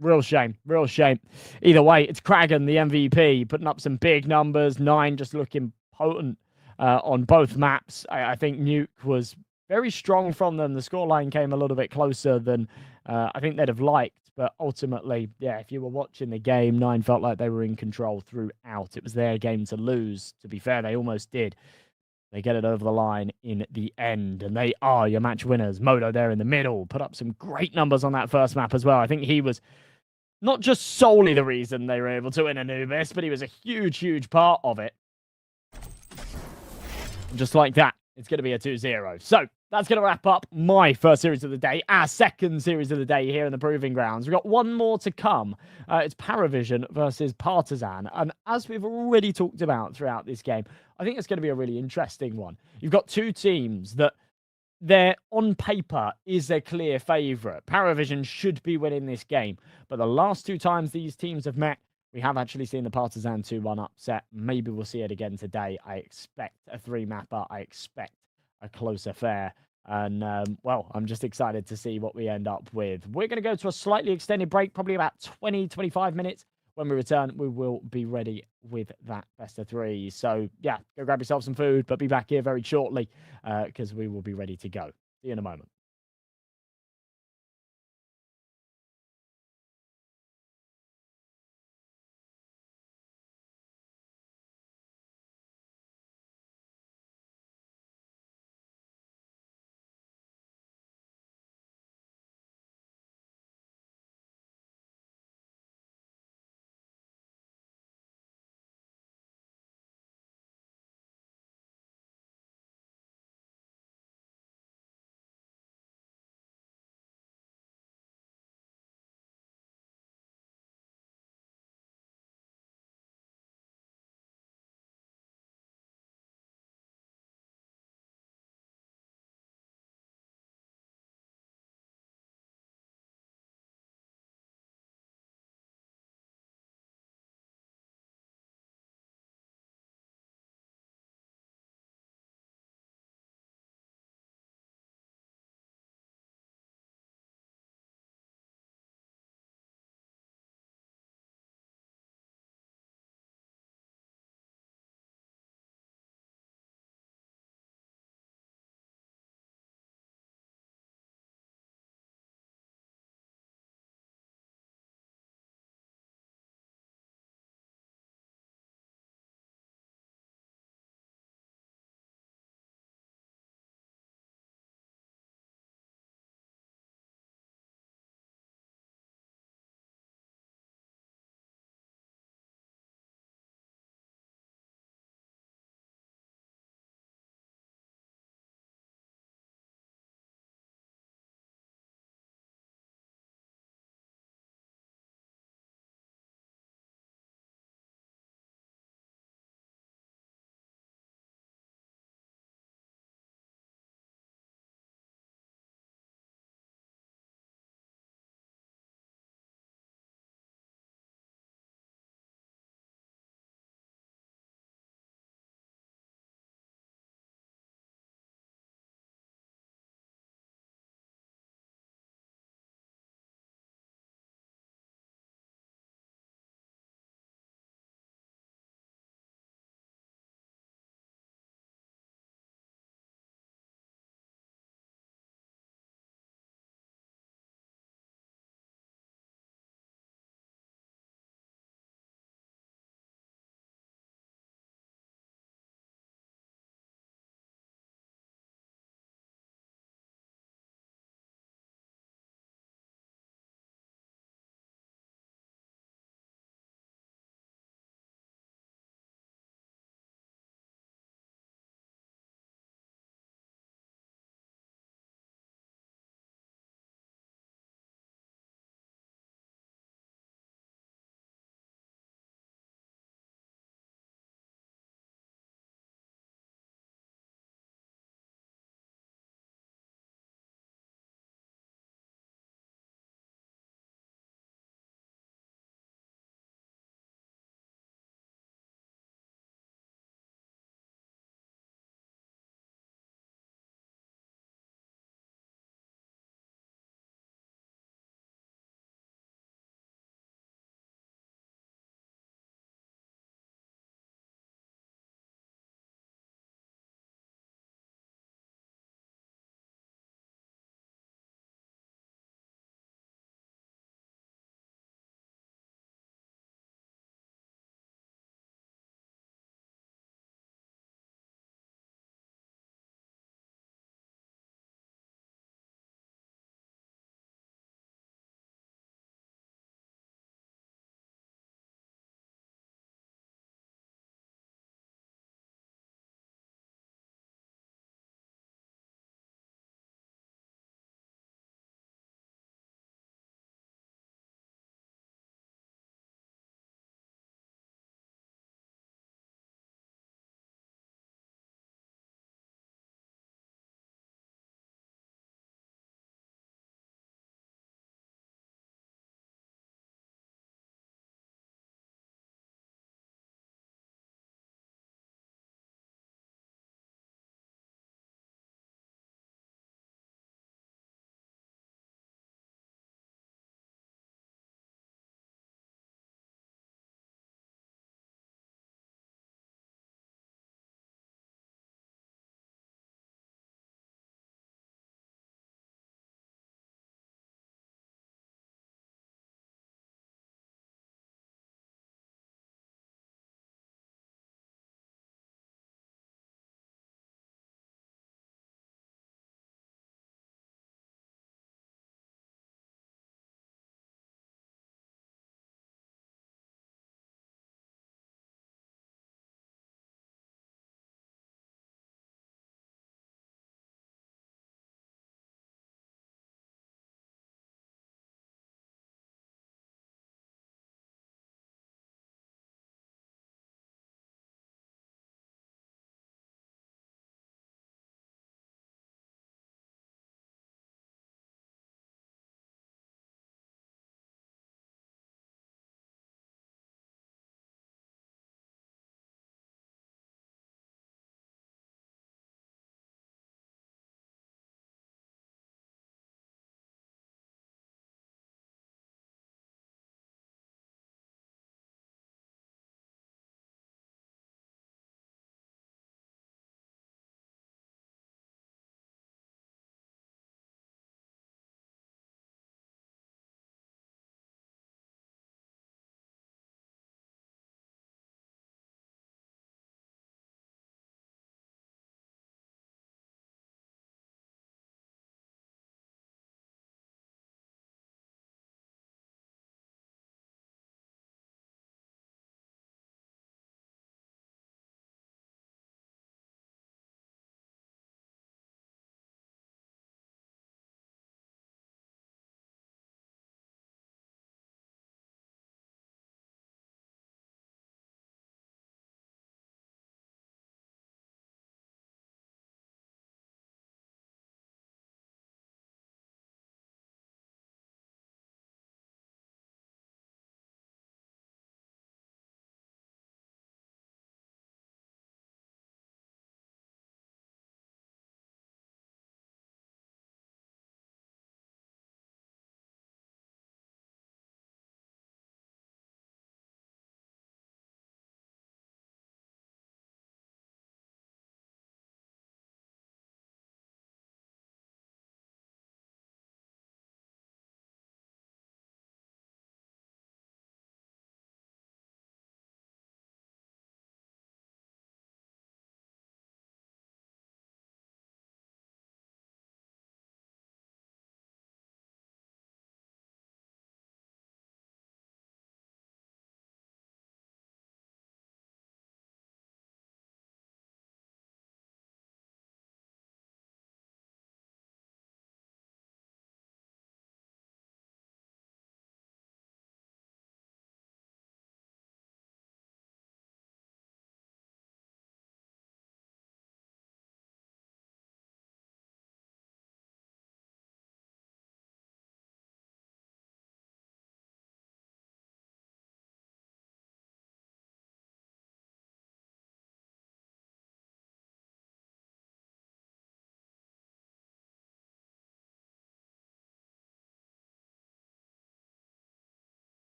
Speaker 3: Real shame. Real shame. Either way, it's Kragan, the MVP, putting up some big numbers. 9 just looking potent on both maps. I think Nuke was very strong from them. The scoreline came a little bit closer than I think they'd have liked. But ultimately, yeah, if you were watching the game, 9 felt like they were in control throughout. It was their game to lose. To be fair, they almost did. They get it over the line in the end, and they are your match winners. Modo there in the middle put up some great numbers on that first map as well. I think he was not just solely the reason they were able to win Anubis, but he was a huge, huge part of it. Just like that, it's going to be a 2-0. So that's going to wrap up my first series of the day, our second series of the day here in the Proving Grounds. We've got one more to come. It's Paravision versus Partizan. And as we've already talked about throughout this game, I think it's going to be a really interesting one. You've got two teams that they're on paper is a clear favourite. Paravision should be winning this game. But the last two times these teams have met, we have actually seen the Partizan 2-1 upset. Maybe we'll see it again today. I expect a 3-mapper. I expect a close affair. And, well, I'm just excited to see what we end up with. We're going to go to a slightly extended break, probably about 20-25 minutes. When we return, we will be ready with that best of 3. So, yeah, go grab yourself some food, but be back here very shortly because we will be ready to go. See you in a moment.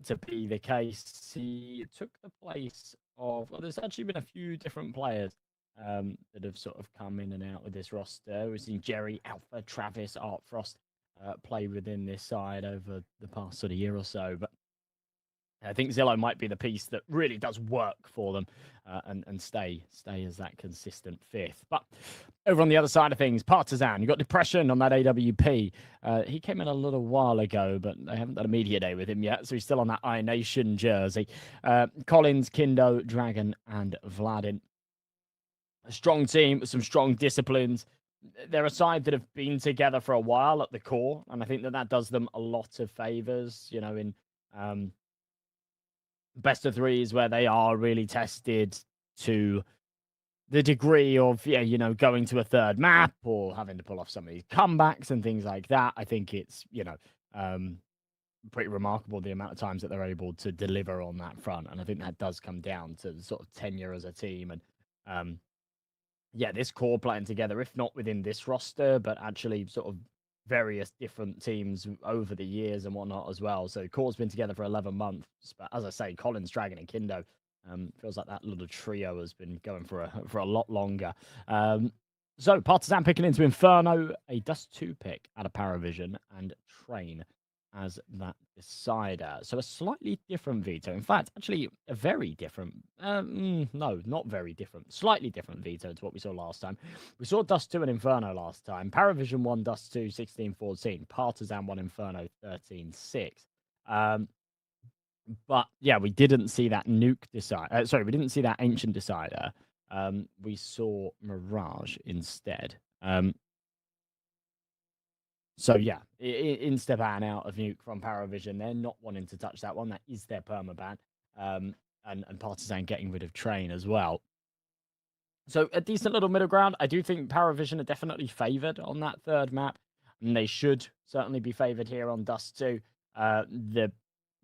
Speaker 3: to be the case. He took the place of, well, there's actually been a few different players that have sort of come in and out with this roster. We've seen Jerry, Alpha, Travis, Art Frost play within this side over the past sort of year or so. But I think Zillow might be the piece that really does work for them and stay as that consistent fifth. But over on the other side of things, Partizan, you got Depression on that AWP. He came in a little while ago, but they haven't done a media day with him yet, so he's still on that Iron Nation jersey. Collins, Kindo, Dragon, and Vladin. A strong team with some strong disciplines. They're a side that have been together for a while at the core, and I think that does them a lot of favors, you know, in best of threes where they are really tested to the degree of, yeah, you know, going to a third map or having to pull off some of these comebacks and things like that. I think it's, you know, pretty remarkable the amount of times that they're able to deliver on that front. And I think that does come down to sort of tenure as a team. And yeah, this core playing together, if not within this roster, but actually sort of various different teams over the years and whatnot as well. So core's been together for 11 months. But as I say, Collins, Dragon, and Kindo, feels like that little trio has been going for a lot longer. So Partizan picking into Inferno, a Dust 2 pick out of Paravision, and Train as that decider. So a slightly different veto. In fact, actually a very different, no, not very different, slightly different veto to what we saw last time. We saw Dust 2 and Inferno last time. Paravision won Dust 2 16-14. Partizan won Inferno 13-6. But yeah, we didn't see that Nuke decider. Sorry, we didn't see that Ancient decider. We saw Mirage instead. So yeah, in step out out of Nuke from Paravision. They're not wanting to touch that one. That is their permaban. And Partizan getting rid of Train as well. So a decent little middle ground. I do think Paravision are definitely favoured on that third map. And they should certainly be favoured here on Dust 2.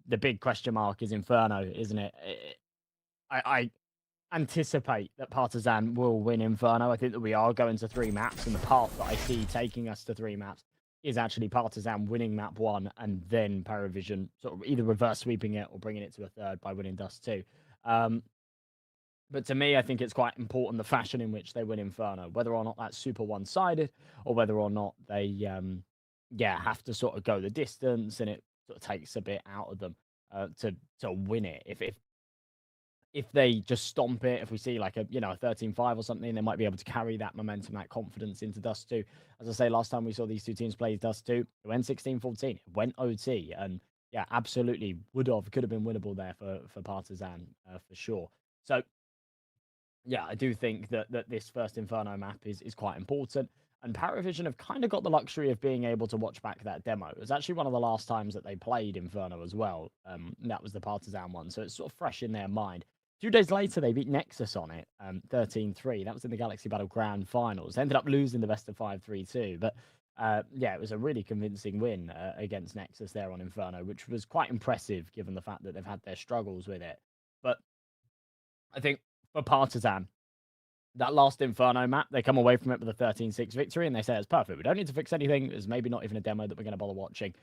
Speaker 3: The big question mark is Inferno, isn't it? I anticipate that Partizan will win Inferno. I think that we are going to 3 maps, and the path that I see taking us to 3 maps is actually Partizan winning map 1 and then Paravision sort of either reverse sweeping it or bringing it to a third by winning Dust 2. But to me, I think it's quite important the fashion in which they win Inferno, whether or not that's super one-sided or whether or not they have to sort of go the distance and it sort of takes a bit out of them to win it. If they just stomp it, if we see like a 13-5 or something, they might be able to carry that momentum, that confidence into Dust 2. As I say, last time we saw these two teams play Dust 2, it went 16-14, it went OT, and yeah, absolutely could have been winnable there for Partizan for sure. So yeah, I do think that this first Inferno map is quite important. And Paravision have kind of got the luxury of being able to watch back that demo. It was actually one of the last times that they played Inferno as well. That was the Partizan one, so it's sort of fresh in their mind. 2 days later, they beat Nexus on it, 13-3. That was in the Galaxy Battle Grand Finals. They ended up losing the best of 5 3-2. But yeah, it was a really convincing win against Nexus there on Inferno, which was quite impressive given the fact that they've had their struggles with it. But I think for Partizan, that last Inferno map, they come away from it with a 13-6 victory, and they say it's perfect. We don't need to fix anything. There's maybe not even a demo that we're going to bother watching.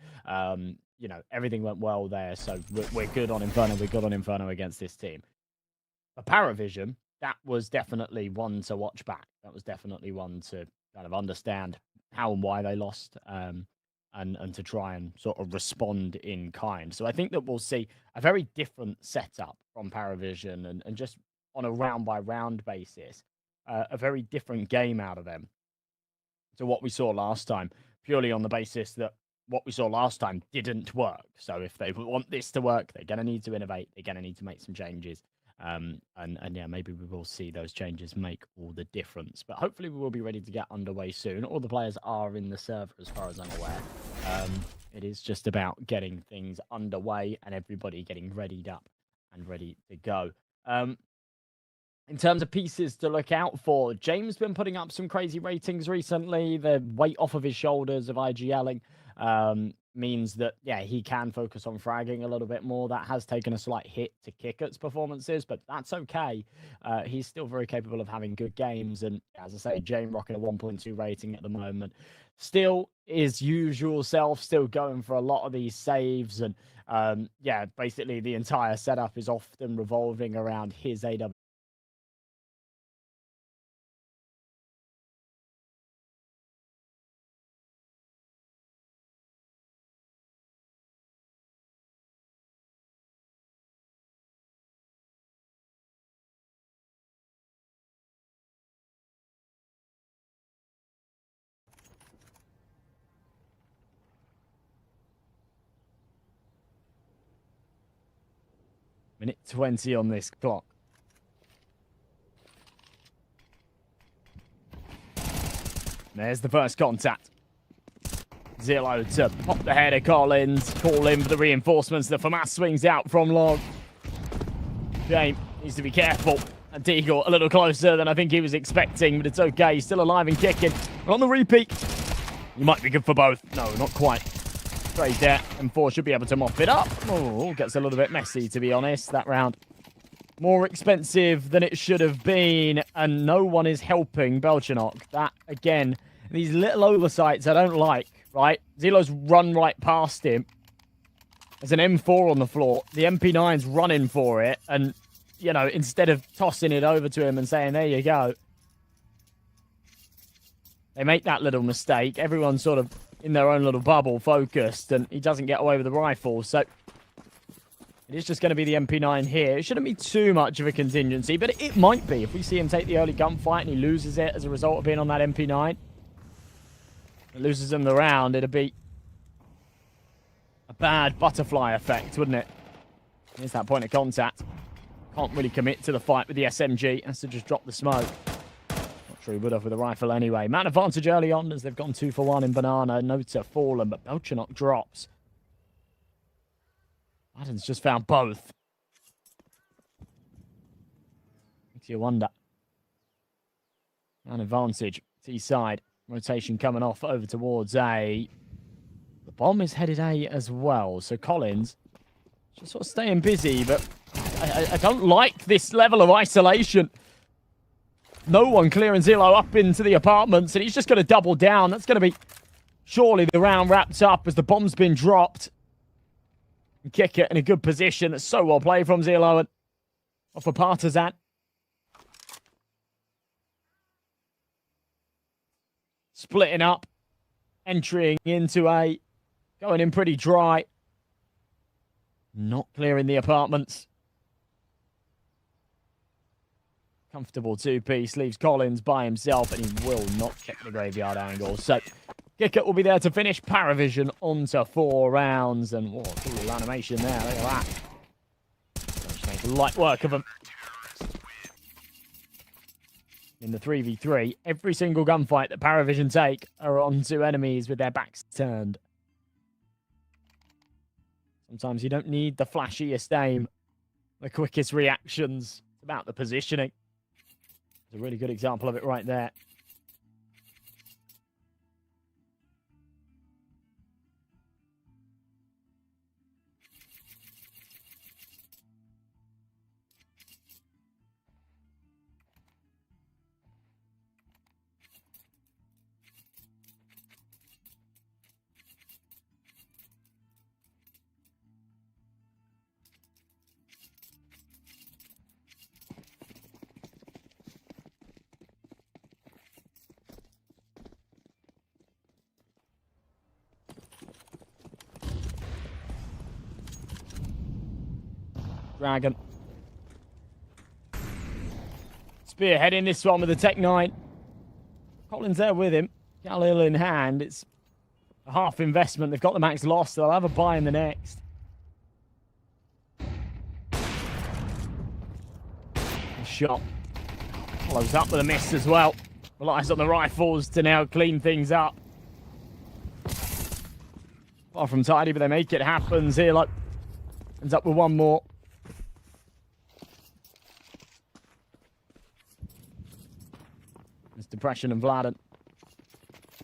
Speaker 3: Everything went well there, so we're good on Inferno. We're good on Inferno against this team. For Paravision, that was definitely one to watch back. That was definitely one to kind of understand how and why they lost, and to try and sort of respond in kind. So I think that we'll see a very different setup from Paravision and just on a round-by-round basis, a very different game out of them to what we saw last time, purely on the basis that what we saw last time didn't work. So if they want this to work, they're going to need to innovate. They're going to need to make some changes. And yeah, maybe we will see those changes make all the difference. But hopefully we will be ready to get underway soon. All the players are in the server as far as I'm aware. It is just about getting things underway and everybody getting readied up and ready to go. In terms of pieces to look out for, James been putting up some crazy ratings recently. The weight off of his shoulders of IGLing. means that, yeah, he can focus on fragging a little bit more. That has taken a slight hit to Kickert's performances, but that's okay. He's still very capable of having good games. And as I say, Jane rocking a 1.2 rating at the moment. Still his usual self, still going for a lot of these saves. And yeah, basically the entire setup is often revolving around his AW. Minute 20 on this clock. There's the first contact. Zillow to pop the head of Collins. Call in for the reinforcements. The FAMAS swings out from long. James needs to be careful. And Deagle a little closer than I think he was expecting, but it's okay. He's still alive and kicking. On the repeat. You might be good for both. No, not quite. Straight there. M4 should be able to mop it up. Oh, gets a little bit messy, to be honest, that round. More expensive than it should have been, and no one is helping Belchanok. That, again, these little oversights I don't like, right? Zilo's run right past him. There's an M4 on the floor. The MP9's running for it, and, you know, instead of tossing it over to him and saying, there you go, they make that little mistake. Everyone's sort of in their own little bubble, focused, and he doesn't get away with the rifle, so it is just going to be the MP9 here. It shouldn't be too much of a contingency, but it might be. If we see him take the early gunfight and he loses it as a result of being on that MP9, it loses him the round, it'd be a bad butterfly effect, wouldn't it? Here's that point of contact. Can't really commit to the fight with the SMG. Has to just drop the smoke. Not sure he would have with a rifle anyway. Man advantage early on as they've gone 2 for 1 in Banana. Nota fallen, but Belchanok drops. Adam's just found both. Makes you wonder. An advantage. T-side. Rotation coming off over towards A. The bomb is headed A as well. So Collins just sort of staying busy, but I don't like this level of isolation. No one clearing Zillow up into the apartments, and he's just going to double down. That's going to be surely the round wrapped up as the bomb's been dropped. Kick it in a good position. That's so well played from Zillow and off of Partizan. Splitting up. Entering into A. Going in pretty dry. Not clearing the apartments. Comfortable two-piece. Leaves Collins by himself, and he will not check the graveyard angle. So Kickert will be there to finish. Paravision onto 4 rounds. And, whoa, cool animation there. Look at that. Just make light work of them. In the 3v3, every single gunfight that Paravision take are onto enemies with their backs turned. Sometimes you don't need the flashiest aim, the quickest reactions. It's about the positioning. It's a really good example of it right there. Dragon. Spearheading this one with the Tech 9. Collins there with him. Galil in hand. It's a half investment. They've got the max loss. They'll have a buy in the next. Shot. Follows up with a miss as well. Relies on the rifles to now clean things up. Far from tidy, but they make it happen. Zero ends up with one more. It's Depression and Vladen.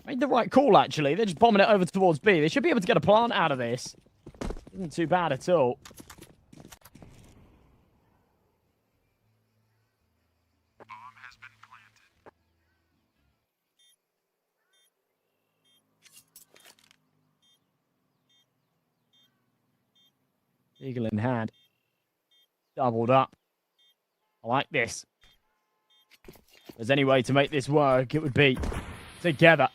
Speaker 3: Made the right call, actually. They're just bombing it over towards B. They should be able to get a plant out of this. Isn't too bad at all.
Speaker 2: Bomb has been planted.
Speaker 3: Eagle in hand. Doubled up. I like this. If there's any way to make this work, it would be together.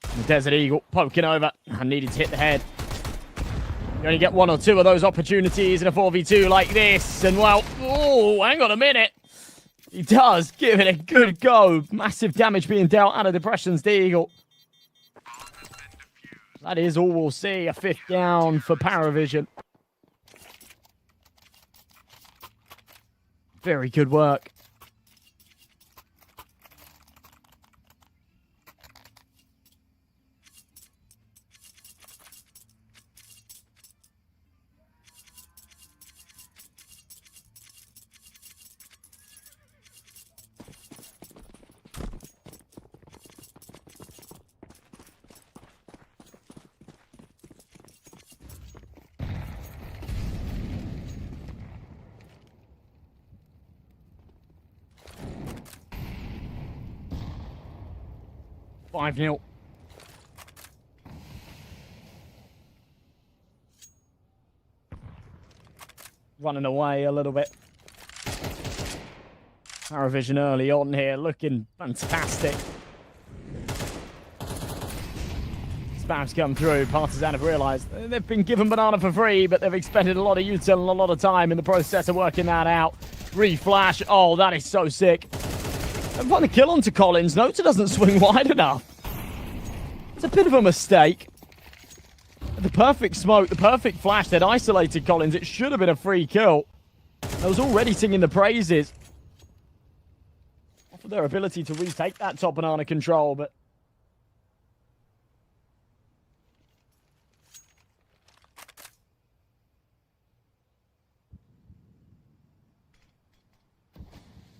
Speaker 3: The Desert Eagle poking over. I needed to hit the head. You only get one or two of those opportunities in a 4v2 like this. And, well, oh, hang on a minute. He does give it a good go. Massive damage being dealt out of Depression's the Eagle. That is all we'll see. A 5th down for Paravision. Very good work. Five 0. Running away a little bit. Paravision early on here, looking fantastic. Spams come through. Partizan have realised they've been given banana for free, but they've expended a lot of util and a lot of time in the process of working that out. Reflash. Oh, that is so sick. They've won the kill onto Collins. Nota doesn't swing wide enough. It's a bit of a mistake. The perfect smoke, the perfect flash that isolated Collins. It should have been a free kill. I was already singing the praises for their ability to retake that top banana control, but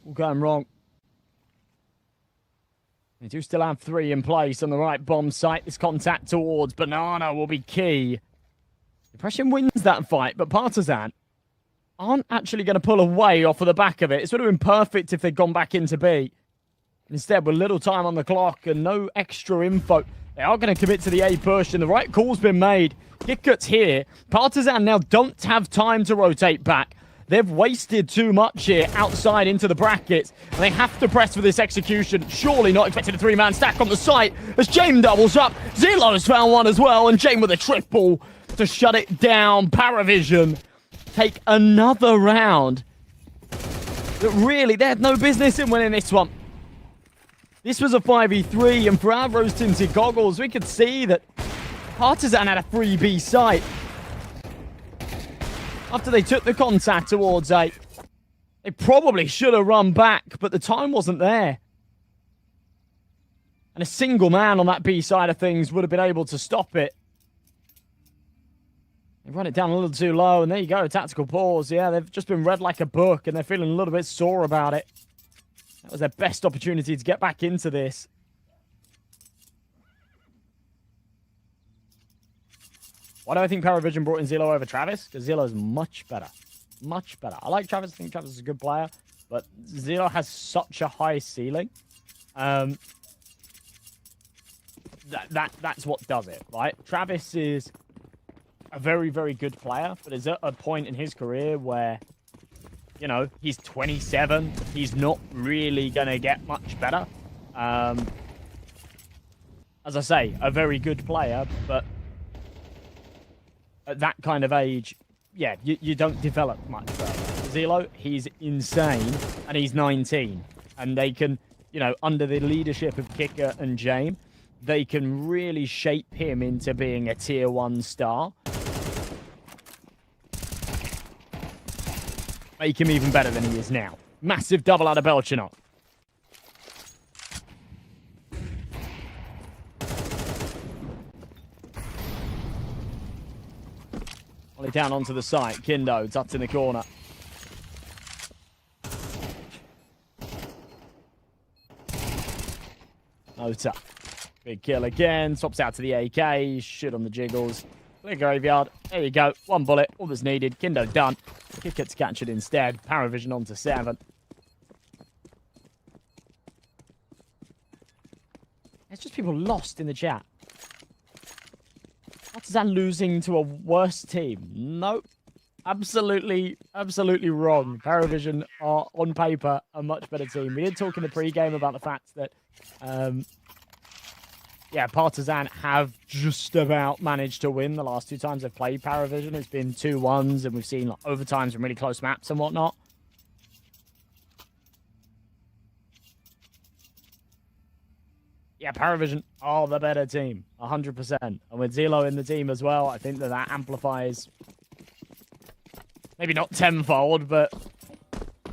Speaker 3: all going wrong. They do still have 3 in place on the right bomb site. This contact towards Banana will be key. Depression wins that fight, but Partizan aren't actually going to pull away off of the back of it. It would have been perfect if they'd gone back into B. Instead, with little time on the clock and no extra info, they are going to commit to the A push, and the right call's been made. Kickut's here. Partizan now don't have time to rotate back. They've wasted too much here outside into the brackets. And they have to press for this execution. Surely not expecting a 3-man stack on the site as James doubles up. Zillo's found one as well, and James with a triple to shut it down. Paravision take another round. But really, they had no business in winning this one. This was a 5v3, and for our rose-tinted goggles, we could see that Partizan had a 3B site. After they took the contact towards A, they probably should have run back, but the time wasn't there. And a single man on that B side of things would have been able to stop it. They run it down a little too low, and there you go, tactical pause. Yeah, they've just been read like a book, and they're feeling a little bit sore about it. That was their best opportunity to get back into this. Why do I think Paravision brought in Zillow over Travis? Because Zillow's much better. Much better. I like Travis. I think Travis is a good player. But Zillow has such a high ceiling. That's what does it, right? Travis is a very, very good player. But is at a point in his career where, you know, he's 27. He's not really going to get much better. As I say, a very good player, but at that kind of age, yeah, you don't develop much further. Zillow, he's insane, and he's 19. And they can, you know, under the leadership of Kicker and James, they can really shape him into being a tier 1 star. Make him even better than he is now. Massive double out of Belchinot. Volley down onto the site. Kindo tucked in the corner. Nota Big kill again. Swaps out to the AK. Shit on the jiggles. Clear graveyard. There you go. 1 bullet. All that's needed. Kindo done. Kick gets captured instead. Paravision on to 7. It's just people lost in the chat. Partizan losing to a worse team? Nope. Absolutely wrong. Paravision are, on paper, a much better team. We did talk in the pre-game about the fact that, Partizan have just about managed to win the last 2 times they've played Paravision. It's been 2-1s, and we've seen like, overtimes from really close maps and whatnot. Yeah, Paravision are the better team, 100%. And with Zelo in the team as well, I think that amplifies, maybe not tenfold, but,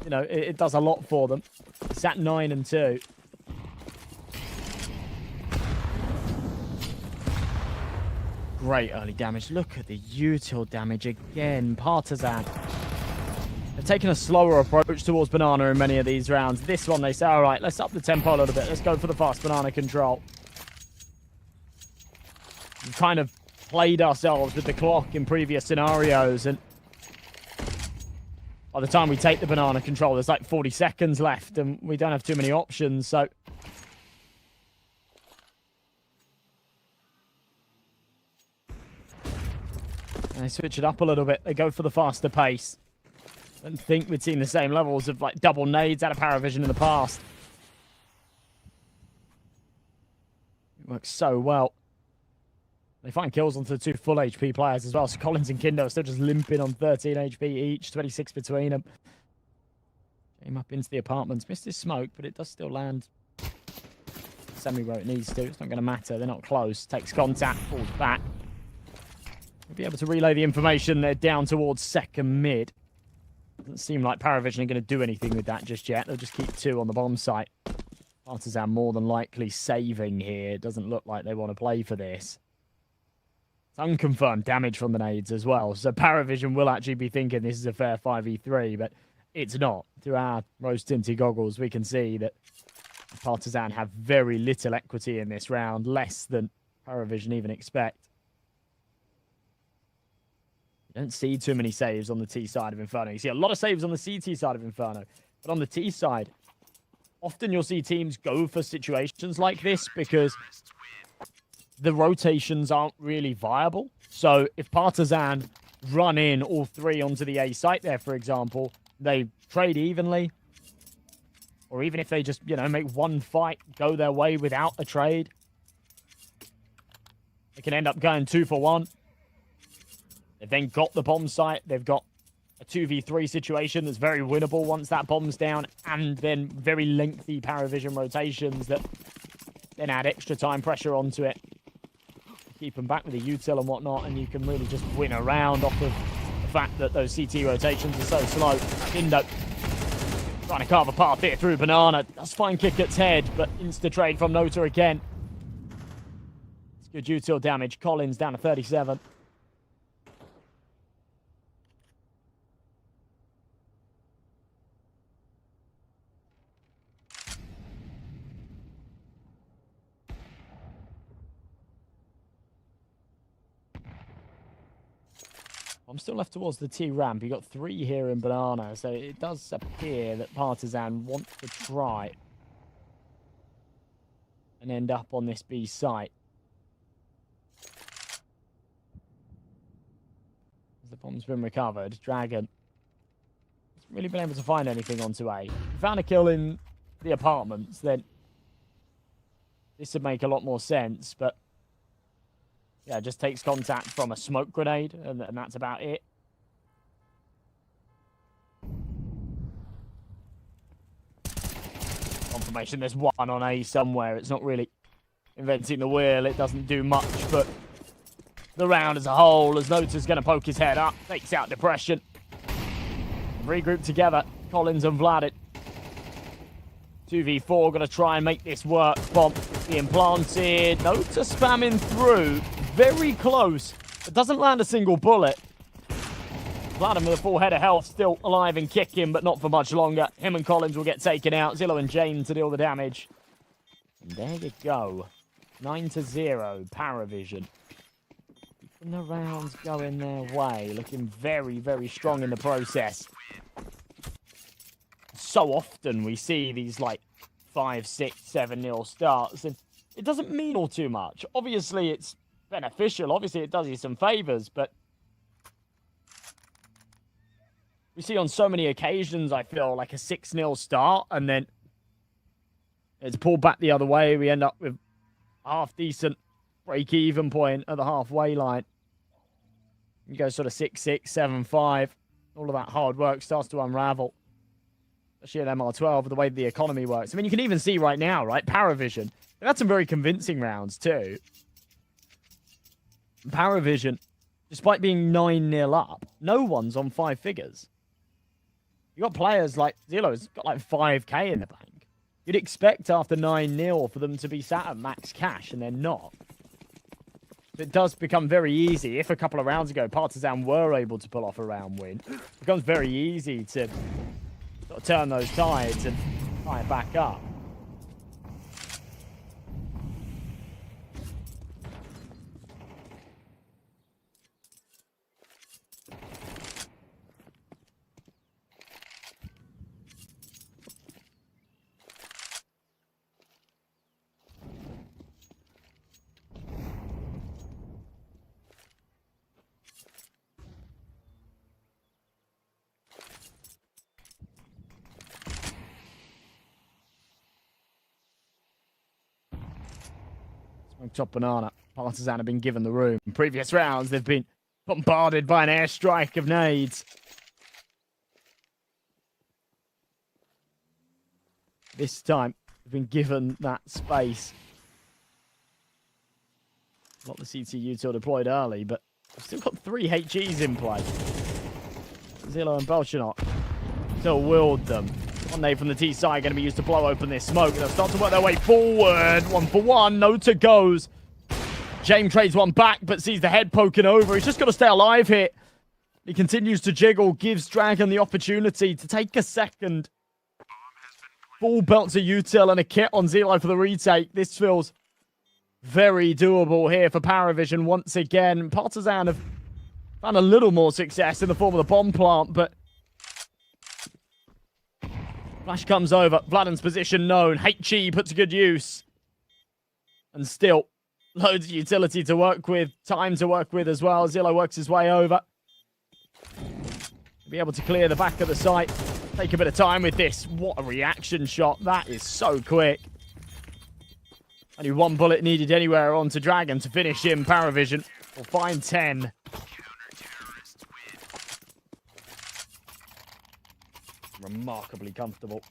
Speaker 3: you know, it does a lot for them. It's at 9-2. Great early damage. Look at the util damage again. Partizan. They've taken a slower approach towards Banana in many of these rounds. This one, they say, all right, let's up the tempo a little bit. Let's go for the fast Banana control. We've kind of played ourselves with the clock in previous scenarios, and by the time we take the Banana control, there's like 40 seconds left, and we don't have too many options, so... And they switch it up a little bit. They go for the faster pace. I don't think we'd seen the same levels of like double nades out of Paravision in the past. It works so well. They find kills onto the 2 full HP players as well. So Collins and Kindo are still just limping on 13 HP each, 26 between them. Came up into the apartments. Missed his smoke, but it does still land semi where it needs to. It's not going to matter. They're not close. Takes contact, falls back. We'll be able to relay the information. They're down towards second mid. Doesn't seem like Paravision are going to do anything with that just yet. They'll just keep 2 on the bomb site. Partizan more than likely saving here. It doesn't look like they want to play for this. It's unconfirmed damage from the nades as well. So Paravision will actually be thinking this is a fair 5v3, but it's not. Through our rose-tinted goggles, we can see that Partizan have very little equity in this round, less than Paravision even expect. Don't see too many saves on the T side of Inferno. You see a lot of saves on the CT side of Inferno. But on the T side, often you'll see teams go for situations like this because the rotations aren't really viable. So if Partizan run in all 3 onto the A site there, for example, they trade evenly. Or even if they just, you know, make one fight go their way without a trade, they can end up going 2 for 1. They've then got the bomb site. They've got a 2v3 situation that's very winnable once that bomb's down, and then very lengthy Paravision rotations that then add extra time pressure onto it. Keep them back with the util and whatnot, and you can really just win a round off of the fact that those CT rotations are so slow. Indo trying to carve a path here through Banana. That's fine kick its head, but insta-trade from Nota again. It's good util damage. Collins down to 37. I'm still left towards the T ramp. You got 3 here in Banana, so it does appear that Partizan want to try and end up on this B site. The bomb's been recovered. Dragon hasn't really been able to find anything onto A. If we found a kill in the apartments, then this would make a lot more sense, but yeah, just takes contact from a smoke grenade, and that's about it. Confirmation there's one on A somewhere. It's not really inventing the wheel. It doesn't do much, but the round as a whole, as Nota's going to poke his head up, takes out Depression. Regroup together, Collins and Vlad. 2v4, going to try and make this work. Bomb being planted. Nota spamming through. Very close. It doesn't land a single bullet. Vladimir with a full head of health, still alive and kicking, but not for much longer. Him and Collins will get taken out. Zillow and Jane to deal the damage. And there you go. 9-0, Paravision. Keeping the rounds going their way, looking very, very strong in the process. So often we see these like 5, 6, 7-0 starts, and it doesn't mean all too much. Obviously, it's beneficial. Obviously, it does you some favors, but we see on so many occasions, I feel, like a 6-0 start, and then it's pulled back the other way. We end up with half-decent break-even point at the halfway line. You go sort of 6-6, 7-5. All of that hard work starts to unravel. Especially at MR12, the way the economy works. I mean, you can even see right now, right? Paravision. They've had some very convincing rounds, too. Paravision, despite being 9-0 up, no one's on 5 figures. You got players like Zillow's got like 5k in the bank. You'd expect after 9-0 for them to be sat at max cash, and they're not. It does become very easy. If a couple of rounds ago Partizan were able to pull off a round win, it becomes very easy to sort of turn those tides and tie it back up. Top banana. Partizan have been given the room. In previous rounds, they've been bombarded by an airstrike of nades. This time, they've been given that space. Not the CTU till deployed early, but we've still got 3 HEs in play. Zillow and Belchanot still willed them. One nade from the T side going to be used to blow open this smoke. They'll start to work their way forward. 1 for 1. Nota goes. James trades one back, but sees the head poking over. He's just got to stay alive here. He continues to jiggle, gives Dragon the opportunity to take a second. Full belt to util and a kit on Zillow for the retake. This feels very doable here for Paravision once again. Partizan have found a little more success in the form of the bomb plant, but Flash comes over. Vladden's position known. HE put to good use. And still, loads of utility to work with. Time to work with as well. Zillow works his way over. Be able to clear the back of the site. Take a bit of time with this. What a reaction shot. That is so quick. Only 1 bullet needed anywhere onto Dragon to finish him. Paravision will find 10. Remarkably comfortable.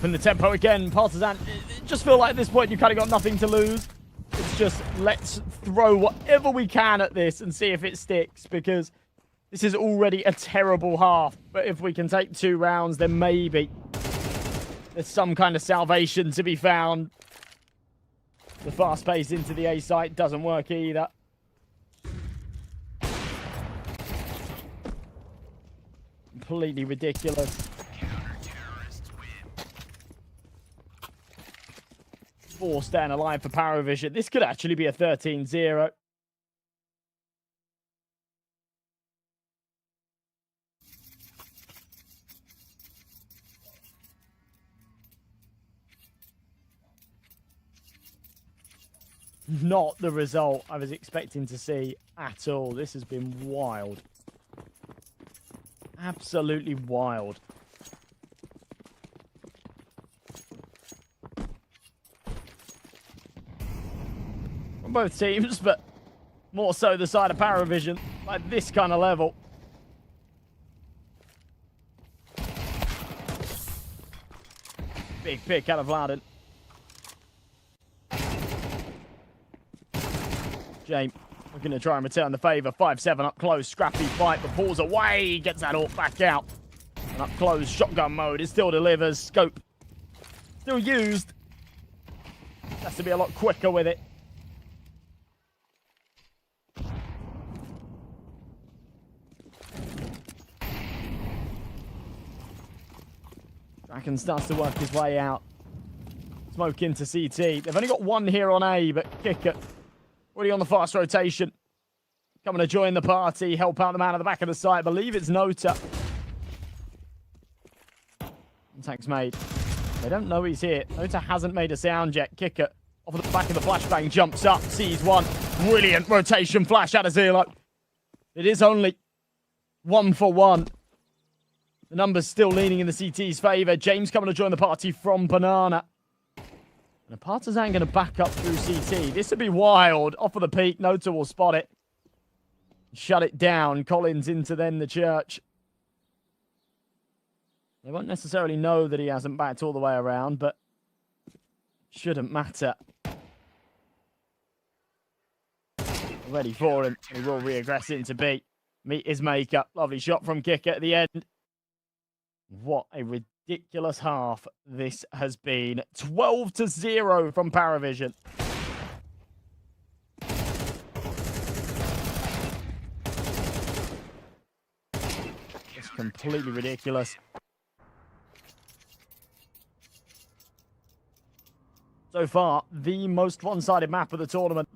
Speaker 3: In the tempo again, Partizan just feel like at this point you kind of got nothing to lose. It's just let's throw whatever we can at this and see if it sticks, because this is already a terrible half. But if we can take 2 rounds, then maybe there's some kind of salvation to be found. The fast pace into the A site doesn't work either. Completely ridiculous. Four staying alive for Paravision. This could actually be a 13-0. Not the result I was expecting to see at all. This has been wild. Absolutely wild. Both teams, but more so the side of Paravision, like this kind of level. Big pick out of Vladden. James looking to try and return the favour. 5-7 up close. Scrappy fight, but pulls away. Gets that AWP back out. And up close, shotgun mode. It still delivers. Scope still used. Has to be a lot quicker with it. Draken starts to work his way out. Smoke into CT. They've only got one here on A, but Kicker already on the fast rotation. Coming to join the party, help out the man at the back of the site. I believe it's Nota. Contact's made. They don't know he's here. Nota hasn't made a sound yet. Kicker off of the back of the flashbang, jumps up, sees one. Brilliant rotation flash out of Zelo. It is only 1-for-1. The numbers still leaning in the CT's favour. James coming to join the party from Banana. And a Partizan going to back up through CT. This would be wild. Off of the peak. Nota will spot it. Shut it down. Collins into then the church. They won't necessarily know that he hasn't backed all the way around, but shouldn't matter. Ready for him. He will reaggress into B. Meet his makeup. Lovely shot from Kicker at the end. What a ridiculous half this has been. 12-0 from Paravision. It's completely ridiculous. So far, the most one-sided map of the tournament.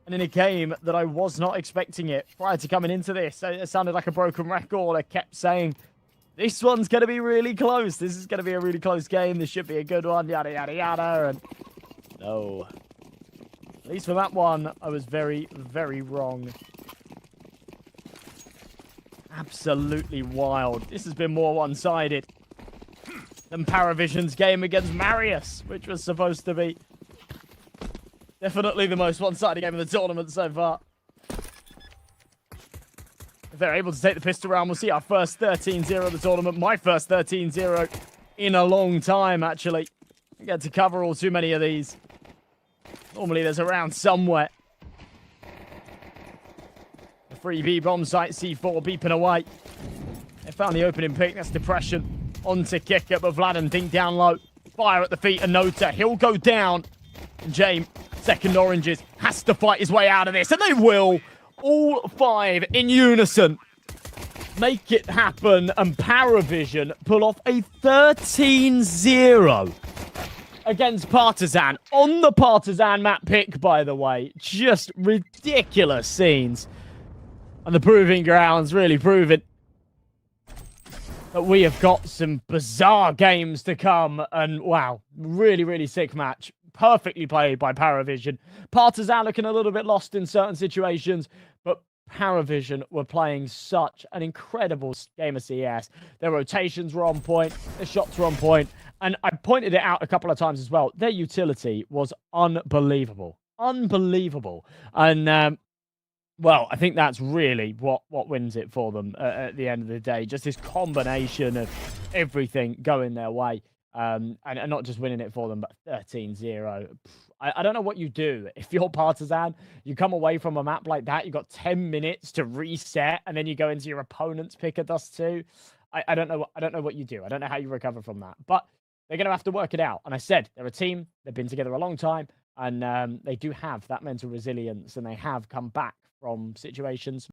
Speaker 3: And in a game that I was not expecting it. Prior to coming into this, it sounded like a broken record. I kept saying, this one's going to be really close. This is going to be a really close game. This should be a good one. Yada, yada, yada. And no. At least for that one, I was very, very wrong. Absolutely wild. This has been more one-sided than Paravision's game against Marius, which was supposed to be definitely the most one-sided game of the tournament so far. If they're able to take the pistol round, we'll see our first 13-0 of the tournament. My first 13-0 in a long time, actually. I get to cover all too many of these. Normally there's a round somewhere. The free B bomb site, C4 beeping away. They found the opening pick. That's depression. Onto Kicker, but Vlad and Dink down low. Fire at the feet of Nota. He'll go down. And James, second oranges, has to fight his way out of this. And they will. All five in unison make it happen, and Paravision pull off a 13-0 against Partizan on the Partizan map pick, by the way. Just ridiculous scenes. And the proving grounds really proving that we have got some bizarre games to come. And wow, really, really sick match. Perfectly played by Paravision. Partizan looking a little bit lost in certain situations, but Paravision were playing such an incredible game of CS. Their rotations were on point, their shots were on point, and I pointed it out a couple of times as well. Their utility was unbelievable. Unbelievable. And, well, I think that's really what wins it for them at the end of the day. Just this combination of everything going their way. And not just winning it for them, but 13-0. I don't know what you do. If you're Partizan, you come away from a map like that, you've got 10 minutes to reset, and then you go into your opponent's pick of Dust 2. I don't know what you do. I don't know how you recover from that. But they're going to have to work it out. And I said, they're a team. They've been together a long time. And they do have that mental resilience, and they have come back from situations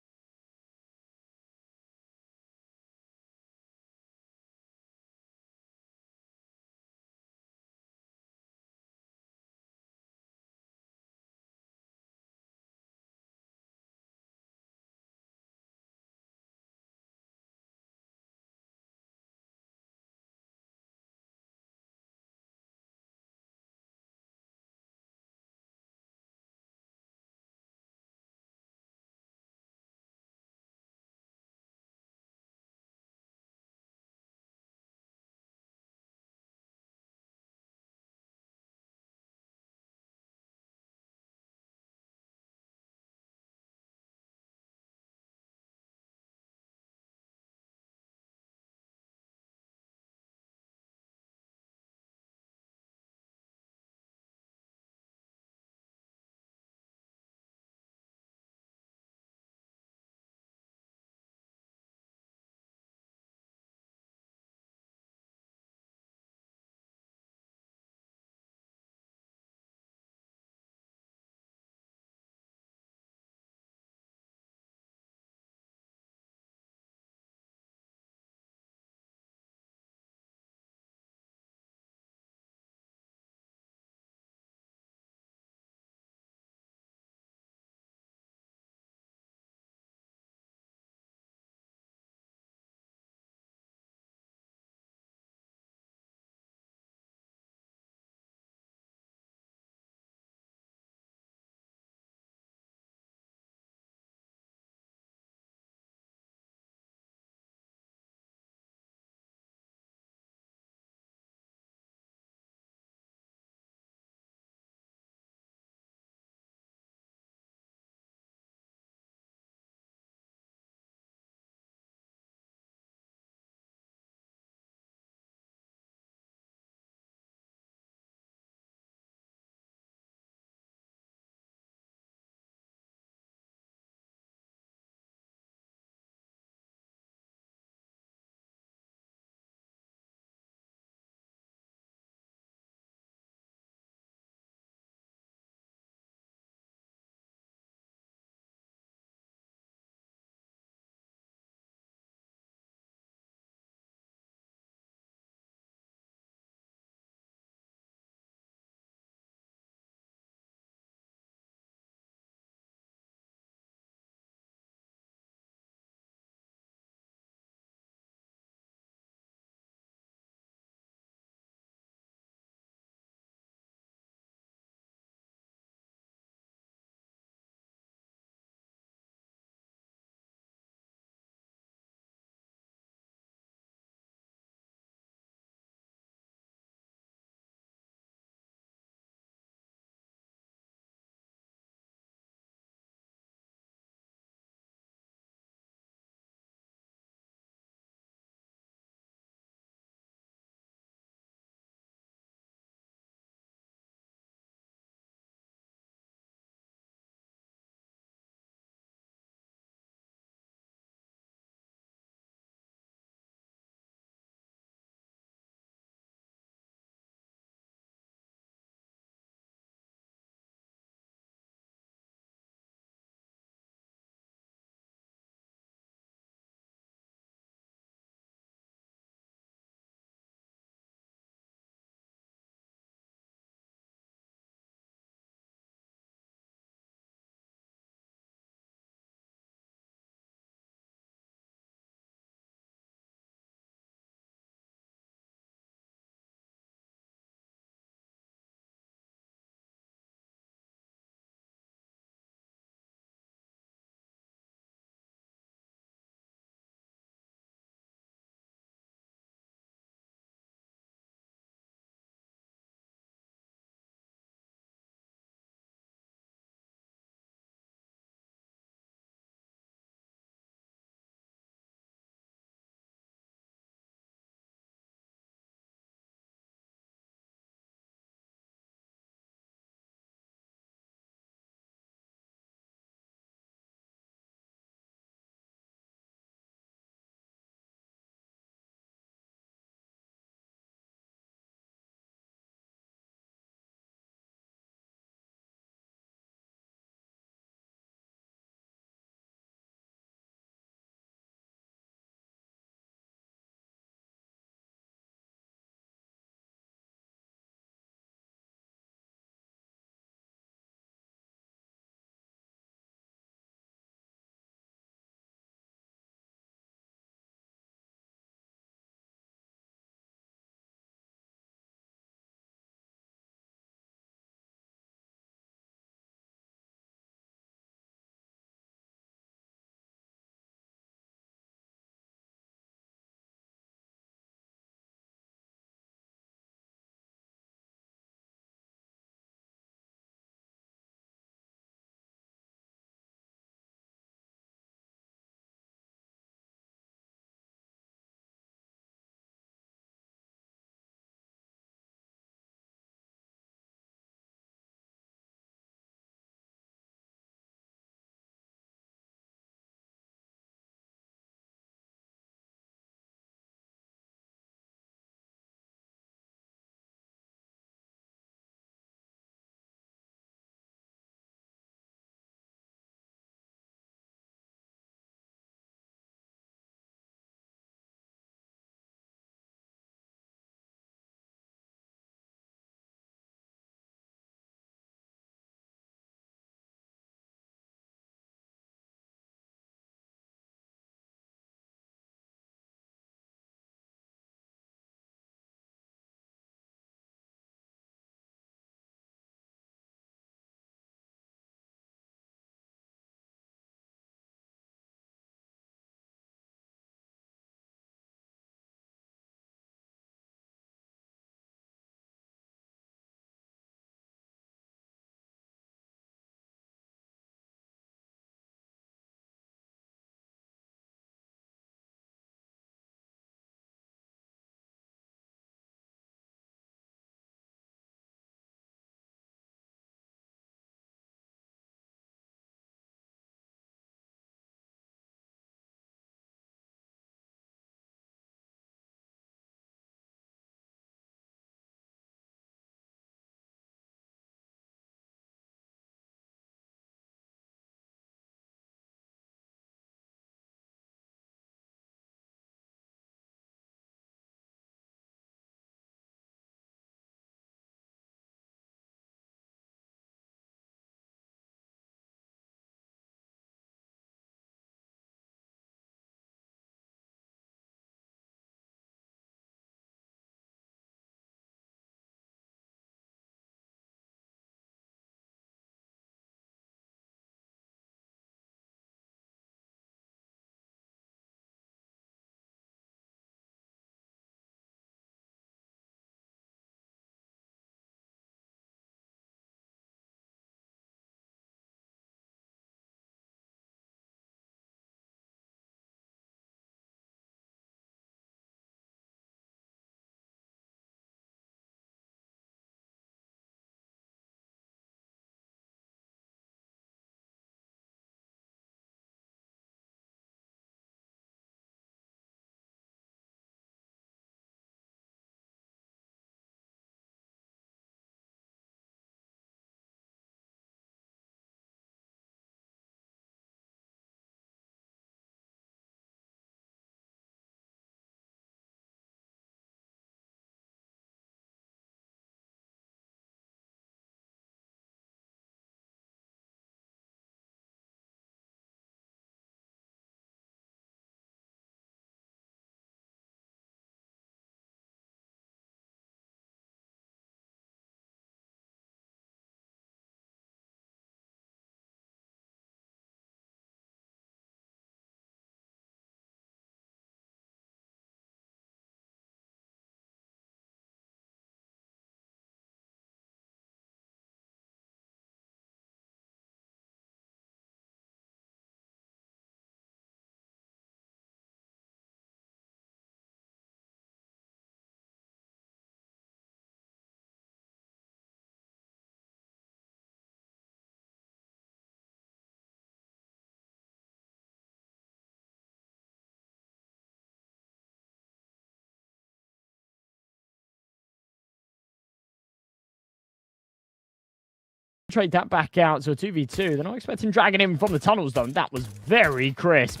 Speaker 3: trade that back out to a 2v2. They're not expecting Dragon in from the tunnels, though. That was very crisp.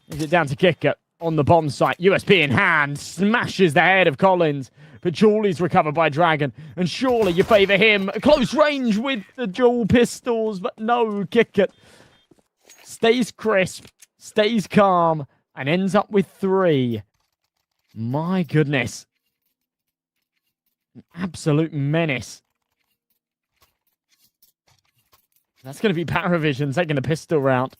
Speaker 3: Is it down to Kicker on the bomb site? USP in hand, smashes the head of Collins. But Jawley's recovered by Dragon. And surely you favour him. Close range with the dual pistols, but no, Kicker stays crisp, stays calm, and ends up with 3. My goodness. An absolute menace. That's going to be Paravision taking the pistol round.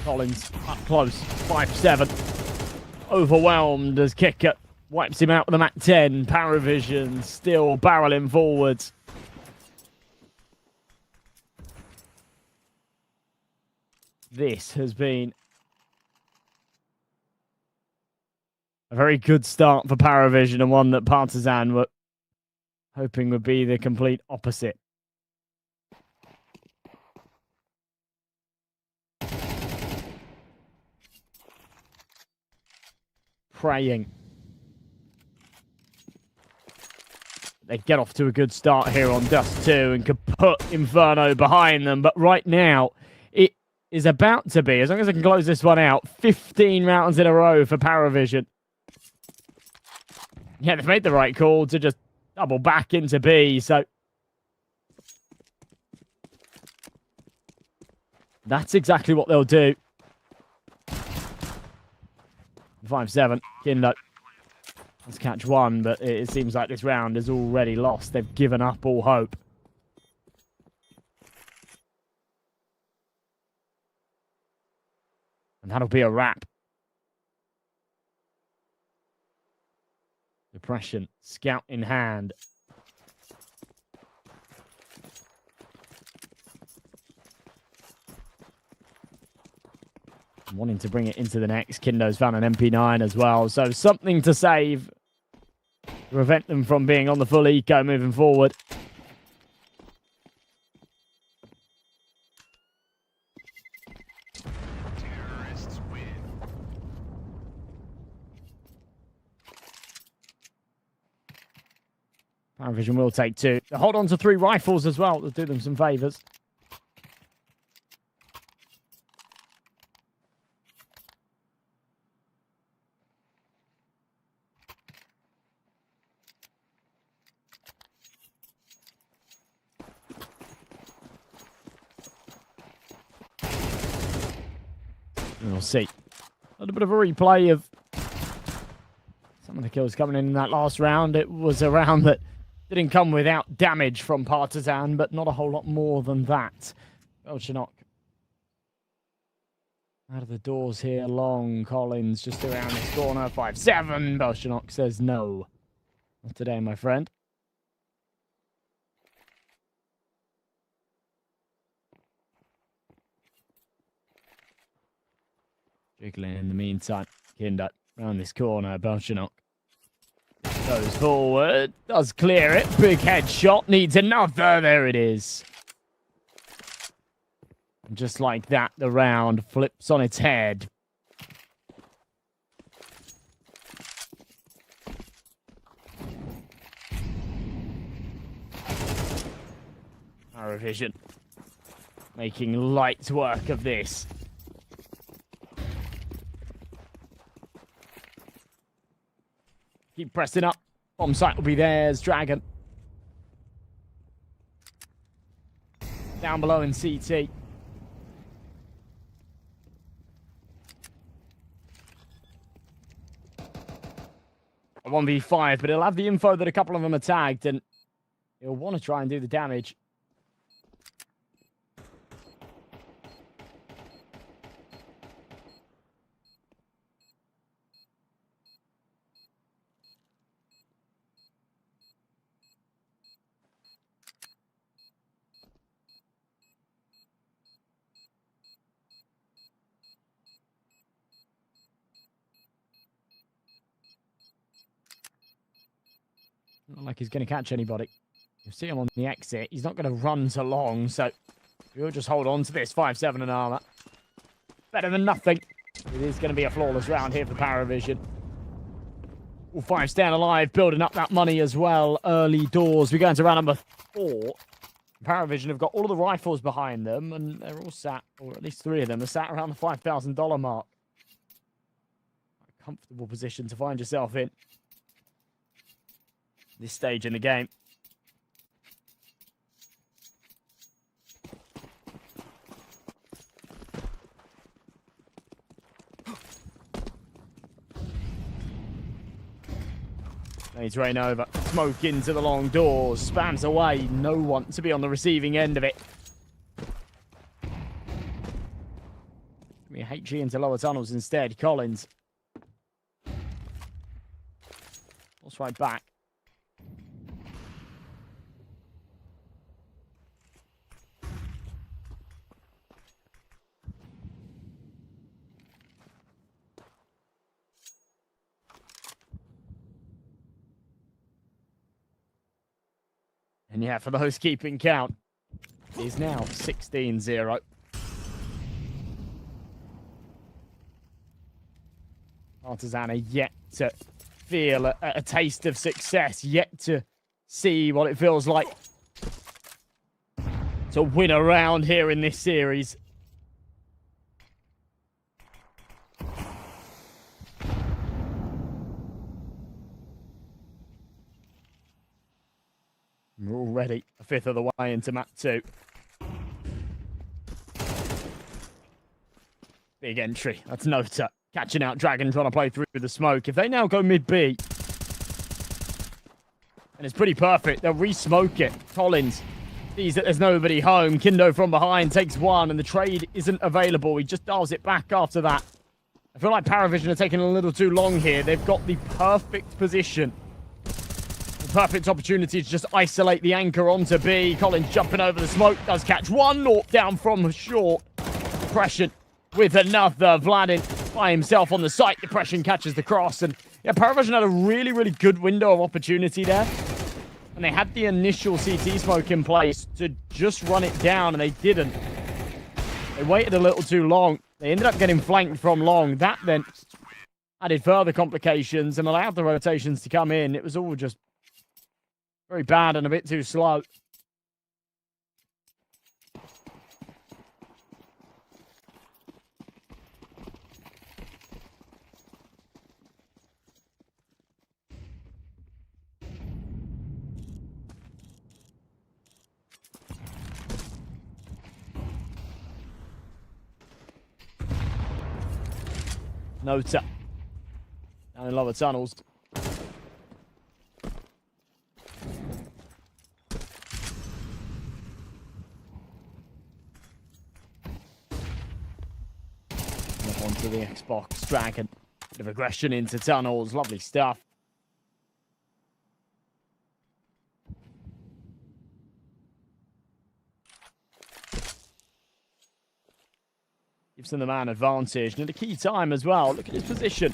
Speaker 3: Collins up close, 5-7. Overwhelmed as Kicker wipes him out with a Mac 10. Paravision still barreling forwards. This has been a very good start for Paravision, and one that Partizan were hoping would be the complete opposite. Praying they get off to a good start here on Dust 2 and could put Inferno behind them. But right now, it is about to be, as long as I can close this one out, 15 rounds in a row for Paravision. Yeah, they've made the right call to just double back into B, so that's exactly what they'll do. 5-7, Kindo. Let's catch one, but it seems like this round is already lost. They've given up all hope. And that'll be a wrap. Depression, scout in hand. Wanting to bring it into the next. Kindo's found an MP9 as well. So something to save. To prevent them from being on the full eco moving forward.
Speaker 2: Terrorists win.
Speaker 3: Paravision will take 2. They hold on to 3 rifles as well to do them some favours. We'll see. A little bit of a replay of some of the kills coming in that last round. It was a round that didn't come without damage from Partizan, but not a whole lot more than that. Belchinok out of the doors here. Long Collins just around this corner. 5-7. Belchinok says no. Not today, my friend. Jiggling in the meantime. Kindo around this corner. Belchinok goes forward. Does clear it. Big headshot. Needs another. There it is. And just like that, the round flips on its head. Paravision making light work of this. Keep pressing up. Bomb site will be theirs. Dragon down below in CT. A 1v5, but he'll have the info that a couple of them are tagged, and he'll want to try and do the damage. Not like he's going to catch anybody. You'll see him on the exit. He's not going to run so long, so we'll just hold on to this 5-7 and armor. Better than nothing. It is going to be a flawless round here for Paravision. All 5 stand alive, building up that money as well. Early doors. We go into round number 4. Paravision have got all of the rifles behind them, and they're all sat, or at least 3 of them, are sat around the $5,000 mark. A comfortable position to find yourself in this stage in the game. He's rain over. Smoke into the long doors. Spams away. No one to be on the receiving end of it. HE into lower tunnels instead. Collins. What's right back? And yeah, for those keeping count, it is now 16-0. Partizan are yet to feel a taste of success, yet to see what it feels like to win a round here in this series. We're already a fifth of the way into map 2. Big entry. That's Nota. Catching out Dragon, trying to play through the smoke. If they now go mid-B, and it's pretty perfect, they'll re-smoke it. Collins sees that there's nobody home. Kindo from behind takes one, and the trade isn't available. He just dials it back after that. I feel like Paravision are taking a little too long here. They've got the perfect position. Perfect opportunity to just isolate the anchor onto B. Collins jumping over the smoke. Does catch one. North down from short. Depression with another. Vladin by himself on the site. Depression catches the cross. And yeah, Paravision had a really, really good window of opportunity there. And they had the initial CT smoke in place to just run it down, and they didn't. They waited a little too long. They ended up getting flanked from long. That then added further complications and allowed the rotations to come in. It was all just very bad and a bit too slow. Nota. Down in lower tunnels. Onto the Xbox. Dragon. Bit of aggression into tunnels. Lovely stuff. Gives them the man advantage. And at a key time as well. Look at his position.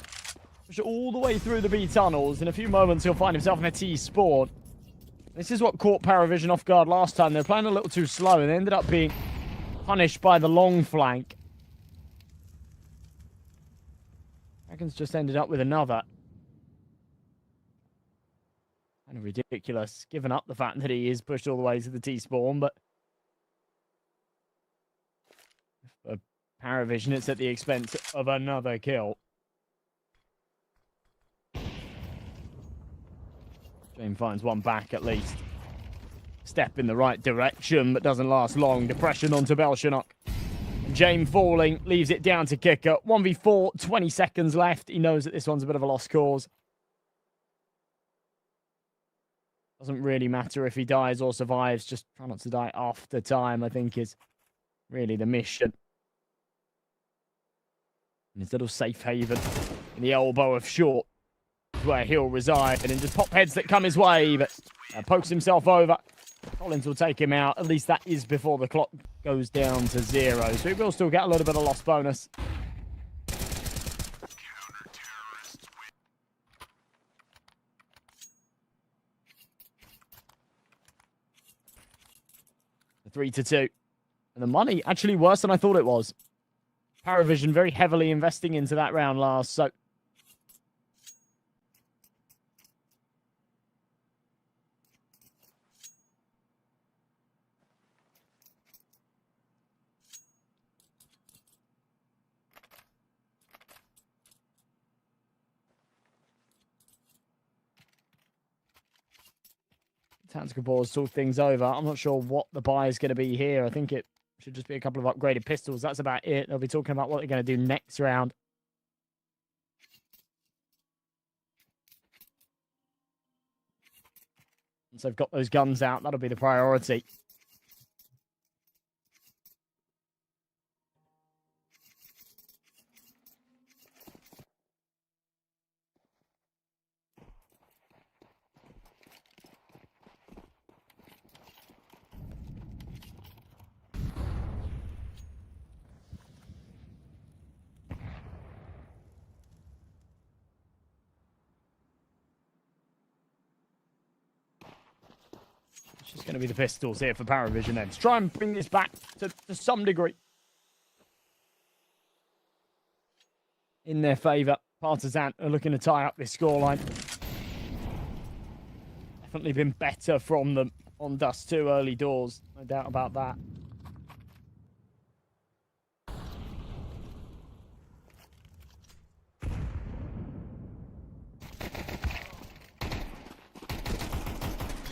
Speaker 3: Push it all the way through the B tunnels. In a few moments, he'll find himself in a T spawn. This is what caught Paravision off guard last time. They were playing a little too slow, and they ended up being punished by the long flank. Dragons just ended up with another. Kind of ridiculous, given up the fact that he is pushed all the way to the T-spawn, but for Paravision, it's at the expense of another kill. James finds one back at least. Step in the right direction, but doesn't last long. Depression onto Belshanock. James falling, leaves it down to Kicker. 1v4, 20 seconds left. He knows that this one's a bit of a lost cause. Doesn't really matter if he dies or survives. Just try not to die after time, I think, is really the mission. And his little safe haven in the elbow of short is where he'll reside. And just pop heads that come his way, but pokes himself over. Collins will take him out. At least that is before the clock goes down to 0. So he will still get a little bit of loss bonus. 3-2. And the money actually worse than I thought it was. Paravision very heavily investing into that round last, so... Tactical balls talk things over. I'm not sure what the buy is going to be here. I think it should just be a couple of upgraded pistols. That's about it. They'll be talking about what they're going to do next round. Once they've got those guns out, that'll be the priority. It's just going to be the pistols here for Paravision then. Let's try and bring this back to some degree. In their favour. Partizan are looking to tie up this scoreline. Definitely been better from them on Dust 2 early doors. No doubt about that.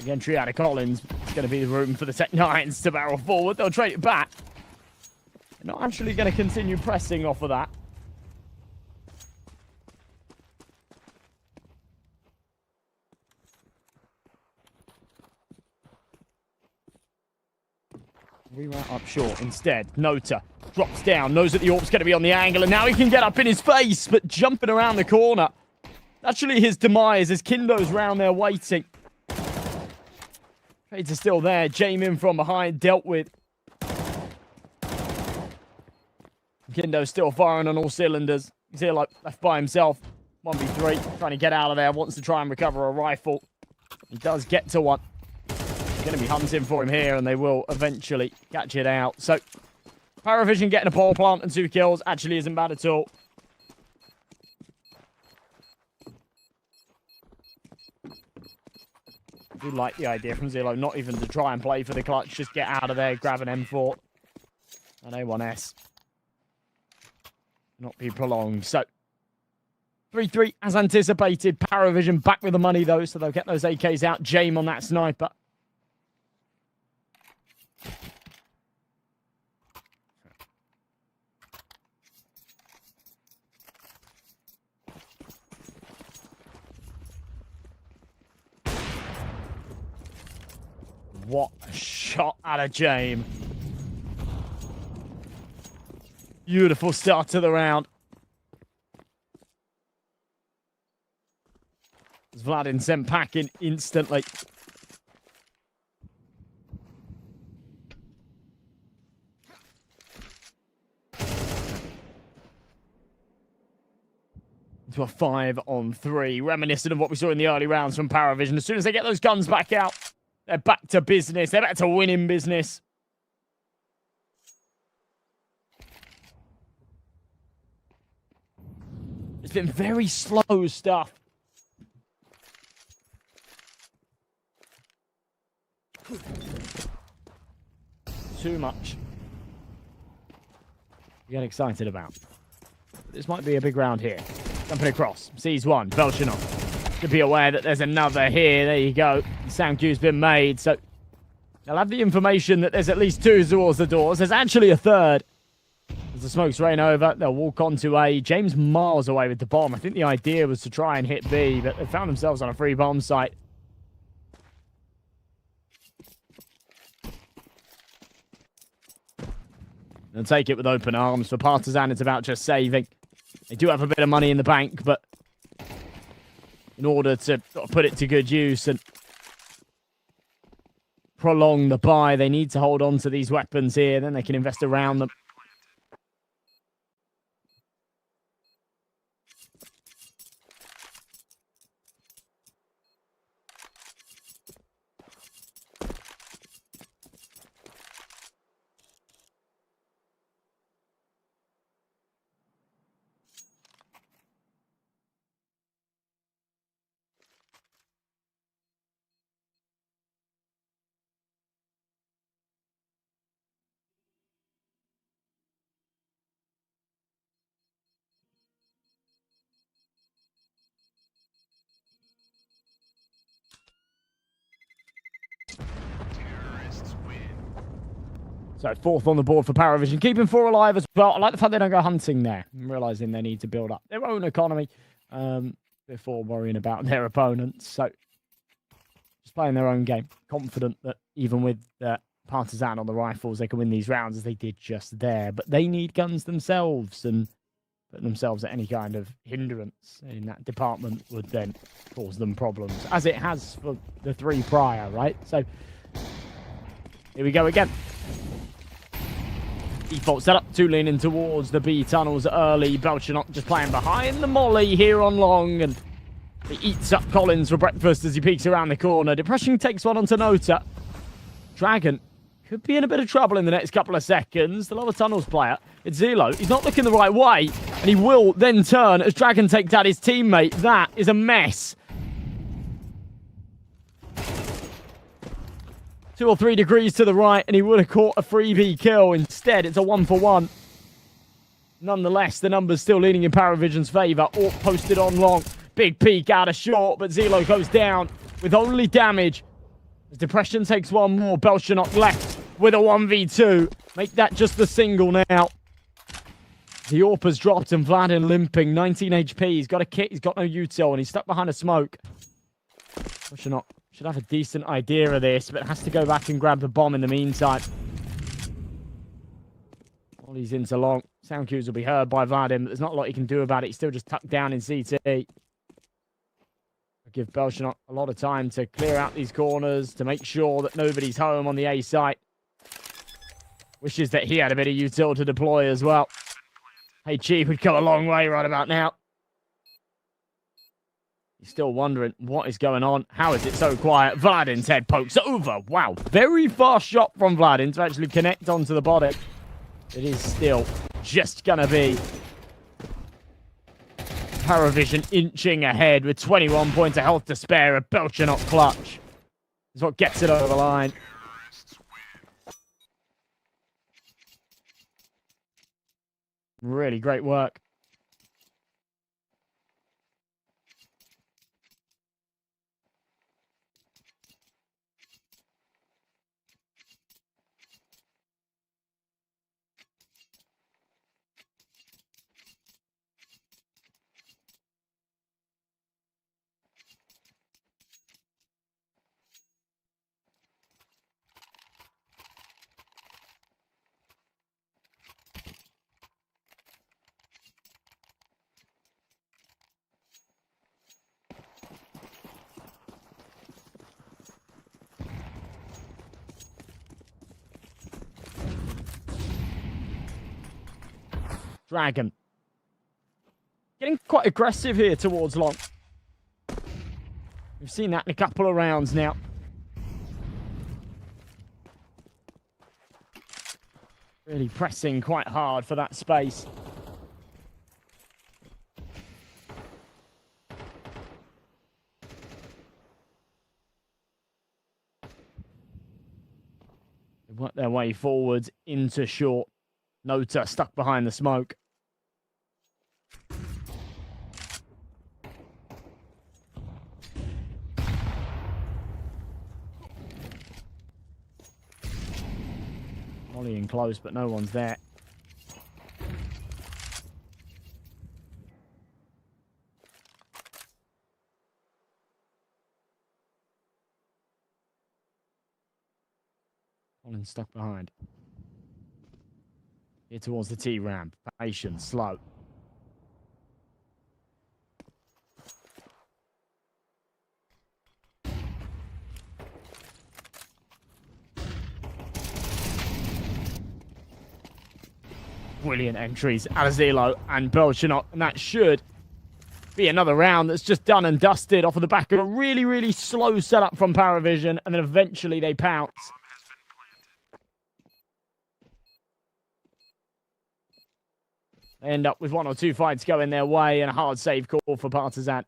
Speaker 3: Again, Triada Collins is going to be the room for the Tech 9s to barrel forward. They'll trade it back. They're not actually going to continue pressing off of that. Reroute up short instead. Nota drops down, knows that the AWP's going to be on the angle, and now he can get up in his face, but jumping around the corner. Actually, his demise as Kindo's round there waiting. Trades are still there. Jamin from behind, dealt with. Kindo's still firing on all cylinders. He's here like left by himself. 1v3, trying to get out of there, wants to try and recover a rifle. He does get to one. Going to be hunting for him here, and they will eventually catch it out. So, Paravision getting a pole plant and 2 kills actually isn't bad at all. I do like the idea from Zillow not even to try and play for the clutch, just get out of there, grab an M4 and A1S. Not be prolonged. So, 3-3 as anticipated. Paravision back with the money though, so they'll get those AKs out. Jame on that sniper. What a shot out of Jame. Beautiful start to the round. As Vladin sent packing instantly. To a 5-on-3. Reminiscent of what we saw in the early rounds from Paravision. As soon as they get those guns back out, they're back to business. They're back to winning business. It's been very slow stuff. Too much. Get excited about. This might be a big round here. Jumping across. Sees one. Velchinov. To be aware that there's another here. There you go. The sound cue's been made. So they'll have the information that there's at least 2 towards the doors. There's actually a third. As the smokes rain over, they'll walk on to A. James miles away with the bomb. I think the idea was to try and hit B, but they found themselves on a free bomb site. They'll take it with open arms. For Partizan, it's about just saving. They do have a bit of money in the bank, but in order to put it to good use and prolong the buy, they need to hold on to these weapons here. Then they can invest around them. So 4th on the board for Paravision, keeping 4 alive as well. I like the fact they don't go hunting there. I'm realizing they need to build up their own economy before worrying about their opponents. So just playing their own game, confident that even with Partizan on the rifles, they can win these rounds as they did just there. But they need guns themselves, and putting themselves at any kind of hindrance in that department would then cause them problems, as it has for the 3 prior, right? So here we go again. Default setup, 2 leaning towards the B tunnels early. Belchanok just playing behind the molly here on long, and he eats up Collins for breakfast as he peeks around the corner. Depression takes one onto Nota. Dragon could be in a bit of trouble in the next couple of seconds. The lower tunnels player, it's Zelo. He's not looking the right way, and he will then turn as Dragon takes out his teammate. That is a mess. 2 or 3 degrees to the right, and he would have caught a freebie kill. Instead, it's a 1-for-1. Nonetheless, the numbers still leaning in Paravision's favour. Orc posted on long. Big peek out of short, but Zelo goes down with only damage. As Depression takes one more, Belchanok left with a 1v2. Make that just the single now. The AWP has dropped and Vladin limping. 19 HP. He's got a kit. He's got no util, and he's stuck behind a smoke. Belchanok should have a decent idea of this, but has to go back and grab the bomb in the meantime. While he's into long, sound cues will be heard by Vladin, but there's not a lot he can do about it. He's still just tucked down in CT. Give Belchanok a lot of time to clear out these corners, to make sure that nobody's home on the A site. Wishes that he had a bit of util to deploy as well. Hey, Chi would go a long way right about now. He's still wondering what is going on. How is it so quiet? Vladin's head pokes over. Wow, very fast shot from Vladin to actually connect onto the body. It is still just going to be Paravision inching ahead with 21 points of health to spare. A Belchanok clutch is what gets it over the line. Really great work. Dragon getting quite aggressive here towards long. We've seen that in a couple of rounds now. Really pressing quite hard for that space. They work their way forwards into short. Nota stuck behind the smoke. Mollying close, but no one's there. Collins stuck behind. Here towards the T-ramp. Patient, slow. Brilliant entries out of Zelo and Belchanok, and that should be another round that's just done and dusted off of the back of a really, really slow setup from Paravision, and then eventually they pounce. They end up with 1 or 2 fights going their way and a hard save call for Partizan.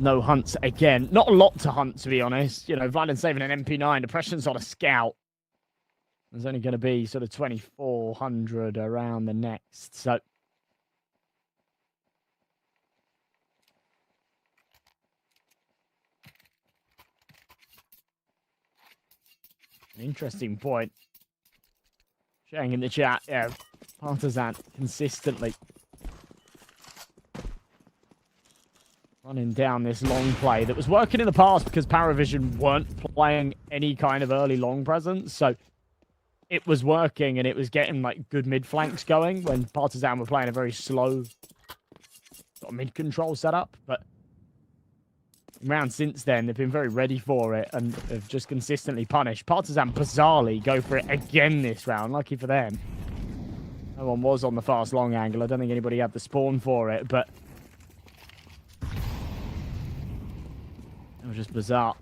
Speaker 3: no hunts again. Not a lot to hunt, to be honest. You know, Violent saving an MP9. Depression's on a scout. There's only going to be sort of 2,400 around the next. So an interesting point. Sharing in the chat, yeah, Partizan consistently running down this long play that was working in the past because Paravision weren't playing any kind of early long presence. So it was working and it was getting like good mid flanks going when Partizan were playing a very slow sort of mid control setup. But round since then, they've been very ready for it and have just consistently punished. Partizan bizarrely go for it again this round. Lucky for them. No one was on the fast long angle. I don't think anybody had the spawn for it, but it was just bizarre.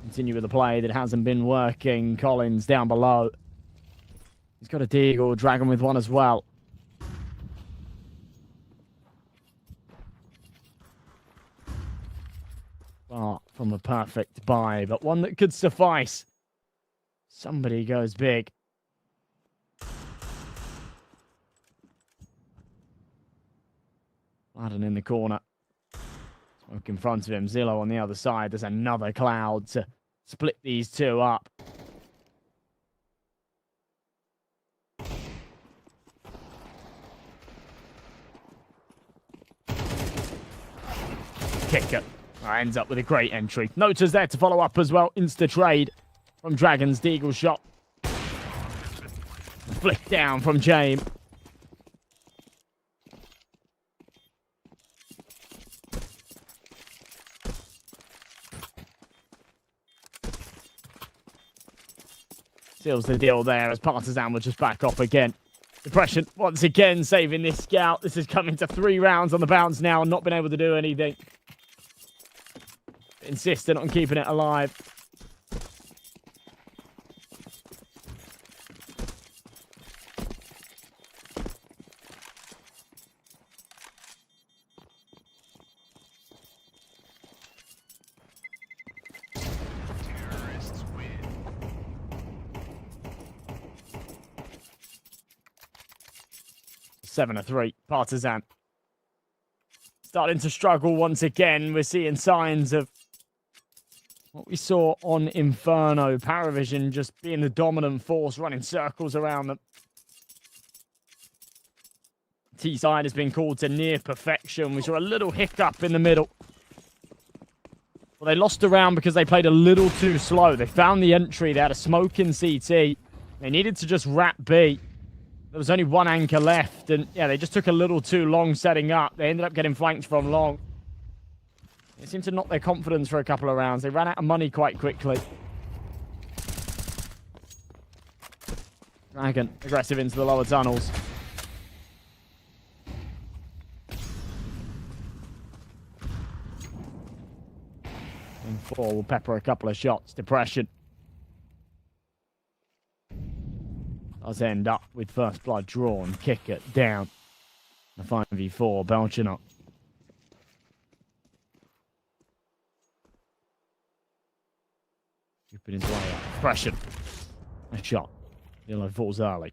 Speaker 3: Continue with the play that hasn't been working. Collins down below. He's got a Deagle, Dragon with one as well. Far from a perfect buy, but one that could suffice. Somebody goes big. Madden in the corner. Smoke in front of him. Zillow on the other side. There's another cloud to split these two up. Kicker. Ends up with a great entry. Nota's there to follow up as well. Insta trade from Dragon's Deagle shot. Flick down from James. Seals the deal there as Partizan was just back off again. Depression once again saving this scout. This is coming to 3 rounds on the bounce now and not been able to do anything. Insistent on keeping it alive.
Speaker 2: Terrorists win.
Speaker 3: Seven to 3. Partizan starting to struggle once again. We're seeing signs of what we saw on Inferno. Paravision just being the dominant force, running circles around them. T-side has been called to near perfection. We saw a little hiccup in the middle. Well, they lost a round because they played a little too slow. They found the entry. They had a smoke in CT. They needed to just wrap B. There was only one anchor left. And yeah, they just took a little too long setting up. They ended up getting flanked from long. It seemed to knock their confidence for a couple of rounds. They ran out of money quite quickly. Dragon aggressive into the lower tunnels. And 4 will pepper a couple of shots. Depression does end up with first blood drawn. Kick it down. A 5v4. Belching up. Keeping his way up. Depression. A shot. Yellow falls early.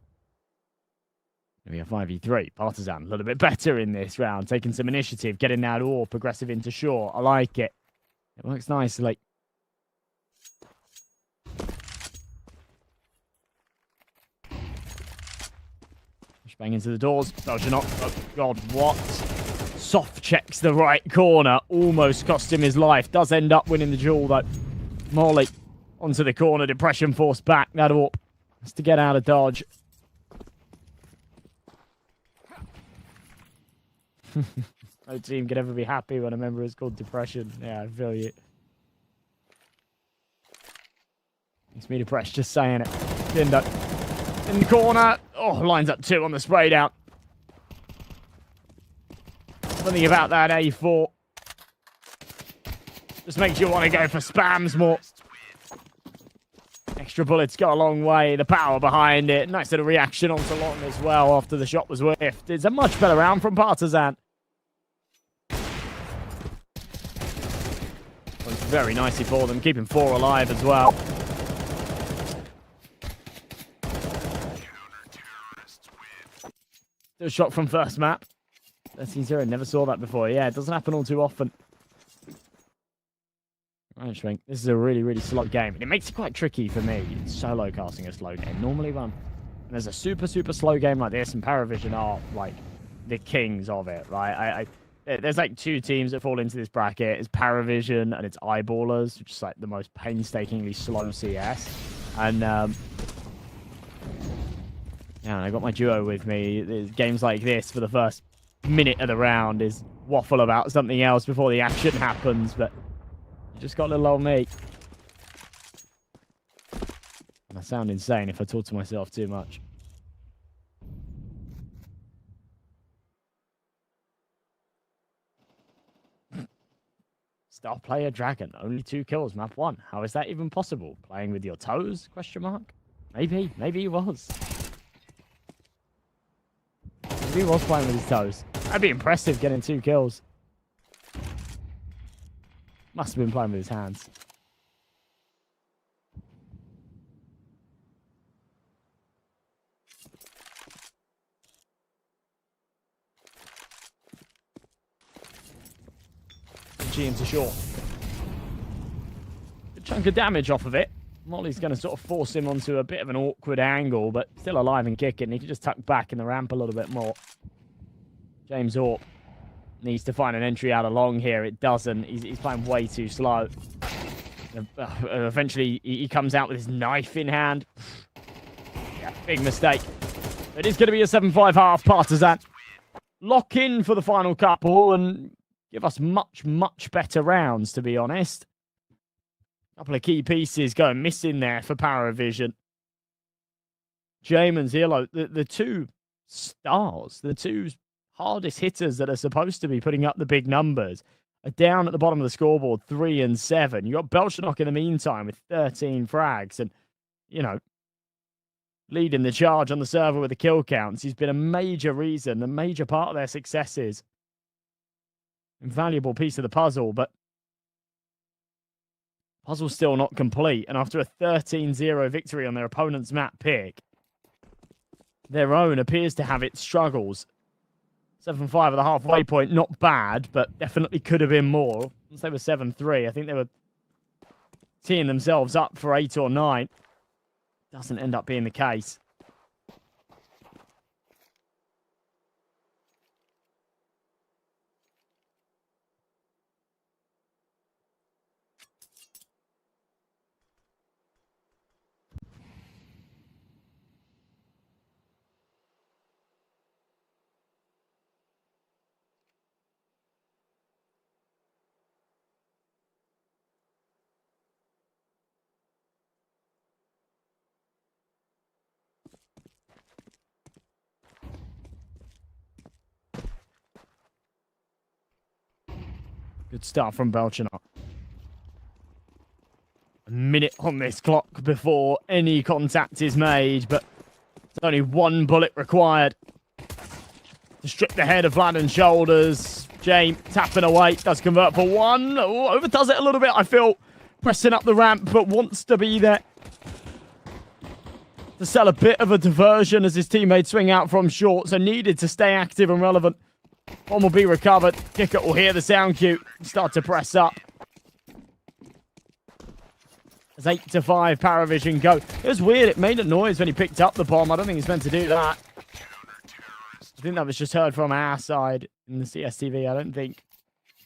Speaker 3: Maybe a 5v3. Partizan a little bit better in this round. Taking some initiative. Getting that all progressive into shore. I like it. It works nicely. Bang into the doors. Belgian up. Oh, God, what? Soft checks the right corner. Almost cost him his life. Does end up winning the duel, though. Morley onto the corner. Depression forced back. That all has to get out of dodge. No team could ever be happy when a member is called Depression. Yeah, I feel you. Makes me depressed just saying it. Dindo in the corner. Oh, lines up 2 on the spray down. Something about that A4 just makes you want to go for spams more. Extra bullets go a long way. The power behind it. Nice little reaction onto Long as well after the shot was whiffed. It's a much better round from Partizan. Works very nicely for them, keeping 4 alive as well. Still shot from first map. 13-0, never saw that before. Yeah, it doesn't happen all too often. Right, Schwenk. This is a really, really slow game. And it makes it quite tricky for me solo casting a slow game. Normally when there's a super, super slow game like this, and Paravision are like the kings of it, right? There's like 2 teams that fall into this bracket. It's Paravision and it's Eyeballers, which is like the most painstakingly slow CS. And yeah, I got my duo with me. There's games like this for the first minute of the round is waffle about something else before the action happens, but just got little old me. And I sound insane if I talk to myself too much. Star player dragon, only 2 kills, map 1. How is that even possible? Playing with your toes? Question mark. Maybe he was. Maybe he was playing with his toes. That'd be impressive, getting 2 kills. Must have been playing with his hands. G into short. Good chunk of damage off of it. Molly's going to sort of force him onto a bit of an awkward angle, but still alive and kicking. He can just tuck back in the ramp a little bit more. James Orp needs to find an entry out along here. It doesn't. He's playing way too slow. Eventually, he comes out with his knife in hand. Yeah, big mistake. It is going to be a 7-5 half. Partizan lock in for the final couple and give us much, much better rounds, to be honest. A couple of key pieces going missing there for Paravision. Jamin's Hilo, the 2 stars, the 2 hardest hitters that are supposed to be putting up the big numbers are down at the bottom of the scoreboard, 3 and 7. You got Belchenok in the meantime with 13 frags and, you know, leading the charge on the server with the kill counts. He's been a major reason, a major part of their successes. Invaluable piece of the puzzle, but puzzle's still not complete. And after a 13-0 victory on their opponent's map pick, their own appears to have its struggles. 7-5 at the halfway point, not bad, but definitely could have been more. Once they were 7-3, I think they were teeing themselves up for 8 or 9. Doesn't end up being the case. Good start from Belchenok. A minute on this clock before any contact is made, but there's only 1 bullet required to strip the head of Vladden's shoulders. James tapping away, does convert for 1. Oh, overdoes it a little bit, I feel. Pressing up the ramp, but wants to be there to sell a bit of a diversion as his teammates swing out from short, so needed to stay active and relevant. One will be recovered. Kicker will hear the sound cue. Start to press up. As 8-5 Paravision go. It was weird. It made a noise when he picked up the bomb. I don't think he's meant to do that. I think that was just heard from our side in the CSTV. I don't think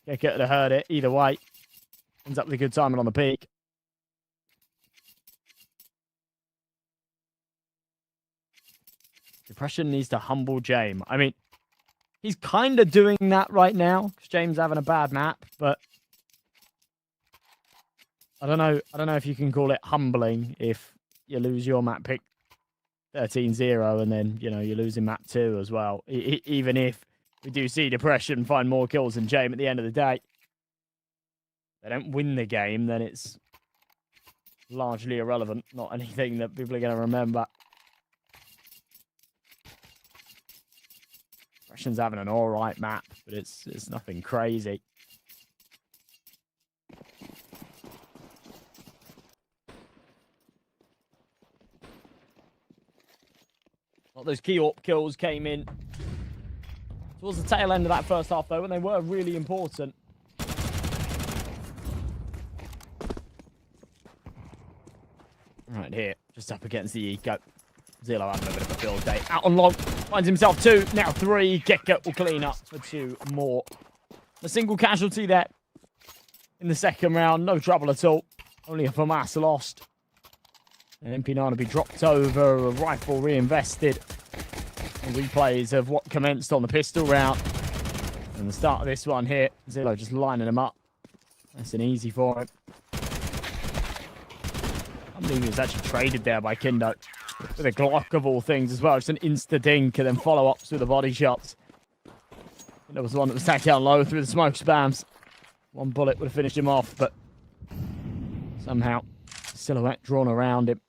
Speaker 3: Kicker would have heard it. Either way, ends up with a good timing on the peak. Depression needs to humble James. I mean, he's kind of doing that right now because James having a bad map, but I don't know if you can call it humbling if you lose your map pick 13-0 and then, you know, you're losing map 2 as well. Even if we do see Depression find more kills than James at the end of the day. They don't win the game, then it's largely irrelevant. Not anything that people are going to remember. Russians having an all right map, but it's nothing crazy. Well, those key AWP kills came in towards the tail end of that first half, though, and they were really important. Right here, just up against the eco. Zillow having a bit of a field day. Out on long, finds himself 2, now 3. Gekka will clean up for 2 more. A single casualty there in the second round. No trouble at all. Only a FAMAS lost. And MP9 will be dropped over. A rifle reinvested. And replays of what commenced on the pistol round. And the start of this one here. Zillow just lining him up. Nice and easy for him. I believe he was actually traded there by Kindo. With a Glock of all things as well. Just an insta-dink and then follow-ups with the body shots. There was one that was tacked down low through the smoke spams. One bullet would have finished him off, but somehow silhouette drawn around him.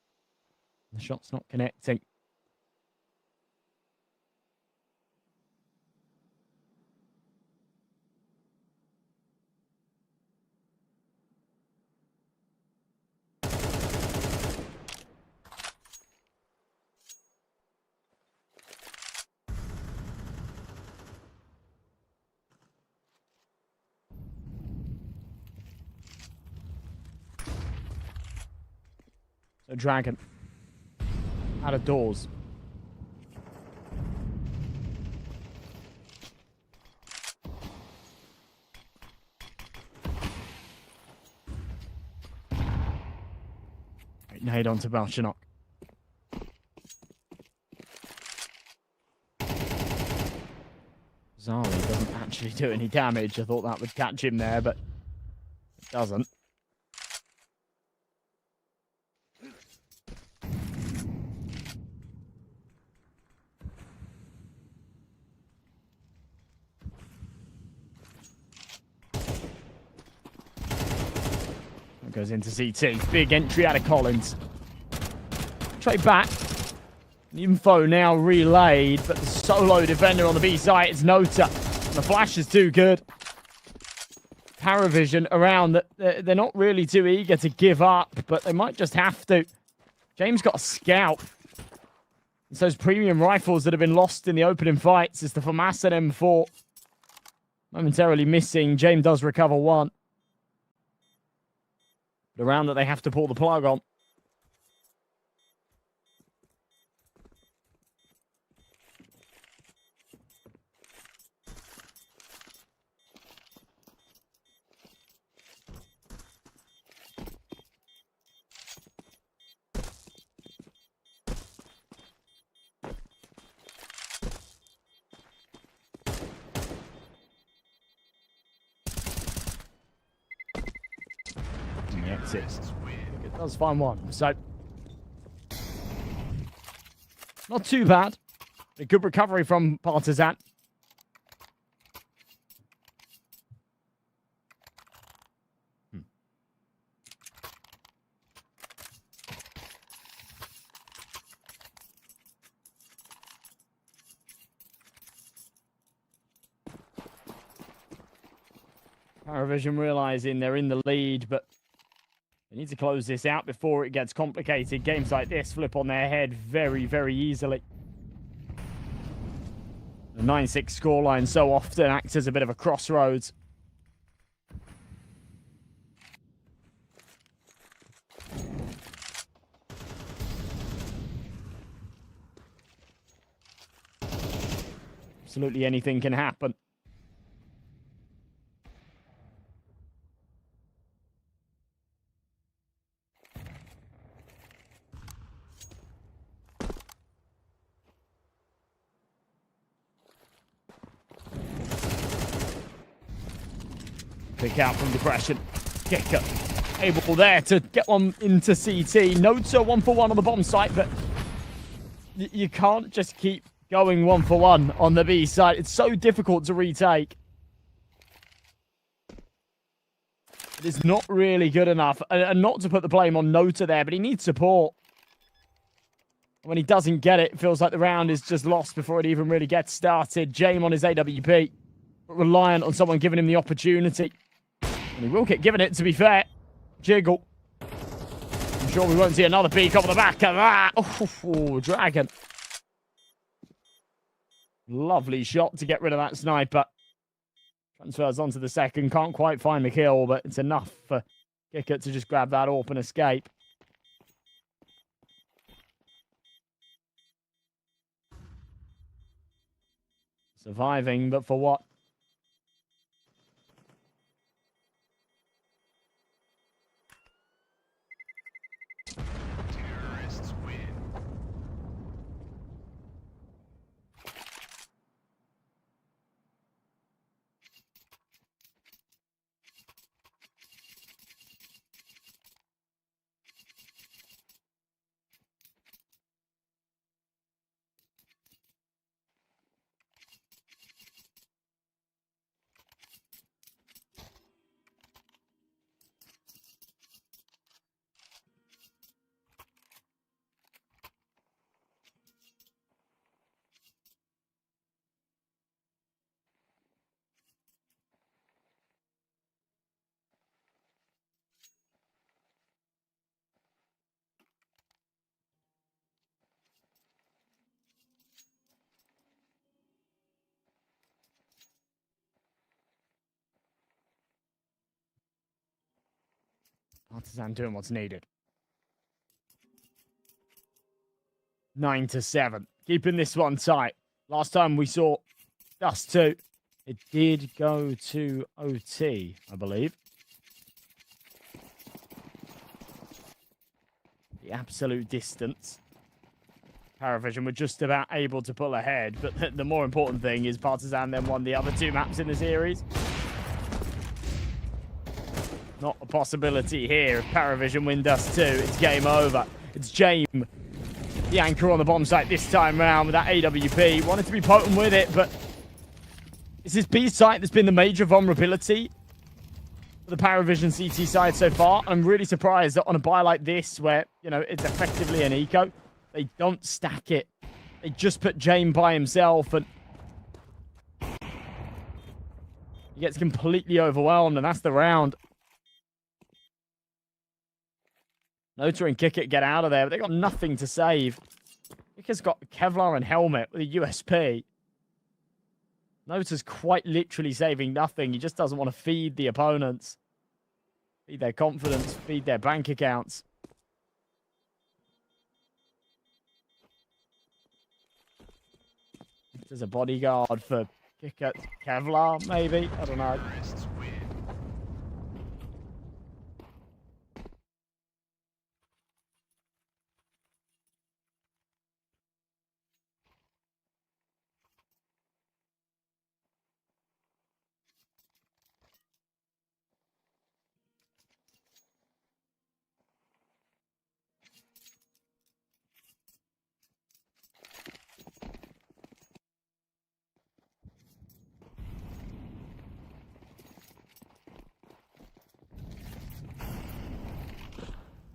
Speaker 3: The shot's not connecting. So Dragon, out of doors. Nade onto Balshanok. Zari doesn't actually do any damage. I thought that would catch him there, but it doesn't. Goes into CT. Big entry out of Collins. Trade back. The info now relayed, but the solo defender on the B side is Nota. And the flash is too good. Paravision around that. They're not really too eager to give up, but they might just have to. James got a scout. It's those premium rifles that have been lost in the opening fights. It's the FAMAS and M4. Momentarily missing. James does recover 1. The round that they have to pull the plug on. It does find 1, so not too bad. A good recovery from Partizan. Paravision realizing they're in the lead, but they need to close this out before it gets complicated. Games like this flip on their head very, very easily. The 9-6 scoreline so often acts as a bit of a crossroads. Absolutely anything can happen. Pick out from depression. Gekka able there to get one into CT. Nota 1 for 1 on the bomb site, but you can't just keep going 1 for 1 on the B side. It's so difficult to retake. It's not really good enough. And not to put the blame on Nota there, but he needs support. When he doesn't get it, it feels like the round is just lost before it even really gets started. Jame on his AWP, but reliant on someone giving him the opportunity. And he will get given it, to be fair. Jiggle. I'm sure we won't see another peek off the back of that. Oh, Dragon. Lovely shot to get rid of that sniper. Transfers onto the second. Can't quite find the kill, but it's enough for Kicker to just grab that AWP and escape. Surviving, but for what?
Speaker 2: Terrorists win.
Speaker 3: Partizan doing what's needed. 9-7. Keeping this one tight. Last time we saw Dust 2, it did go to OT, I believe. The absolute distance. Paravision were just about able to pull ahead, but the more important thing is Partizan then won the other 2 maps in the series. Not a possibility here. If Paravision win Dust 2, it's game over. It's Jame, the anchor on the bomb site this time round with that AWP. Wanted to be potent with it, but it's this B site that's been the major vulnerability for the Paravision CT side so far. I'm really surprised that on a buy like this, where, you know, it's effectively an eco, they don't stack it. They just put Jame by himself, and he gets completely overwhelmed, and that's the round. Nota and Kick It get out of there, but they got nothing to save. Kicker's got Kevlar and Helmet with a USP. Nota's quite literally saving nothing. He just doesn't want to feed the opponents. Feed their confidence, feed their bank accounts. There's a bodyguard for Kick It. Kevlar, maybe? I don't know.
Speaker 2: Terrorists win.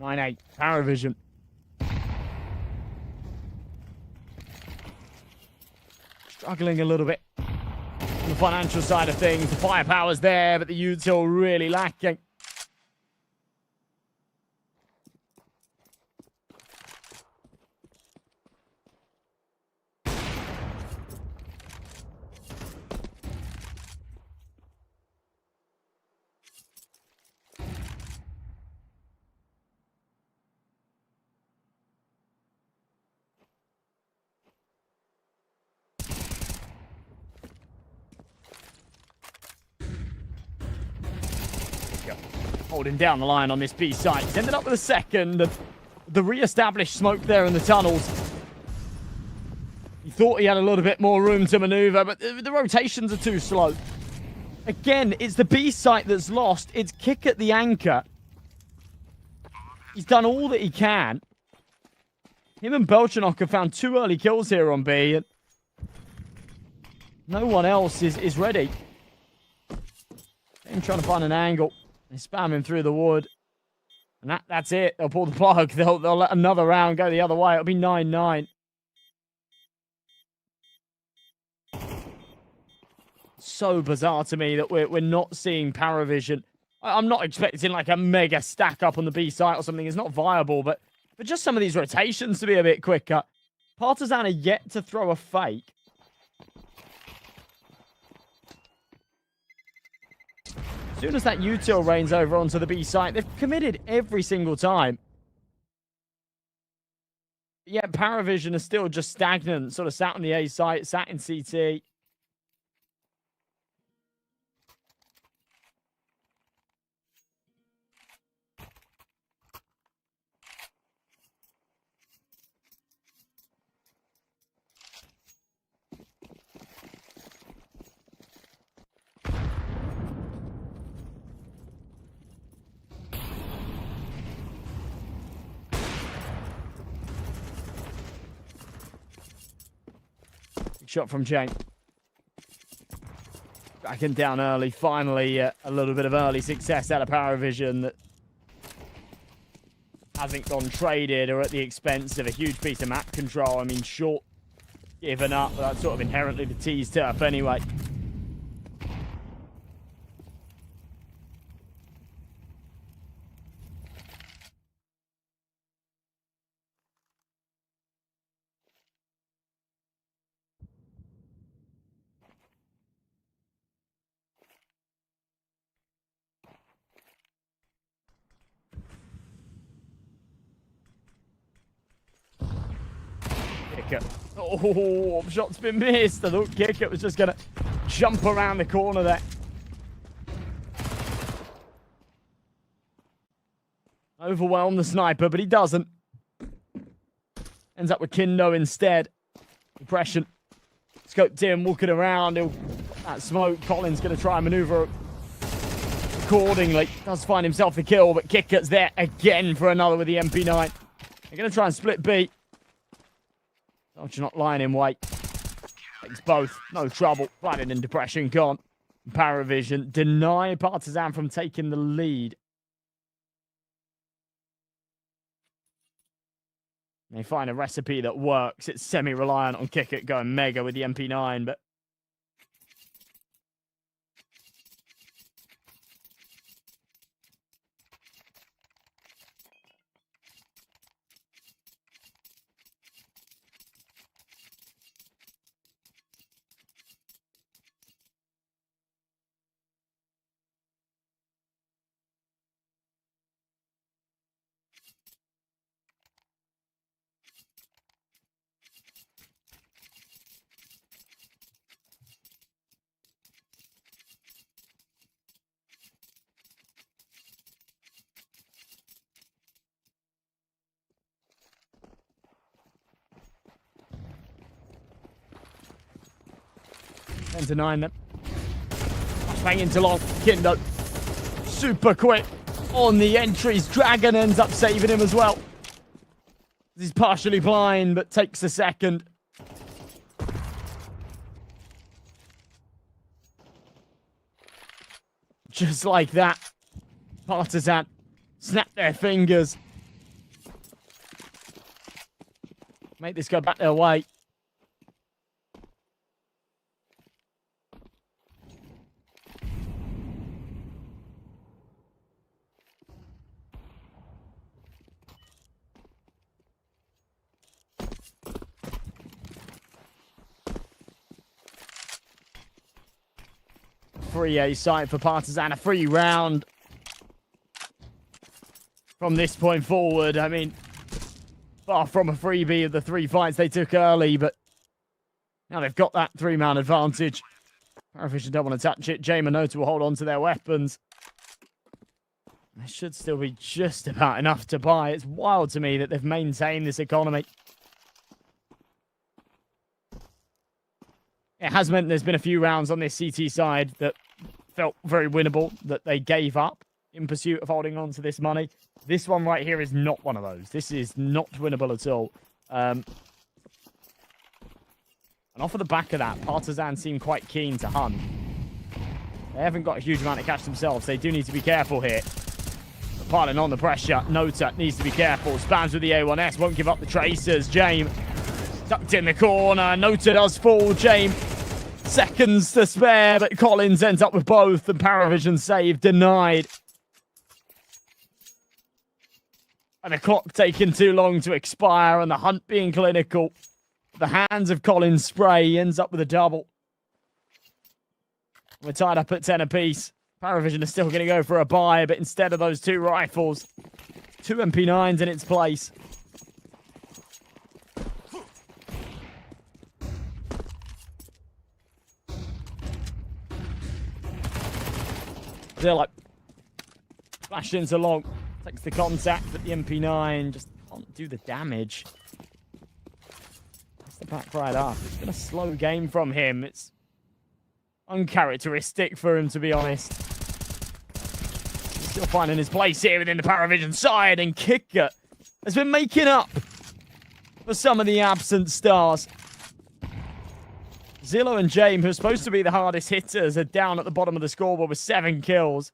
Speaker 3: 9-8. Paravision. Struggling a little bit on the financial side of things. The firepower's there, but the util really lacking. Holding down the line on this B site. He's ended up with a second. The re-established smoke there in the tunnels. He thought he had a little bit more room to maneuver, but the rotations are too slow. Again, it's the B site that's lost. It's Kick at the anchor. He's done all that he can. Him and Belchanok have found 2 early kills here on B. And no one else is ready. I'm trying to find an angle. They spam him through the wood. And that's it. They'll pull the plug. They'll let another round go the other way. It'll be 9-9. So bizarre to me that we're not seeing Paravision. I'm not expecting like a mega stack up on the B site or something. It's not viable, but just some of these rotations to be a bit quicker. Partizan are yet to throw a fake. As soon as that util rains over onto the B site, they've committed every single time. Yet Paravision are still just stagnant, sort of sat on the A site, sat in CT. Shot from Jane. Backing down early. Finally, a little bit of early success out of Paravision that hasn't gone traded or at the expense of a huge piece of map control. I mean, short given up, but that's sort of inherently the T's turf anyway. Oh, shot's been missed. I thought Kicker was just going to jump around the corner there. Overwhelm the sniper, but he doesn't. Ends up with Kindo instead. Depression. Scoped in, walking around. That smoke. Colin's going to try and maneuver accordingly. Does find himself the kill, but Kicker's there again for another with the MP9. They're going to try and split B. You're not lying in wait. Takes both. No trouble. Flooded in depression. Gone. Paravision deny Partizan from taking the lead. They find a recipe that works. It's semi-reliant on Kickit going mega with the MP9, but to 9 then. Bang into long. Kindo. Super quick on the entries. Dragon ends up saving him as well. He's partially blind, but takes a second. Just like that. Partizan snap their fingers. Make this go back their way. Free A site for Partizan, a free round from this point forward. I mean, far from a freebie of the 3 fights they took early, but now they've got that 3-man advantage. Paravision don't want to touch it. Jay Minota will hold on to their weapons. They should still be just about enough to buy. It's wild to me that they've maintained this economy. It has meant there's been a few rounds on this CT side that felt very winnable, that they gave up in pursuit of holding on to this money. This one right here is not one of those. This is not winnable at all. And off of the back of that, Partizan seem quite keen to hunt. They haven't got a huge amount of cash themselves. They do need to be careful here. But piling on the pressure. Nota needs to be careful. Spams with the A1S. Won't give up the tracers. James tucked in the corner. Nota does fall. James seconds to spare, but Collins ends up with both. And Paravision save denied. And the clock taking too long to expire, and the hunt being clinical. The hands of Collins spray. He ends up with a double. We're tied up at 10 apiece. Paravision is still going to go for a buy, but instead of those 2 rifles, 2 MP9s in its place. Zillow flashed into long, takes the contact, but the MP9 just can't do the damage. That's the back right up. It's been a slow game from him. It's uncharacteristic for him, to be honest. He's still finding his place here within the Paravision side, and Kicker has been making up for some of the absent stars. Zillow and James, who are supposed to be the hardest hitters, are down at the bottom of the scoreboard with 7 kills.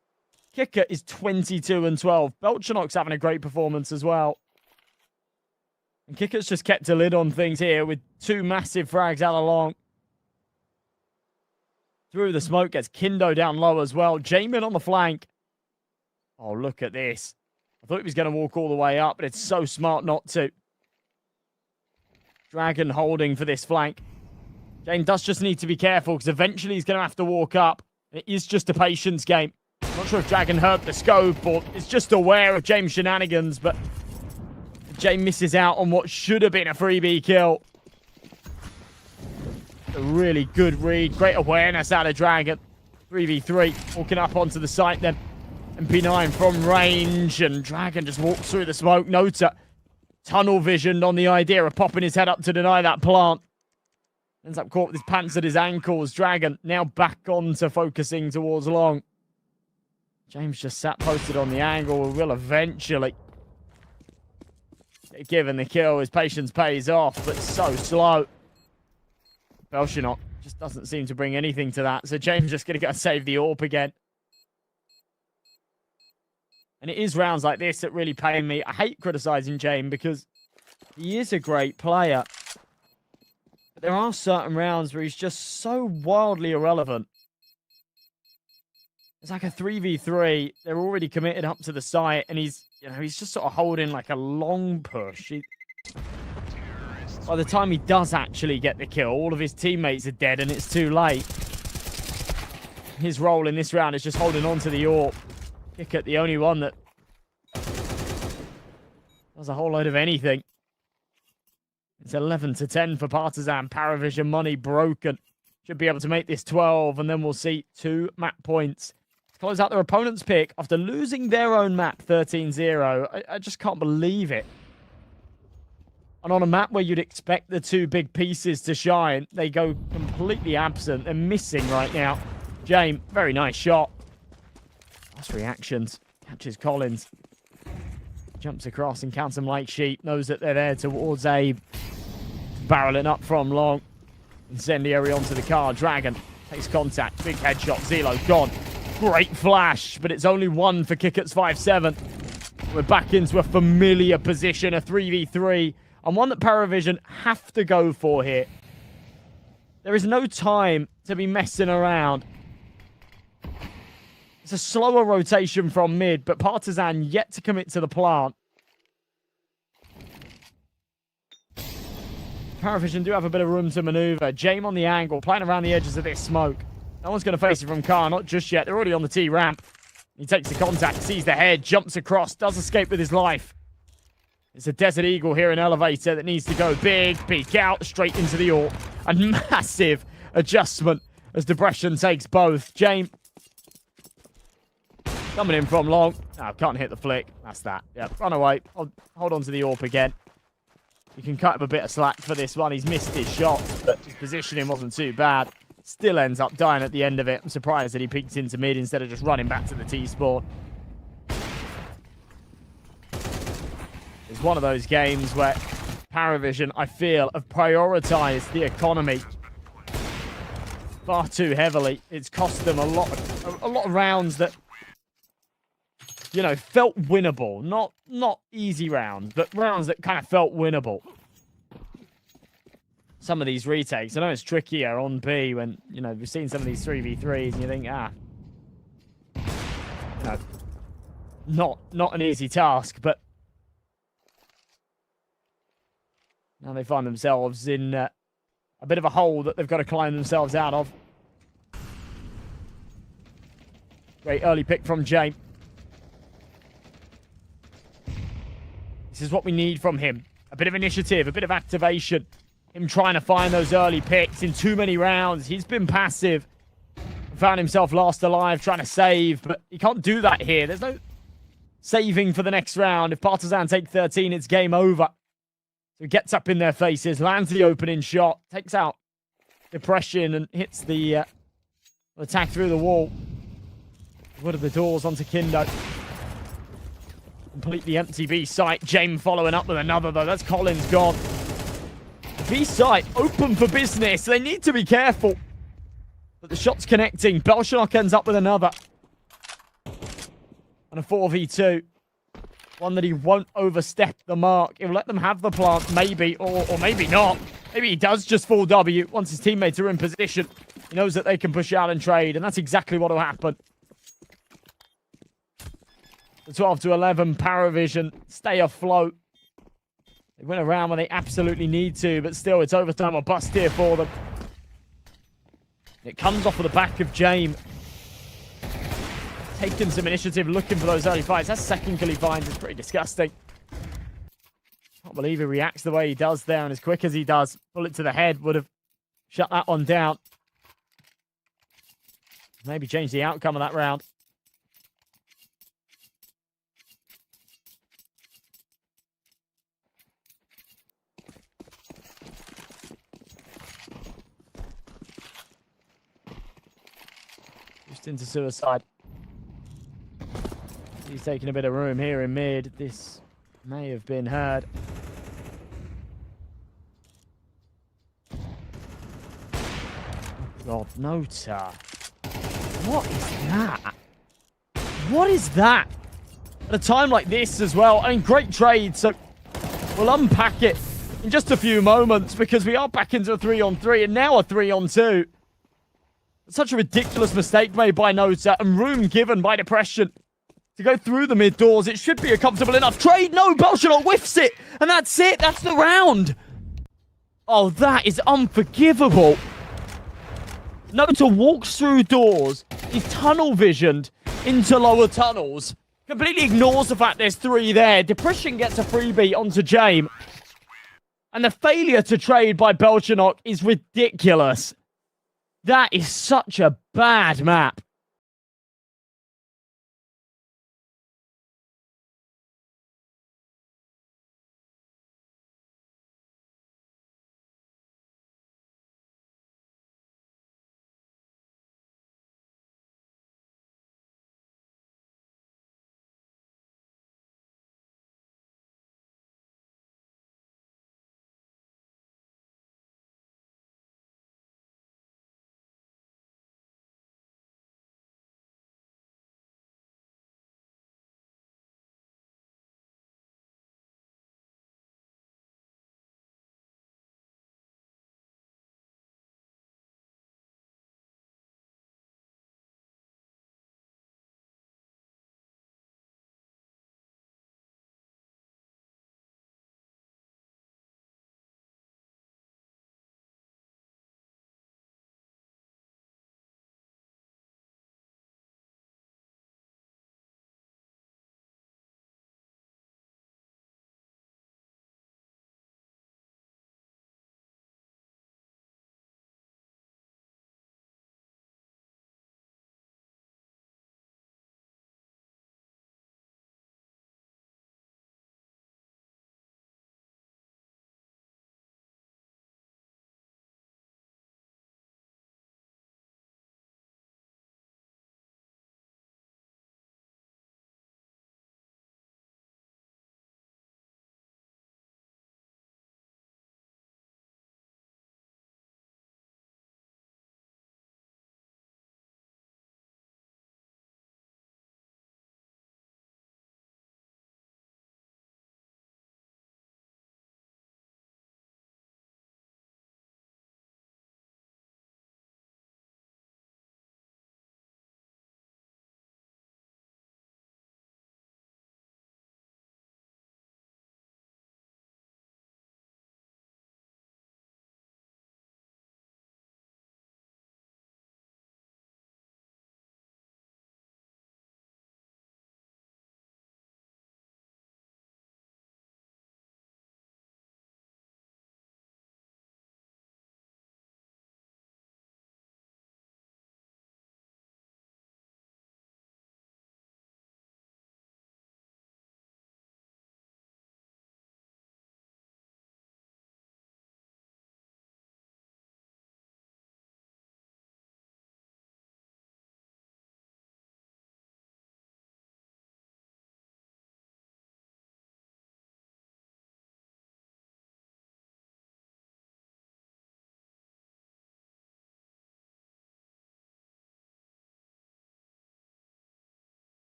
Speaker 3: Kicker is 22 and 12. Belchanok's having a great performance as well. And Kicker's just kept a lid on things here with 2 massive frags out along. Through the smoke, gets Kindo down low as well. Jamin on the flank. Oh, look at this. I thought he was going to walk all the way up, but it's so smart not to. Dragon holding for this flank. Jane does just need to be careful, because eventually he's going to have to walk up. It is just a patience game. Not sure if Dragon heard the scope or is just aware of James' shenanigans, but James misses out on what should have been a freebie kill. A really good read. Great awareness out of Dragon. 3v3. Walking up onto the site then. MP9 from range, and Dragon just walks through the smoke. Nota tunnel visioned on the idea of popping his head up to deny that plant. Ends up caught with his pants at his ankles. Dragon now back on to focusing towards long. James just sat posted on the angle. Will eventually get given the kill. His patience pays off, but so slow. Belchanok just doesn't seem to bring anything to that. So James just going to go save the AWP again. And it is rounds like this that really pain me. I hate criticizing James because he is a great player. But there are certain rounds where he's just so wildly irrelevant. It's like a 3v3. They're already committed up to the site, and he's just sort of holding like a long push. By the time he does actually get the kill, all of his teammates are dead, and it's too late. His role in this round is just holding on to the AWP. Kicker, the only one that does a whole load of anything. It's 11-10 for Partizan. Paravision money broken. Should be able to make this 12, and then we'll see 2 map points to close out their opponent's pick after losing their own map 13-0. I just can't believe it. And on a map where you'd expect the 2 big pieces to shine, they go completely absent. They're missing right now. James, very nice shot. Last reactions. Catches Collins. Jumps across and counts them like sheep. Knows that they're there towards Abe. Barreling up from long. Incendiary onto the car. Dragon takes contact. Big headshot. Zelo gone. Great flash, but it's only 1 for Kicker's 5-7. We're back into a familiar position, a 3v3, and one that Paravision have to go for here. There is no time to be messing around. It's a slower rotation from mid, but Partizan yet to commit to the plant. Paravision do have a bit of room to maneuver. James on the angle, playing around the edges of this smoke. No one's going to face it from car, not just yet. They're already on the T-ramp. He takes the contact, sees the head, jumps across, does escape with his life. It's a Desert Eagle here in elevator that needs to go big, peek out, straight into the AWP. A massive adjustment as Depression takes both. James coming in from long. Oh, can't hit the flick. That's that. Yeah, run away. I'll hold on to the AWP again. You can cut him a bit of slack for this one. He's missed his shot, but his positioning wasn't too bad. Still ends up dying at the end of it. I'm surprised that he peeked into mid instead of just running back to the T-spawn. It's one of those games where Paravision, I feel, have prioritized the economy far too heavily. It's cost them a lot of rounds that, you know, felt winnable. Not easy rounds, but rounds that kind of felt winnable. Some of these retakes, I know it's trickier on B when, you know, we've seen some of these 3v3s and you think, you know, not an easy task, but now they find themselves in a bit of a hole that they've got to climb themselves out of. Great early pick from Jay. This is what we need from him. A bit of initiative, a bit of activation. Him trying to find those early picks in too many rounds. He's been passive. Found himself last alive trying to save, but he can't do that here. There's no saving for the next round. If Partizan take 13, it's game over. So he gets up in their faces, lands the opening shot, takes out Depression and hits the attack through the wall. One of the doors onto Kindo. Completely empty B site. James following up with another, though. That's Collins gone. B site open for business. They need to be careful. But the shot's connecting. Belshanock ends up with another. And a 4v2. One that he won't overstep the mark. He'll let them have the plant, maybe, or maybe not. Maybe he does just full W once his teammates are in position. He knows that they can push out and trade, and that's exactly what will happen. The 12 to 11, Paravision, stay afloat. They win a round when they absolutely need to, but still, it's overtime or bust here for them. It comes off of the back of James. Taking some initiative, looking for those early fights. That second kill he finds is pretty disgusting. Can't believe he reacts the way he does there, and as quick as he does. Bullet to the head would have shut that one down. Maybe change the outcome of that round. Just into suicide. He's taking a bit of room here in mid. This may have been heard. Oh, God, Nota. What is that? What is that? At a time like this as well. I mean, great trade. So we'll unpack it in just a few moments because we are back into a 3-on-3 and now a 3-on-2. Such a ridiculous mistake made by Nota and room given by Depression to go through the mid doors. It should be a comfortable enough trade. No, Belshanock whiffs it. And that's it. That's the round. Oh, that is unforgivable. Nota walks through doors. He's tunnel visioned into lower tunnels. Completely ignores the fact there's 3 there. Depression gets a freebie onto James. And the failure to trade by Belshanock is ridiculous. That is such a bad map.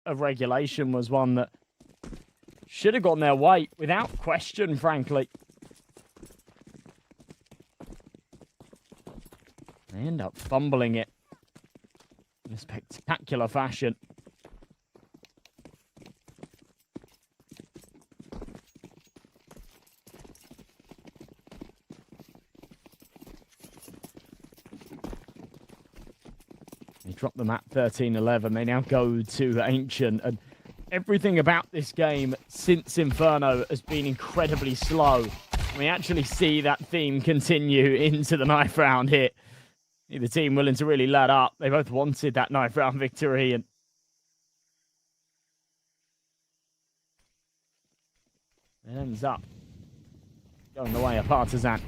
Speaker 3: of regulation was one that should have gone their way without question, frankly. They end up fumbling it in a spectacular fashion. They drop them at 13-11. They now go to Ancient. And everything about this game since Inferno has been incredibly slow. We actually see that theme continue into the knife round here. Neither team willing to really let up. They both wanted that knife round victory. And it ends up going the way of Partizan.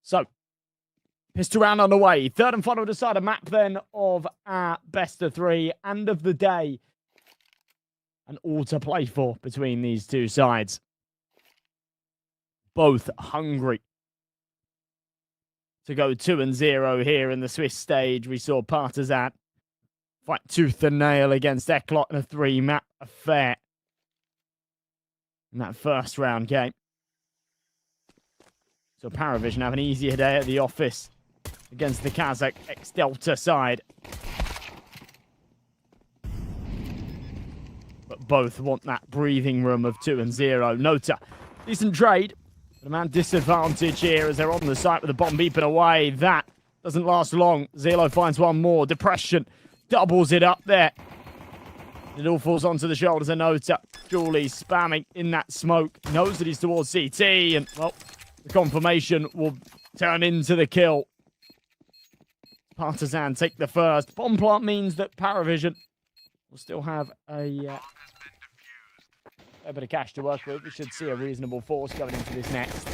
Speaker 3: So, pistol round on the way. Third and final decider map then of our best of three and of the day. And all to play for between these two sides. Both hungry to go 2-0 here in the Swiss stage. We saw Partizan fight tooth and nail against Eklot in a 3-map affair in that first round game. So Paravision have an easier day at the office against the Kazakh ex-Delta side. But both want that breathing room of 2-0. Nota, decent trade. But a man disadvantage here as they're on the site with the bomb beeping away. That doesn't last long. Zelo finds one more. Depression doubles it up there. It all falls onto the shoulders of Nota. Julie spamming in that smoke. Knows that he's towards CT. And, well, the confirmation will turn into the kill. Partizan take the first. Bomb plant means that Paravision will still have a bit of cash to work with. We should see a reasonable force going into this next.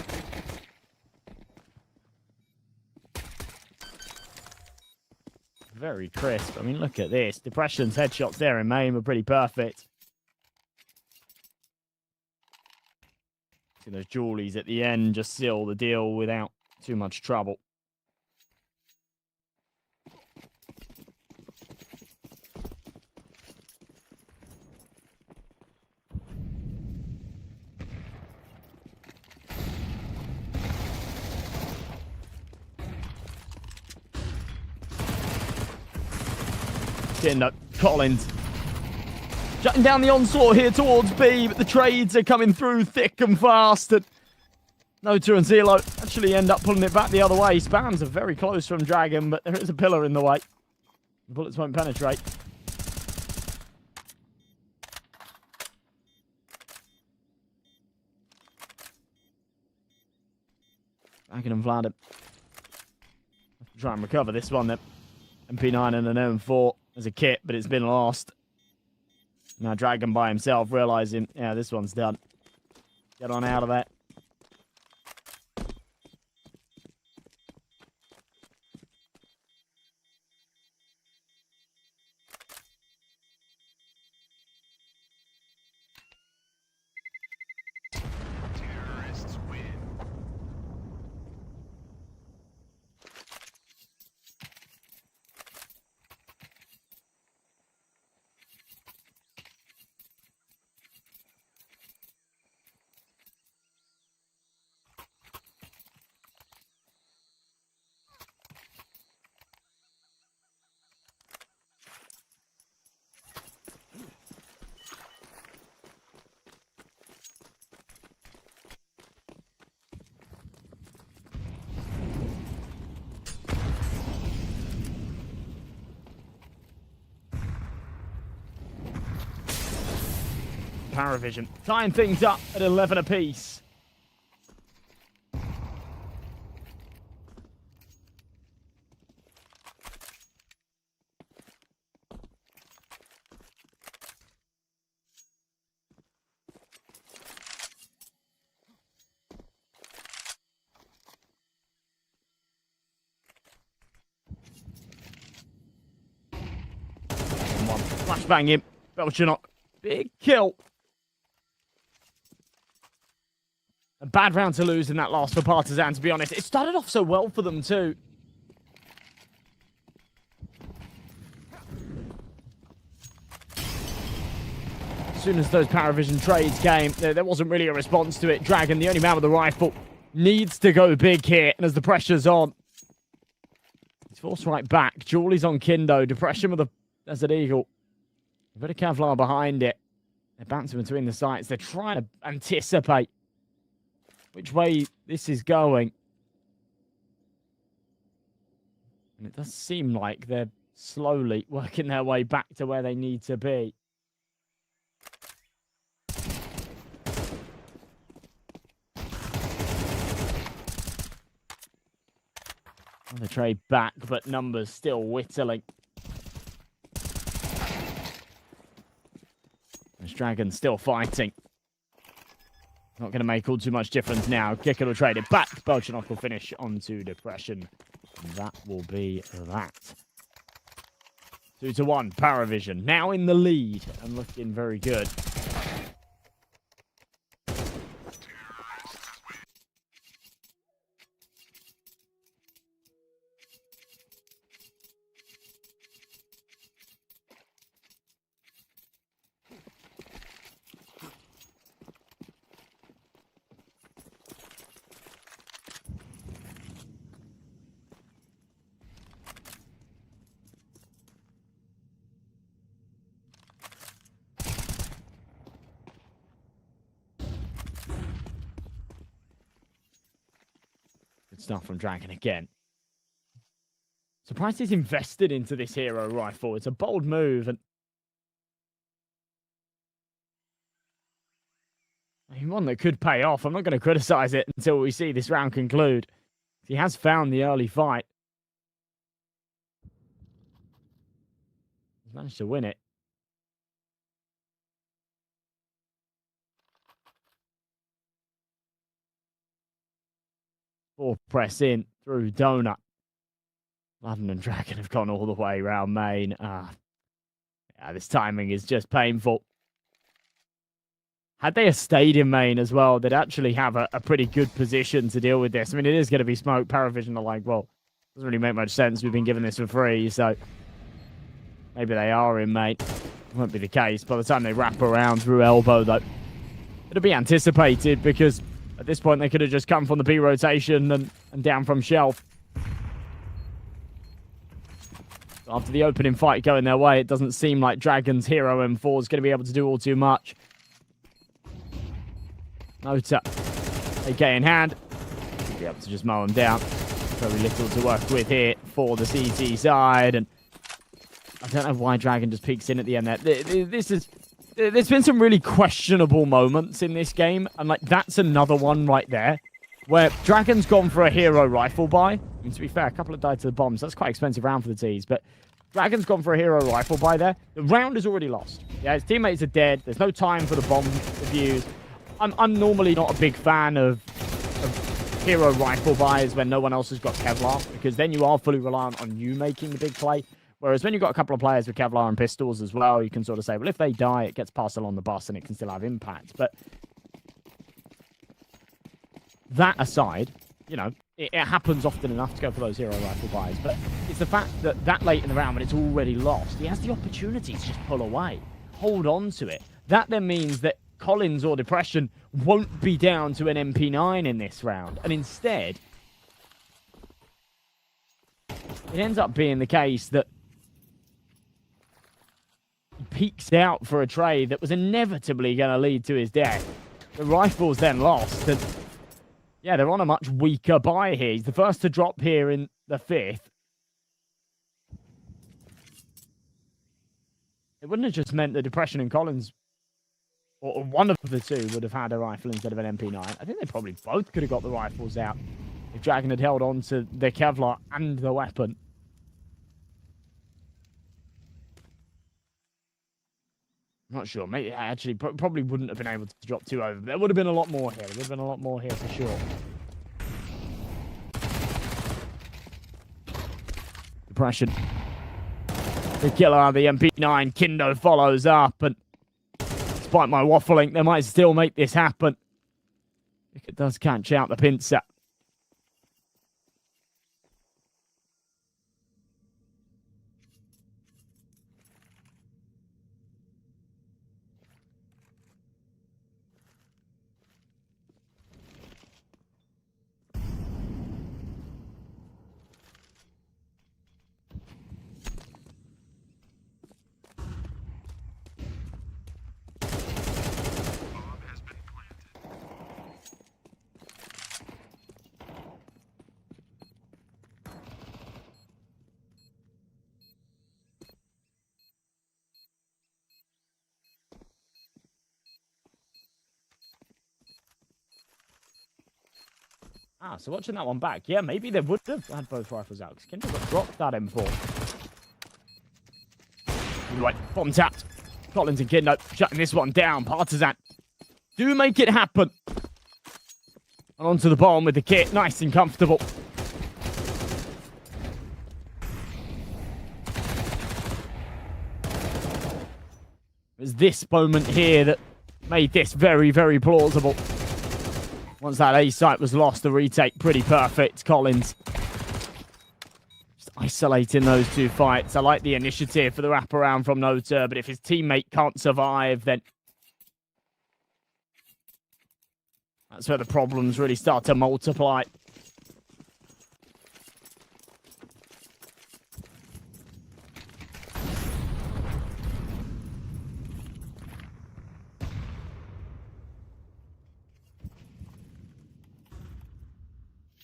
Speaker 3: Very crisp. I mean, look at this. Depression's headshots there in main were pretty perfect. See those Julies at the end just seal the deal without too much trouble. Collins shutting down the onslaught here towards B, but the trades are coming through thick and fast. And Nota and Zelo actually end up pulling it back the other way. Spams are very close from Dragon, but there is a pillar in the way. The bullets won't penetrate. Dragon and Vlad try and recover this one then. MP9 and an M4 as a kit, but it's been lost. Now Dragon by himself realizing, yeah, this one's done. Get on out of that.
Speaker 2: Terrorists win.
Speaker 3: Paravision tying things up at 11 apiece. flashbang him. Belchanok, big kill. A bad round to lose in that last for Partizan, to be honest. It started off so well for them, too. As soon as those Paravision trades came, there wasn't really a response to it. Dragon, the only man with the rifle, needs to go big here. And as the pressure's on, he's forced right back. Julie's on Kindo. Depression with a Desert Eagle. A bit of Kevlar behind it. They're bouncing between the sights. They're trying to anticipate which way this is going. And it does seem like they're slowly working their way back to where they need to be. On the trade back, but numbers still whittling. This Dragon's still fighting. Not going to make all too much difference now. Kicker will trade it back. Belchanok will finish onto Depression. And that will be that. 2-1. Paravision now in the lead and looking very good. Stuff from Dragon again. Surprised he's invested into this hero rifle. It's a bold move, and one that could pay off. I'm not going to criticize it until we see this round conclude. He has found the early fight. He's managed to win it. Or press in through Donut. London and Dragon have gone all the way around main. Yeah, this timing is just painful. Had they stayed in main as well, they'd actually have a pretty good position to deal with this. I mean, it is going to be smoke. Paravision are like, well, doesn't really make much sense. We've been given this for free, so maybe they are in main. Won't be the case. By the time they wrap around through elbow, though, it'll be anticipated because at this point, they could have just come from the B rotation and down from shelf. After the opening fight going their way, it doesn't seem like Dragon's hero M4 is going to be able to do all too much. Nota, AK in hand. Be able to just mow him down. Very little to work with here for the CT side. And I don't know why Dragon just peeks in at the end there. There's been some really questionable moments in this game, and like that's another one right there, where Dragon's gone for a hero rifle buy. I mean, to be fair, a couple have died to the bombs. That's quite an expensive round for the T's, but Dragon's gone for a hero rifle buy there. The round is already lost. Yeah, his teammates are dead. There's no time for the bomb reviews. I'm normally not a big fan of hero rifle buys when no one else has got Kevlar, because then you are fully reliant on you making the big play. Whereas when you've got a couple of players with Kevlar and pistols as well, you can sort of say, well, if they die, it gets passed along the bus and it can still have impact. But that aside, you know, it happens often enough to go for those hero rifle buys. But it's the fact that late in the round when it's already lost, he has the opportunity to just pull away, hold on to it. That then means that Collins or Depression won't be down to an MP9 in this round. And instead, it ends up being the case that he peeks out for a trade that was inevitably going to lead to his death. The rifle's then lost. And yeah, they're on a much weaker buy here. He's the first to drop here in the 5th. It wouldn't have just meant that Depression and Collins, or one of the two, would have had a rifle instead of an MP9. I think they probably both could have got the rifles out if Dragon had held on to the Kevlar and the weapon. I'm not sure. Maybe actually probably wouldn't have been able to drop 2 over. There would have been a lot more here. There would have been a lot more here for sure. Depression. The killer out of the MP9. Kindo follows up, and despite my waffling, they might still make this happen. If it does catch out the pincer. So watching that one back, yeah, maybe they would have had both rifles out, because Kindo got dropped that M4. Right, bomb tapped. Collins and Kindo shutting this one down. Partizan do make it happen. And onto the bomb with the kit, nice and comfortable. It was this moment here that made this very, very plausible. Once that A site was lost, the retake pretty perfect. Collins just isolating those two fights. I like the initiative for the wraparound from Nota, but if his teammate can't survive, then that's where the problems really start to multiply.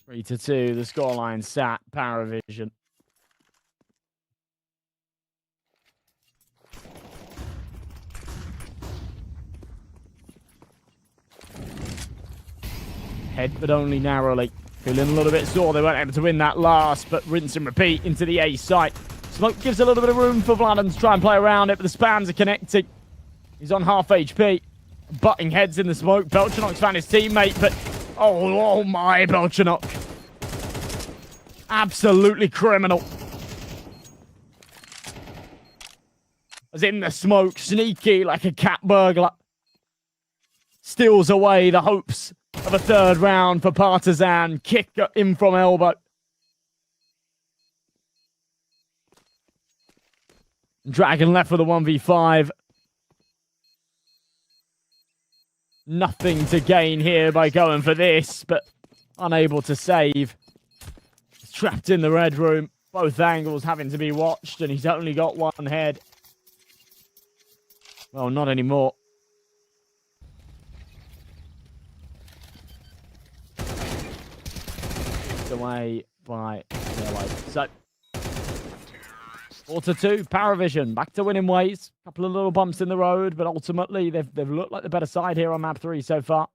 Speaker 3: Three to two, the scoreline sat. Paravision. Head, but only narrowly. Feeling a little bit sore. They weren't able to win that last, but rinse and repeat into the A site. Smoke gives a little bit of room for Vladen to try and play around it, but the spams are connecting. He's on half HP. Butting heads in the smoke. Belchanok's found his teammate, but oh my, Belchanok. Absolutely criminal. Was in the smoke, sneaky like a cat burglar. Steals away the hopes of a third round for Partizan. Kick in from elbow. Dragon left for the 1v5. Nothing to gain here by going for this, but unable to save. He's trapped in the red room. Both angles having to be watched, and he's only got one head. Well, not anymore. It's away by Yellow. So, 4-2, Paravision, back to winning ways. A couple of little bumps in the road, but ultimately they've looked like the better side here on map 3 so far.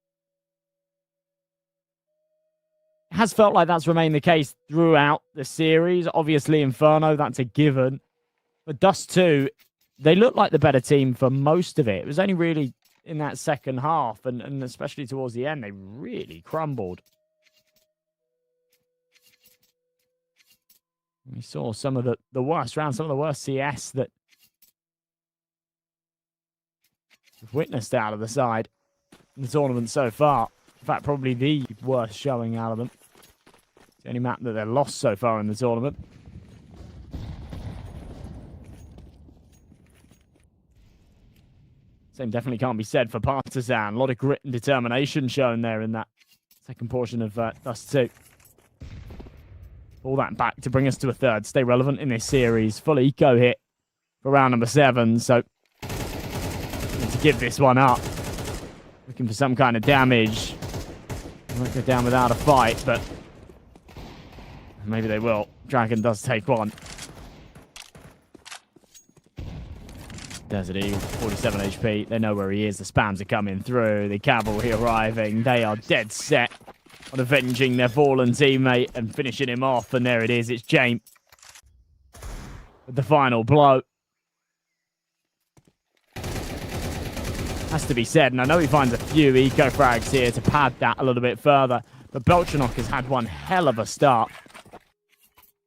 Speaker 3: It has felt like that's remained the case throughout the series. Obviously, Inferno, that's a given. But Dust 2, they look like the better team for most of it. It was only really in that second half, and especially towards the end, they really crumbled. We saw some of the worst rounds, some of the worst CS that we've witnessed out of the side in the tournament so far. In fact, probably the worst showing out of them. It's the only map that they've lost so far in the tournament. Same definitely can't be said for Partizan. A lot of grit and determination shown there in that second portion of Dust 2. All that back to bring us to a third. Stay relevant in this series. Full eco hit for round number 7. So, need to give this one up. Looking for some kind of damage. Won't go down without a fight, but maybe they will. Dragon does take one. Desert Eagle, 47 HP. They know where he is. The spams are coming through. The cavalry arriving. They are dead set on avenging their fallen teammate and finishing him off. And there it is. It's James with the final blow. Has to be said, and I know he finds a few eco frags here to pad that a little bit further, but Belchanok has had one hell of a start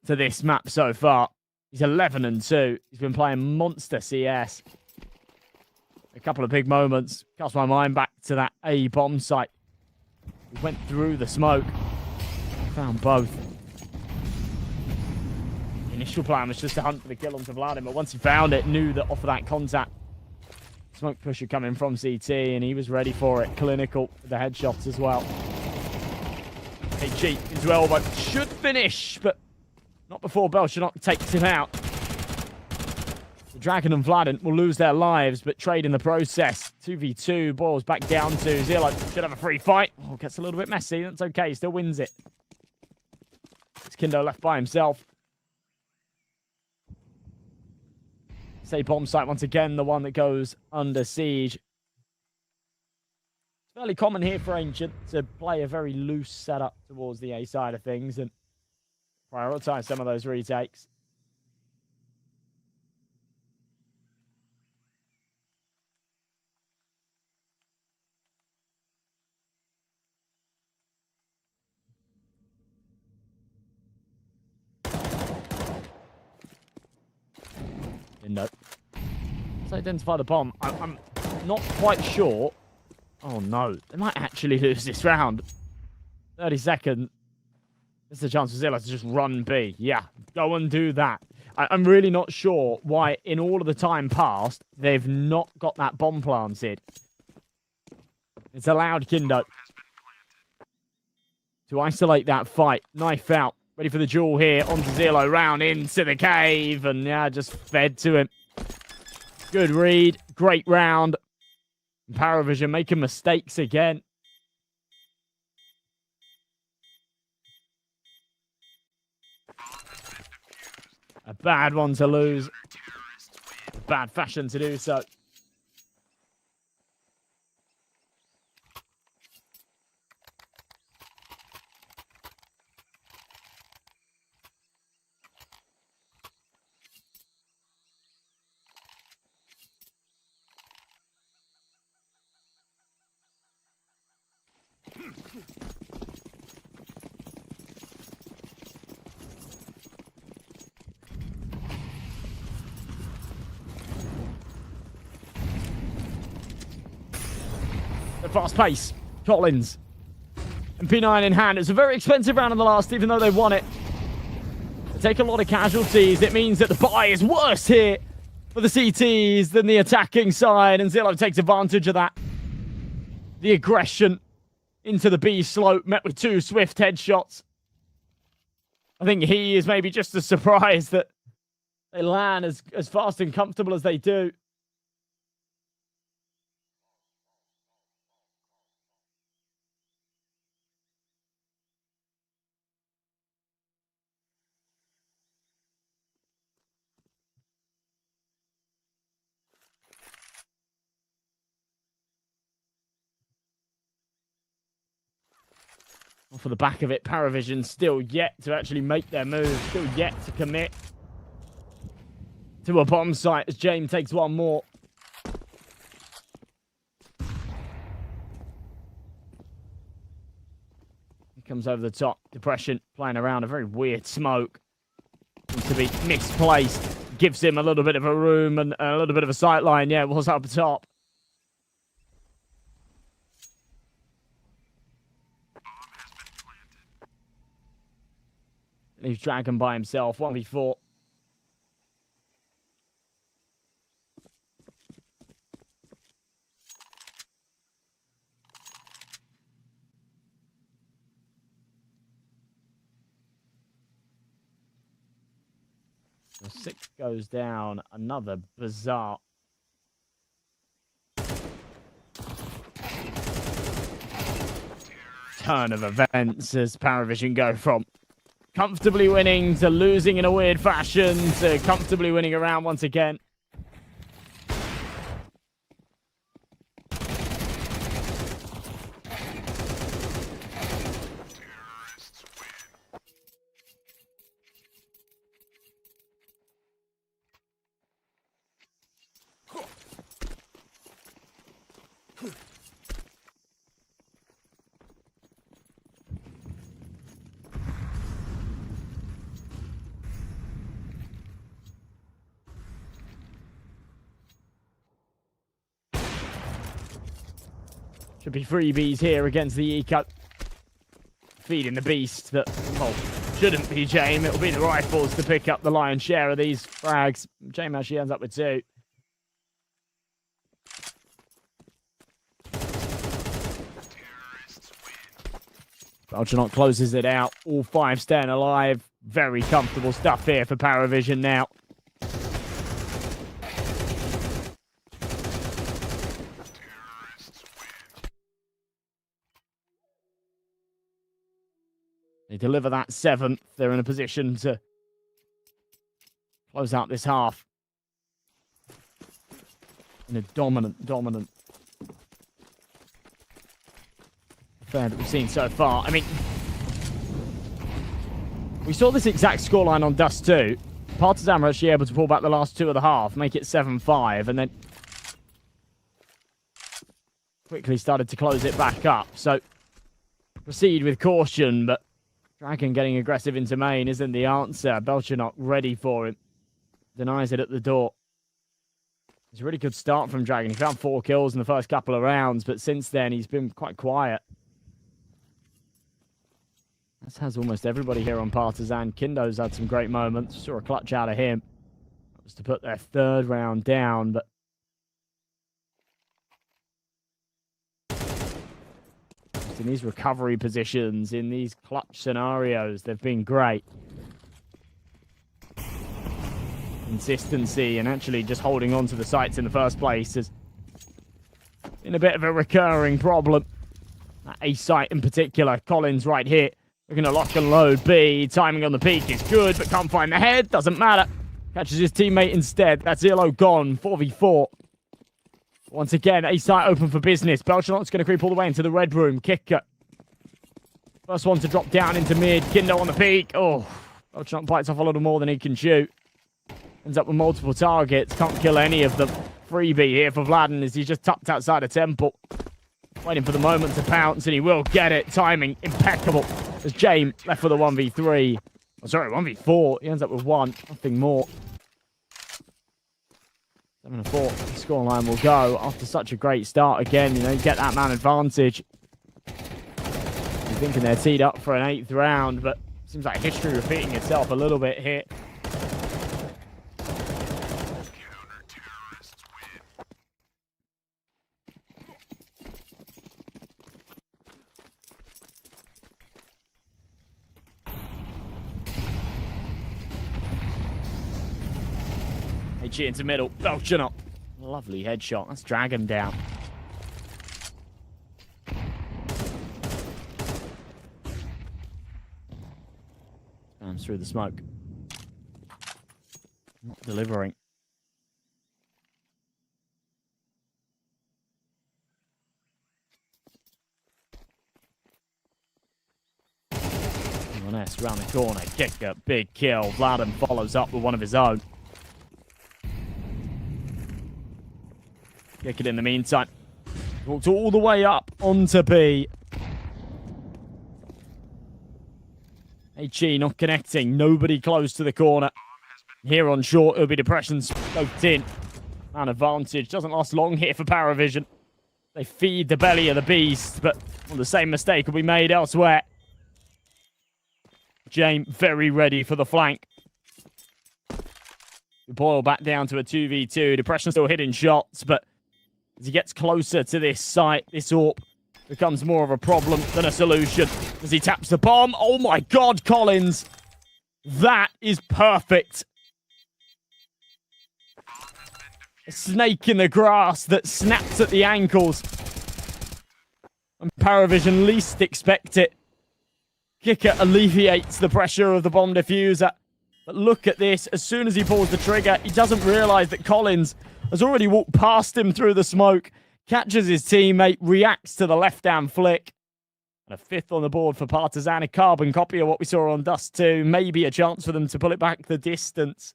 Speaker 3: to this map so far. He's 11-2. He's been playing monster CS. A couple of big moments. Cast my mind back to that A bomb site. He went through the smoke. Found both. The initial plan was just to hunt for the kill onto Vladimir. Once he found it, knew that off of that contact, smoke pusher coming from CT, and he was ready for it. Clinical with the headshots as well. HG into elbow. Should finish, but not before Belshadok takes him out. The Dragon and Vladin will lose their lives, but trade in the process. 2v2 boils back down to Zillow. Should have a free fight. Oh, gets a little bit messy. That's okay. He still wins it. It's Kindo left by himself. Say bomb site once again, the one that goes under siege. It's fairly common here for Ancient to play a very loose setup towards the A side of things and prioritize some of those retakes. No. Let's identify the bomb. I'm not quite sure. Oh no, they might actually lose this round. 30 seconds. There's a chance for Zilla to just run B. Yeah, go and do that. I'm really not sure why, in all of the time past, they've not got that bomb planted. It's allowed Kindo to isolate that fight. Knife out. Ready for the duel here. Onto Zillow. Round into the cave. And yeah, just fed to him. Good read. Great round. Paravision making mistakes again. A bad one to lose. Bad fashion to do so. The fast pace. Collins. And P9 in hand. It's a very expensive round in the last, even though they won it. They take a lot of casualties. It means that the buy is worse here for the CTs than the attacking side. And Zillow takes advantage of that. The aggression into the B slope, met with 2 swift headshots. I think he is maybe just as surprised that they land as fast and comfortable as they do. Off of the back of it, Paravision still yet to actually make their move, still yet to commit to a bomb site as James takes one more. He comes over the top. Depression playing around a very weird smoke. Seems to be misplaced. Gives him a little bit of a room and a little bit of a sight line. Yeah, it was up top. Leaves Dragon by himself. 1v4. The 6 goes down. Another bizarre. Turn of events as Paravision go from comfortably winning to losing in a weird fashion to comfortably winning a round once again. Should be freebies here against the Eco. Feeding the beast that, well, shouldn't be James. It'll be the rifles to pick up the lion's share of these frags. James actually ends up with 2. Belchernot closes it out. All 5 staying alive. Very comfortable stuff here for Paravision now. They deliver that 7th. They're in a position to close out this half. In a dominant affair that we've seen so far. I mean, we saw this exact scoreline on Dust 2. Partizan were actually able to pull back the last 2 of the half, make it 7-5, and then quickly started to close it back up. So, proceed with caution, but Dragon getting aggressive into main isn't the answer. Belchernot ready for him. Denies it at the door. It's a really good start from Dragon. He found 4 kills in the first couple of rounds, but since then he's been quite quiet. As has almost everybody here on Partizan. Kindo's had some great moments. Saw a clutch out of him. That was to put their 3rd round down, but in these recovery positions, in these clutch scenarios, they've been great. Consistency and actually just holding on to the sites in the first place has been a bit of a recurring problem. That A site in particular, Collins right here, looking to lock and load B. Timing on the peak is good, but can't find the head. Doesn't matter. Catches his teammate instead. That's Illo gone. 4v4. Once again, A site open for business. Belchernot's going to creep all the way into the red room. Kicker. First one to drop down into mid. Kindo on the peak. Oh, Belchernot bites off a little more than he can shoot. Ends up with multiple targets. Can't kill any of them. Freebie here for Vladen as he's just tucked outside a temple. Waiting for the moment to pounce, and he will get it. Timing impeccable. As James left with a 1v3. Oh, sorry, 1v4. He ends up with 1. Nothing more. 7-4. The scoreline will go after such a great start again. You know, you get that man advantage. You're thinking they're teed up for an 8th round, but seems like history repeating itself a little bit here. HE into middle. Belchernot. Lovely headshot. That's Dragon down. Spams through the smoke. Not delivering. S round the corner. Kicker. Big kill. Vladen follows up with one of his own. Kick it in the meantime. Walked all the way up onto B. HE not connecting. Nobody close to the corner. Here on short, it'll be depression smoked in. Man advantage. Doesn't last long here for Paravision. They feed the belly of the beast, but well, the same mistake will be made elsewhere. James very ready for the flank. We boil back down to a 2v2. Depression still hitting shots, but as he gets closer to this site, this AWP becomes more of a problem than a solution. As he taps the bomb. Oh my God, Collins. That is perfect. A snake in the grass that snaps at the ankles. And Paravision least expect it. Kicker alleviates the pressure of the bomb diffuser. But look at this. As soon as he pulls the trigger, he doesn't realize that Collins has already walked past him through the smoke. Catches his teammate, reacts to the left-hand flick. And a 5th on the board for Partizan. A carbon copy of what we saw on Dust 2. Maybe a chance for them to pull it back the distance.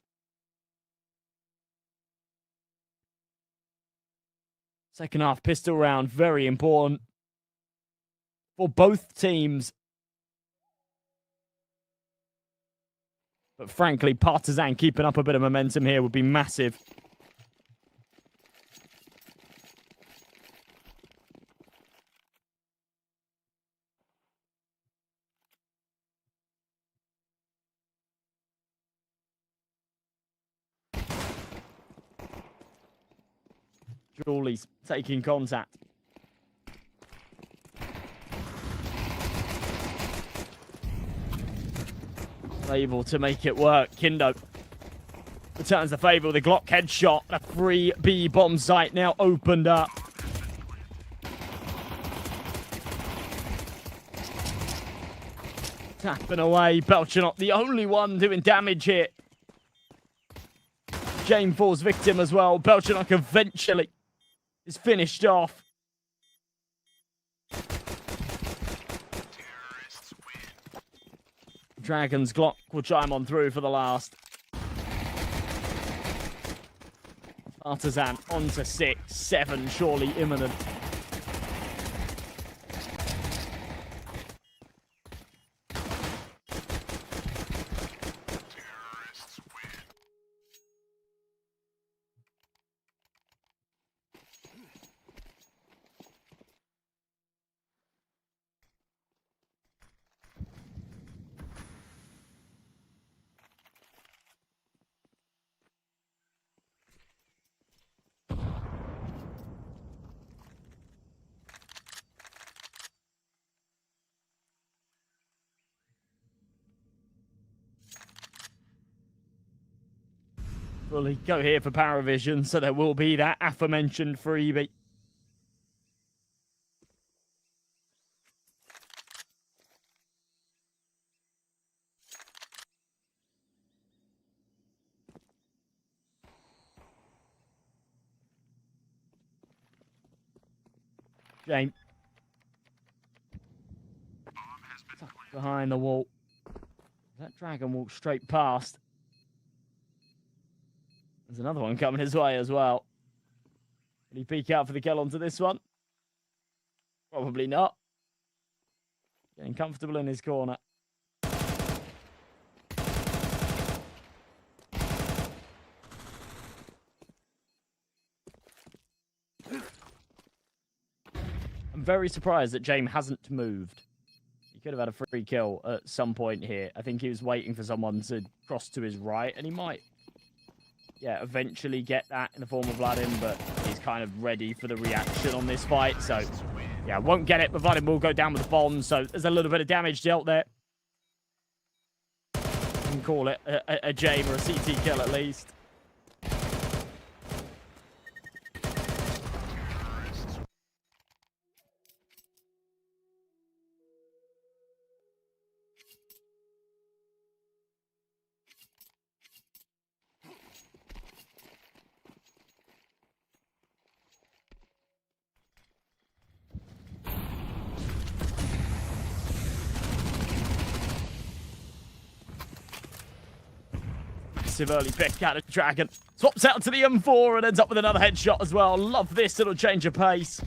Speaker 3: Second half pistol round, very important for both teams. But frankly, Partizan keeping up a bit of momentum here would be massive. Julie's taking contact. Able to make it work. Kindo returns the favor with a Glock headshot. A free B bomb site now opened up. Tapping away. Belchanot, the only one doing damage here. Jane falls victim as well. Belchanok eventually is finished off. Dragon's Glock will chime on through for the last. Partizan on to 6. 7 surely imminent. Fully go here for Paravision, so there will be that aforementioned freebie. James. Behind the wall. That dragon walked straight past. There's another one coming his way as well. Will he peek out for the kill onto this one? Probably not. Getting comfortable in his corner. I'm very surprised that James hasn't moved. He could have had a free kill at some point here. I think he was waiting for someone to cross to his right, and he might, yeah, eventually get that in the form of Vladimir, but he's kind of ready for the reaction on this fight, so yeah, won't get it, but Vladimir will go down with the bomb, so there's a little bit of damage dealt there. You can call it a James or a CT kill at least. Early pick out of Dragon. Swaps out to the M4 and ends up with another headshot as well. Love this little change of pace.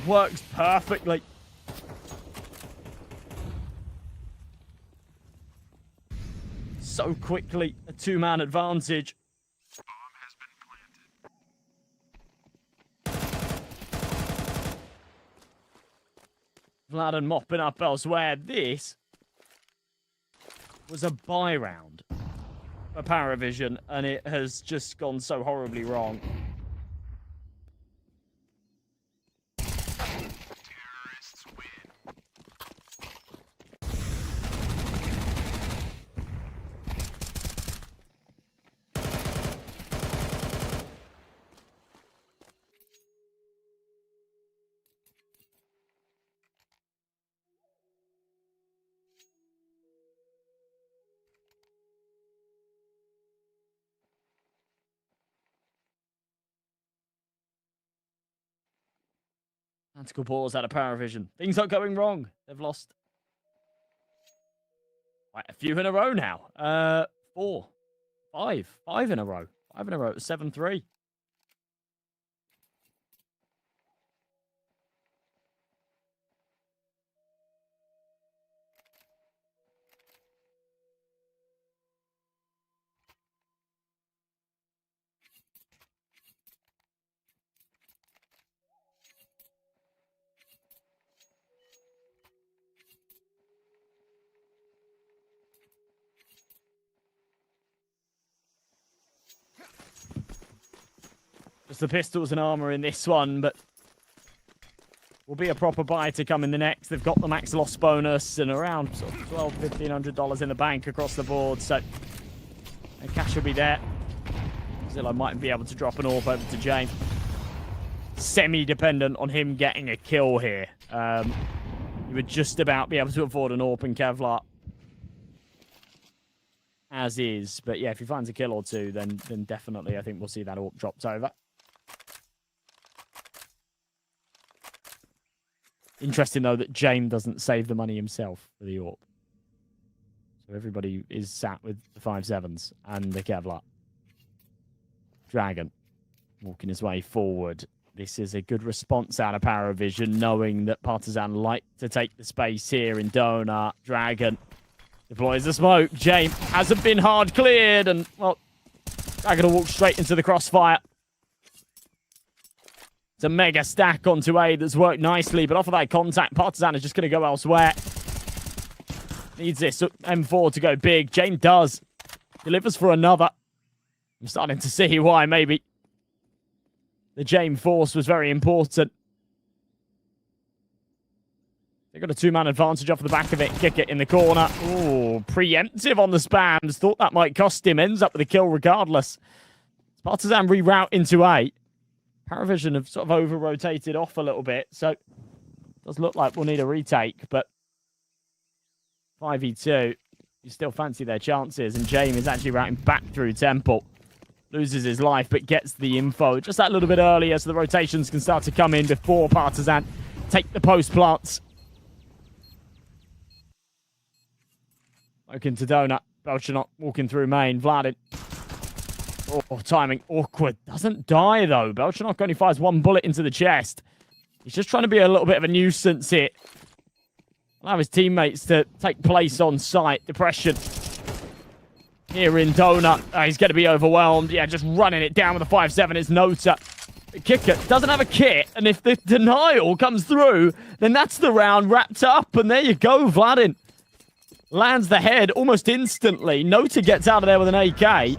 Speaker 3: Works perfectly. So quickly, a 2-man advantage. Vlad mopping up elsewhere. This was a buy round for Paravision, and it has just gone so horribly wrong. Tactical pause out of Paravision. Things aren't going wrong. They've lost quite a few in a row now. 4, 5. 5 in a row. 5 in a row. 7-3. Just the pistols and armor in this one, but will be a proper buy to come in the next. They've got the max loss bonus and around sort of $1,200-$1,500 in the bank across the board, so the cash will be there. Zillow might be able to drop an AWP over to James. Semi-dependent on him getting a kill here. You would just about be able to afford an AWP and Kevlar as is. But yeah, if he finds a kill or two, then definitely I think we'll see that AWP dropped over. Interesting, though, that James doesn't save the money himself for the AWP. So everybody is sat with the 5.7s and the Kevlar. Dragon walking his way forward. This is a good response out of Paravision, knowing that Partizan like to take the space here in Donut. Dragon deploys the smoke. James hasn't been hard cleared, and, well, Dragon will walk straight into the crossfire. It's a mega stack onto A that's worked nicely, but off of that contact, Partizan is just going to go elsewhere. Needs this M4 to go big. James does. Delivers for another. I'm starting to see why maybe the James force was very important. They got a two-man advantage off the back of it. Kick it in the corner. Ooh, preemptive on the spams. Thought that might cost him. Ends up with a kill regardless. Partizan reroute into A. Paravision have sort of over-rotated off a little bit, so it does look like we'll need a retake, but 5v2, you still fancy their chances, and James is actually routing back through Temple. Loses his life, but gets the info just that little bit earlier, so the rotations can start to come in before Partizan take the post plants. Looking to Donut. Belchanot walking through main. Vladin. Oh, timing awkward. Doesn't die, though. Belchanok only fires one bullet into the chest. He's just trying to be a little bit of a nuisance here. Allow his teammates to take place on site. Depression. Here in Donut. He's going to be overwhelmed. Yeah, just running it down with a 5.7. It's Nota. The kicker doesn't have a kit. And if the denial comes through, then that's the round wrapped up. And there you go, Vladin. Lands the head almost instantly. Nota gets out of there with an AK.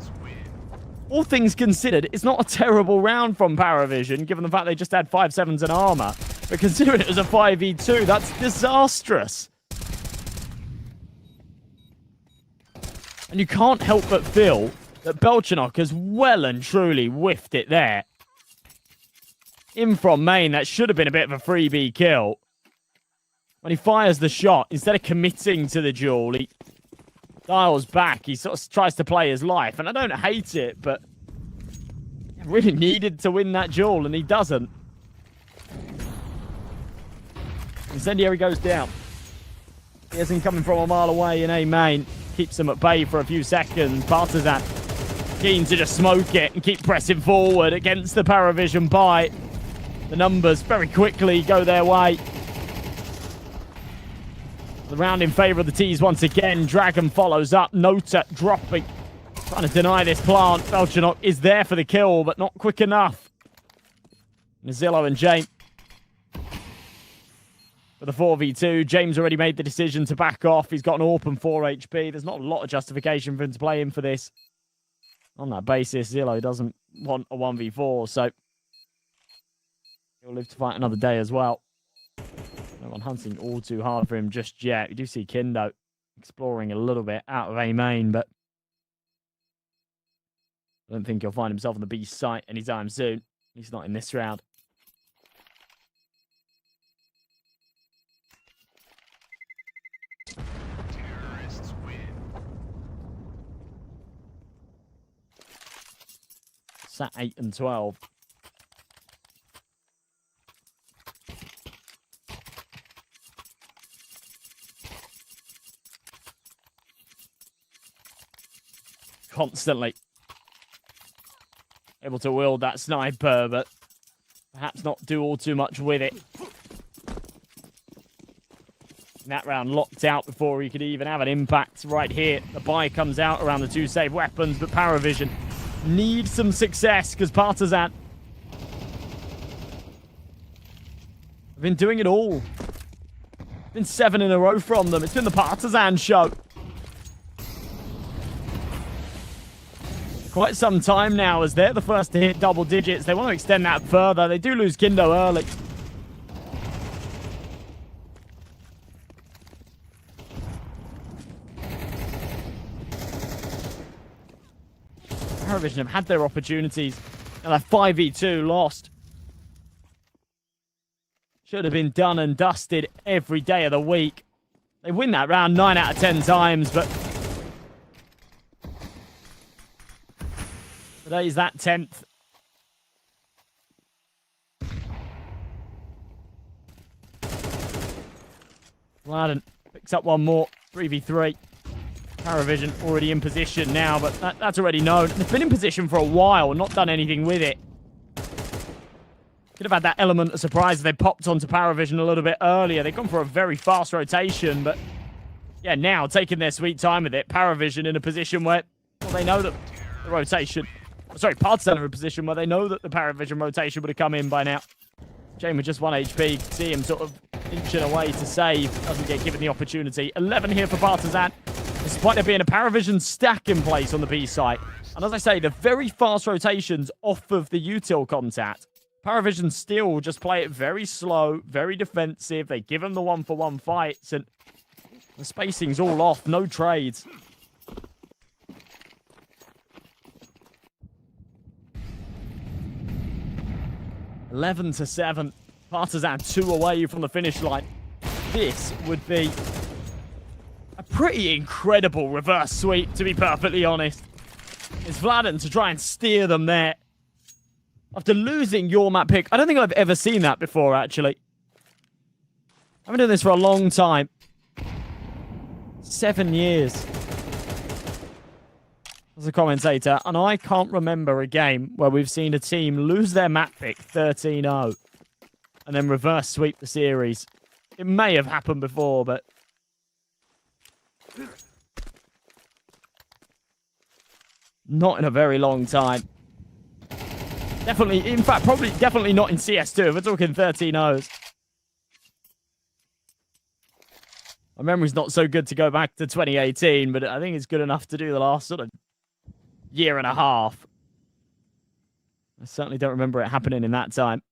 Speaker 3: All things considered, it's not a terrible round from Paravision, given the fact they just had 5.7s and armor. But considering it was a 5v2, that's disastrous. And you can't help but feel that Belchanok has well and truly whiffed it there. In from main, that should have been a bit of a freebie kill. When he fires the shot, instead of committing to the duel, he dials back. He sort of tries to play his life. And I don't hate it, but he really needed to win that duel, and he doesn't. Incendiary goes down. He isn't coming from a mile away in A main. Keeps him at bay for a few seconds. Partizan keen to just smoke it and keep pressing forward against the Paravision buy. The numbers very quickly go their way. The round in favour of the T's once again. Dragon follows up. Nota dropping. Trying to deny this plant. Belchanok is there for the kill, but not quick enough. Nazillo and James. For the 4v2, James already made the decision to back off. He's got an AWP and 4 HP. There's not a lot of justification for him to play in for this. On that basis, Zillow doesn't want a 1v4, so he'll live to fight another day as well. No one hunting all too hard for him just yet. We do see Kindo exploring a little bit out of A main, but I don't think he'll find himself on the B site anytime soon. He's not in this round.
Speaker 2: Terrorists win.
Speaker 3: Sat 8 and 12. Constantly able to wield that sniper, but perhaps not do all too much with it. And that round locked out before he could even have an impact right here. The buy comes out around the two save weapons, but Paravision needs some success because Partizan have been doing it all. It's been 7 in a row from them. It's been the Partizan show. quite some time now, as they're the first to hit double digits. They want to extend that further. They do lose Kindo early. Paravision have had their opportunities, and a 5v2 lost. Should have been done and dusted every day of the week. They win that round 9 out of 10 times, but today's that 10th. Gladden picks up one more. 3v3. Paravision already in position now, but that's already known. They've been in position for a while, not done anything with it. Could have had that element of surprise if they popped onto Paravision a little bit earlier. They've gone for a very fast rotation, but yeah, now taking their sweet time with it. Paravision in a position where, well, they know that the rotation... Sorry, Partizan are in a position where they know that the Paravision rotation would have come in by now. Jane with just 1 HP. You can see him sort of inching away to save. Doesn't get given the opportunity. 11 here for Partizan. Despite there being a Paravision stack in place on the B site. And as I say, the very fast rotations off of the util contact. Paravision still just play it very slow, very defensive. They give them the 1-for-1 fights, and the spacing's all off. No trades. (11-7). Partizan 2 away from the finish line. This would be a pretty incredible reverse sweep, to be perfectly honest. It's Vladen to try and steer them there. After losing your map pick, I don't think I've ever seen that before, actually. I've been doing this for a long time. 7 years as a commentator, and I can't remember a game where we've seen a team lose their map pick 13-0 and then reverse sweep the series. It may have happened before, but not in a very long time. Definitely, in fact, probably definitely not in CS2. If we're talking 13-0s. My memory's not so good to go back to 2018, but I think it's good enough to do the last sort of year and a half. I certainly don't remember it happening in that time.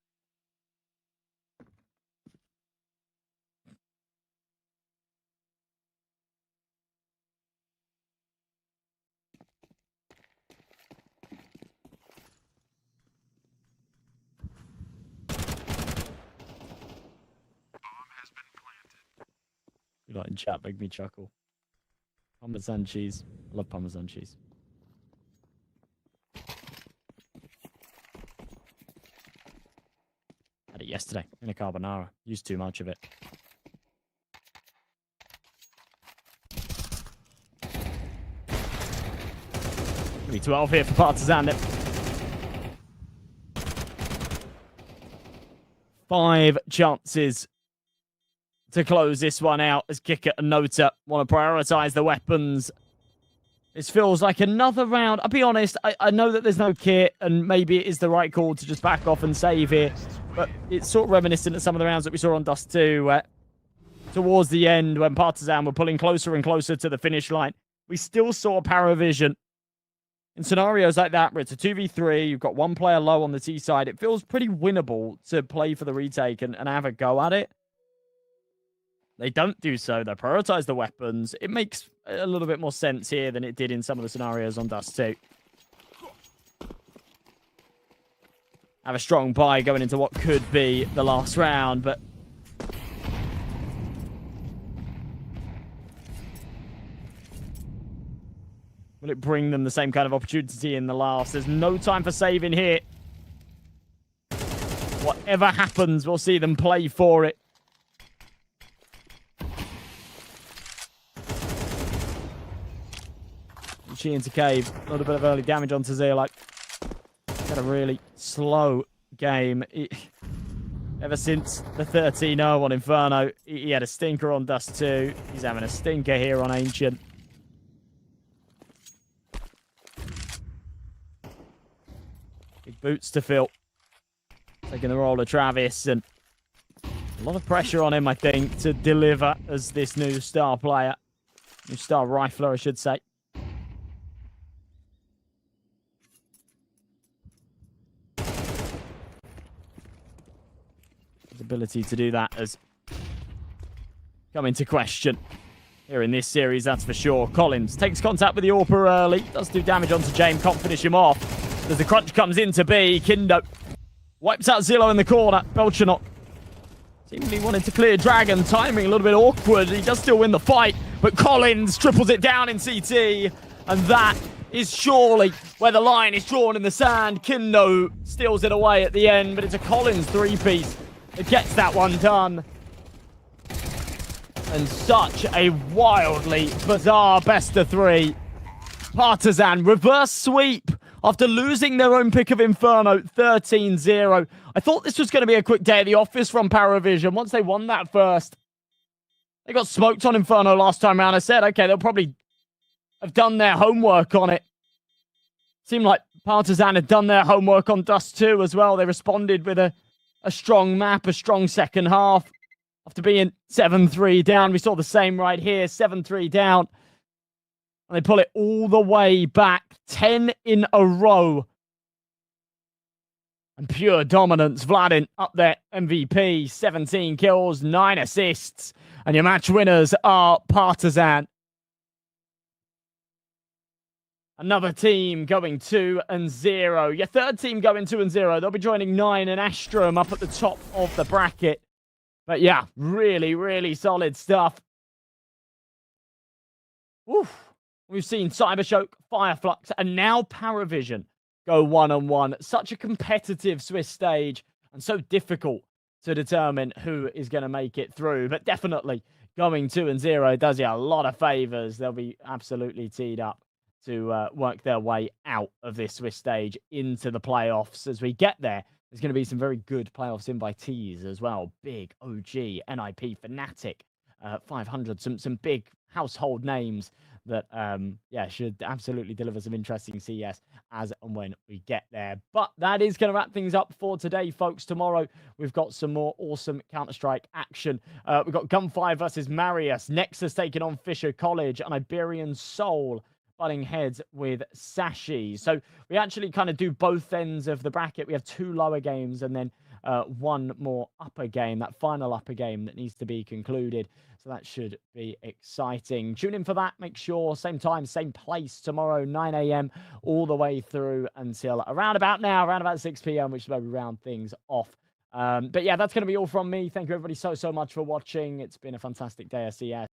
Speaker 3: You like in chat, make me chuckle. Parmesan cheese. I love Parmesan cheese. Had it yesterday in a carbonara. Used too much of it. Maybe 12 here for Partizan. 5 chances to close this one out as Kicker and Nota want to prioritize the weapons. This feels like another round. I'll be honest, I know that there's no kit, and maybe it is the right call to just back off and save here, but it's sort of reminiscent of some of the rounds that we saw on Dust 2, where towards the end, when Partizan were pulling closer and closer to the finish line, we still saw Paravision. In scenarios like that, where it's a 2v3, you've got one player low on the T side, it feels pretty winnable to play for the retake and have a go at it. They don't do so. They prioritize the weapons. It makes a little bit more sense here than it did in some of the scenarios on Dust 2. Have a strong buy going into what could be the last round, but will it bring them the same kind of opportunity in the last? There's no time for saving here. Whatever happens, we'll see them play for it. Chi into cave. A little bit of early damage on Tazir. Had a really slow game. Ever since the 13-0 on Inferno, he had a stinker on Dust 2. He's having a stinker here on Ancient. Big boots to fill. Taking the role of Travis, and a lot of pressure on him, I think, to deliver as this new star player. New star rifler, I should say. ability to do that has come into question here in this series, that's for sure. Collins takes contact with the AWP early, does do damage onto James, can't finish him off. As the crunch comes into B, Kindo wipes out Zillow in the corner. Belchanok seemingly wanted to clear Dragon, timing a little bit awkward. He does still win the fight, but Collins triples it down in CT, and that is surely where the line is drawn in the sand. Kindo steals it away at the end, but it's a Collins three-piece that gets that one done. And such a wildly bizarre best of three. Partizan reverse sweep after losing their own pick of Inferno 13-0. I thought this was going to be a quick day at the office from Paravision. Once they won that first, they got smoked on Inferno last time around. I said, okay, they'll probably have done their homework on it. Seemed like Partizan had done their homework on Dust 2 as well. They responded with a strong map, a strong second half. After being 7-3 down, we saw the same right here, 7-3 down. And they pull it all the way back, 10 in a row. And pure dominance. Vladin up there, MVP, 17 kills, 9 assists. And your match winners are Partizan. Another team going 2-0. Your third team going 2-0. They'll be joining 9 and Astramm up at the top of the bracket. But yeah, really, really solid stuff. Oof. We've seen Cybershock, Fireflux, and now Paravision go 1-on-1. Such a competitive Swiss stage, and so difficult to determine who is going to make it through. But definitely going 2-0 does you a lot of favors. They'll be absolutely teed up to work their way out of this Swiss stage into the playoffs. As we get there, there's going to be some very good playoffs invitees as well. Big OG, NIP, Fnatic, 500, some big household names that, should absolutely deliver some interesting CS as and when we get there. But that is going to wrap things up for today, folks. Tomorrow, we've got some more awesome Counter-Strike action. We've got Gunfire versus Marius, Nexus taking on Fisher College, and Iberian Soul butting heads with Sashi. So we actually kind of do both ends of the bracket. We have 2 lower games and then 1 more upper game, that final upper game that needs to be concluded. So that should be exciting. Tune in for that. Make sure, same time, same place tomorrow, 9 a.m. all the way through until around about 6 p.m., which is where we round things off. But yeah, that's going to be all from me. Thank you, everybody, so much for watching. It's been a fantastic day of CS.